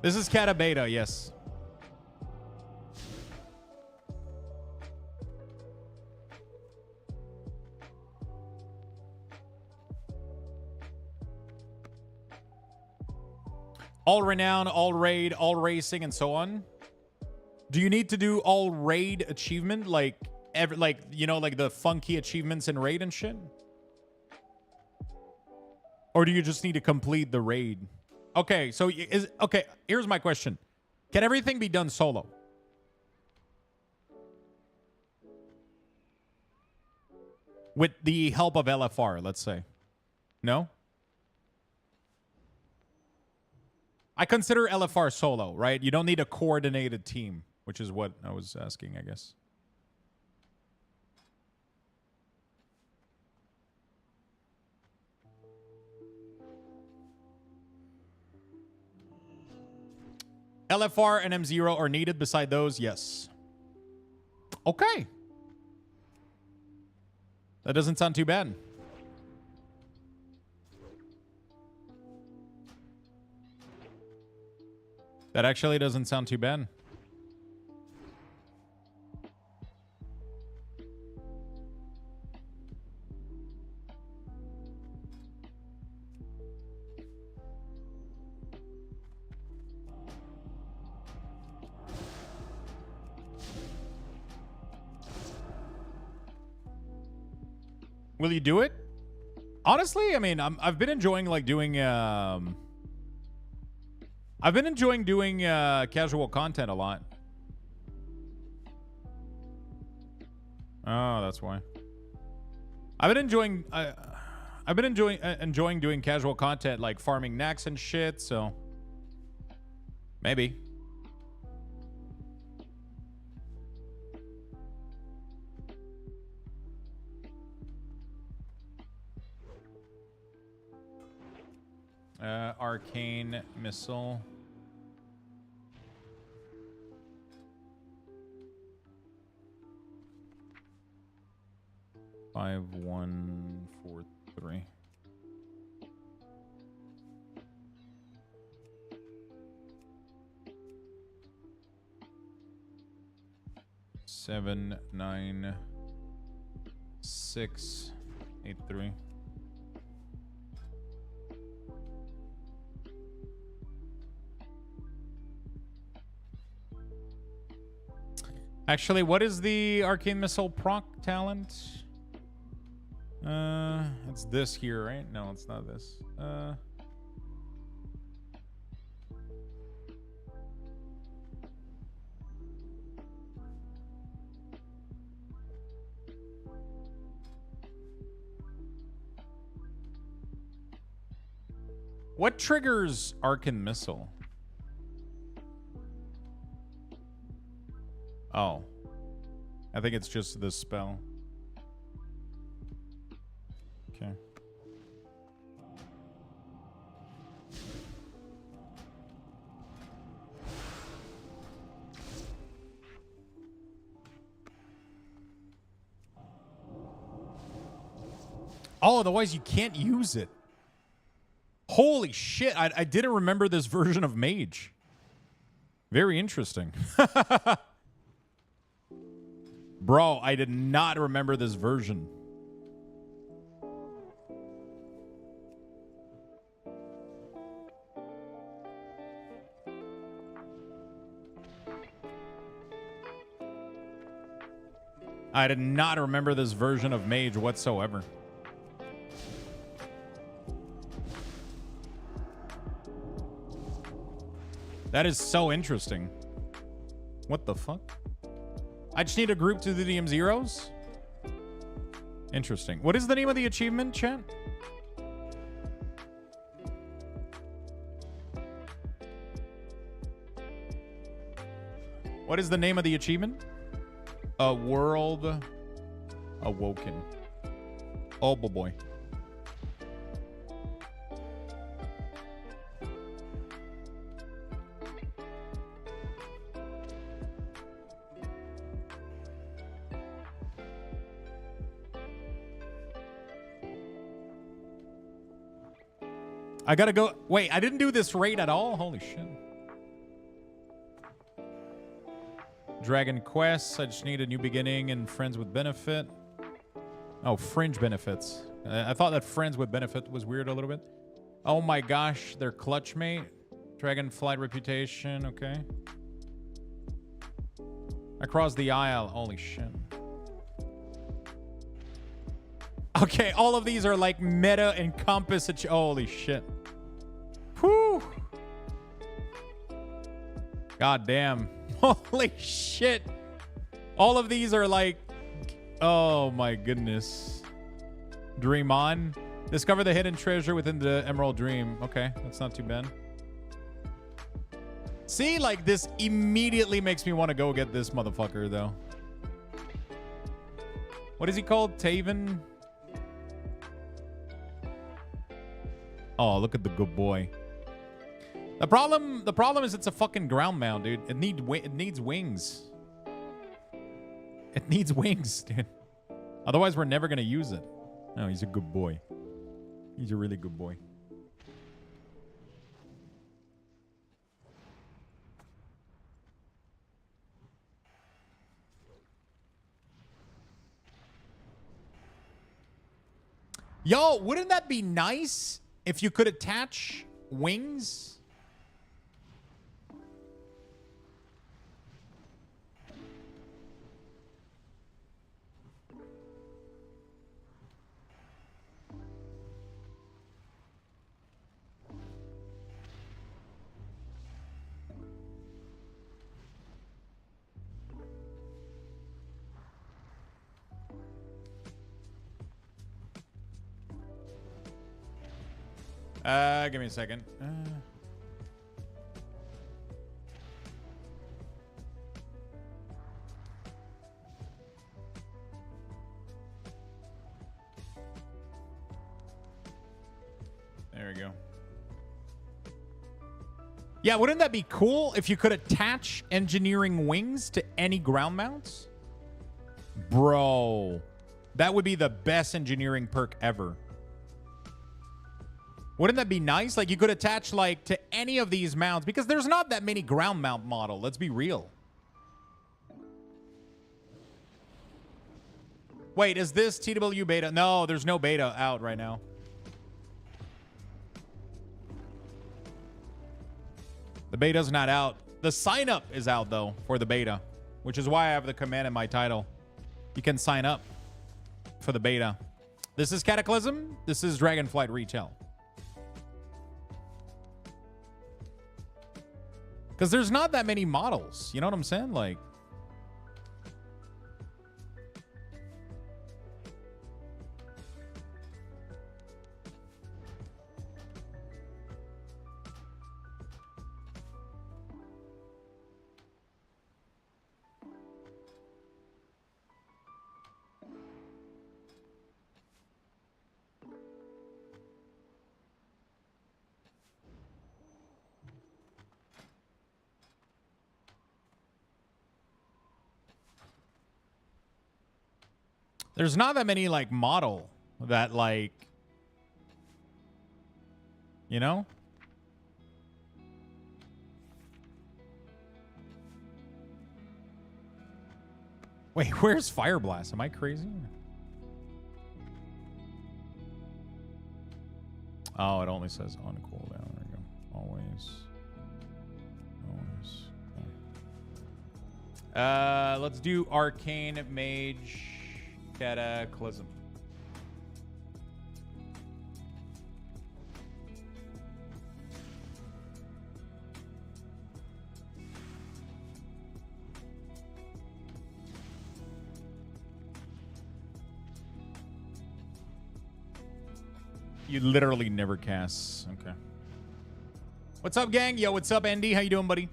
This is Cata Beta, yes. All renown, all raid, all racing, and so on. Do you need to do all raid achievement, like you know, like the funky achievements in raid and shit? Or do you just need to complete the raid? Okay, so okay, here's my question. Can everything be done solo? With the help of LFR, let's say. No? I consider LFR solo, right? You don't need a coordinated team, which is what I was asking, I guess. LFR and M0 are needed. Beside those, yes. Okay. That doesn't sound too bad. That actually doesn't sound too bad. Will you do it? Honestly, I mean, I've been enjoying like doing casual content a lot. Oh, that's why. I've been enjoying doing casual content like farming knacks and shit, so maybe. Arcane missile. Five, 1, 4, 3. Seven, 9, 6, 8, 3. Actually, what is the arcane missile proc talent? It's this here, right? No, it's not this. What triggers arcane missile? Oh. I think it's just this spell. Okay. Oh, otherwise you can't use it. Holy shit, I didn't remember this version of Mage. Very interesting. Bro, I did not remember this version. I did not remember this version of Mage whatsoever. That is so interesting. What the fuck? I just need a group to do the M0s? Interesting. What is the name of the achievement, chat? What is the name of the achievement? A World Awoken. Oh, boy. I gotta go. Wait, I didn't do this raid at all? Holy shit. Dragon Quest. I just need a new beginning and friends with benefit. Oh, fringe benefits. I thought that friends with benefit was weird a little bit. Oh my gosh, they're clutch mate. Dragon flight reputation. Okay. Across the aisle. Holy shit. Okay, all of these are like meta encompass. Holy shit. Whew. God damn. Holy shit. All of these are like, oh my goodness. Dream on. Discover the hidden treasure within the Emerald Dream. Okay, that's not too bad. See, like this immediately makes me want to go get this motherfucker though. What is he called? Taven? Oh, look at the good boy. The problem is it's a fucking ground mount, dude. It needs wings. It needs wings, dude. Otherwise, we're never gonna use it. No, he's a good boy. He's a really good boy. Yo, wouldn't that be nice if you could attach wings? Give me a second. There we go. Yeah, wouldn't that be cool if you could attach engineering wings to any ground mounts? Bro, that would be the best engineering perk ever. Wouldn't that be nice? Like you could attach like to any of these mounts because there's not that many ground mount model. Let's be real. Wait, is this TW beta? No, there's no beta out right now. The beta's not out. The sign up is out though for the beta, which is why I have the command in my title. You can sign up for the beta. This is Cataclysm. This is Dragonflight Retail. Because there's not that many models. You know what I'm saying? Like, there's not that many like model that like, you know? Wait, where's Fire Blast? Am I crazy? Oh, it only says on cooldown. There we go. Always. Let's do Arcane Mage Cataclysm. You literally never cast. Okay. What's up, gang? Yo, what's up, Andy? How you doing, buddy?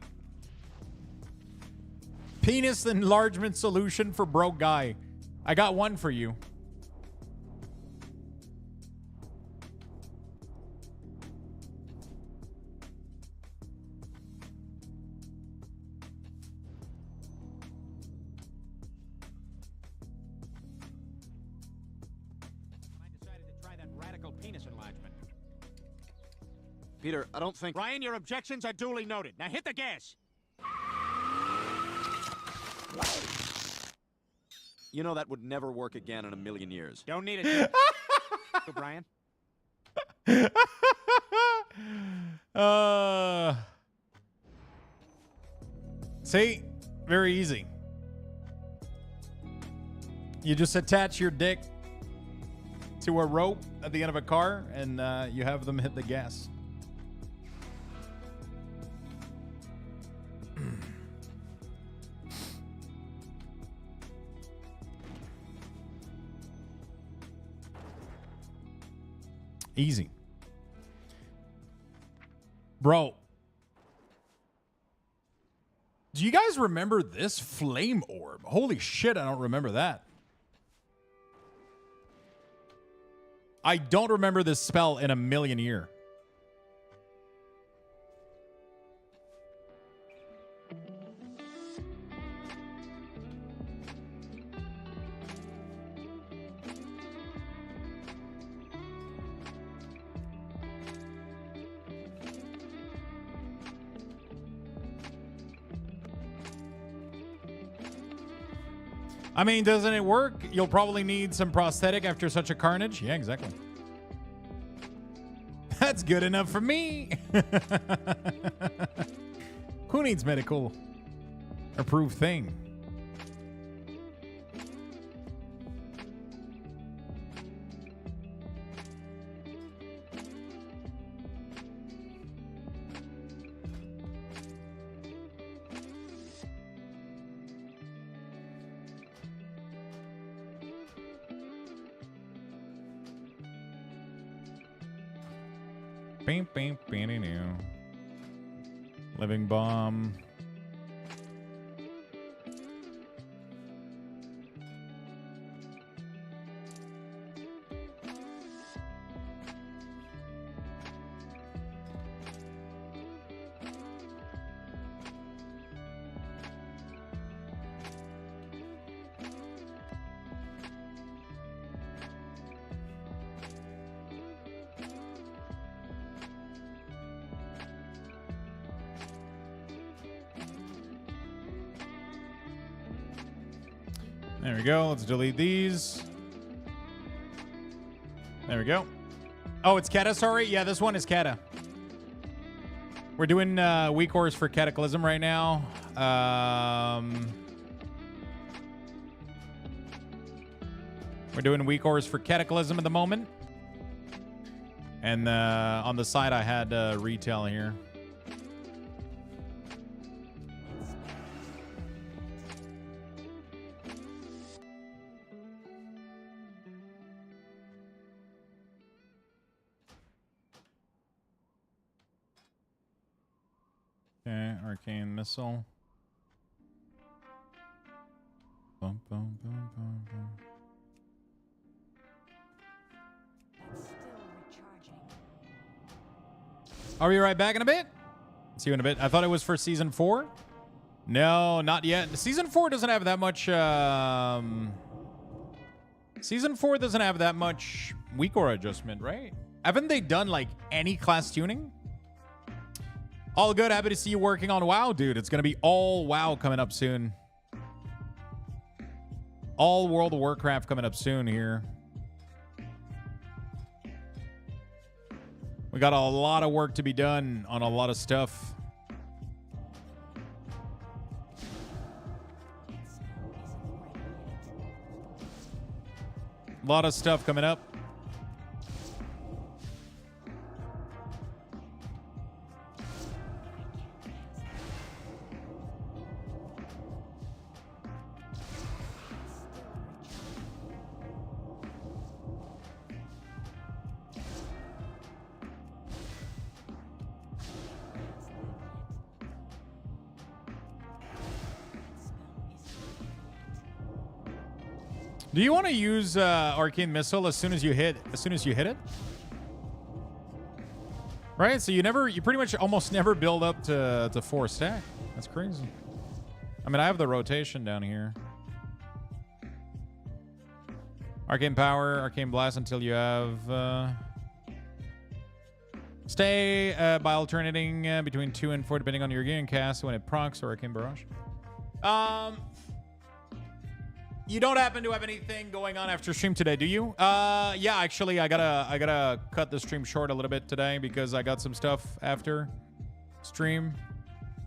Penis enlargement solution for broke guy. I got one for you. I decided to try that radical penis enlargement. Peter, I don't think... Ryan, your objections are duly noted. Now hit the gas. You know that would never work again in a million years. Don't need it. Brian. See? Very easy. You just attach your dick to a rope at the end of a car, and you have them hit the gas. Easy. Bro. Do you guys remember this flame orb? Holy shit, I don't remember that. I don't remember this spell in a million years. I mean, doesn't it work? You'll probably need some prosthetic after such a carnage. Yeah, exactly. That's good enough for me. Who needs medical approved thing? Living bomb. There we go. Let's delete these. There we go. Oh, it's Kata, sorry. Yeah, this one is Kata. We're doing WeakAuras for Cataclysm right now. We're doing WeakAuras for Cataclysm at the moment. And on the side, I had retail here. Okay, arcane missile. Bum, bum, bum, bum, bum. I'll be right back in a bit. See you in a bit. I thought it was for season 4. No, not yet. Season 4 doesn't have that much. Season 4 doesn't have that much weak aura adjustment, right? Haven't they done like any class tuning? All good. Happy to see you working on WoW, dude. It's going to be all WoW coming up soon. All World of Warcraft coming up soon here. We got a lot of work to be done on a lot of stuff. A lot of stuff coming up. Do you want to use arcane missile as soon as you hit it? Right? So you pretty much almost never build up to 4 stack. That's crazy. I mean, I have the rotation down here. Arcane power, arcane blast until you have Stay by alternating between 2 and 4 depending on your game cast when it procs or Arcane Barrage. You don't happen to have anything going on after stream today, do you? Yeah, actually, I gotta cut the stream short a little bit today because I got some stuff after stream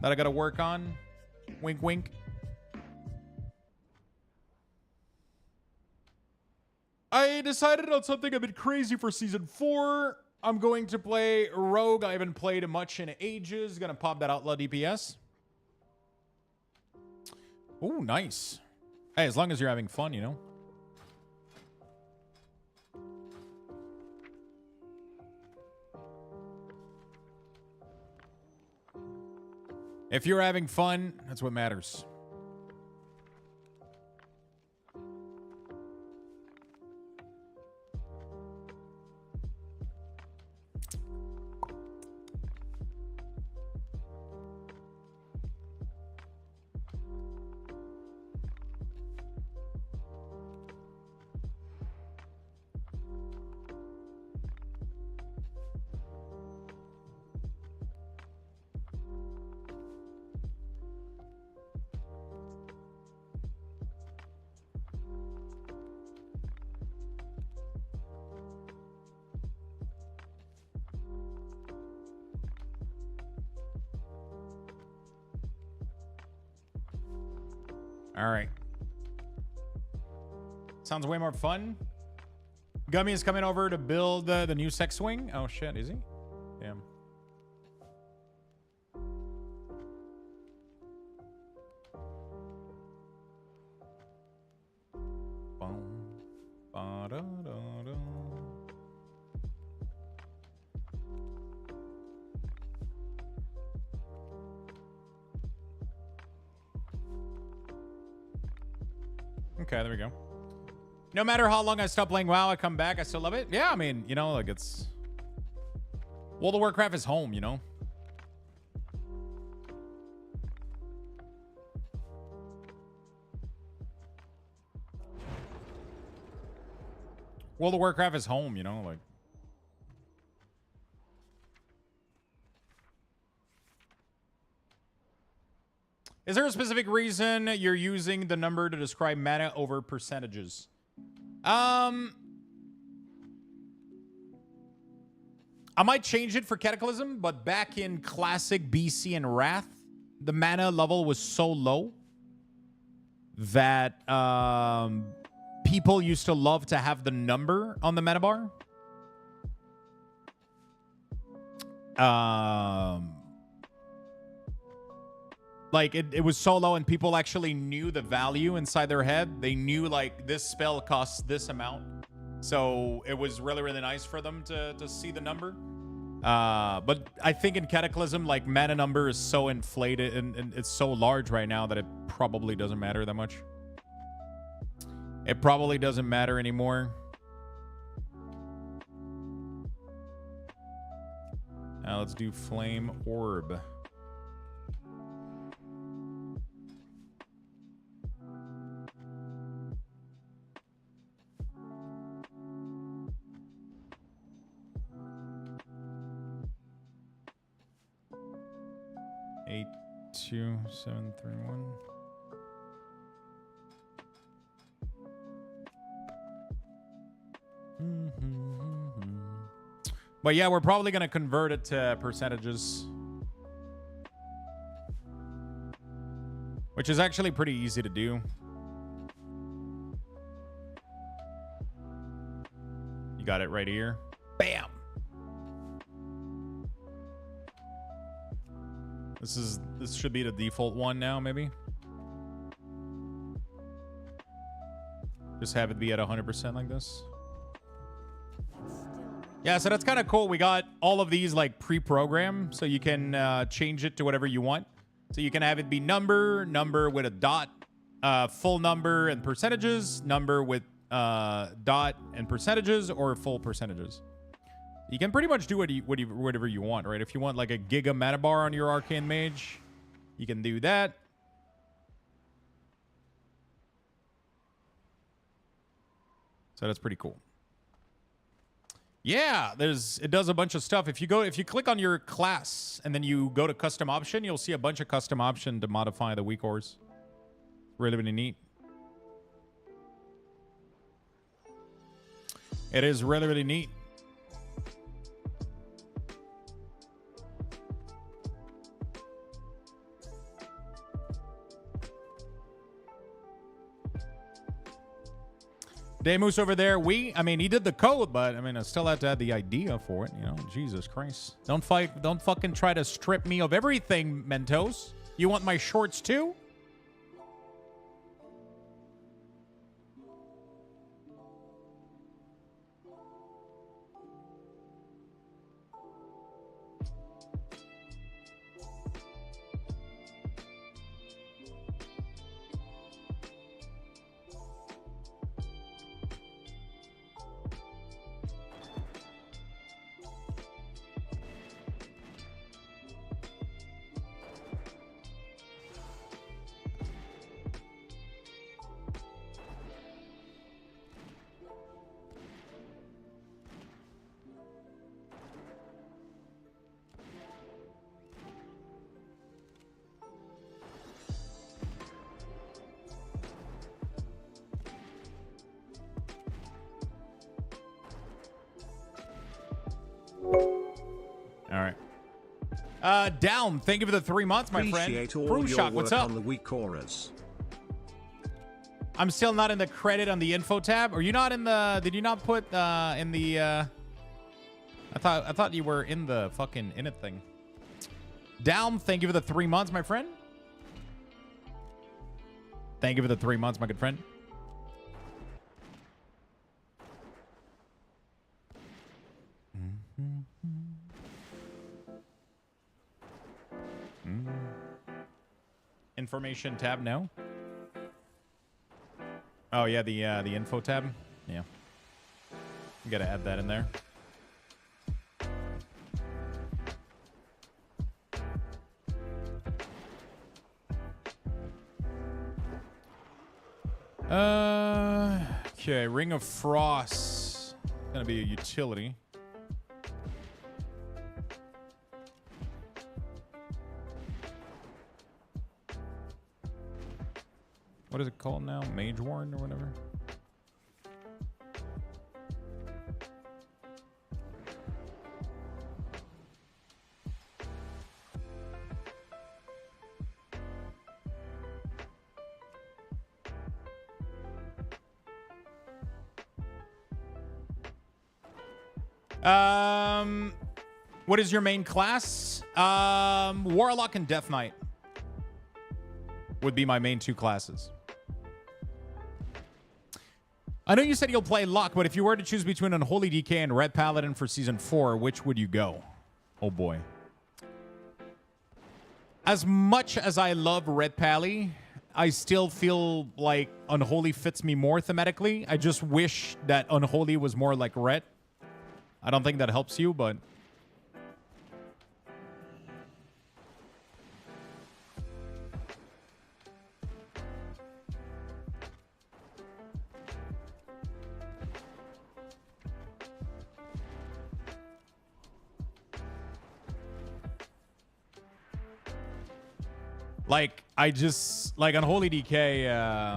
that I gotta work on. Wink, wink. I decided on something a bit crazy for season 4. I'm going to play Rogue. I haven't played much in ages. Gonna pop that outlaw DPS. Ooh, nice. Hey, as long as you're having fun, you know. If you're having fun, that's what matters. All right. Sounds way more fun. Gummy is coming over to build the new sex swing. Oh, shit. Is he? Damn. Boom. Ba-da-da-da. Okay, there we go. No matter how long I stop playing WoW, I come back, I still love it. Yeah, I mean, you know, like it's... World of Warcraft is home, you know? World of Warcraft is home, you know? Like... Is there a specific reason you're using the number to describe mana over percentages? I might change it for Cataclysm, but back in Classic, BC, and Wrath, the mana level was so low that people used to love to have the number on the mana bar. Like, it was so low and people actually knew the value inside their head. They knew, like, this spell costs this amount. So it was really, really nice for them to see the number. But I think in Cataclysm, like, mana number is so inflated and it's so large right now that it probably doesn't matter that much. It probably doesn't matter anymore. Now let's do Flame Orb. Eight, 2, 7, 3, 1. But yeah, we're probably going to convert it to percentages. Which is actually pretty easy to do. You got it right here. Bam! This should be the default one now, maybe. Just have it be at 100% like this. Yeah, so that's kind of cool. We got all of these like pre-programmed, so you can change it to whatever you want. So you can have it be number with a dot, full number and percentages, number with dot and percentages, or full percentages. You can pretty much do whatever you want, right? If you want like a giga mana bar on your Arcane Mage, you can do that. So that's pretty cool. Yeah, it does a bunch of stuff. If you click on your class and then you go to custom option, you'll see a bunch of custom option to modify the WeakAuras. Really, really neat. It is really, really neat. Demus over there, I mean, he did the code, but I mean, I still have to add the idea for it, you know? Jesus Christ. Don't fucking try to strip me of everything, Mentos. You want my shorts too? All right. Down. Thank you for the 3 months, my friend. Appreciate all Proof your Shock, what's work up? on the WeakAuras. I'm still not in the credit on the info tab. Are you not in the? Did you not put in the? I thought you were in the fucking in it thing. Down. Thank you for the 3 months, my friend. Thank you for the 3 months, my good friend. Information tab, no. Oh yeah, the info tab. Yeah, you gotta add that in there. Okay, Ring of Frost. Gonna be a utility. What is it called now? Mage Warden or whatever? What is your main class? Warlock and Death Knight would be my main two classes. I know you said you'll play Luck, but if you were to choose between Unholy DK and Red Paladin for Season 4, which would you go? Oh, boy. As much as I love Red Pally, I still feel like Unholy fits me more thematically. I just wish that Unholy was more like Red. I don't think that helps you, but... Like, I just, like, Unholy DK,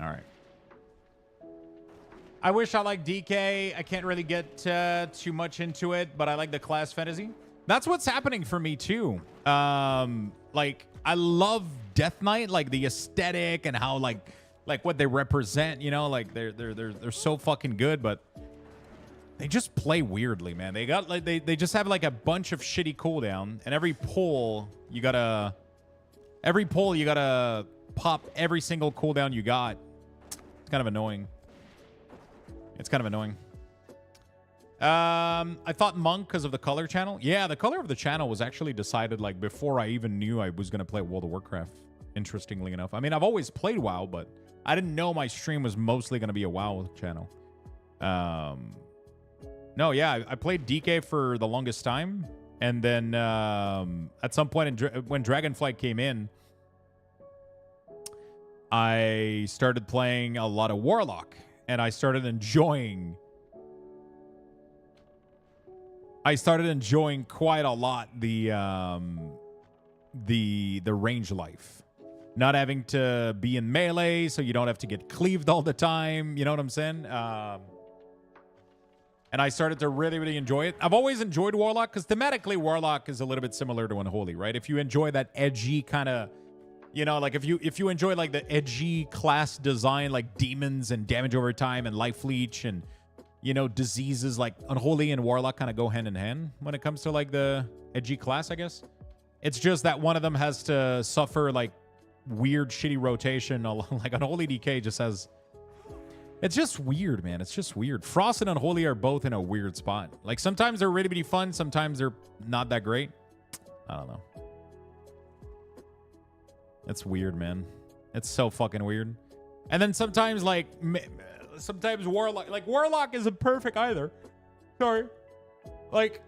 all right. I wish I liked DK. I can't really get too much into it, but I like the class fantasy. That's what's happening for me too. Like, I love Death Knight, like the aesthetic and how like what they represent. You know, like they're so fucking good. But they just play weirdly, man. They got like they just have like a bunch of shitty cooldown, and every pull you gotta pop every single cooldown you got. It's kind of annoying. It's kind of annoying. I thought monk because of the color channel. Yeah, the color of the channel was actually decided like before I even knew I was gonna play World of Warcraft. Interestingly enough, I mean, I've always played WoW, but I didn't know my stream was mostly gonna be a WoW channel. No, yeah, I played DK for the longest time, and then at some point when Dragonflight came in, I started playing a lot of Warlock, and I started enjoying quite a lot the range life. Not having to be in melee, so you don't have to get cleaved all the time. You know what I'm saying? And I started to really, really enjoy it. I've always enjoyed Warlock because thematically Warlock is a little bit similar to Unholy, right? If you enjoy that edgy kind of, you know, like if you enjoy like the edgy class design, like demons and damage over time and life leech and, you know, diseases, like Unholy and Warlock kind of go hand in hand when it comes to like the edgy class, I guess. It's just that one of them has to suffer like weird, shitty rotation. Like Unholy DK just has... It's just weird, man. It's just weird. Frost and Unholy are both in a weird spot. Like, sometimes they're really, really fun. Sometimes they're not that great. I don't know. It's weird, man. It's so fucking weird. And then sometimes, like, sometimes Warlock isn't perfect either. Sorry. Like,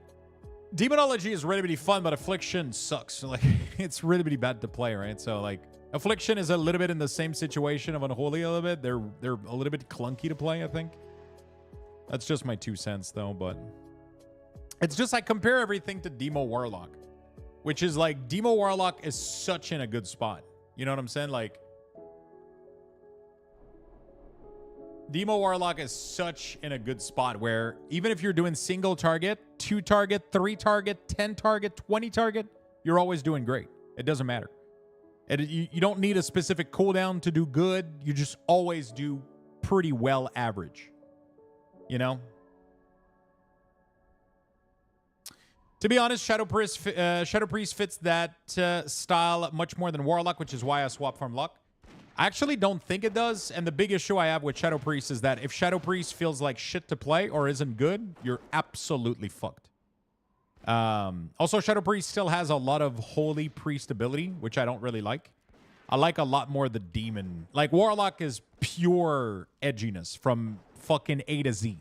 Demonology is really, really fun, but Affliction sucks. Like, it's really, really bad to play, right? So, like, Affliction is a little bit in the same situation of Unholy a little bit. They're a little bit clunky to play, I think. That's just my 2 cents, though, but... It's just, I compare everything to Demo Warlock. Which is, like, Demo Warlock is such in a good spot. You know what I'm saying? Like... Demo Warlock is such in a good spot where even if you're doing single target, 2 target, 3 target, 10 target, 20 target, you're always doing great. It doesn't matter. You don't need a specific cooldown to do good. You just always do pretty well average. You know? To be honest, Shadow Priest fits that style much more than Warlock, which is why I swapped from Luck. I actually don't think it does, and the big issue I have with Shadow Priest is that if Shadow Priest feels like shit to play or isn't good, you're absolutely fucked. Also, Shadow Priest still has a lot of Holy Priest ability, which I don't really like. I like a lot more the Demon. Like, Warlock is pure edginess from fucking A to Z.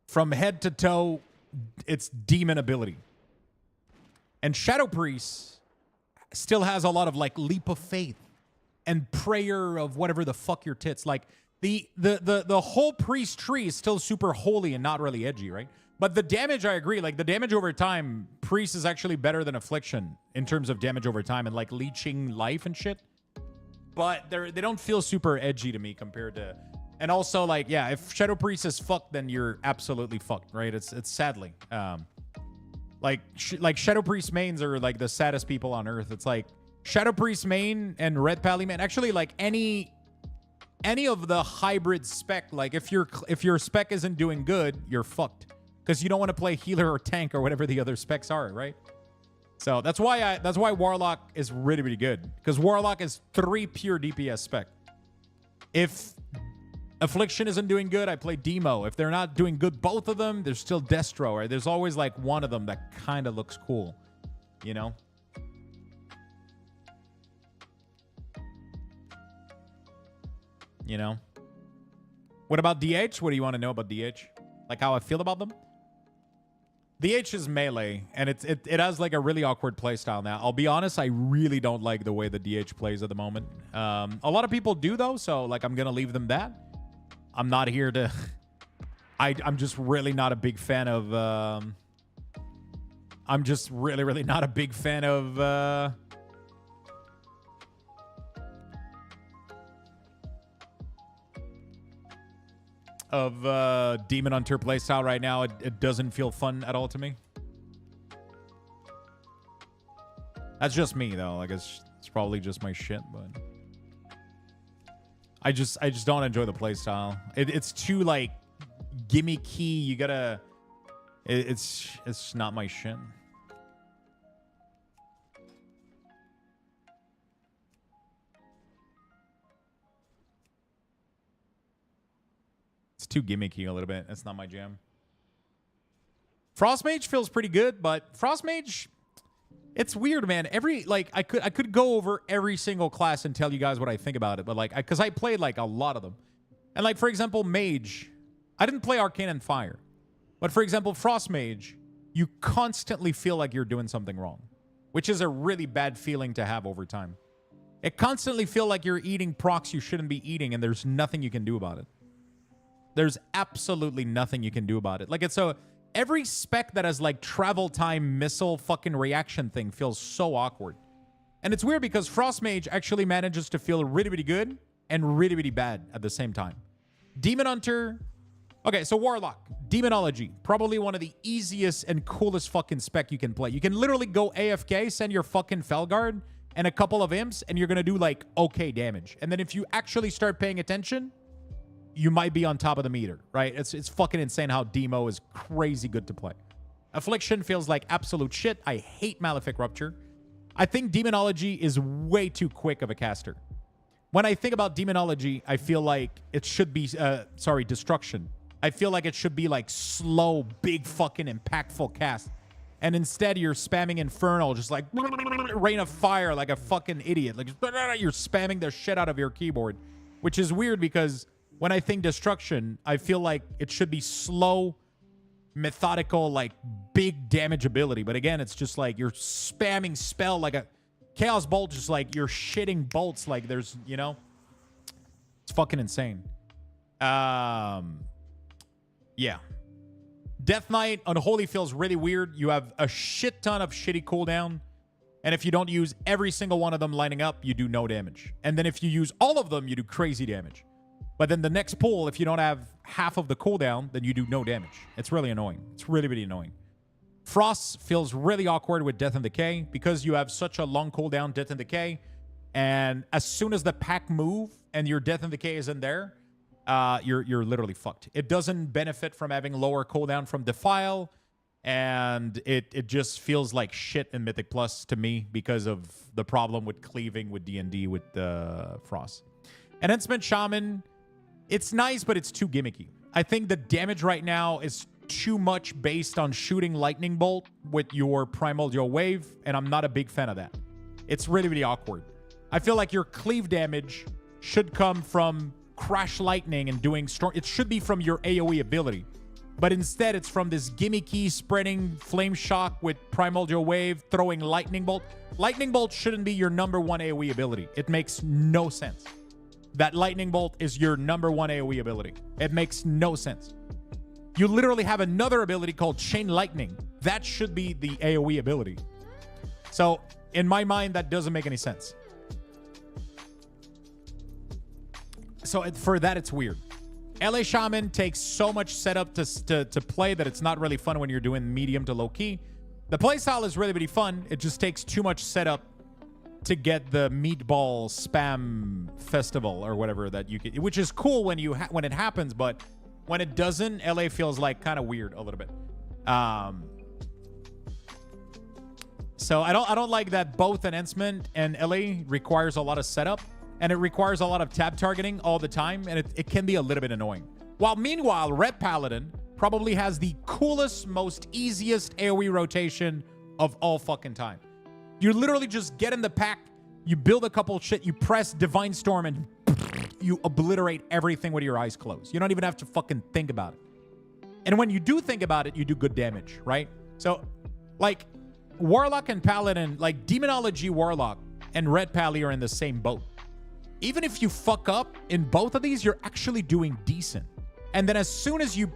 From head to toe, it's Demon ability. And Shadow Priest still has a lot of, like, Leap of Faith and prayer of whatever the fuck your tits. Like, the whole priest tree is still super holy and not really edgy, right? But the damage, I agree. Like, the damage over time, priest is actually better than Affliction in terms of damage over time and, like, leeching life and shit. But they don't feel super edgy to me compared to... And also, like, yeah, if Shadow Priest is fucked, then you're absolutely fucked, right? It's sadly. Like Shadow Priest mains are, like, the saddest people on Earth. It's like... Shadow Priest main and Red Pally main, actually, like any of the hybrid spec, like if your spec isn't doing good, you're fucked because you don't want to play healer or tank or whatever the other specs are, right? So that's why Warlock is really, really good, because Warlock is 3 pure DPS spec. If Affliction isn't doing good, I play Demo. If they're not doing good, both of them, there's still Destro, right? There's always like one of them that kind of looks cool, you know? You know? What about DH? What do you want to know about DH? Like how I feel about them? DH is melee, and it has like a really awkward playstyle now. I'll be honest, I really don't like the way the DH plays at the moment. A lot of people do though, so like I'm gonna leave them that. I'm not here to... I'm just really not a big fan of... I'm just really, really not a big fan of... Demon Hunter playstyle right now. It doesn't feel fun at all to me. That's just me though. Like it's probably just my shit, but I just don't enjoy the playstyle. It's too like gimmicky. You gotta. It's not my shit. It's too gimmicky a little bit. That's not my jam. Frostmage feels pretty good, but Frostmage, it's weird, man. I could go over every single class and tell you guys what I think about it, but like, because I played like a lot of them, and like for example, Mage, I didn't play Arcane and Fire, but for example, Frostmage, you constantly feel like you're doing something wrong, which is a really bad feeling to have over time. It constantly feel like you're eating procs you shouldn't be eating, and there's nothing you can do about it. There's absolutely nothing you can do about it. Like every spec that has like travel time missile fucking reaction thing feels so awkward. And it's weird because Frostmage actually manages to feel really, really good and really, really bad at the same time. Demon Hunter. Okay, so Warlock. Demonology. Probably one of the easiest and coolest fucking spec you can play. You can literally go AFK, send your fucking Felguard and a couple of imps, and you're going to do like okay damage. And then if you actually start paying attention, you might be on top of the meter, right? It's fucking insane how Demo is crazy good to play. Affliction feels like absolute shit. I hate Malefic Rupture. I think Demonology is way too quick of a caster. When I think about Demonology, I feel like it should be, Destruction. I feel like it should be like slow, big fucking impactful cast. And instead you're spamming Infernal, just like Rain of Fire like a fucking idiot. Like you're spamming the shit out of your keyboard, which is weird because when I think Destruction, I feel like it should be slow, methodical, like big damage ability. But again, it's just like you're spamming spell like a Chaos Bolt, just like you're shitting bolts like there's, you know? It's fucking insane. Yeah. Death Knight Unholy feels really weird. You have a shit ton of shitty cooldown. And if you don't use every single one of them lining up, you do no damage. And then if you use all of them, you do crazy damage. But then the next pull, if you don't have half of the cooldown, then you do no damage. It's really annoying. It's really, really annoying. Frost feels really awkward with Death and Decay because you have such a long cooldown, Death and Decay. And as soon as the pack move and your Death and Decay is in there, you're literally fucked. It doesn't benefit from having lower cooldown from Defile. And it just feels like shit in Mythic Plus to me because of the problem with cleaving with D&D with Frost. And Enhancement Shaman, it's nice, but it's too gimmicky. I think the damage right now is too much based on shooting Lightning Bolt with your Primordial Wave, and I'm not a big fan of that. It's really, really awkward. I feel like your cleave damage should come from Crash Lightning and doing storm. It should be from your AoE ability. But instead, it's from this gimmicky spreading Flame Shock with Primordial Wave, throwing Lightning Bolt. Lightning Bolt shouldn't be your number one AoE ability. It makes no sense. That Lightning Bolt is your number one AoE ability. It makes no sense. You literally have another ability called Chain Lightning. That should be the AoE ability. So, in my mind, that doesn't make any sense. So, for that, it's weird. LA Shaman takes so much setup to play that it's not really fun when you're doing medium to low key. The playstyle is really, really fun. It just takes too much setup to get the meatball spam festival or whatever that you get, which is cool when when it happens, but when it doesn't, LA feels like kind of weird a little bit. So I don't like that both Enhancement and LA requires a lot of setup, and it requires a lot of tab targeting all the time, and it can be a little bit annoying. While meanwhile, Red Paladin probably has the coolest, most easiest AoE rotation of all fucking time. You literally just get in the pack, you build a couple shit, you press Divine Storm, and you obliterate everything with your eyes closed. You don't even have to fucking think about it. And when you do think about it, you do good damage, right? So, like, Warlock and Paladin, like, Demonology Warlock and Red Pally are in the same boat. Even if you fuck up in both of these, you're actually doing decent. And then as soon as you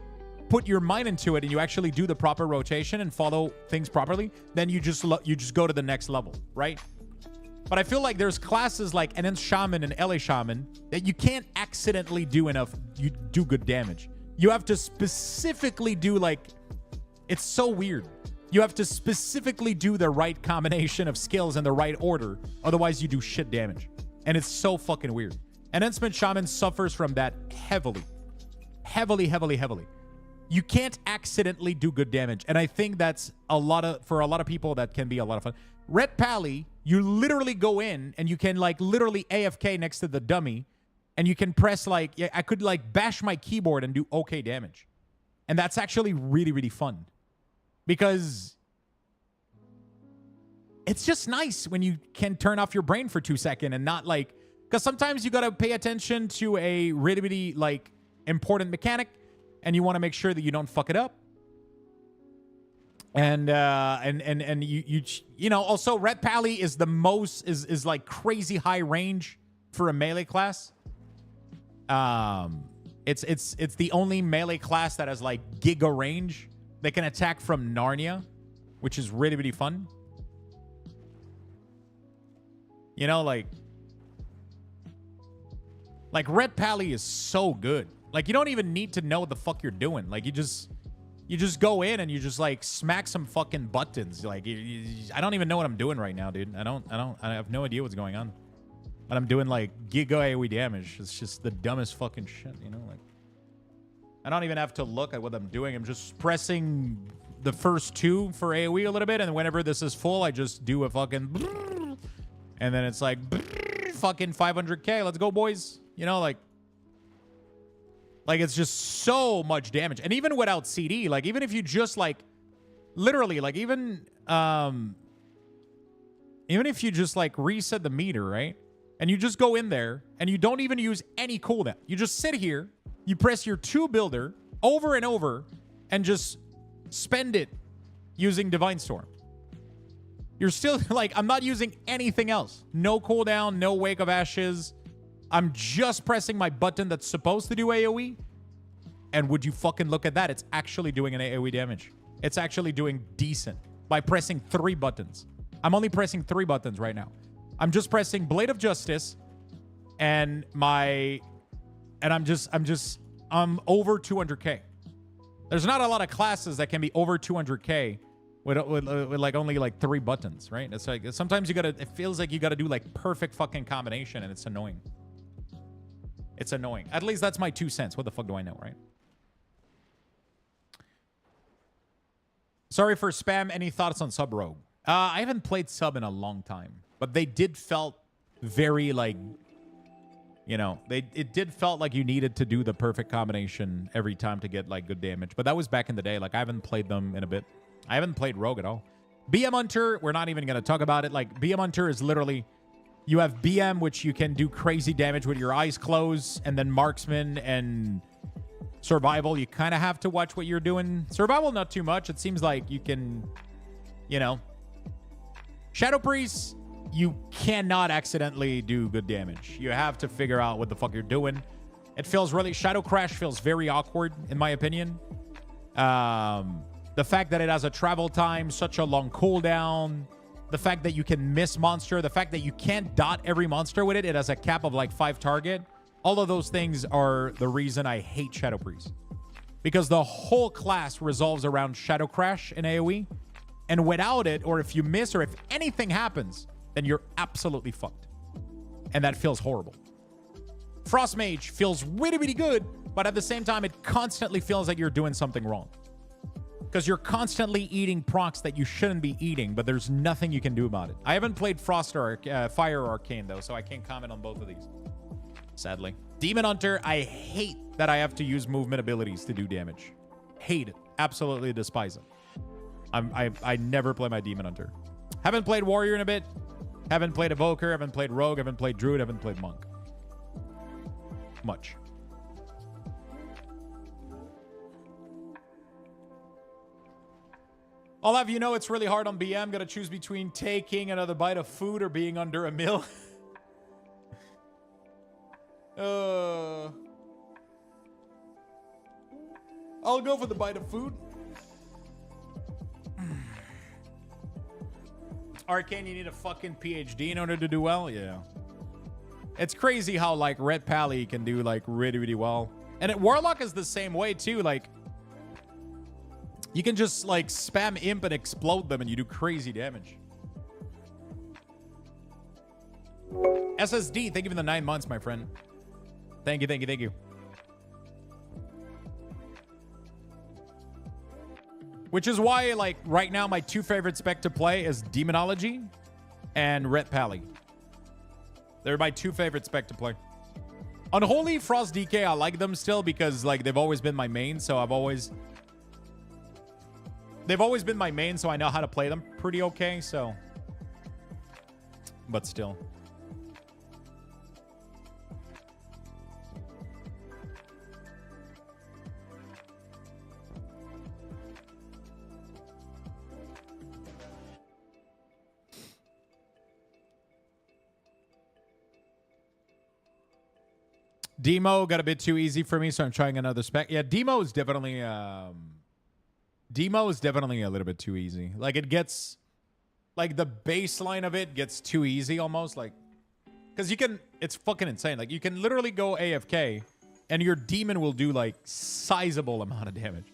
put your mind into it and you actually do the proper rotation and follow things properly, then you just go to the next level, right? But I feel like there's classes like Enhanced Shaman and LA Shaman that you can't accidentally do enough. You do good damage. You have to specifically do, like, it's so weird. You have to specifically do the right combination of skills in the right order. Otherwise, you do shit damage. And it's so fucking weird. Enhancement Shaman suffers from that heavily. Heavily, heavily, heavily. You can't accidentally do good damage. And I think that's for a lot of people, that can be a lot of fun. Red Pally, you literally go in and you can like literally AFK next to the dummy, and you can press like, I could like bash my keyboard and do okay damage. And that's actually really, really fun. Because it's just nice when you can turn off your brain for 2 seconds and not like, because sometimes you got to pay attention to a really, really like important mechanic, and you want to make sure that you don't fuck it up. And you know, also Red Pally is the most is like crazy high range for a melee class. It's the only melee class that has like giga range. They can attack from Narnia, which is really, really fun. You know, like Red Pally is so good. Like, you don't even need to know what the fuck you're doing. Like, you just go in and you just like smack some fucking buttons. Like, I don't even know what I'm doing right now, dude. I have no idea what's going on. But I'm doing like giga AoE damage. It's just the dumbest fucking shit, you know? Like, I don't even have to look at what I'm doing. I'm just pressing the first 2 for AoE a little bit, and whenever this is full, I just do a fucking and then it's like fucking 500k. Let's go, boys. You know, like it's just so much damage. And even without CD, like even if you just like literally like even if you just like reset the meter, right? And you just go in there and you don't even use any cooldown. You just sit here, you press your 2 builder over and over and just spend it using Divine Storm. You're still like, I'm not using anything else. No cooldown, no Wake of Ashes. I'm just pressing my button that's supposed to do AoE. And would you fucking look at that? It's actually doing an AoE damage. It's actually doing decent by pressing 3 buttons. I'm only pressing 3 buttons right now. I'm just pressing Blade of Justice and I'm over 200k. There's not a lot of classes that can be over 200k with like only like 3 buttons, right? It's like sometimes it feels like you gotta do like perfect fucking combination, and it's annoying. It's annoying. At least that's my 2 cents. What the fuck do I know, right? Sorry for spam. Any thoughts on Sub Rogue? I haven't played Sub in a long time, but they did felt very like, you know, it did felt like you needed to do the perfect combination every time to get like good damage. But that was back in the day. Like, I haven't played them in a bit. I haven't played Rogue at all. BM Hunter, we're not even going to talk about it. Like, BM Hunter is literally, you have BM, which you can do crazy damage with your eyes closed, and then Marksman and Survival, you kind of have to watch what you're doing. Survival, not too much. It seems like you can, you know. Shadow Priest, you cannot accidentally do good damage. You have to figure out what the fuck you're doing. It feels really... Shadow Crash feels very awkward, in my opinion. The fact that it has a travel time, such a long cooldown, the fact that you can miss monster, the fact that you can't dot every monster with it, it has a cap of like 5 target. All of those things are the reason I hate Shadow Priest. Because the whole class revolves around Shadow Crash in AoE. And without it, or if you miss, or if anything happens, then you're absolutely fucked. And that feels horrible. Frost Mage feels really, really good, but at the same time, it constantly feels like you're doing something wrong. Because you're constantly eating procs that you shouldn't be eating, but there's nothing you can do about it. I haven't played Fire Arcane, though, so I can't comment on both of these. Sadly. Demon Hunter, I hate that I have to use movement abilities to do damage. Hate it. Absolutely despise it. I never play my Demon Hunter. Haven't played Warrior in a bit. Haven't played Evoker. Haven't played Rogue. Haven't played Druid. Haven't played Monk. Much. I'll have you know it's really hard on BM. Gotta choose between taking another bite of food or being under a mill. I'll go for the bite of food. Arcane, you need a fucking PhD in order to do well? Yeah. It's crazy how, like, Red Pally can do, like, really, really well. And Warlock is the same way, too. Like, you can just, like, spam Imp and explode them and you do crazy damage. SSD, thank you for the 9 months, my friend. Thank you, thank you, thank you. Which is why, like, right now, my 2 favorite spec to play is Demonology and Ret Pally. They're my 2 favorite spec to play. Unholy, Frost DK, I like them still because, like, they've always been my main, so they've always been my main, so I know how to play them pretty okay, so. But still. Demo got a bit too easy for me, so I'm trying another spec. Yeah, Demo is definitely a little bit too easy. Like, it gets, like, the baseline of it gets too easy almost, like, because you can, it's fucking insane. Like, you can literally go AFK and your demon will do, like, sizable amount of damage.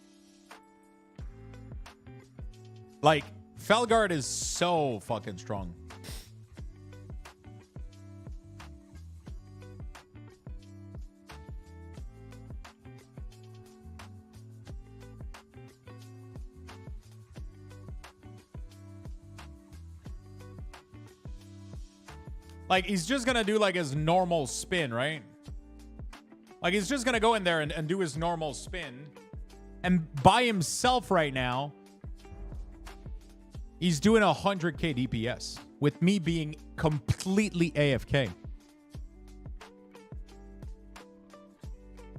Like, Felguard is so fucking strong. Like, he's just gonna do, like, his normal spin, right? Like, he's just gonna go in there and do his normal spin. And by himself right now, he's doing 100k DPS. With me being completely AFK.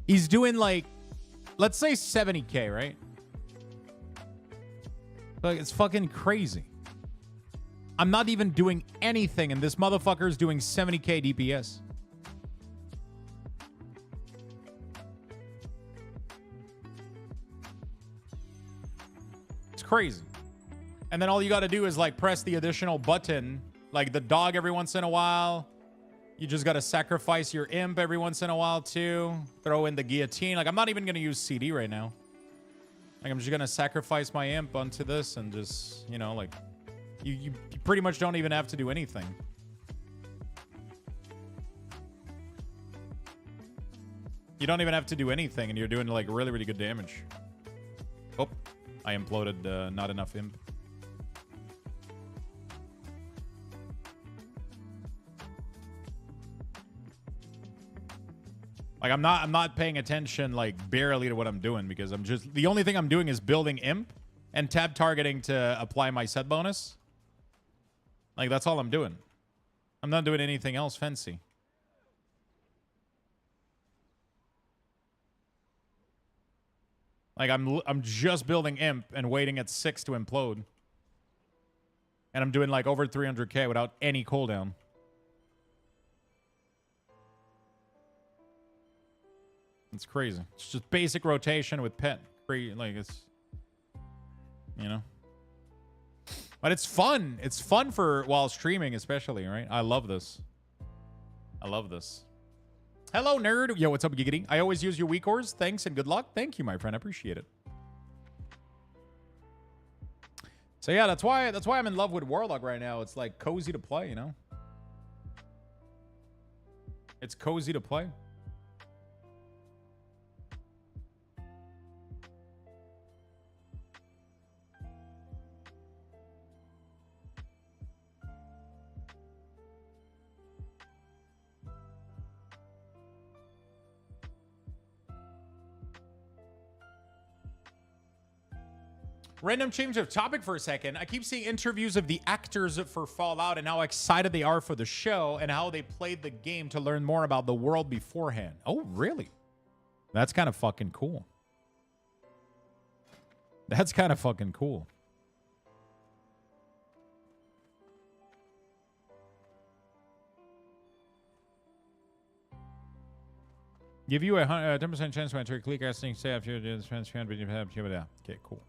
He's doing, like, let's say 70k, right? Like, it's fucking crazy. I'm not even doing anything, and this motherfucker is doing 70k DPS. It's crazy. And then all you got to do is, like, press the additional button, like the dog every once in a while. You just got to sacrifice your imp every once in a while, too. Throw in the guillotine. Like, I'm not even going to use CD right now. Like, I'm just going to sacrifice my imp onto this and just, you know, like... You pretty much don't even have to do anything. You don't even have to do anything, and you're doing, like, really, really good damage. Oh, I imploded not enough imp. Like, I'm not paying attention, like, barely to what I'm doing, because I'm just... The only thing I'm doing is building imp and tab targeting to apply my set bonus. Like, that's all I'm doing. I'm not doing anything else fancy. Like, I'm just building imp and waiting at 6 to implode. And I'm doing, like, over 300k without any cooldown. It's crazy. It's just basic rotation with pet. Like, it's... You know? But it's fun. It's fun for while streaming, especially, right? I love this. I love this. Hello, nerd. Yo, what's up, Giggity? I always use your WeakAuras. Thanks and good luck. Thank you, my friend. I appreciate it. So yeah, that's why I'm in love with Warlock right now. It's like cozy to play, you know? It's cozy to play. Random change of topic for a second. I keep seeing interviews of the actors for Fallout and how excited they are for the show and how they played the game to learn more about the world beforehand. Oh, really? That's kind of fucking cool. That's kind of fucking cool. Give you a 10% chance to enter click casting say after you do this transparent, but you have okay, cool.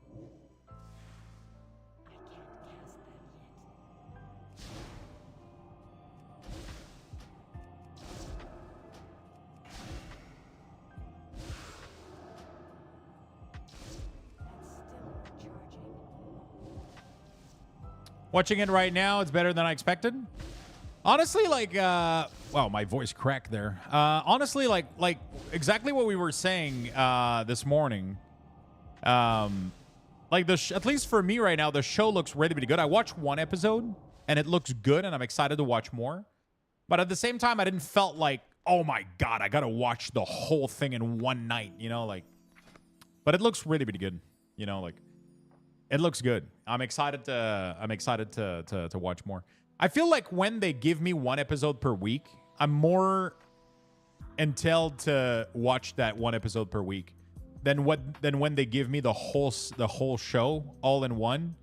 Watching it right now, it's better than I expected. Honestly, like, wow, my voice cracked there. Honestly, like exactly what we were saying this morning. like at least for me right now, the show looks really, really good. I watched one episode and it looks good and I'm excited to watch more. But at the same time, I didn't felt like, oh my God, I got to watch the whole thing in one night, you know, like, but it looks really, really good. You know, like it looks good. I'm excited to watch more. I feel like when they give me one episode per week, I'm more entailed to watch that one episode per week than when they give me the whole show all in one.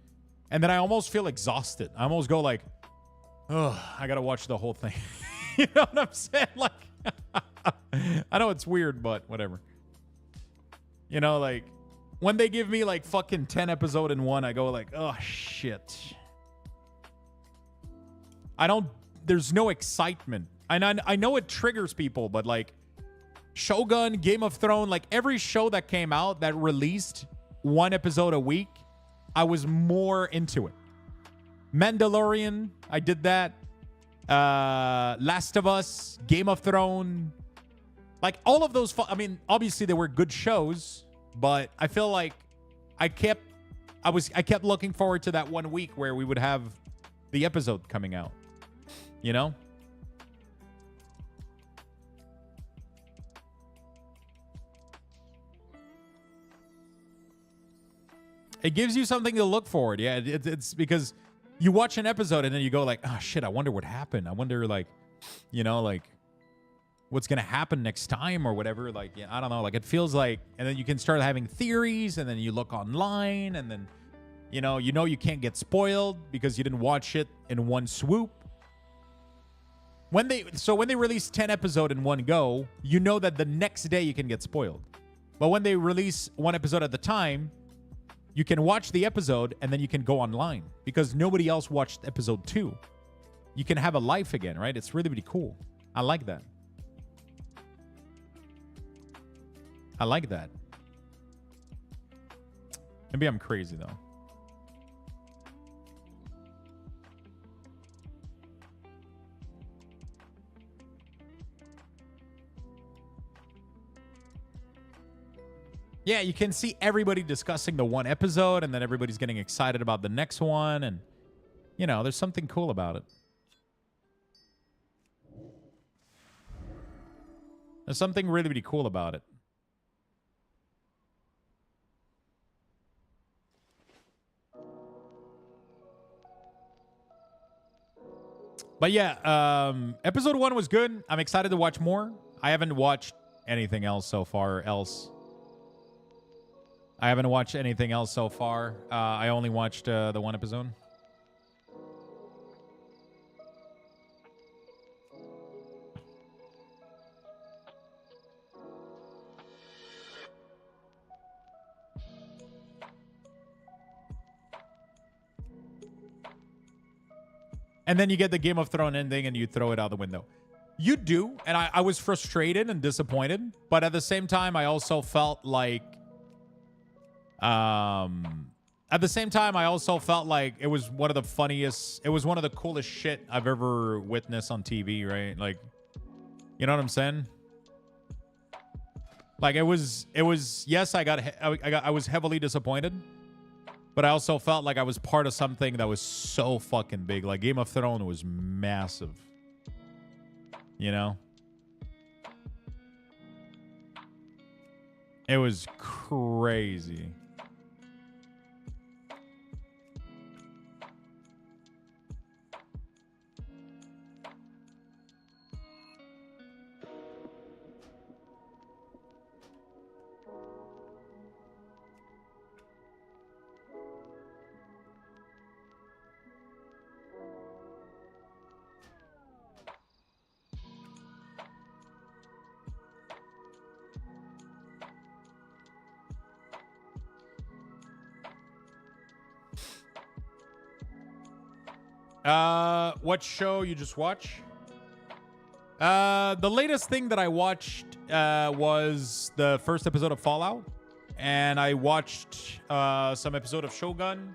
And then I almost feel exhausted. I almost go like, oh, I got to watch the whole thing. You know what I'm saying? Like, I know it's weird, but whatever. You know, like when they give me like fucking 10 episode in one, I go like, oh shit. There's no excitement. And I know it triggers people, but like Shogun, Game of Thrones, like every show that came out that released one episode a week, I was more into it. Mandalorian, I did that. Last of Us, Game of Thrones, like all of those. I mean, obviously they were good shows, but I feel like I kept looking forward to that 1 week where we would have the episode coming out, you know? It gives you something to look forward. Yeah, it's because you watch an episode and then you go like, oh shit, I wonder what happened. I wonder, like, you know, like what's going to happen next time or whatever. Like, yeah, I don't know. Like it feels like, and then you can start having theories and then you look online and then, you know, you can't get spoiled because you didn't watch it in one swoop. When they release 10 episodes in one go, you know that the next day you can get spoiled. But when they release one episode at the time, you can watch the episode and then you can go online because nobody else watched episode 2. You can have a life again, right? It's really, really cool. I like that. I like that. Maybe I'm crazy though. Yeah, you can see everybody discussing the one episode and then everybody's getting excited about the next one. And, you know, there's something cool about it. There's something really, really cool about it. But yeah, episode 1 was good. I'm excited to watch more. I haven't watched anything else so far I haven't watched anything else so far. I only watched the one episode. And then you get the Game of Thrones ending and you throw it out the window. You do. And I was frustrated and disappointed. But at the same time, I also felt like... At the same time, I also felt like it was one of the funniest... It was one of the coolest shit I've ever witnessed on TV, right? Like, you know what I'm saying? Like, it was... Yes, I was heavily disappointed. But I also felt like I was part of something that was so fucking big. Like, Game of Thrones was massive. You know? It was crazy. What show you just watch? The latest thing that I watched was the first episode of Fallout, and I watched some episode of Shogun,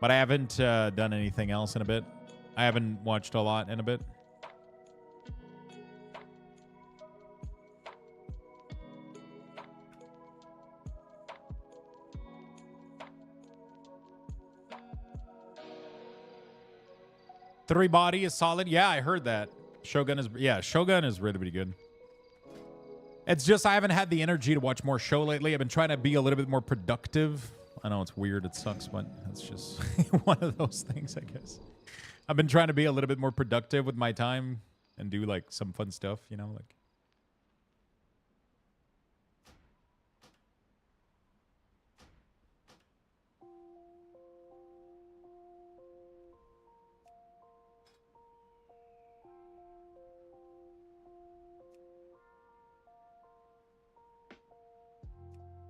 but I haven't done anything else in a bit. I haven't watched a lot in a bit. Three body is solid. Yeah, I heard that. Shogun is really, really good. It's just I haven't had the energy to watch more show lately. I've been trying to be a little bit more productive. I know it's weird. It sucks, but it's just one of those things, I guess. I've been trying to be a little bit more productive with my time and do like some fun stuff, you know, like.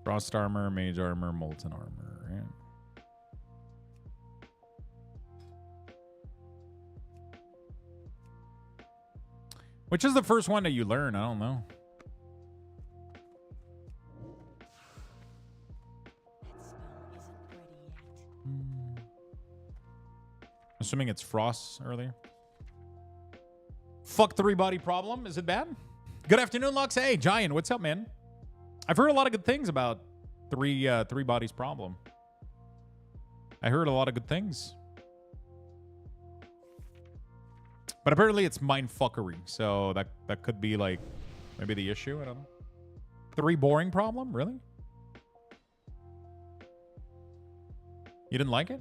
Frost armor, mage armor, molten armor, right? Which is the first one that you learn? I don't know. Assuming it's Frost earlier. Fuck three body problem. Is it bad? Good afternoon, Lux. Hey, Giant. What's up, man? I've heard a lot of good things about three bodies problem. I heard a lot of good things. But apparently it's mindfuckery. So that could be like maybe the issue. I don't know. Three boring problem? Really? You didn't like it?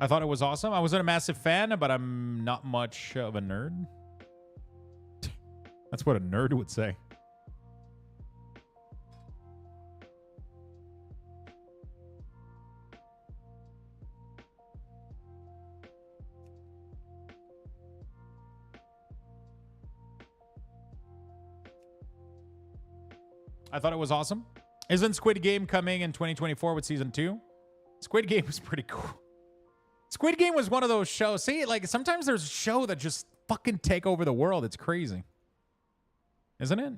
I thought it was awesome. I wasn't a massive fan, but I'm not much of a nerd. That's what a nerd would say. I thought it was awesome. Isn't Squid Game coming in 2024 with season 2? Squid Game was pretty cool. Squid Game was one of those shows. See, like sometimes there's a show that just fucking take over the world. It's crazy. Isn't it?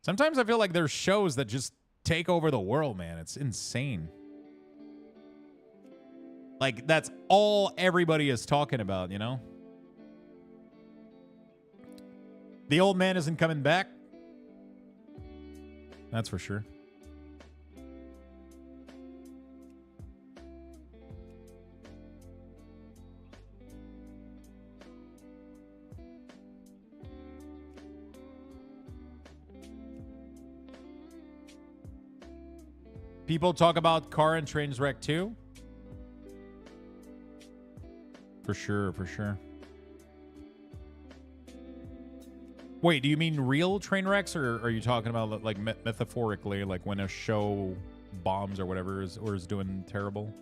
Sometimes I feel like there's shows that just take over the world, man. It's insane. Like that's all everybody is talking about, you know? The old man isn't coming back. That's for sure. People talk about car and trains wreck too. For sure, for sure. Wait, do you mean real train wrecks, or are you talking about like metaphorically, like when a show bombs or whatever is doing terrible?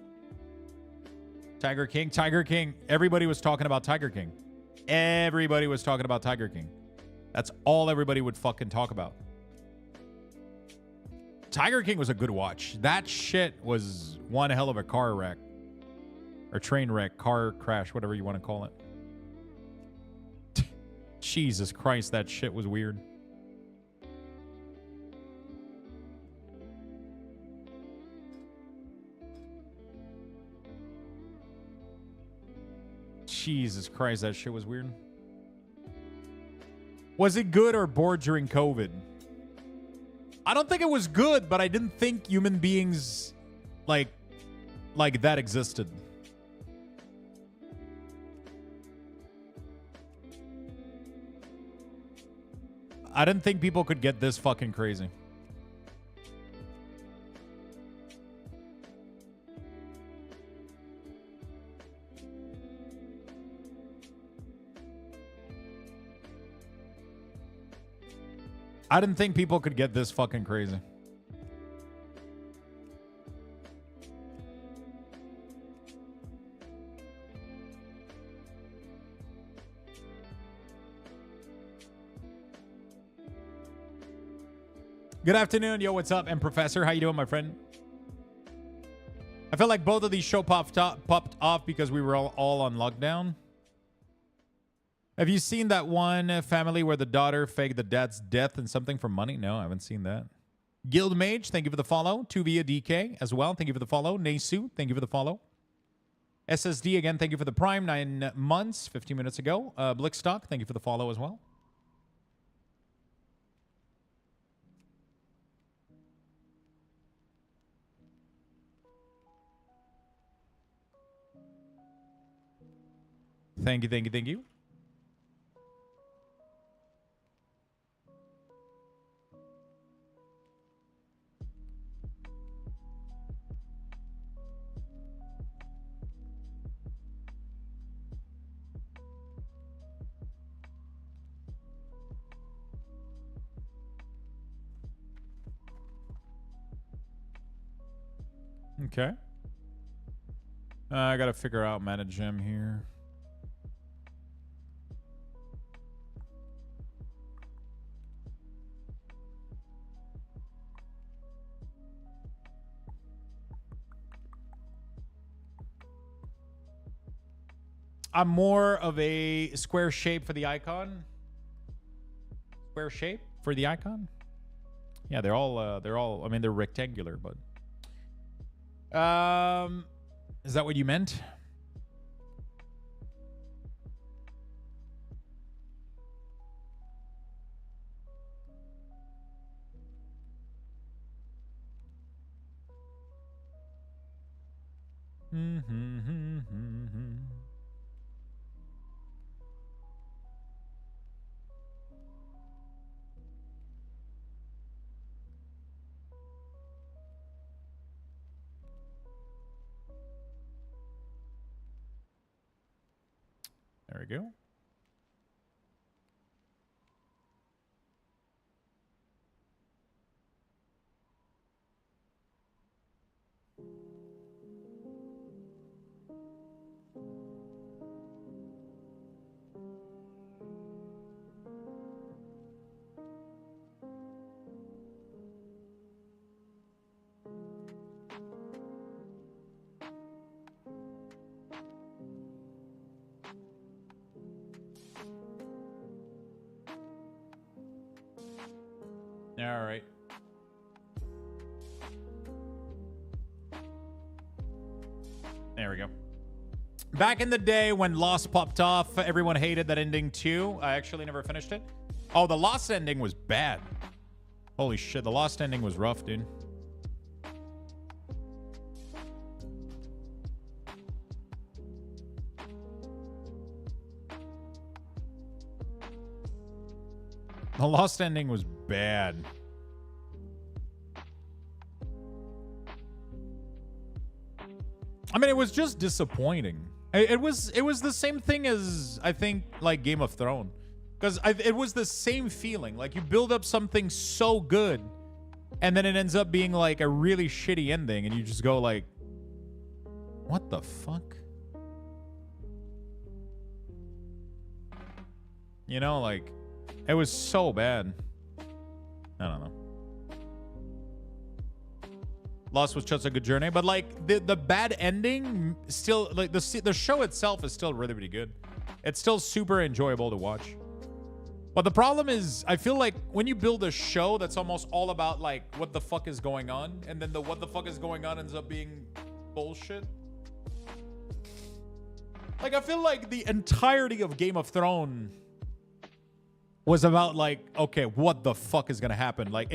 Tiger King, Tiger King. Everybody was talking about Tiger King. Everybody was talking about Tiger King. That's all everybody would fucking talk about. Tiger King was a good watch. That shit was one hell of a car wreck. Or train wreck, car crash, whatever you want to call it. Jesus Christ, that shit was weird. Jesus Christ, that shit was weird. Was it good or bored during COVID? I don't think it was good, but I didn't think human beings like that existed. I didn't think people could get this fucking crazy. I didn't think people could get this fucking crazy. Good afternoon. Yo, what's up? And Professor, how you doing, my friend? I feel like both of these shows popped off because we were all on lockdown. Have you seen that one family where the daughter faked the dad's death and something for money? No, I haven't seen that. Guild Mage, thank you for the follow. 2via DK as well. Thank you for the follow. Nasu, thank you for the follow. SSD, again, thank you for the Prime. 9 months, 15 minutes ago. Blickstock, thank you for the follow as well. Thank you, thank you, thank you. Okay. I gotta figure out mana gem here. I'm more of a square shape for the icon. Square shape for the icon? Yeah, they're all, I mean, they're rectangular, but... is that what you meant? There we go. All right. There we go. Back in the day when Lost popped off, everyone hated that ending too. I actually never finished it. Oh, the Lost ending was bad. Holy shit, the Lost ending was rough, dude. The Lost ending was bad. I mean, it was just disappointing. It was the same thing as, I think, like Game of Thrones. Because it was the same feeling. Like, you build up something so good, and then it ends up being like a really shitty ending, and you just go like, what the fuck? You know, like, it was so bad. I don't know. Lost was just a good journey, but like the bad ending still, like the show itself is still really, really good. It's still super enjoyable to watch. But the problem is, I feel like when you build a show that's almost all about like what the fuck is going on, and then the what the fuck is going on ends up being bullshit. Like, I feel like the entirety of Game of Thrones was about like, okay, what the fuck is gonna happen? Like,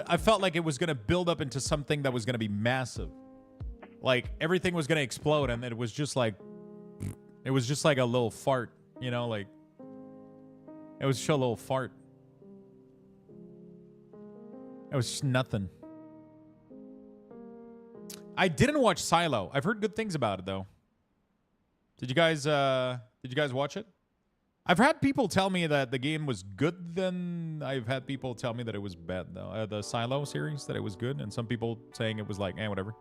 I felt like it was gonna build up into something that was gonna be massive. Like, everything was gonna explode, and it was just like a little fart, you know, like, it was just a little fart. It was just nothing. I didn't watch Silo. I've heard good things about it though. Did you guys watch it? I've had people tell me that the game was good, then I've had people tell me that it was bad, though. The Silo series, that it was good, and some people saying it was like, whatever.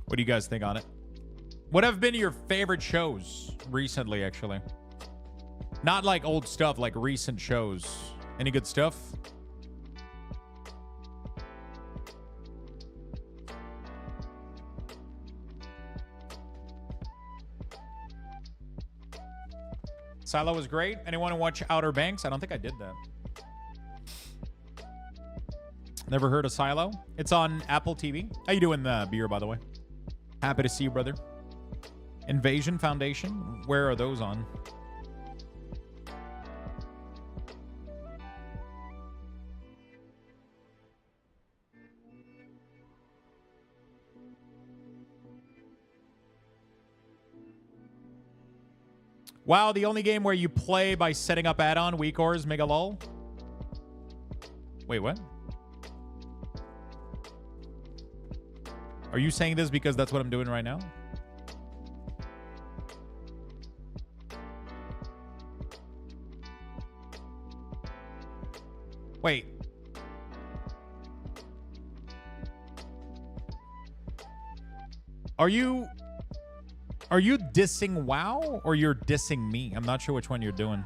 What do you guys think on it? What have been your favorite shows recently, actually? Not like old stuff, like recent shows. Any good stuff? Silo was great. Anyone watch Outer Banks? I don't think I did that. Never heard of Silo? It's on Apple TV. How you doing, Beer, by the way? Happy to see you, brother. Invasion Foundation? Where are those on? Wow, the only game where you play by setting up add-on, WeakAuras, Mega Lol. Wait, what? Are you saying this because that's what I'm doing right now? Wait. Are you dissing WoW or you're dissing me? I'm not sure which one you're doing.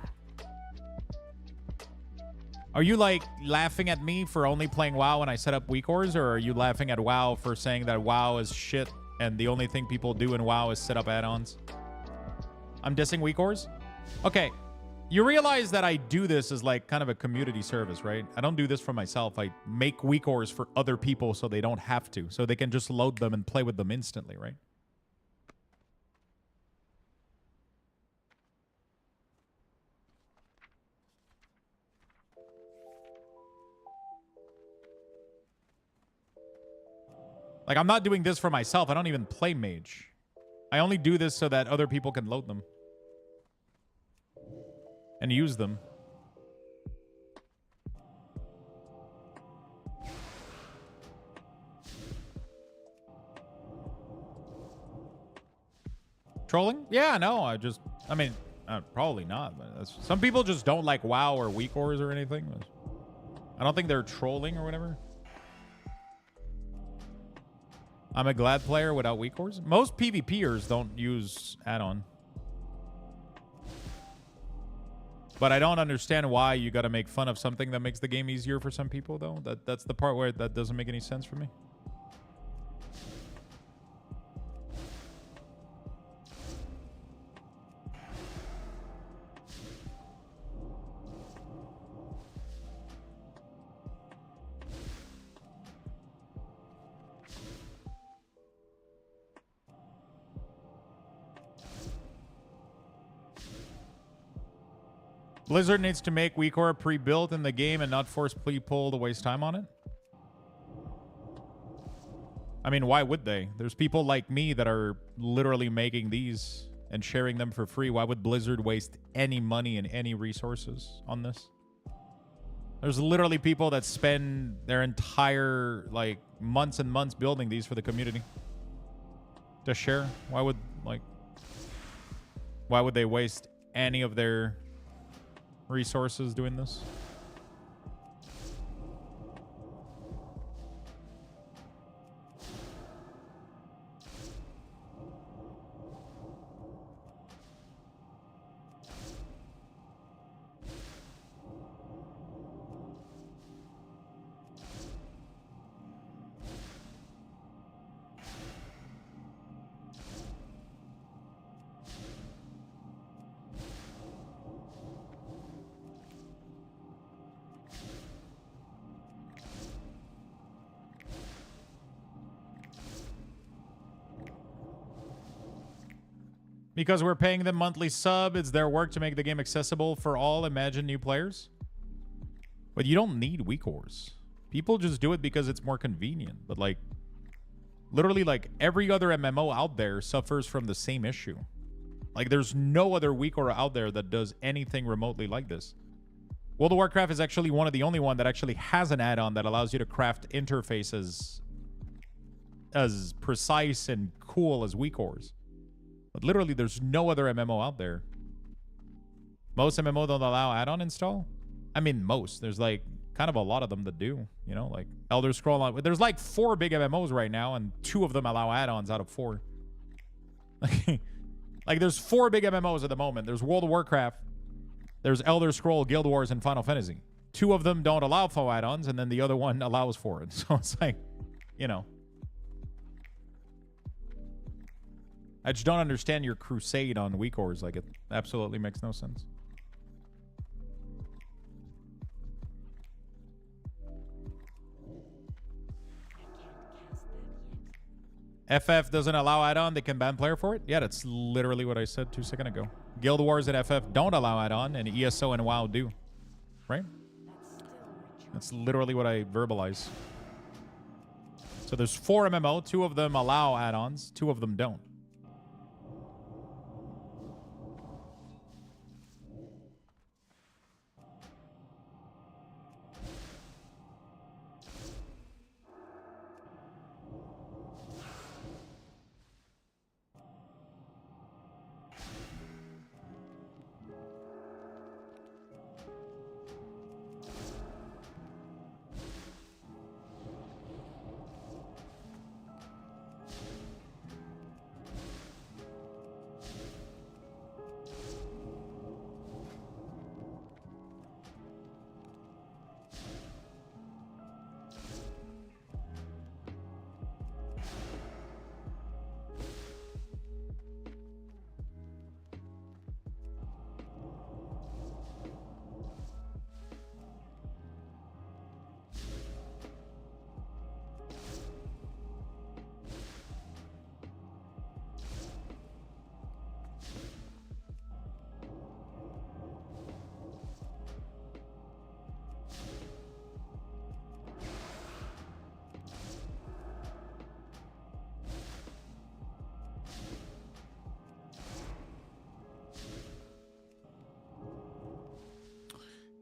Are you like laughing at me for only playing WoW when I set up WeakAuras, or are you laughing at WoW for saying that WoW is shit and the only thing people do in WoW is set up add-ons? I'm dissing WeakAuras? Okay. You realize that I do this as like kind of a community service, right? I don't do this for myself. I make WeakAuras for other people so they don't have to. So they can just load them and play with them instantly, right? Like, I'm not doing this for myself. I don't even play Mage. I only do this so that other people can load them. And use them. Trolling? Yeah, no, I mean, probably not. But some people just don't like WoW or WeakAuras or anything. I don't think they're trolling or whatever. I'm a glad player without WeakAuras. Most PvPers don't use add-on. But I don't understand why you got to make fun of something that makes the game easier for some people, though. That's the part where that doesn't make any sense for me. Blizzard needs to make WeakAuras pre-built in the game and not force people to waste time on it. I mean, why would they? There's people like me that are literally making these and sharing them for free. Why would Blizzard waste any money and any resources on this? There's literally people that spend their entire, like, months and months building these for the community to share. Why would they waste any of their resources doing this? Because we're paying them monthly sub, it's their work to make the game accessible for all Imagine new players. But you don't need WeakAuras. People just do it because it's more convenient. But like, literally like every other MMO out there suffers from the same issue. Like there's no other WeakAuras out there that does anything remotely like this. World of Warcraft is actually one of the only one that actually has an add-on that allows you to craft interfaces as precise and cool as WeakAuras. But literally, there's no other MMO out there. Most MMO don't allow add-on install. I mean, most. There's like kind of a lot of them that do. You know, like Elder Scrolls. There's like 4 big MMOs right now, and 2 of them allow add-ons out of 4. Like there's 4 big MMOs at the moment. There's World of Warcraft. There's Elder Scrolls, Guild Wars, and Final Fantasy. 2 of them don't allow for add-ons, and then the other one allows for it. So it's like, you know. I just don't understand your crusade on WeakAuras. Like, it absolutely makes no sense. FF doesn't allow add-on. They can ban player for it. Yeah, that's literally what I said 2 seconds ago. Guild Wars and FF don't allow add-on, and ESO and WoW do. Right? That's literally what I verbalize. So there's 4 MMO. 2 of them allow add-ons. 2 of them don't.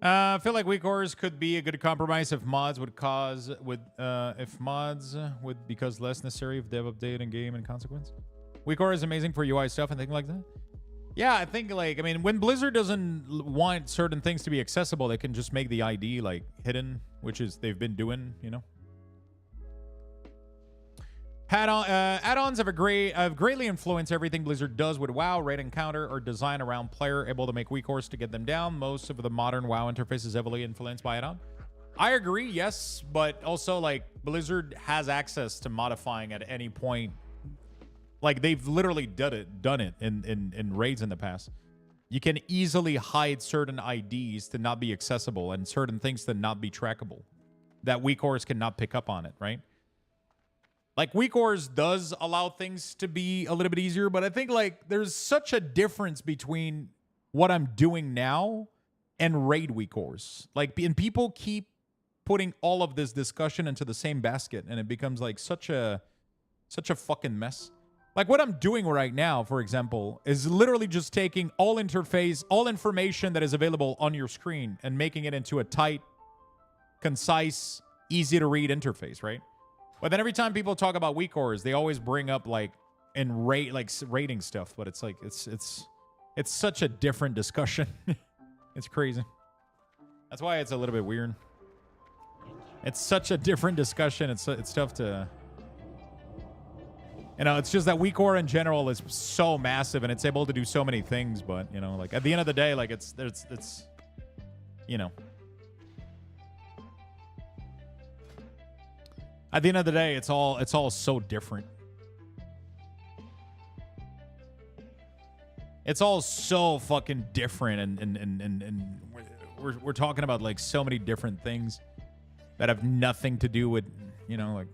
I feel like WeakAuras could be a good compromise if mods would because less necessary if dev update and game and consequence. WeakAuras is amazing for UI stuff and things like that. Yeah, I think when Blizzard doesn't want certain things to be accessible, they can just make the ID like hidden, which is they've been doing, you know. Add-ons have greatly influenced everything Blizzard does with WoW. Raid and counter are designed around player able to make WeakAuras to get them down. Most of the modern WoW interface is heavily influenced by add-on. I agree, yes, but also like Blizzard has access to modifying at any point. Like they've literally done it in raids in the past. You can easily hide certain IDs to not be accessible and certain things to not be trackable. That WeakAuras cannot pick up on it, right? Like WeakAuras does allow things to be a little bit easier, but I think like there's such a difference between what I'm doing now and raid WeakAuras. Like, and people keep putting all of this discussion into the same basket, and it becomes like such a fucking mess. Like what I'm doing right now, for example, is literally just taking all interface, all information that is available on your screen and making it into a tight, concise, easy to read interface, right? But then every time people talk about WeakAuras, they always bring up like rating stuff, but it's like it's such a different discussion. It's crazy. That's why it's a little bit weird. It's such a different discussion. It's tough to, you know, it's just that WeakAuras in general is so massive and it's able to do so many things, but you know, like at the end of the day, like it's you know, at the end of the day, it's all so different. It's all so fucking different, and we're talking about like so many different things that have nothing to do with, you know, like.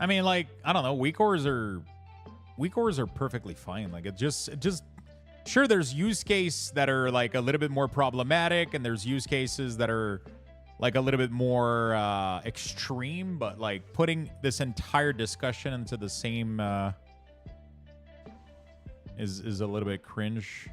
I mean, like, I don't know. WeakAuras are perfectly fine. Like, it just sure, there's use case that are like a little bit more problematic, and there's use cases that are like a little bit more extreme. But like putting this entire discussion into the same is a little bit cringe.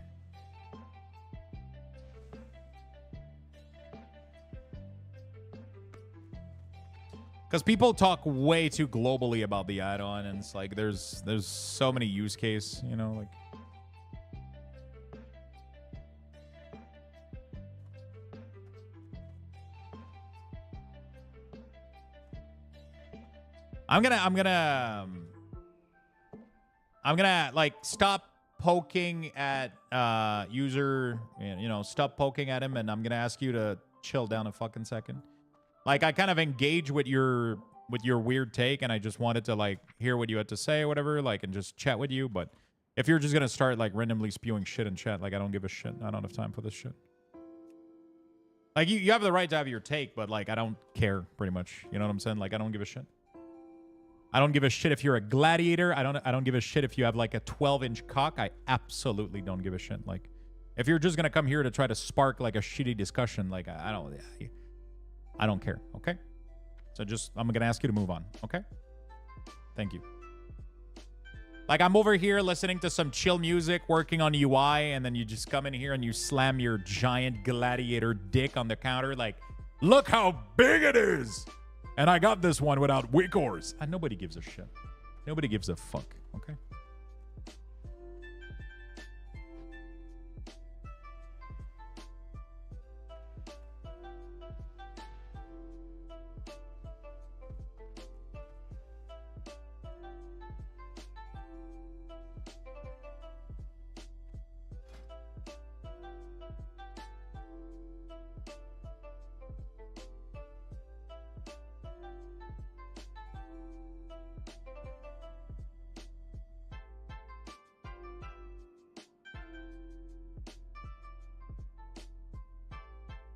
Because people talk way too globally about the add-on, and it's like there's so many use case, you know, like. I'm gonna like stop poking at user, you know, stop poking at him, and I'm gonna ask you to chill down a fucking second. Like, I kind of engage with your weird take, and I just wanted to like hear what you had to say or whatever, like, and just chat with you. But if you're just gonna start like randomly spewing shit in chat, like, I don't give a shit. I don't have time for this shit. Like, you have the right to have your take, but like, I don't care, pretty much. You know what I'm saying? Like, I don't give a shit. I don't give a shit if you're a gladiator. I don't give a shit if you have like a 12-inch cock. I absolutely don't give a shit. Like, if you're just gonna come here to try to spark like a shitty discussion, like, I don't care. Okay. So I'm gonna ask you to move on. Okay. Thank you. Like, I'm over here listening to some chill music, working on UI, and then you just come in here and you slam your giant gladiator dick on the counter. Like, look how big it is. And I got this one without WeakAuras. And nobody gives a shit. Nobody gives a fuck. Okay.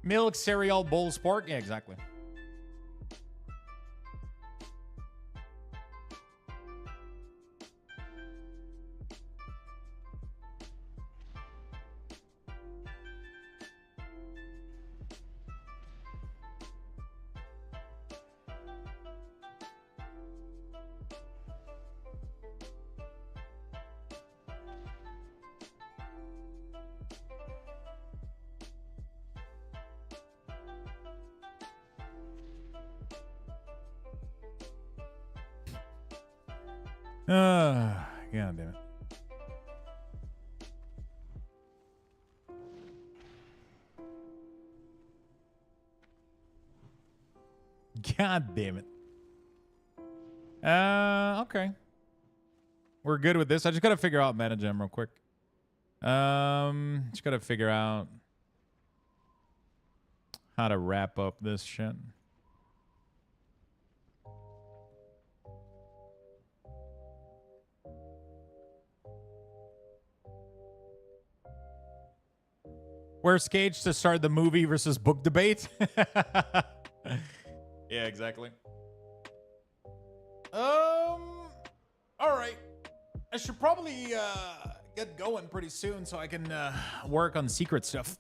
Milk, cereal, bowl, sport. Yeah, exactly. God damn it. God damn it. Okay. We're good with this. I just gotta figure out Metagem real quick. Just gotta figure out how to wrap up this shit. Where's Gage to start the movie versus book debate? Yeah, exactly. All right. I should probably get going pretty soon so I can work on secret stuff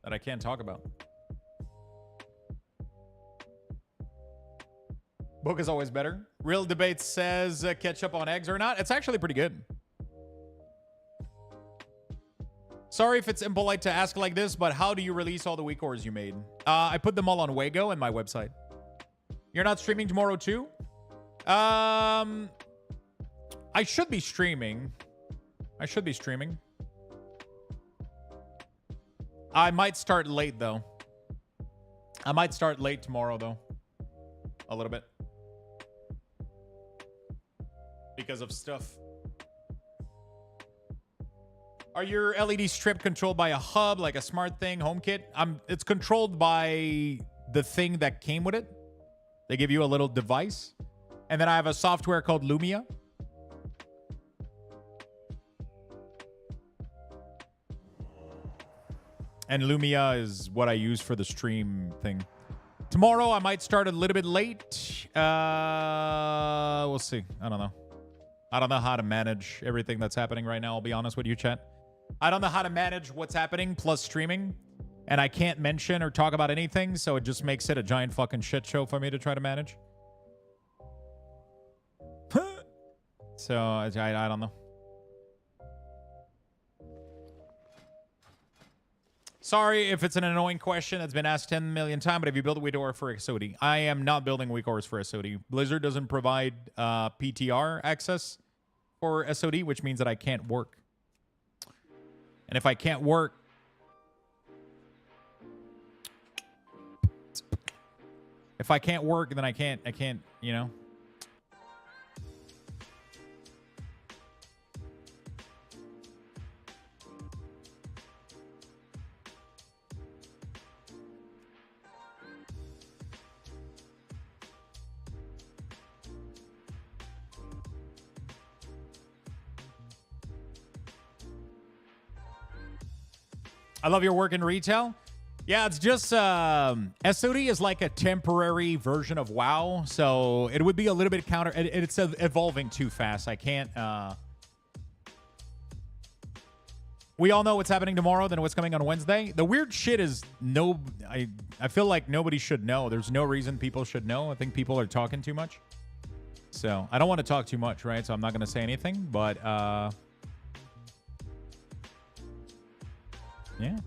that I can't talk about. Book is always better. Real Debate says ketchup on eggs or not. It's actually pretty good. Sorry if it's impolite to ask like this, but how do you release all the WeakAuras you made? I put them all on Wago and my website. You're not streaming tomorrow too? I should be streaming. I might start late though. I might start late tomorrow though. A little bit. Because of stuff. Are your LED strip controlled by a hub, like a smart thing, HomeKit? It's controlled by the thing that came with it. They give you a little device. And then I have a software called Lumia. And Lumia is what I use for the stream thing. Tomorrow, I might start a little bit late. We'll see. I don't know. I don't know how to manage everything that's happening right now. I'll be honest with you, chat. I don't know how to manage what's happening plus streaming. And I can't mention or talk about anything, so it just makes it a giant fucking shit show for me to try to manage. So, I don't know. Sorry if it's an annoying question that's been asked 10 million times, but have you built a WeakAuras for a SOD? I am not building WeakAuras for a SOD. Blizzard doesn't provide PTR access for SOD, which means that I can't work. And if I can't work... If I can't work, then I can't, you know. I love your work in retail. Yeah, it's just SOD is like a temporary version of WoW, so it would be a little bit counter. It's evolving too fast. I can't. We all know what's happening tomorrow, then what's coming on Wednesday. The weird shit is I feel like nobody should know. There's no reason people should know. I think people are talking too much. So I don't want to talk too much, right? So I'm not going to say anything, but yeah.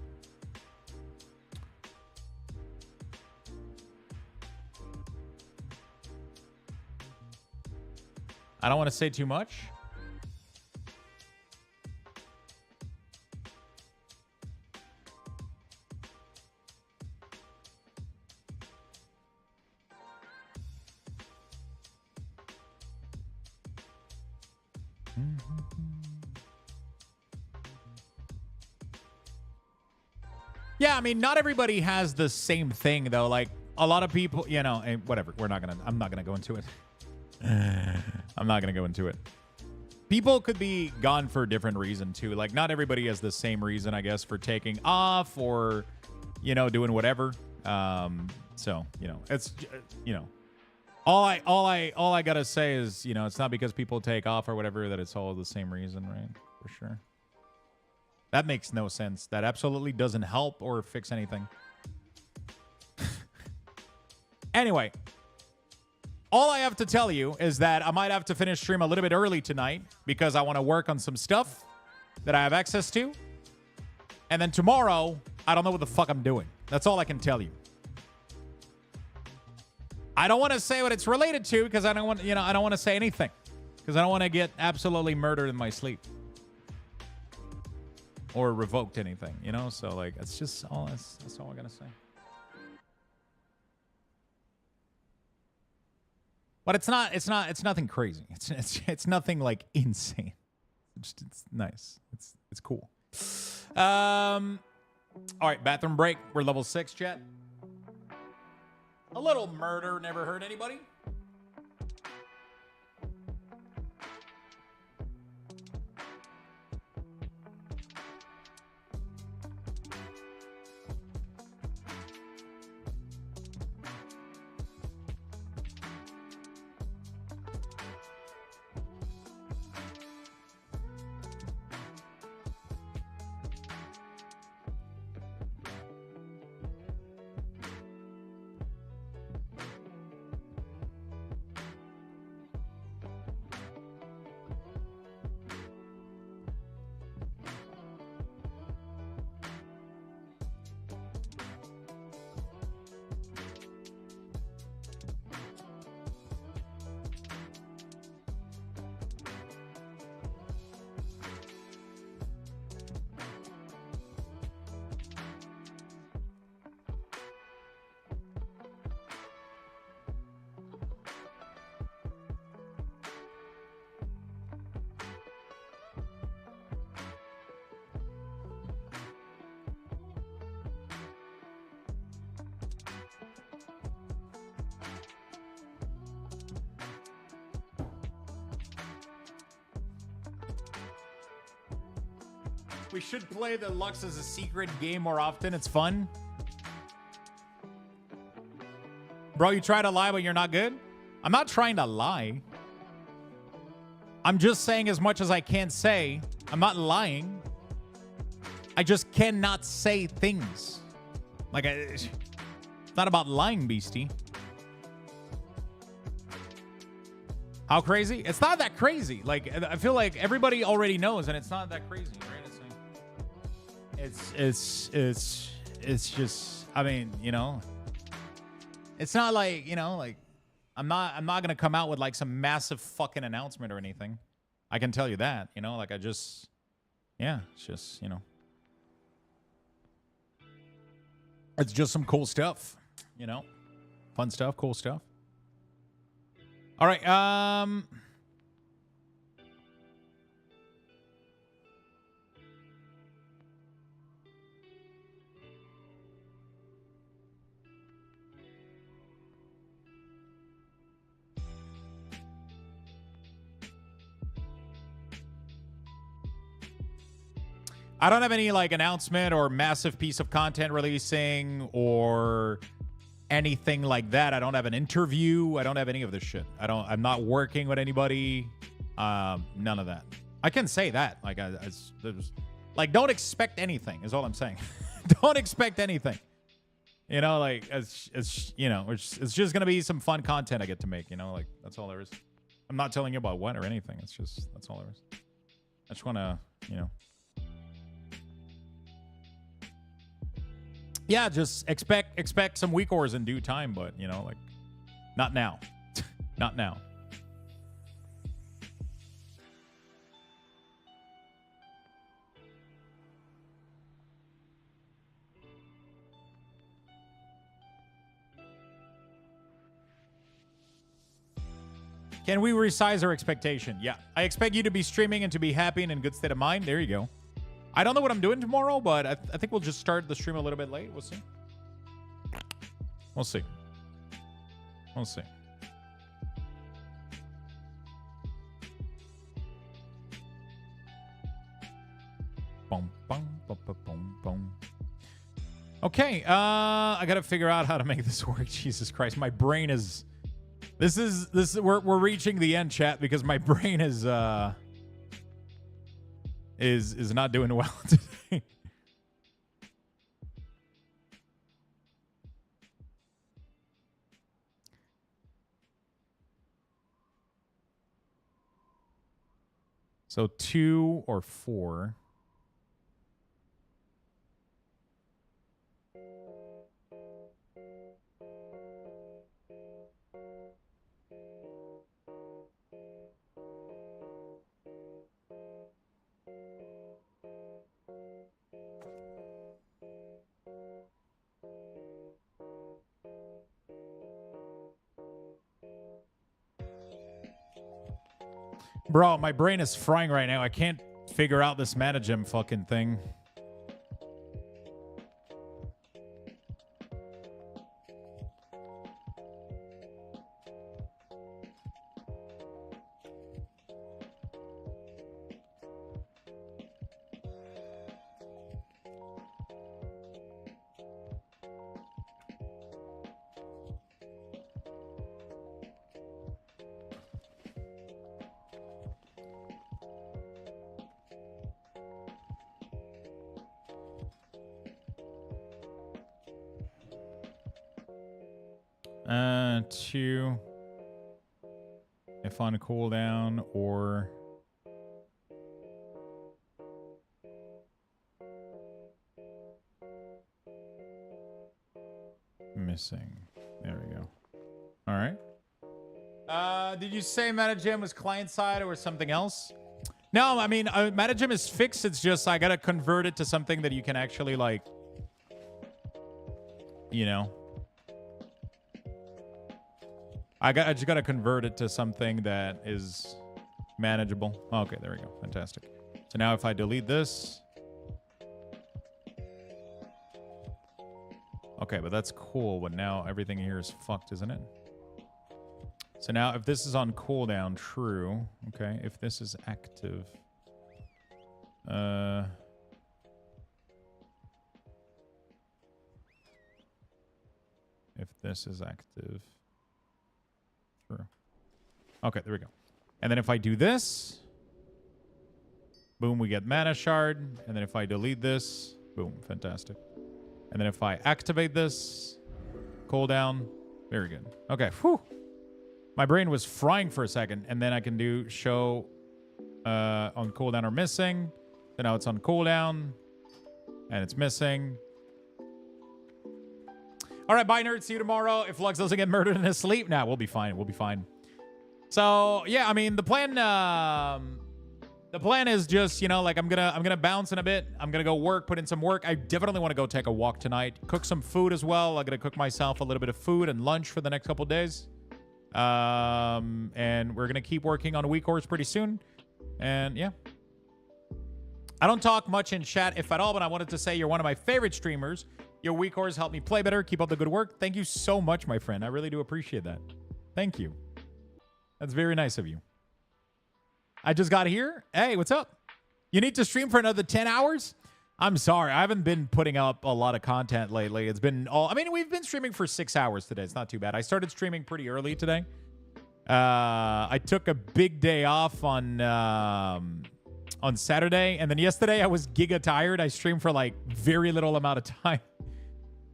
I don't want to say too much. Yeah, I mean, not everybody has the same thing, though. Like, a lot of people, you know, whatever. I'm not going to go into it. I'm not going to go into it. People could be gone for a different reason, too. Like, not everybody has the same reason, I guess, for taking off or, you know, doing whatever. So, you know, it's, you know, all I got to say is, you know, it's not because people take off or whatever that it's all the same reason, right? For sure. That makes no sense. That absolutely doesn't help or fix anything. Anyway, all I have to tell you is that I might have to finish stream a little bit early tonight because I want to work on some stuff that I have access to. And then tomorrow, I don't know what the fuck I'm doing. That's all I can tell you. I don't want to say what it's related to because I don't want, you know, I don't want to say anything because I don't want to get absolutely murdered in my sleep. Or revoked anything, you know? So, like, it's just all, that's all I gotta say. But it's nothing crazy. It's nothing, like, insane. It's nice. It's cool. All right, bathroom break. We're level 6, chat. A little murder never hurt anybody. We should play the Lux as a secret game more often. It's fun. Bro, you try to lie, but you're not good? I'm not trying to lie. I'm just saying as much as I can say. I'm not lying. I just cannot say things. Like, it's not about lying, beastie. How crazy? It's not that crazy. Like, I feel like everybody already knows, and it's not that crazy, right? It's just, I mean, you know, it's not like, you know, like, I'm not gonna come out with like some massive fucking announcement or anything. I can tell you that, you know, like I just, yeah, it's just, you know, it's just some cool stuff, you know. Fun stuff, cool stuff. All right, I don't have any like announcement or massive piece of content releasing or anything like that. I don't have an interview. I don't have any of this shit. I'm not working with anybody. None of that. I can say that. Like, like, don't expect anything is all I'm saying. Don't expect anything. You know, like, it's you know, it's just gonna be some fun content I get to make. You know, like that's all there is. I'm not telling you about what or anything. It's just that's all there is. I just want to, you know. Yeah, just expect some WeakAuras in due time, but, you know, like, not now. Not now. Can we resize our expectation? Yeah. I expect you to be streaming and to be happy and in good state of mind. There you go. I don't know what I'm doing tomorrow, but I think we'll just start the stream a little bit late. We'll see. We'll see. We'll see. Boom, boom, boom, boom, boom, boom. Okay, I gotta figure out how to make this work. Jesus Christ, my brain is. This is we're reaching the end, chat, because my brain is not doing well today. So 2 or 4. Bro, my brain is frying right now. I can't figure out this managem fucking thing. Two. If on cooldown or missing. There we go. All right. Did you say MetaGem was client side or something else? No, I mean, MetaGem is fixed. It's just I gotta convert it to something that you can actually like, you know. I just gotta convert it to something that is manageable. Okay, there we go. Fantastic. So now if I delete this. Okay, but that's cool. But now everything here is fucked, isn't it? So now if this is on cooldown, true. Okay, if this is active. If this is active. True. Okay, there we go. And then if I do this, boom, we get mana shard. And then if I delete this, boom, fantastic. And then if I activate this, cooldown, very good. Okay, whew. My brain was frying for a second, and then I can do show on cooldown or missing. So now it's on cooldown, and it's missing. All right, bye, nerds. See you tomorrow. If Lux doesn't get murdered in his sleep, nah, we'll be fine. We'll be fine. So, yeah, I mean, the plan The plan is just, you know, like I'm gonna bounce in a bit. I'm gonna go work, put in some work. I definitely want to go take a walk tonight. Cook some food as well. I'm gonna cook myself a little bit of food and lunch for the next couple days. And we're gonna keep working on WeakAuras pretty soon. And yeah. I don't talk much in chat, if at all, but I wanted to say you're one of my favorite streamers. Your WeakAuras help me play better. Keep up the good work. Thank you so much, my friend. I really do appreciate that. Thank you. That's very nice of you. I just got here. Hey, what's up? You need to stream for another 10 hours? I'm sorry. I haven't been putting up a lot of content lately. It's been all... I mean, we've been streaming for 6 hours today. It's not too bad. I started streaming pretty early today. I took a big day off on Saturday. And then yesterday, I was giga tired. I streamed for, like, very little amount of time.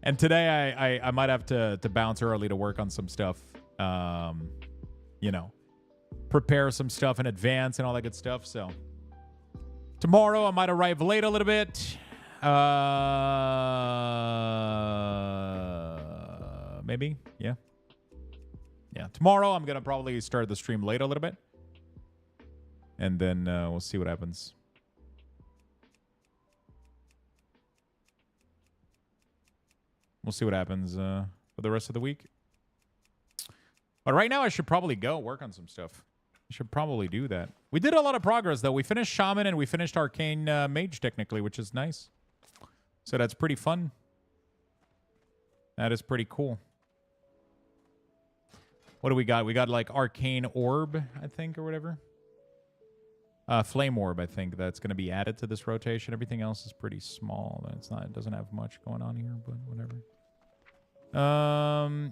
And today, I might have to bounce early to work on some stuff. You know. Prepare some stuff in advance and all that good stuff. So tomorrow I might arrive late a little bit. Maybe. Yeah. Tomorrow I'm going to probably start the stream late a little bit. And then we'll see what happens. We'll see what happens for the rest of the week. But right now I should probably go work on some stuff. I should probably do that. We did a lot of progress, though. We finished Shaman and we finished Arcane Mage, technically, which is nice. So that's pretty fun. That is pretty cool. What do we got? We got, like, Arcane Orb, I think, or whatever. Flame Orb, I think, that's going to be added to this rotation. Everything else is pretty small. It doesn't have much going on here, but whatever.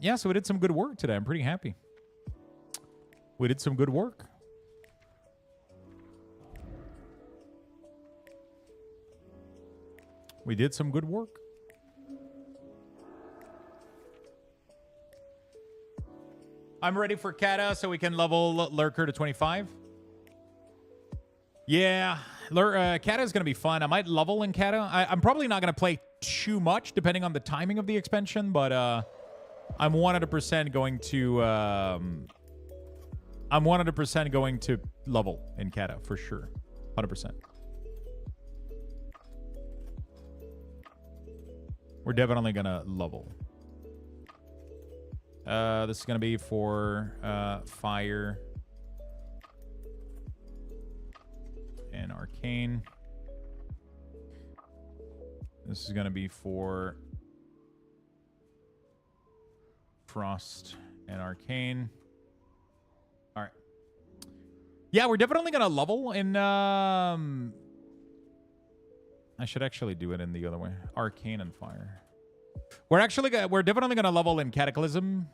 Yeah, so we did some good work today. I'm pretty happy. We did some good work. We did some good work. I'm ready for Kata so we can level Lurker to 25. Yeah, Kata is going to be fun. I might level in Kata. I'm probably not going to play too much depending on the timing of the expansion, but I'm 100% going to I'm 100% going to level in Kata for sure. 100%. We're definitely going to level. This is going to be for Fire and Arcane. This is going to be for Frost and Arcane. All right. Yeah, we're definitely going to level in... I should actually do it in the other way. Arcane and Fire. We're definitely going to level in Cataclysm.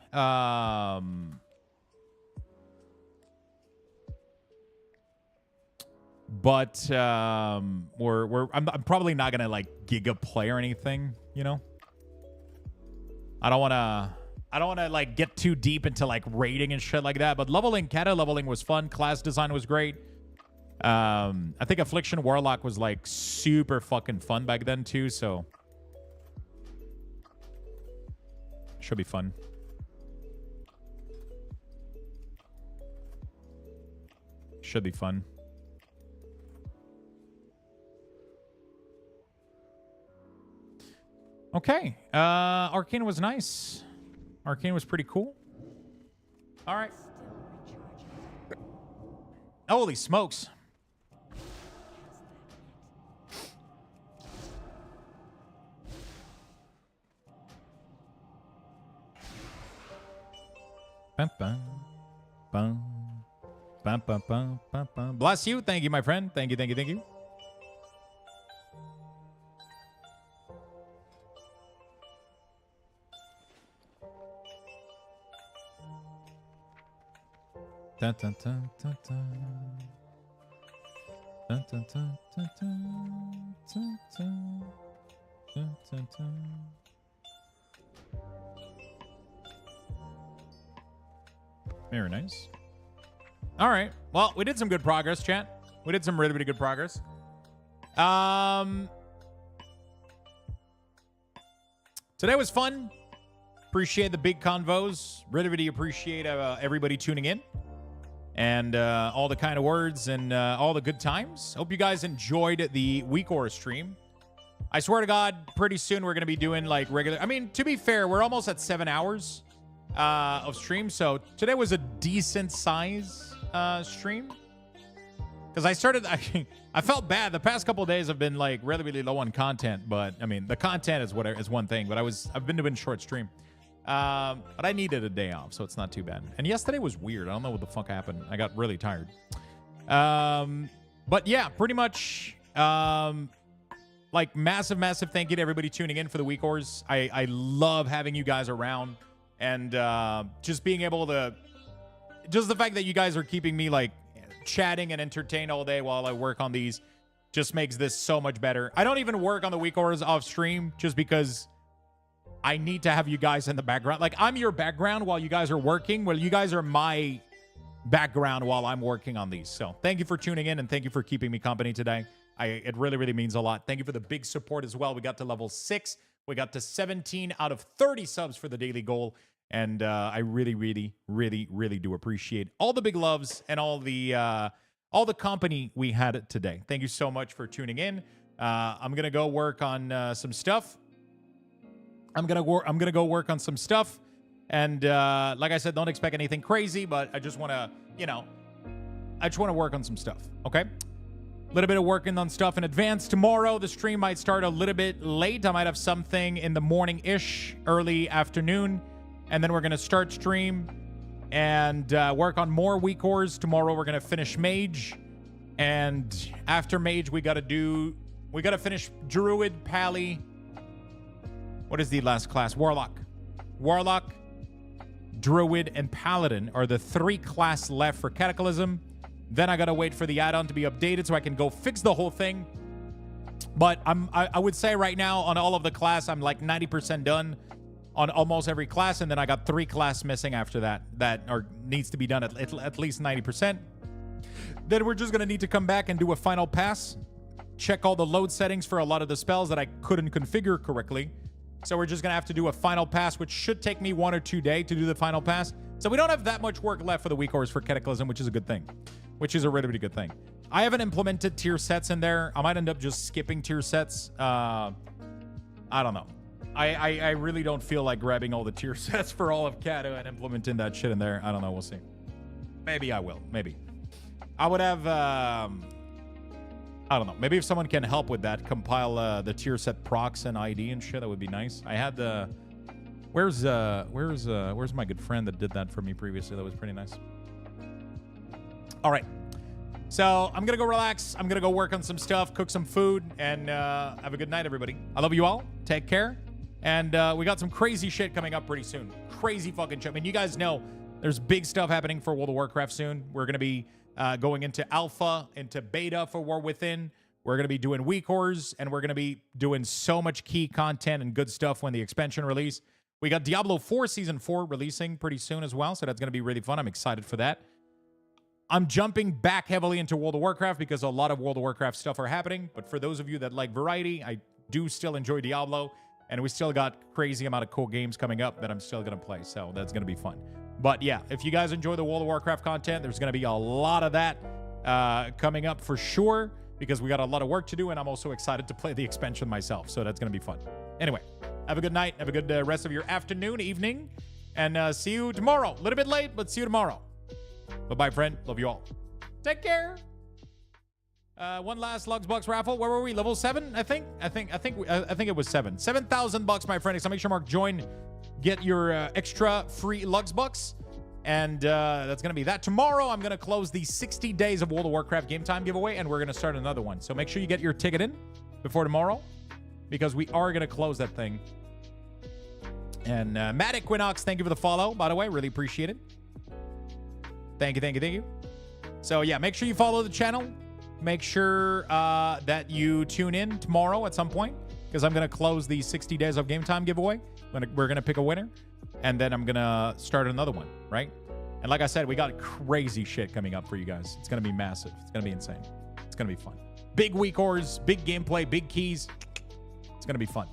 But I'm probably not gonna like giga play or anything, you know. I don't wanna like get too deep into like raiding and shit like that. But Kata leveling was fun. Class design was great. I think Affliction Warlock was like super fucking fun back then too. So should be fun. Should be fun. Okay. Arcane was nice. Arcane was pretty cool. All right. Holy smokes. Bum, bum, bum, bum, bum, bum, bum, bum. Bless you. Thank you, my friend. Thank you, thank you, thank you. Dun, dun, dun, dun, dun. Dun, dun, dun, dun, dun, dun, dun. Dun, dun, dun. Very nice. All right. Well, we did some good progress, chat. We did some really, really good progress. Today was fun. Appreciate the big convos. Really, really appreciate everybody tuning in. and all the kind of words and all the good times. Hope you guys enjoyed the WeakAuras stream. I swear to God, pretty soon we're going to be doing like regular. I mean, to be fair, we're almost at 7 hours of stream. So today was a decent size stream. Because I felt bad. The past couple of days have been like really, really low on content. But I mean, the content is one thing. But I've been doing short stream. But I needed a day off, so it's not too bad. And yesterday was weird. I don't know what the fuck happened. I got really tired. But yeah, pretty much. Like massive thank you to everybody tuning in for the WeakAuras. I love having you guys around, and just being able to, just the fact that you guys are keeping me like chatting and entertained all day while I work on these just makes this so much better. I don't even work on the WeakAuras off stream just because I need to have you guys in the background. Like, I'm your background while you guys are working. Well, you guys are my background while I'm working on these. So thank you for tuning in, and thank you for keeping me company today. It really, really means a lot. Thank you for the big support as well. We got to level 6. We got to 17 out of 30 subs for the daily goal. And I really, really, really, really do appreciate all the big loves and all the company we had today. Thank you so much for tuning in. I'm gonna go work on some stuff. I'm gonna go work on some stuff. And like I said, don't expect anything crazy, but I just wanna, work on some stuff. Okay. A little bit of working on stuff in advance. Tomorrow, the stream might start a little bit late. I might have something in the morning-ish, early afternoon. And then we're going to start stream and work on more WeakAuras. Tomorrow, we're going to finish Mage. And after Mage, we got to finish Druid, Pally. What is the last class? Warlock. Warlock, Druid, and Paladin are the 3 class left for Cataclysm. Then I gotta wait for the add-on to be updated so I can go fix the whole thing. But I would say right now on all of the class, I'm like 90% done on almost every class, and then I got 3 class missing after that needs to be done at least 90%. Then we're just gonna need to come back and do a final pass, check all the load settings for a lot of the spells that I couldn't configure correctly. So we're just gonna have to do a final pass, which should take me 1 or 2 days to do the final pass. So we don't have that much work left for the WeakAuras for Cataclysm, which is a good thing. Which is a really, really good thing. I haven't implemented tier sets in there. I might end up just skipping tier sets. I don't know. I really don't feel like grabbing all the tier sets for all of Cata and implementing that shit in there. I don't know. We'll see. Maybe I will. Maybe. I would have... I don't know. Maybe if someone can help with that, compile the tier set procs and ID and shit, that would be nice. I had the... Where's my good friend that did that for me previously? That was pretty nice. All right. So I'm going to go relax. I'm going to go work on some stuff, cook some food, and have a good night, everybody. I love you all. Take care. And we got some crazy shit coming up pretty soon. Crazy fucking shit. I mean, you guys know there's big stuff happening for World of Warcraft soon. We're going to be going into alpha, into beta for War Within. We're going to be doing WeakAuras, and we're going to be doing so much key content and good stuff when the expansion release. We got Diablo 4 Season 4 releasing pretty soon as well, so that's going to be really fun. I'm excited for that. I'm jumping back heavily into World of Warcraft because a lot of World of Warcraft stuff are happening. But for those of you that like variety, I do still enjoy Diablo. And we still got crazy amount of cool games coming up that I'm still going to play. So that's going to be fun. But yeah, if you guys enjoy the World of Warcraft content, there's going to be a lot of that coming up for sure. Because we got a lot of work to do. And I'm also excited to play the expansion myself. So that's going to be fun. Anyway, have a good night. Have a good rest of your afternoon, evening. And see you tomorrow. A little bit late, but see you tomorrow. Bye-bye, friend. Love you all. Take care. One last Luxbox raffle. Where were we? Level 7, I think. I think it was 7. 7,000 bucks, my friend. Exclamation mark join. Get your extra free Luxbox. And that's going to be that. Tomorrow, I'm going to close the 60 days of World of Warcraft game time giveaway, and we're going to start another one. So make sure you get your ticket in before tomorrow, because we are going to close that thing. And Matt Equinox, thank you for the follow, by the way. Really appreciate it. Thank you. So, yeah, make sure you follow the channel. Make sure that you tune in tomorrow at some point, because I'm going to close the 60 days of game time giveaway. We're going to pick a winner, and then I'm going to start another one, right? And like I said, we got crazy shit coming up for you guys. It's going to be massive. It's going to be insane. It's going to be fun. Big WeakAuras, big gameplay, big keys. It's going to be fun.